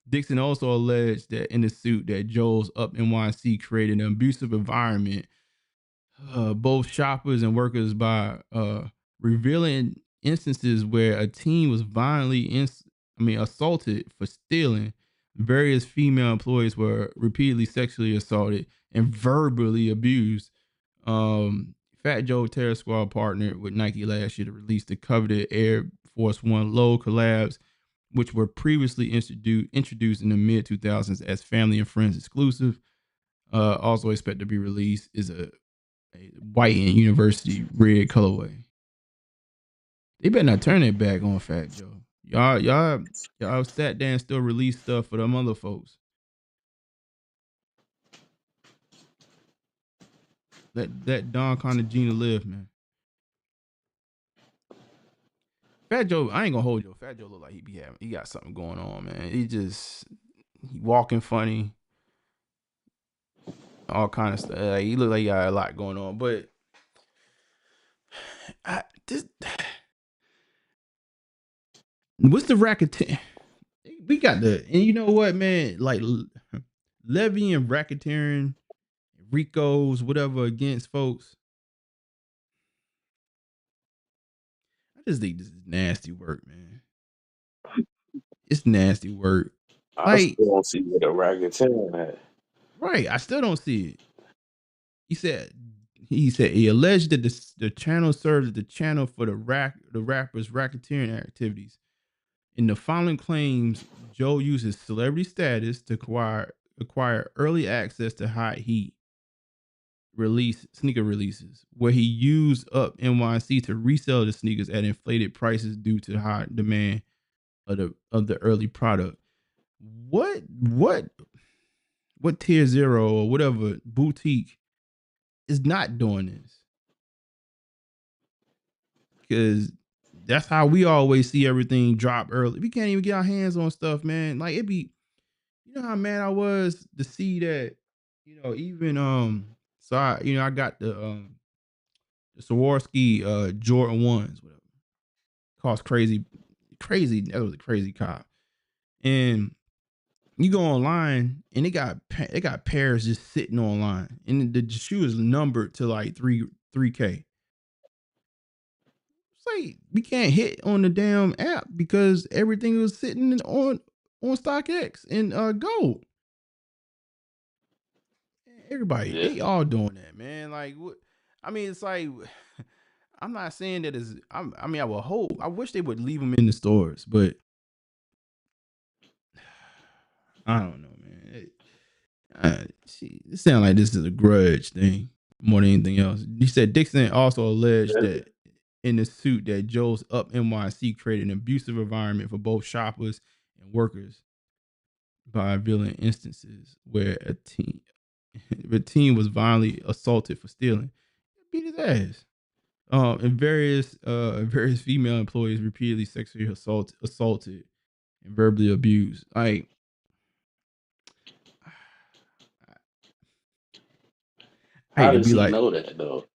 Dixon also alleged that in the suit that Joe's Up NYC created an abusive environment, both shoppers and workers, by revealing instances where a teen was violently assaulted for stealing. Various female employees were repeatedly sexually assaulted and verbally abused. Fat Joe Terror Squad partnered with Nike last year to release the coveted Air Force One low collabs, which were previously introduced in the mid 2000s as family and friends exclusive. Also expected to be released is a white and university red colorway. They better not turn it back on Fat Joe. Y'all sat there and still release stuff for them other folks. Let Don Cartagena live, man. Fat Joe, I ain't gonna hold you. Fat Joe look like he got something going on, man. He walking funny, all kind of stuff. Like, he look like he got a lot going on. But what's the racketeering? We got and you know what, man? Like levying racketeering, Ricos, whatever against folks. I just think this is nasty work, man. It's nasty work. I still don't see where the racketeering at. Right, I still don't see it. He said he alleged that the channel serves as the channel for the rapper's racketeering activities. In the following claims, Joe used his celebrity status to acquire early access to high heat sneaker releases, where he used Up NYC to resell the sneakers at inflated prices due to high demand of the early product. What Tier Zero or whatever boutique is not doing this? Because that's how we always see everything drop early. We can't even get our hands on stuff, man. Like you know how mad I was to see that, even so I got the Swarovski Jordan 1s, whatever. Cost crazy. That was a crazy cop. And you go online and they got pairs just sitting online, and the shoe is numbered to like 3K. It's like we can't hit on the damn app because everything was sitting on StockX and Gold. Everybody, they all doing that, man. Like, what? I mean, it's like I'm not saying that is. I will hope. I wish they would leave them in the stores, but I don't know, man. It sounds like this is a grudge thing more than anything else. He said Dixon also alleged that in the suit that Joe's Up NYC created an abusive environment for both shoppers and workers by revealing instances where a teen was violently assaulted for stealing. Beat his ass. And various female employees repeatedly sexually assaulted and verbally abused. Like, How does he know that though?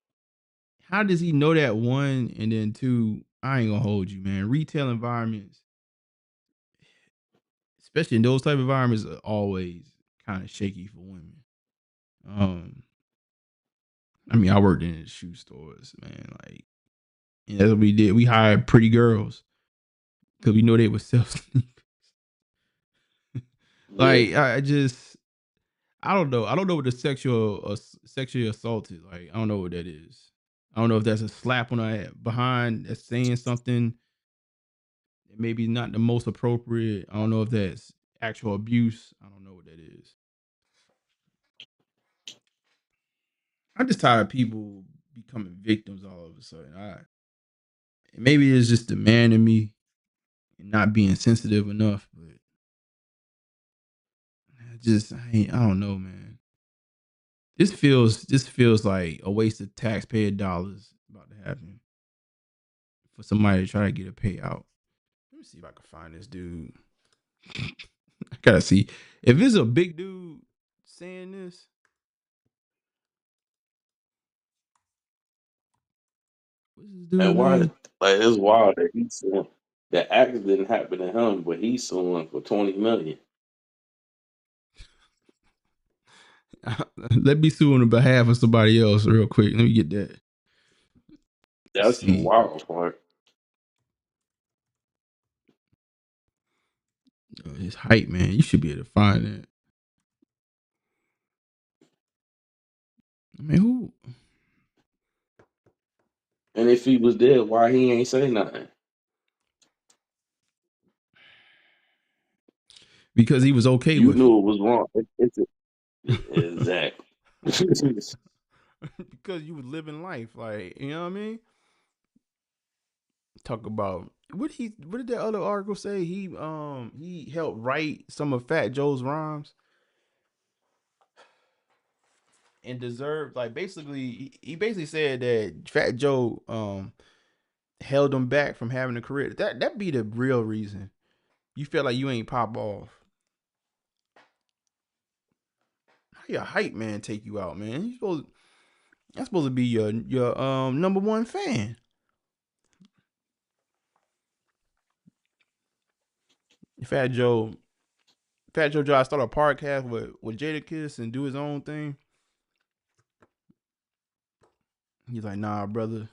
How does he know that, one? And then two, I ain't gonna hold you, man. Retail environments, especially in those type of environments, are always kind of shaky for women. I worked in shoe stores, man. Like, and that's what we did. We hired pretty girls because we know they would sell sneakers. Like, I don't know. I don't know what the sexually assaulted. Like, I don't know what that is. I don't know if that's a slap on the behind that's saying something. maybe not the most appropriate. I don't know if that's actual abuse. I don't know what that is. I'm just tired of people becoming victims all of a sudden. Maybe it's just the man in me and not being sensitive enough, but I don't know, man. This feels like a waste of taxpayer dollars about to happen for somebody to try to get a payout. Let me see if I can find this dude. I gotta see if it's a big dude saying this. What's this dude And why? name? Like it's wild that he's suing. The accident happened to him, but he's suing for 20 million. Let me sue on behalf of somebody else real quick. Let me get that. That's the See, wild part. his height, man. You should be able to find that. I mean, who? And if he was dead, why he ain't say nothing? Because he was okay You with it. knew it was wrong. Exactly. Because you was living life, like, you know what I mean? Talk about what did that other article say? He helped write some of Fat Joe's rhymes and deserved, like, basically he basically said that Fat Joe held him back from having a career. That be the real reason. You feel like you ain't pop off. How your hype man take you out, man? That's supposed to be your number one fan. Fat Joe tried to start a podcast with Jadakiss and do his own thing. He's like, nah, brother.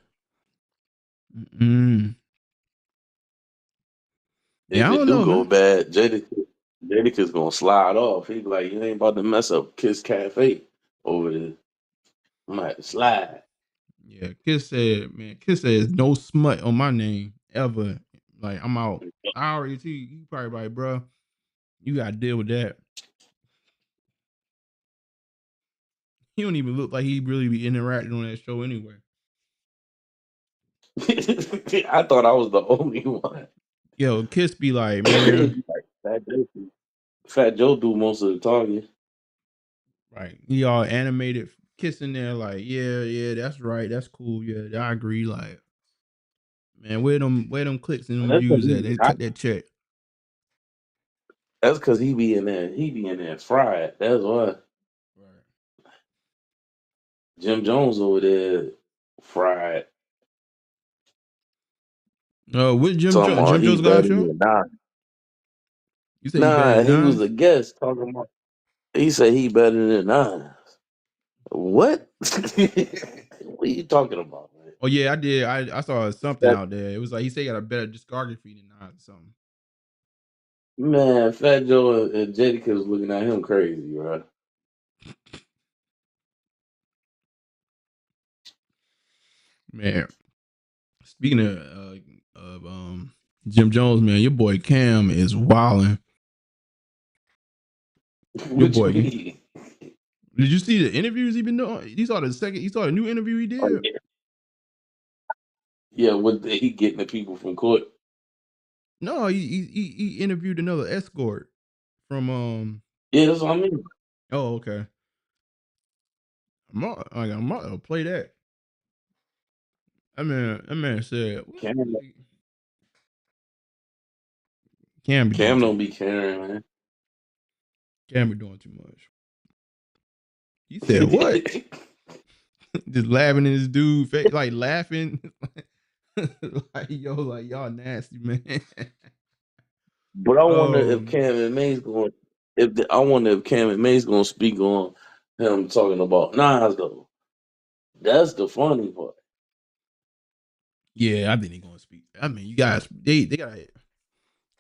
Mm-mm. Yeah, If I it don't do know, go man. bad, Jadakiss gonna slide off. He be like, you ain't about to mess up Kiss Cafe over there. I might have to slide. Yeah, Kiss says no smut on my name ever. Like, I'm out. I already see you probably like, bro, you gotta deal with that. He don't even look like he really be interacting on that show anyway. I thought I was the only one. Yo, Kiss be like, man, Fat Joe do most of the talking. right. He all animated, kissing there, like, yeah, that's right, that's cool, yeah, I agree. Like, man, where them clicks and And them that's because views at? They cut that check. he be in there. He be in there fried. That's why. Right. Jim Jones over there fried. With Talking about Jim he Jones got a better show? than Nas. You say he better Nah, than he was Nas? a guest talking about. He said he better than Nas. What? What are you talking about, man? Oh yeah, I did. I saw something That out there. It was like he said he got a better discography than Nas or something. man, Fat Joe and Jadakiss was looking at him crazy, bro. Man, speaking of Jim Jones, man, your boy Cam is wilding. Your What you boy, mean? did you see the interviews he been doing? You saw the new interview he Oh, did? yeah. Yeah, he getting the people from court. No, he interviewed another escort from Yeah, that's what I mean. Oh, okay. I'm about to play that. That man said, Cam, Cam be doing Cam too don't be much. caring, man. Cam be doing too much. He said, what? Just laughing in his dude face, like laughing. Like, yo, like y'all nasty, man. But I wonder Oh, if Cam and May's going. I wonder if Cam and May's going to speak on him talking about Nas though. That's the funny part. yeah, I think he gonna speak. I mean, you guys, they got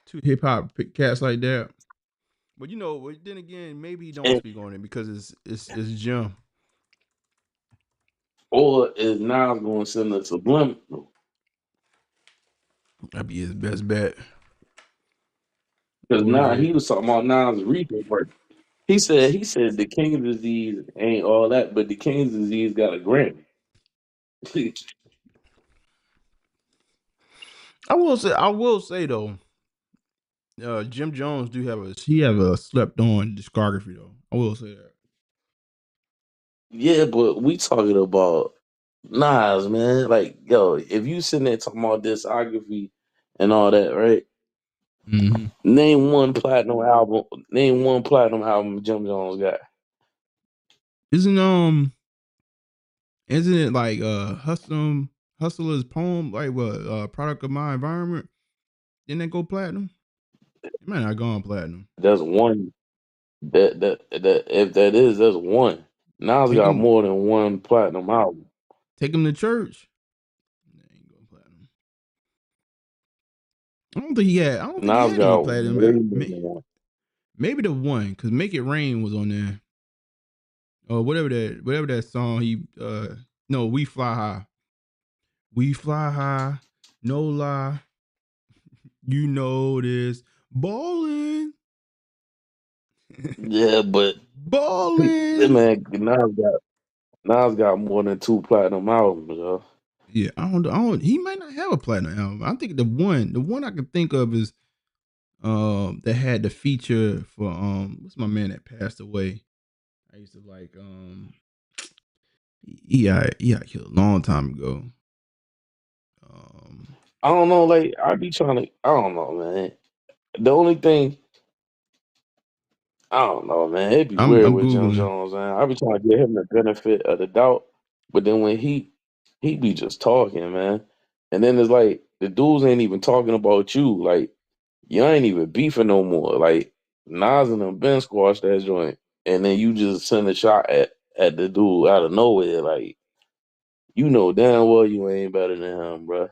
two hip hop cats like that. But then again, maybe he don't And, speak on it because it's Jim. or is Nas going to send a subliminal? That'd be his best bet. Because Go he ahead. was talking about Nas recent work. He said the King's disease ain't all that, but the King's disease got a Grammy. I will say though, Jim Jones have a slept on discography though. I will say that. Yeah, but we talking about Nas, man. Like, yo, if you sitting there talking about discography and all that, right? Mm-hmm. Name one platinum album. Name one platinum album Jim Jones got. Isn't it like Hustler's poem, like what product of my environment? Didn't that go platinum? It might not gone platinum. That's one. That if that is, that's one. Nas Take got him more than one platinum album. take him to church. That ain't go platinum. I don't think he Nas had any got platinum. way more than one. Maybe the one, cause Make It Rain was on there. Or whatever that song no, We Fly High. We fly high, no lie. You know this. Ballin'. Yeah, but that Ballin'. man Nas got more than two platinum albums, yo. Yeah, I don't he might not have a platinum album. I think the one I can think of is that had the feature for what's my man that passed away? I used to like he got killed a long time ago. I don't know, like I be trying to. I don't know, man. The only thing I don't know, man. It'd be weird I'm with Jim googling. Jones, man. I be trying to give him the benefit of the doubt, but then when he be just talking, man, and then it's like the dudes ain't even talking about you. Like you ain't even beefing no more. Like Nas and them been squashed that joint, and then you just send a shot at the dude out of nowhere. Like you know damn well you ain't better than him, bruh.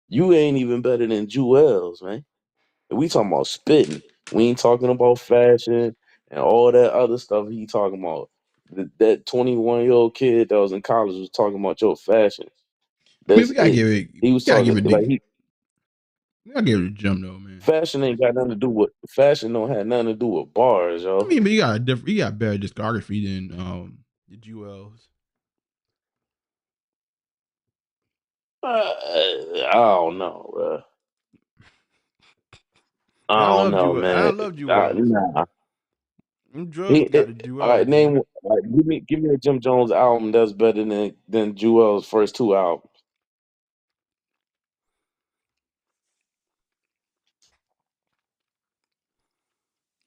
You ain't even better than Jewels, man. And we talking about spitting. We ain't talking about fashion and all that other stuff he talking about. That 21-year-old kid that was in college was talking about your fashion. I mean, That's it. He was talking like we gotta give it a jump though, man. fashion ain't got nothing to do with fashion. Don't have nothing to do with bars, I yo. mean, but you got better discography than the Jewels. I don't know, bro. I I don't love know, Jewel. I man. love Jewels. Nah. Them drugs got the All right, Jewels, name. man. All right, give me a Jim Jones album that's better than Jewel's first two albums.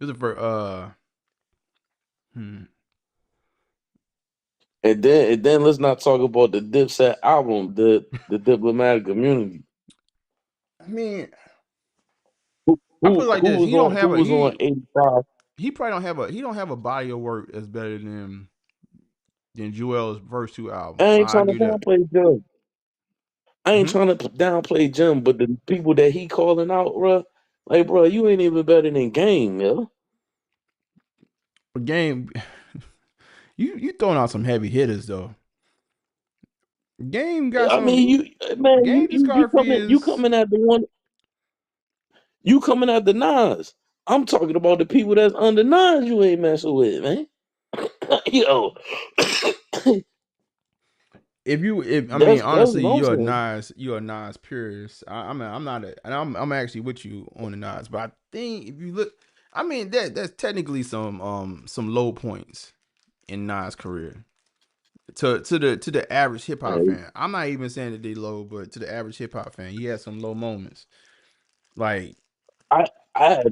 This is for And then let's not talk about the Dipset album, the Diplomatic Community. I mean, Who I put it who like who this. was on who was on 85? He probably don't have a body of work that's better than Jewel's first two I albums. ain't I trying to give that. downplay Jim. I ain't Hmm? trying to downplay Jim, but the people that he calling out, bro, like, bro, you ain't even better than Game, yo. But Game, you throwing out some heavy hitters though. Game got I mean, some. Game discography you is. coming at the one, you coming at the Nas. I'm talking about the people that's under Nas. You ain't messing with, man. Yo, If I mean that's honestly, what I'm saying. you're a Nas purist. I'm not and I'm actually with you on the Nas, but I think if you look, I mean that's technically some low points in Nas career to the average hip hop fan. I'm not even saying that they low, but to the average hip hop fan, he had some low moments. Like I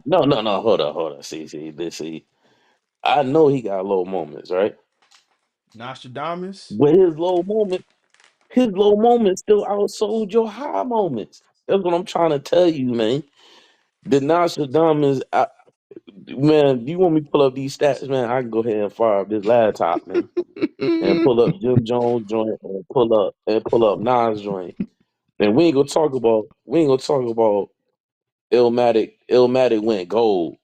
no hold on see I know he got low moments, right? Nostradamus. But his low moments still outsold your high moments. That's what I'm trying to tell you, man. The Nostradamus, man. Do you want me to pull up these stats, man? I can go ahead and fire up this laptop, man, and pull up Jim Jones joint and pull up Nas joint. And we ain't gonna talk about Illmatic. Illmatic went gold.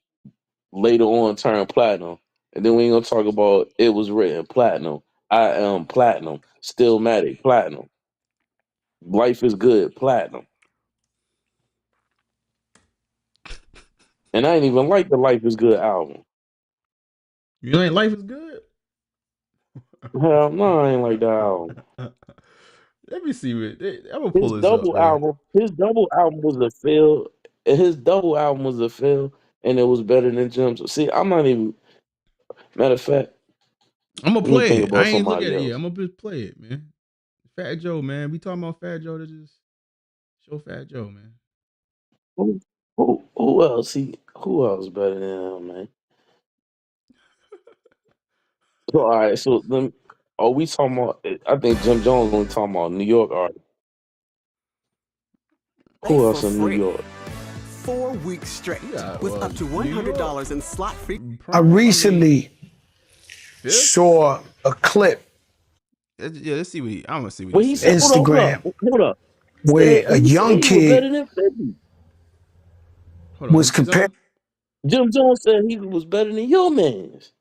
Later on turned platinum. And then we ain't gonna talk about it was written platinum. I am platinum. Stillmatic platinum. Life is good platinum. And I ain't even like the Life is Good album. You ain't Life is Good? Hell no, I ain't like that album. Let me see what I'm gonna His pull this up, double bro. album, his double album was a fail. His double album was a fail, and it was better than Jim's. See, I'm not even. Matter of fact, I'm gonna let me play think it. I about ain't look somebody at it yet. else. I'm gonna just play it, man. Fat Joe, man. We talking about Fat Joe to just show Fat Joe, man. Who else? Who else better than him, man? So all right, so then, are we talking about? I think Jim Jones only talking about New York artists. Who else for in New free. York? 4 weeks straight with up to $100 in slot free. I recently saw a clip. Yeah, let's see what I'm gonna see what Well, he he said. said, Instagram hold up. where a He said young he was better kid than 50. Hold on, let was me see compared. something. Jim Jones said he was better than your man's.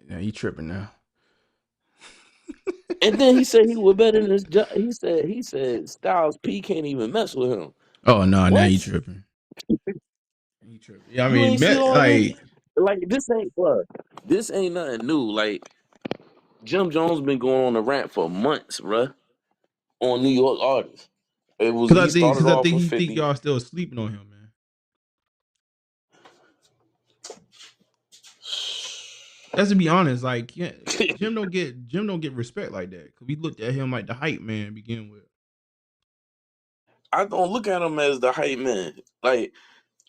Yeah, he tripping now. And then he said he was better than his. He said Styles P can't even mess with him. Oh no, now What? he tripping. He tripping. Yeah, I You mean, ain't see all this? like Like this ain't nothing new. Like Jim Jones been going on a rant for months, bruh, on New York artists. He started because I off think with he think 50. y'all still sleeping on him, man. Let's to be honest, like Jim don't get respect like that because we looked at him like the hype man to begin with. I don't look at him as the hype man. Like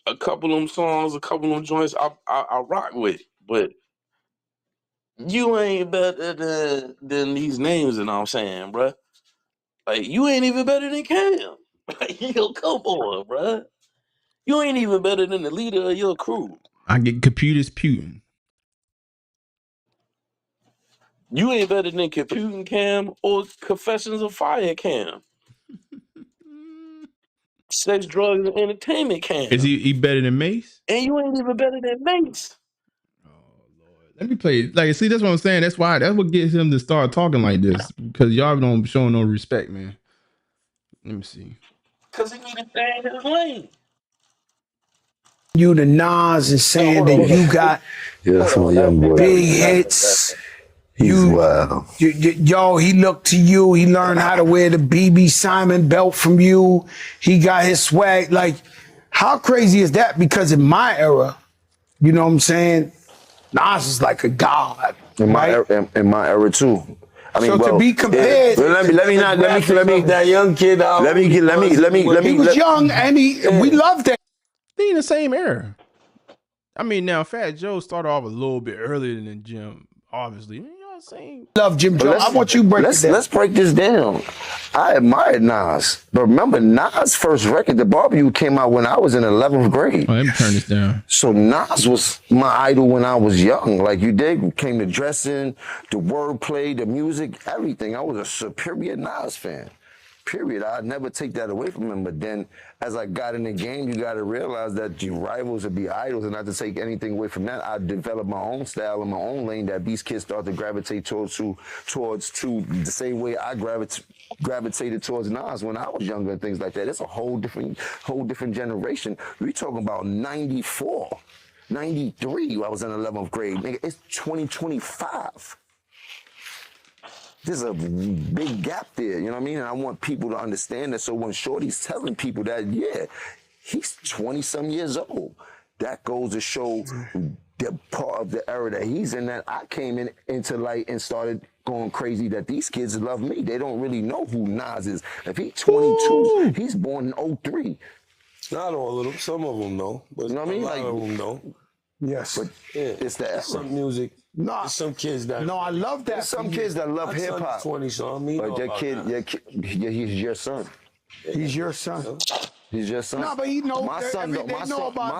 a couple of them songs, a couple of them joints, I rock with, but you ain't better than these names. You know what I'm saying, bruh? Like you ain't even better than Cam. Like, yo, come on, bruh. You ain't even better than the leader of your crew. I get computers putin'. You ain't better than Computing Cam or Confessions of Fire Cam. Sex, drugs, and entertainment Cam. Is he better than Mace? And you ain't even better than Mace. Let me play. Like, see, that's what I'm saying. That's what gets him to start talking like this because y'all don't show no respect, man. Let me see. Cause he need to stay in his lane. You the Nas and saying that you got big hits. Yo, he looked to you. He learned how to wear the BB Simon belt from you. He got his swag. Like, how crazy is that? Because in my era, you know what I'm saying? Nas is like a god. In my era too. I mean, So to be compared, let me that young kid out. He was young and we loved that. They in the same era. I mean, now Fat Joe started off a little bit earlier than Jim, obviously. You know what I'm saying? Love Jim Jones. I want you to break it down. Let's break this down. I admired Nas, but remember Nas' first record, The Barbecue, came out when I was in 11th grade. Oh, let me turn this down. So Nas was my idol when I was young. Like you did, came to dressing, the wordplay, the music, everything. I was a superior Nas fan. Period. I'd never take that away from him. But then as I got in the game, you got to realize that your rivals would be idols, and not to take anything away from that. I developed my own style and my own lane that these kids start to gravitate towards the same way I gravitated towards Nas when I was younger and things like that. It's a whole different generation. We talking about 94, 93. I was in 11th grade. Nigga, it's 2025. There's a big gap there, you know what I mean? And I want people to understand that. So when Shorty's telling people that, yeah, he's 20-some years old, that goes to show the part of the era that he's in that I came into light and started going crazy that these kids love me. They don't really know who Nas is. If he's 22, he's born in 03. Not all of them. Some of them know. But you know what I mean? A lot of them don't. Yes. But it's the era. Some music. No, there's some kids that. No, I love that. There's some kids that love hip hop. 20, so I mean, but your kid, he's your son. He's your son. He's your son. No, but he knows. My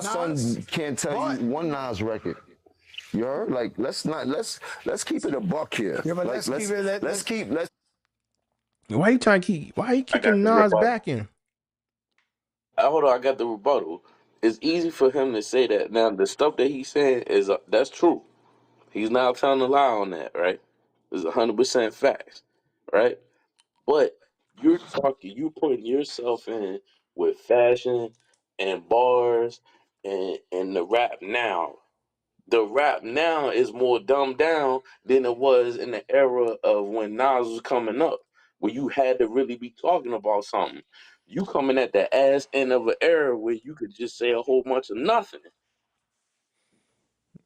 son can't tell you one Nas record. You heard? Like let's keep it a buck here. Yeah, but like, let's keep. Why you kicking Nas back in? Hold on, I got the rebuttal. It's easy for him to say that. Now, the stuff that he's saying is that's true. He's not telling a lie on that, right? It's 100% facts, right? But you're putting yourself in with fashion, and bars and the rap now. The rap now is more dumbed down than it was in the era of when Nas was coming up, where you had to really be talking about something. You coming at the ass end of an era where you could just say a whole bunch of nothing.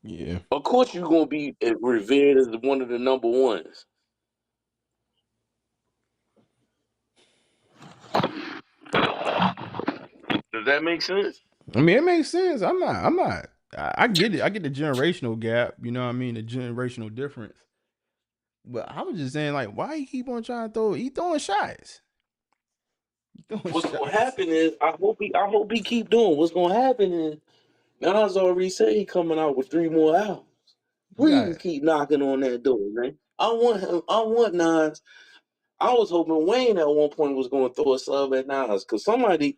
Yeah. Of course, you're gonna be revered as one of the number ones. Does that make sense? I mean, it makes sense. I get it. I get the generational gap. You know what I mean? The generational difference. But I was just saying, like, why he keep on trying to throw? He throwing shots. What's gonna happen is I hope he keep doing. What's gonna happen is Nas already said he coming out with 3 more albums. Please keep knocking on that door, man. I want him. I want Nas. I was hoping Wayne at one point was going to throw a sub at Nas because somebody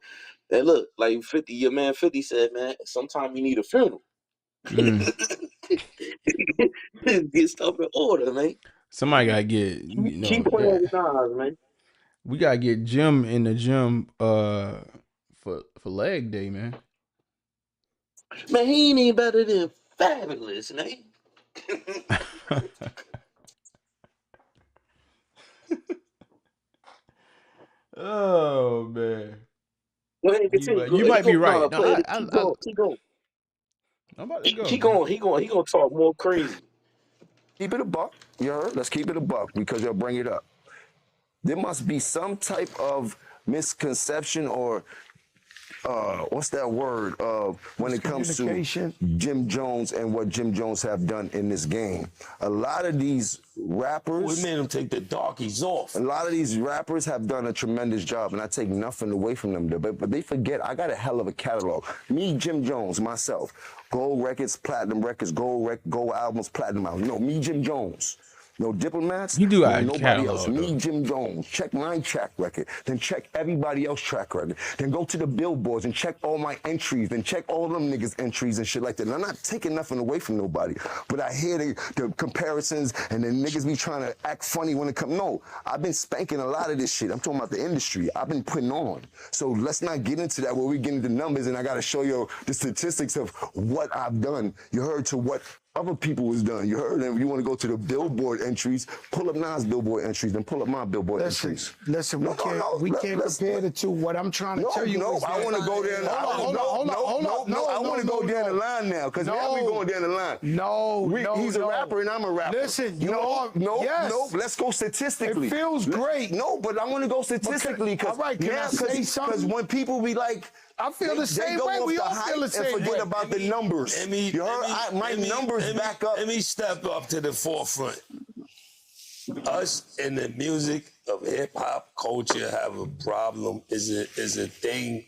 that look like 50. Your man 50 said, man, sometimes you need a funeral. Get stuff in order, man. Somebody gotta get Keep playing with Nas, man. We gotta get Jim in the gym for leg day, man. Man, he ain't even better than Fabulous, man. Oh man. You might be right. Keep going. I'm about to go. He gonna talk more crazy. Keep it a buck. You heard? Let's keep it a buck because you'll bring it up. There must be some type of misconception or what's that word when it comes to Jim Jones and what Jim Jones have done in this game. A lot of these rappers, we made them take the darkies off. A lot of these rappers have done a tremendous job, and I take nothing away from them. But they forget I got a hell of a catalog. Me, Jim Jones, myself, gold records, platinum records, gold albums, platinum albums. No, me, Jim Jones. No diplomats. You do no, a nobody catalog, else. Me, Jim Jones. Check my track record. Then check everybody else's track record. Then go to the billboards and check all my entries. Then check all them niggas' entries and shit like that. And I'm not taking nothing away from nobody. But I hear the comparisons and the niggas be trying to act funny when it comes. No, I've been spanking a lot of this shit. I'm talking about the industry. I've been putting on. So let's not get into that where we get into numbers and I got to show you the statistics of what I've done. You heard to what other people was done. You heard them. You want to go to the billboard entries, pull up Nas billboard entries, then pull up my billboard entries. Listen, we can't compare the two. What I'm trying to tell you is I want to go there. Hold on. I want to go down the line now because now we going down the line. He's a rapper and I'm a rapper. Listen, no. Let's go statistically. It feels great. No, but I want to go statistically because when people be like, I feel the same way. We all feel the same way. Forget about the numbers. My numbers back up. Let me step up to the forefront. Us in the music of hip hop culture have a problem. Is a thing,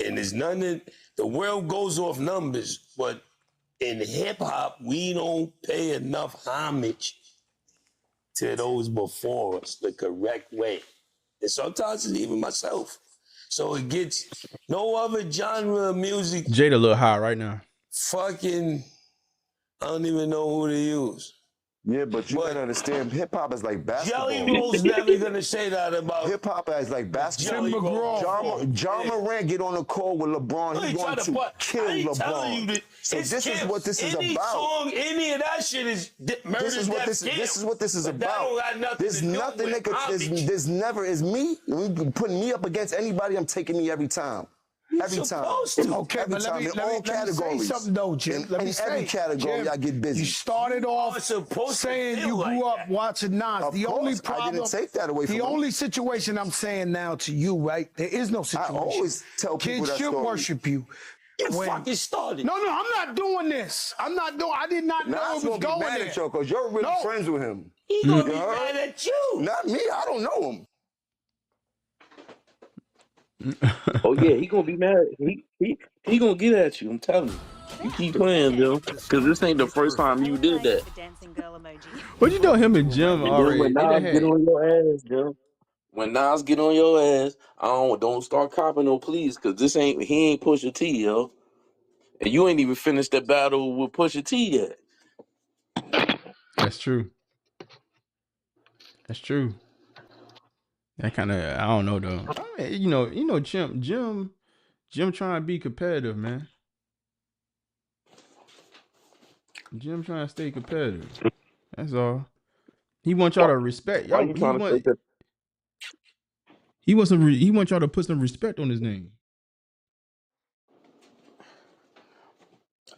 and there's nothing. The world goes off numbers, but in hip hop, we don't pay enough homage to those before us the correct way, and sometimes it's even myself. So it gets no other genre of music. Jada a little high right now. Fucking, I don't even know who to use. Yeah, but you gotta understand, hip hop is like basketball. Jelly Roll's never gonna say that about hip hop is like basketball. John Morant get on the court with LeBron. He's going to kill LeBron. So this is what this is about. Song, any of that shit is murder. This is what this is about. There's nothing that could. There's never is me. Putting me up against anybody. I'm taking me every time. Every time. Okay, but let me say something though, Jim. In every category, Jim, I get busy. You started off saying you grew up watching Nas. The only problem, I didn't take that away from the only situation I'm saying now to you, right? There is no situation. I always tell people kids should worship you. You fucking started. No, I'm not doing this. I did not know it was going there. Because you're really friends with him. He gonna be mad at you. Not me. I don't know him. Oh yeah, he gonna be mad. He gonna get at you. I'm telling you. You keep playing, Bill, because this ain't the first time you did that. What you know him and Jim already? When Nas get on your ass, Bill. When Nas get on your ass, don't start copping no please, because he ain't Pusha T, yo. And you ain't even finished that battle with Pusha T yet. That's true. That's true. That kind of, I don't know though. I mean, you know, Jim Jim trying to be competitive, man. Jim trying to stay competitive. That's all. He wants y'all to respect. Why you trying to say that? He wants y'all to put some respect on his name.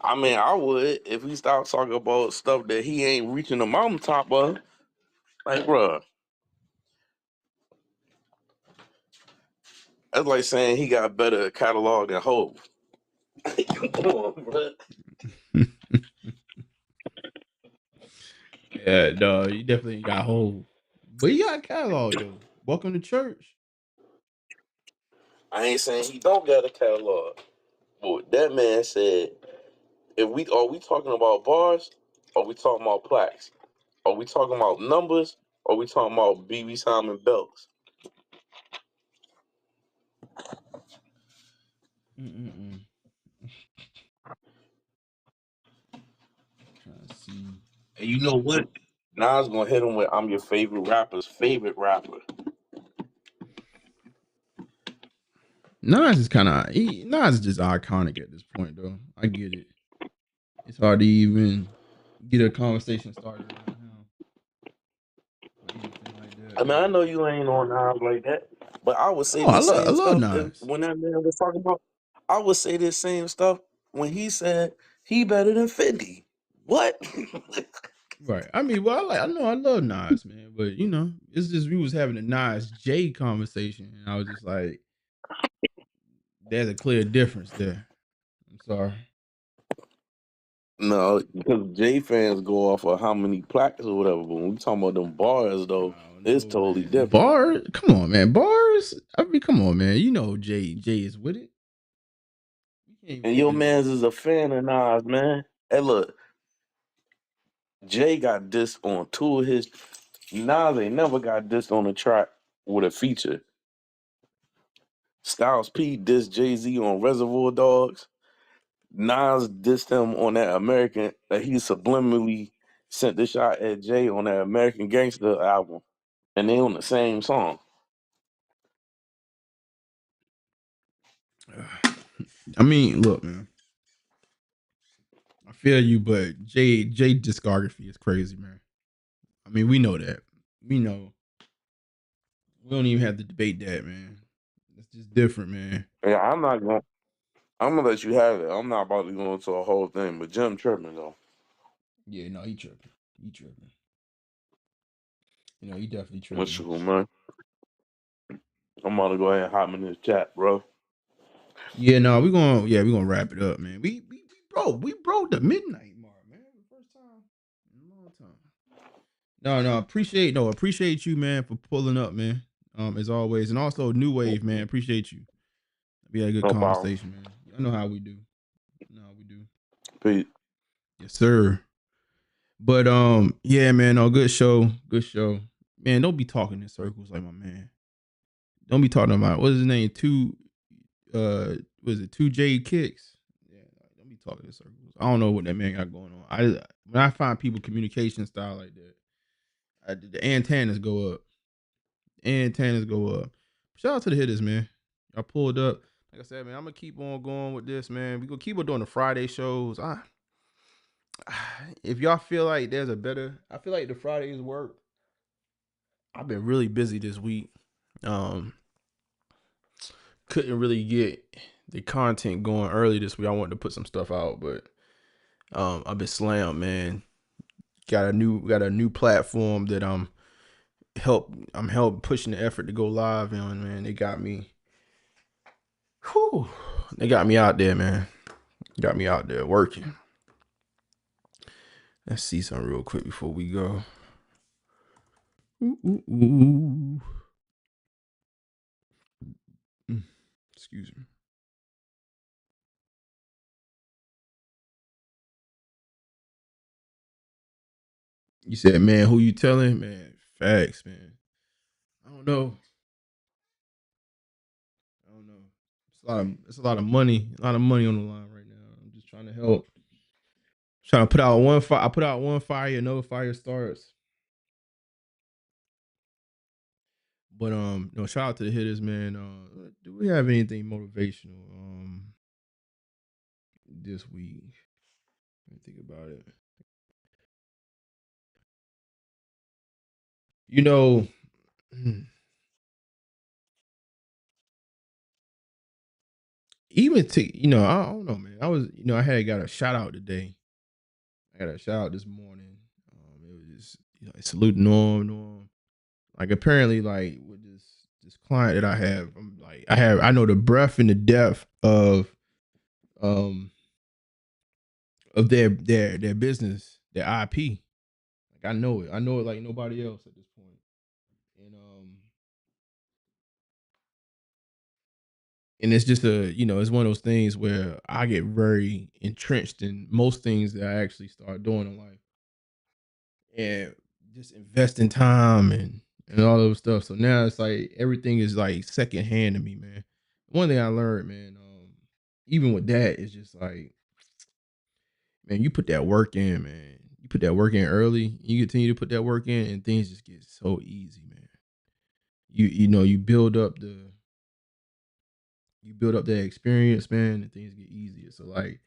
I mean, I would if he stopped talking about stuff that he ain't reaching the mountaintop of. Like, bruh, that's like saying he got better catalog than Hov. Come on, bruh. Yeah, no, he definitely got hold. But he got a catalog though. Welcome to church. I ain't saying he don't got a catalog. But that man said, if we are we talking about bars, or we talking about plaques? Are we talking about numbers, or we talking about BB Simon belts? Trying to see. And you know what? Nas gonna hit him with "I'm your favorite rapper's favorite rapper." Nas is kind of Nas is just iconic at this point though. I get it. It's hard to even get a conversation started around him or anything like that. I mean, I know you ain't on Nas like that, but I would say Oh, the I same love stuff Nas. when that man was talking about. I would say the same stuff when he said he better than 50. What? Right. I mean, well, I love Nas, man, but you know, it's just we was having a Nas J conversation, and I was just like, there's a clear difference there. I'm sorry. No, because J fans go off of how many plaques or whatever, but when we talking about them bars though, it's totally different. Bars, come on, man. Bars. I mean, come on, man. You know, Jay is with it. And your man's is a fan of Nas, man. Hey, look, Jay got dissed on two of his. Nas ain't never got dissed on a track with a feature. Styles P dissed Jay-Z on Reservoir Dogs. Nas dissed him on that American that he subliminally sent the shot at Jay on that American Gangster album, and they on the same song. I mean, look, man. I feel you, but Jay discography is crazy, man. I mean, we know that. We know. We don't even have to debate that, man. It's just different, man. Yeah, I'm gonna let you have it. I'm not about to go into a whole thing, but Jim tripping though. Yeah, no, he tripping. He tripping. You know, he definitely What's tripping. cool, man? I'm about to go ahead and hop in this chat, bro. Yeah, no, we gonna wrap it up, man. We broke the midnight mark, man. The first time in a long time. No, appreciate you, man, for pulling up, man. As always, and also New Wave, man. Appreciate you. We had a good No problem. conversation, man. I know how we do. Peace. Yes, sir. But yeah, man. No, good show. Good show. Man, don't be talking in circles like my man. Don't be talking about what's his name? Was it 2J Kicks? Yeah, don't be talking in circles. I don't know what that man got going on. When I find people communication style like that, the antennas go up. Antennas go up. Shout out to the hitters, man. Y'all pulled up. Like I said, man, I'm gonna keep on going with this, man. We gonna keep on doing the Friday shows. If y'all feel like there's a better, I feel like the Fridays work. I've been really busy this week. Couldn't really get the content going early this week. I wanted to put some stuff out, but I've been slammed, man. Got a new platform that I'm help pushing the effort to go live on, man. They got me out there, man. Got me out there working. Let's see something real quick before we go. Excuse me. You said, man, who you telling? Man, facts, man. I don't know. It's a lot of money on the line right now. I'm just trying to help. Trying to put out one fire. I put out one fire, another fire starts. But shout out to the hitters, man. Do we have anything motivational this week? Let me think about it. Even to I don't know, man. I was I had got a shout out today. I got a shout out this morning. It was just salute Norm. Like apparently, like with this client that I have, I'm like I know the breadth and the depth of their business, their IP. Like I know it like nobody else at this point. And it's just it's one of those things where I get very entrenched in most things that I actually start doing in life, and just investing time and all those stuff. So now it's like everything is like secondhand to me, man. One thing I learned, man, even with that, it's just like, man, you put that work in, man. You put that work in early. You continue to put that work in, and things just get so easy, man. You build up that experience, man, and things get easier. So like,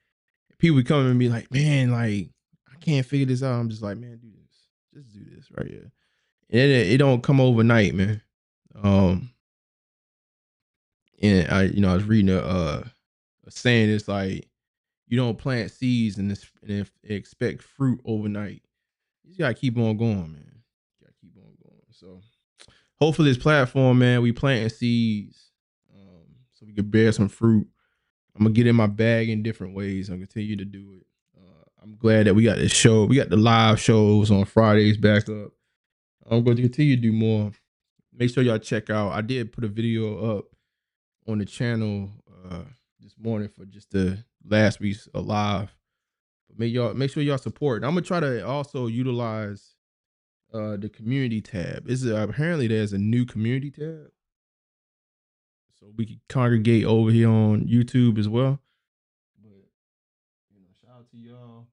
people come and be like, man, like I can't figure this out. I'm just like, man, do this. Just do this right here. And it don't come overnight, man. And I was reading a saying. It's like you don't plant seeds and expect fruit overnight. You just gotta keep on going, man. You gotta keep on going. So hopefully this platform, man, we planting seeds, so we can bear some fruit. I'm gonna get in my bag in different ways. I'll continue to do it. I'm glad that we got this show. We got the live shows on Fridays back up. I'm going to continue to do more. Make sure y'all check out. I did put a video up on the channel this morning for just the last week's live. But make sure y'all support. I'm gonna try to also utilize the community tab. Apparently there's a new community tab, so we can congregate over here on YouTube as well. But shout out to y'all.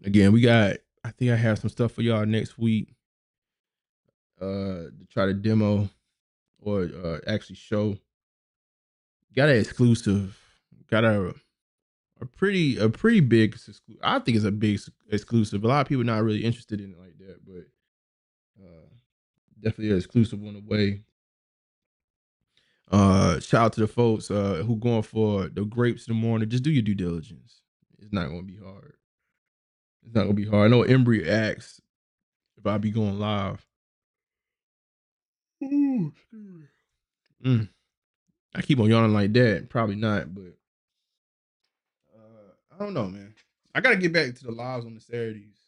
Again, I think I have some stuff for y'all next week to try to demo or actually show. Got an exclusive. Got a pretty big. I think it's a big exclusive. A lot of people not really interested in it like that, but definitely an exclusive on the way. Shout out to the folks who going for the grapes in the morning. Just do your due diligence. It's not gonna be hard. It's not gonna be hard. I know Embry asked if I'll be going live. Ooh. I keep on yawning like that. Probably not, but I don't know, man. I gotta get back to the lives on the Saturdays.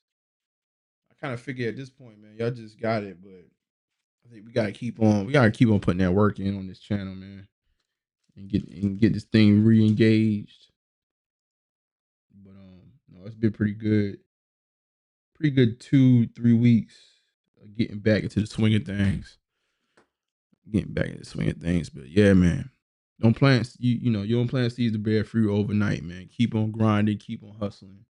I kind of figure at this point, man, y'all just got it, but I think we gotta keep on putting that work in on this channel, man, and get this thing re-engaged. But no, it's been pretty good 2-3 weeks of getting back into the swing of things. But yeah, man. Don't plant you don't plant seeds to bear fruit overnight, man. Keep on grinding, keep on hustling.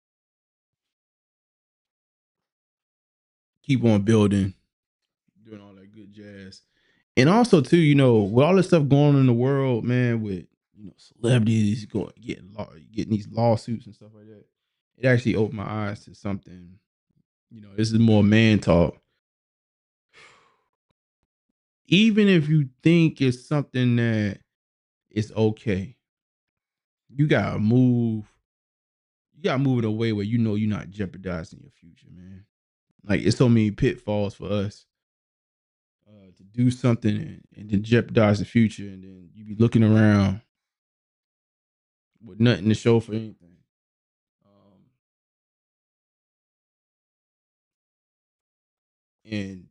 Keep on building, doing all that good jazz. And also too, with all this stuff going on in the world, man, with celebrities getting these lawsuits and stuff like that, it actually opened my eyes to something. This is more man talk. Even if you think it's something that is okay, you gotta move it in a way where you're not jeopardizing your future, man. Like, it's so many pitfalls for us to do something and then jeopardize the future, and then you be looking around with nothing to show for anything. And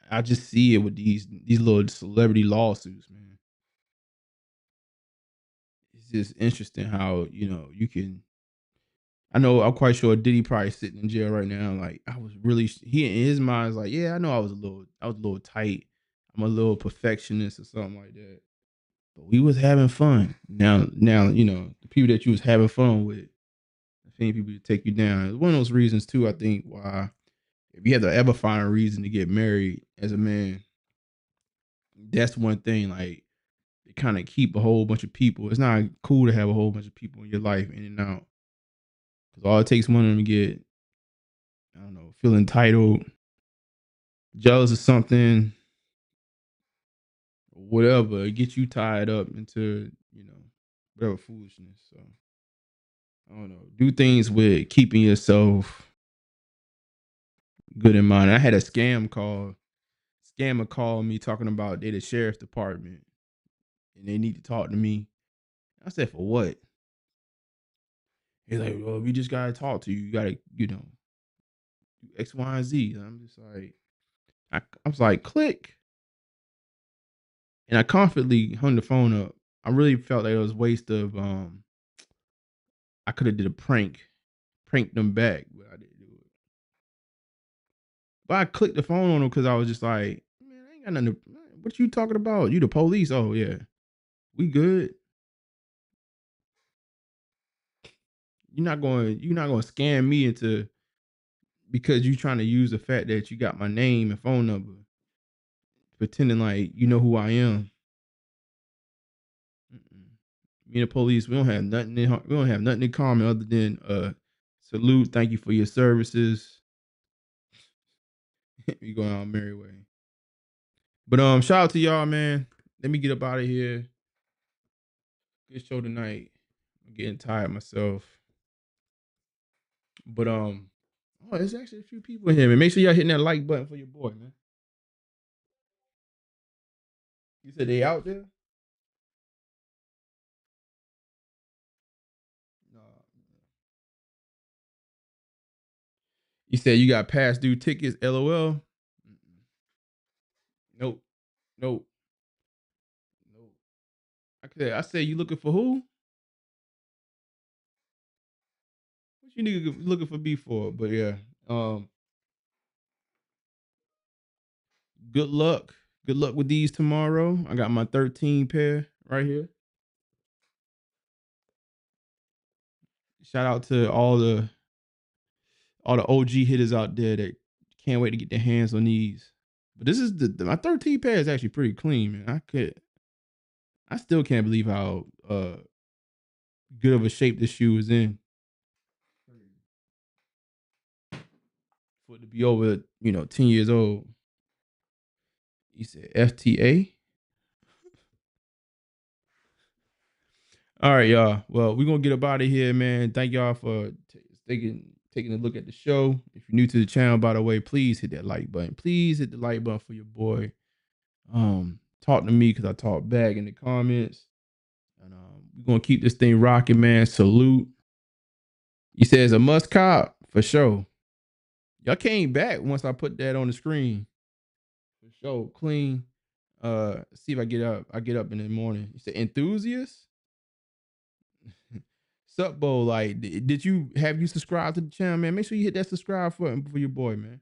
I just see it with these little celebrity lawsuits, man. It's just interesting how you can. I know I'm quite sure Diddy probably sitting in jail right now. Like, he in his mind is like, yeah, I know I was a little tight. I'm a little perfectionist or something like that. But we was having fun. Now, the people that you was having fun with, I think people to take you down. It's one of those reasons too, I think, why if you have to ever find a reason to get married as a man, that's one thing. Like, they kind of keep a whole bunch of people. It's not cool to have a whole bunch of people in your life in and out. Because all it takes one of them to get, I don't know, feel entitled, jealous of something, whatever, get you tied up into, whatever foolishness. So, I don't know. Do things with keeping yourself good in mind. I had a scammer call me talking about they the sheriff's department and they need to talk to me. I said, for what? He's like, well, we just gotta talk to you. You gotta, do X, Y, and Z. And I'm just like, I was like, click. And I confidently hung the phone up. I really felt like it was a waste of I could have did a prank them back, but I didn't do it. But I clicked the phone on them because I was just like, man, I ain't got nothing to, what you talking about? You the police? Oh yeah. We good. You're not going to scam me into, because you trying to use the fact that you got my name and phone number, pretending like you know who I am. Me and the police, we don't have nothing in common other than salute, thank you for your services. We going our merry way. But shout out to y'all, man. Let me get up out of here. Good show tonight. I'm getting tired myself. But there's actually a few people in here, man. Make sure y'all hitting that like button for your boy, man. You said they out there? No. You said you got past due tickets, LOL. Nope. I said you looking for who? What you nigga looking for me for? But yeah. Good luck. Good luck with these tomorrow. I got my 13 pair right here. Shout out to all the OG hitters out there that can't wait to get their hands on these. But this is my 13 pair is actually pretty clean, man. I still can't believe how good of a shape this shoe is in. For it to be over, 10 years old. You said FTA? All right, y'all. Well, we're going to get up out of here, man. Thank y'all for taking a look at the show. If you're new to the channel, by the way, please hit that like button. Please hit the like button for your boy. Talk to me because I talk back in the comments. And we're going to keep this thing rocking, man. Salute. You said it's a must cop for sure. Y'all came back once I put that on the screen. For sure. Clean. See if I get up. I get up in the morning. You said enthusiast? Sup, Bo, like, have you subscribed to the channel, man? Make sure you hit that subscribe button for your boy, man.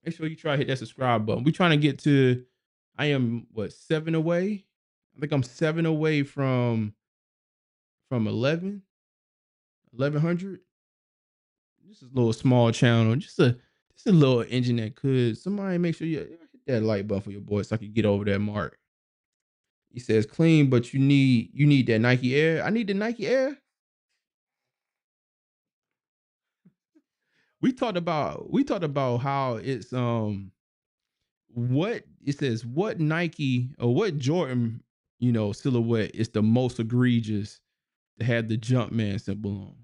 Make sure you try to hit that subscribe button. We're trying to get to, I am, 7 away? I think I'm 7 away from 1100. This is a little small channel. Just a little engine that could. Somebody make sure you hit that like button for your boy so I can get over that mark. He says clean, but you need that Nike Air. I need the Nike Air. We talked about how it's what it says, what Nike or what Jordan, silhouette is the most egregious to have the Jumpman symbol on.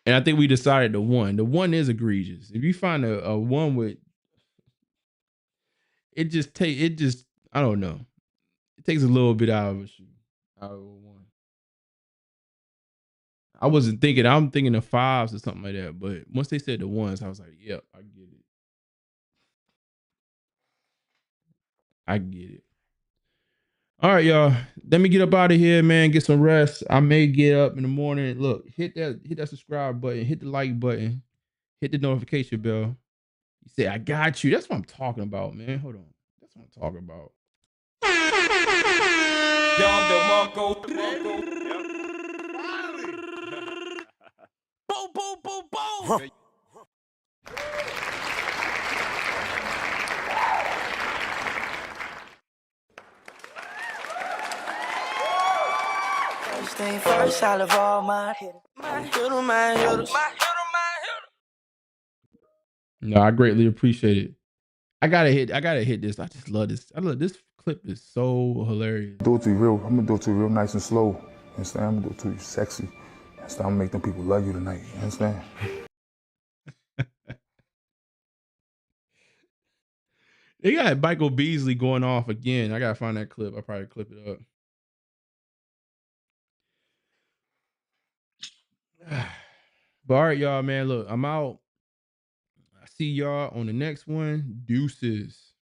And I think we decided the one is egregious. If you find a one with I don't know. It takes a little bit out of a shoe. Out of a one. I'm thinking of 5s or something like that. But once they said the 1s, I was like, yep, I get it. All right, y'all. Let me get up out of here, man. Get some rest. I may get up in the morning. Look, hit that subscribe button, hit the like button, hit the notification bell. You say, I got you. That's what I'm talking about, man. Hold on. That's what I'm talking about. Boom, boom, boom, boom. First thing first, I love all my hitters. My hitters. No, I greatly appreciate it. I gotta hit this. I just love this. I love this clip is so hilarious. Do it to you real. I'm gonna do it to you real nice and slow. You understand? I'm gonna do it to you sexy. You understand? I'm gonna make them people love you tonight. You understand? They got Michael Beasley going off again. I gotta find that clip. I'll probably clip it up. But all right, y'all, man. Look, I'm out. I see y'all on the next one. Deuces.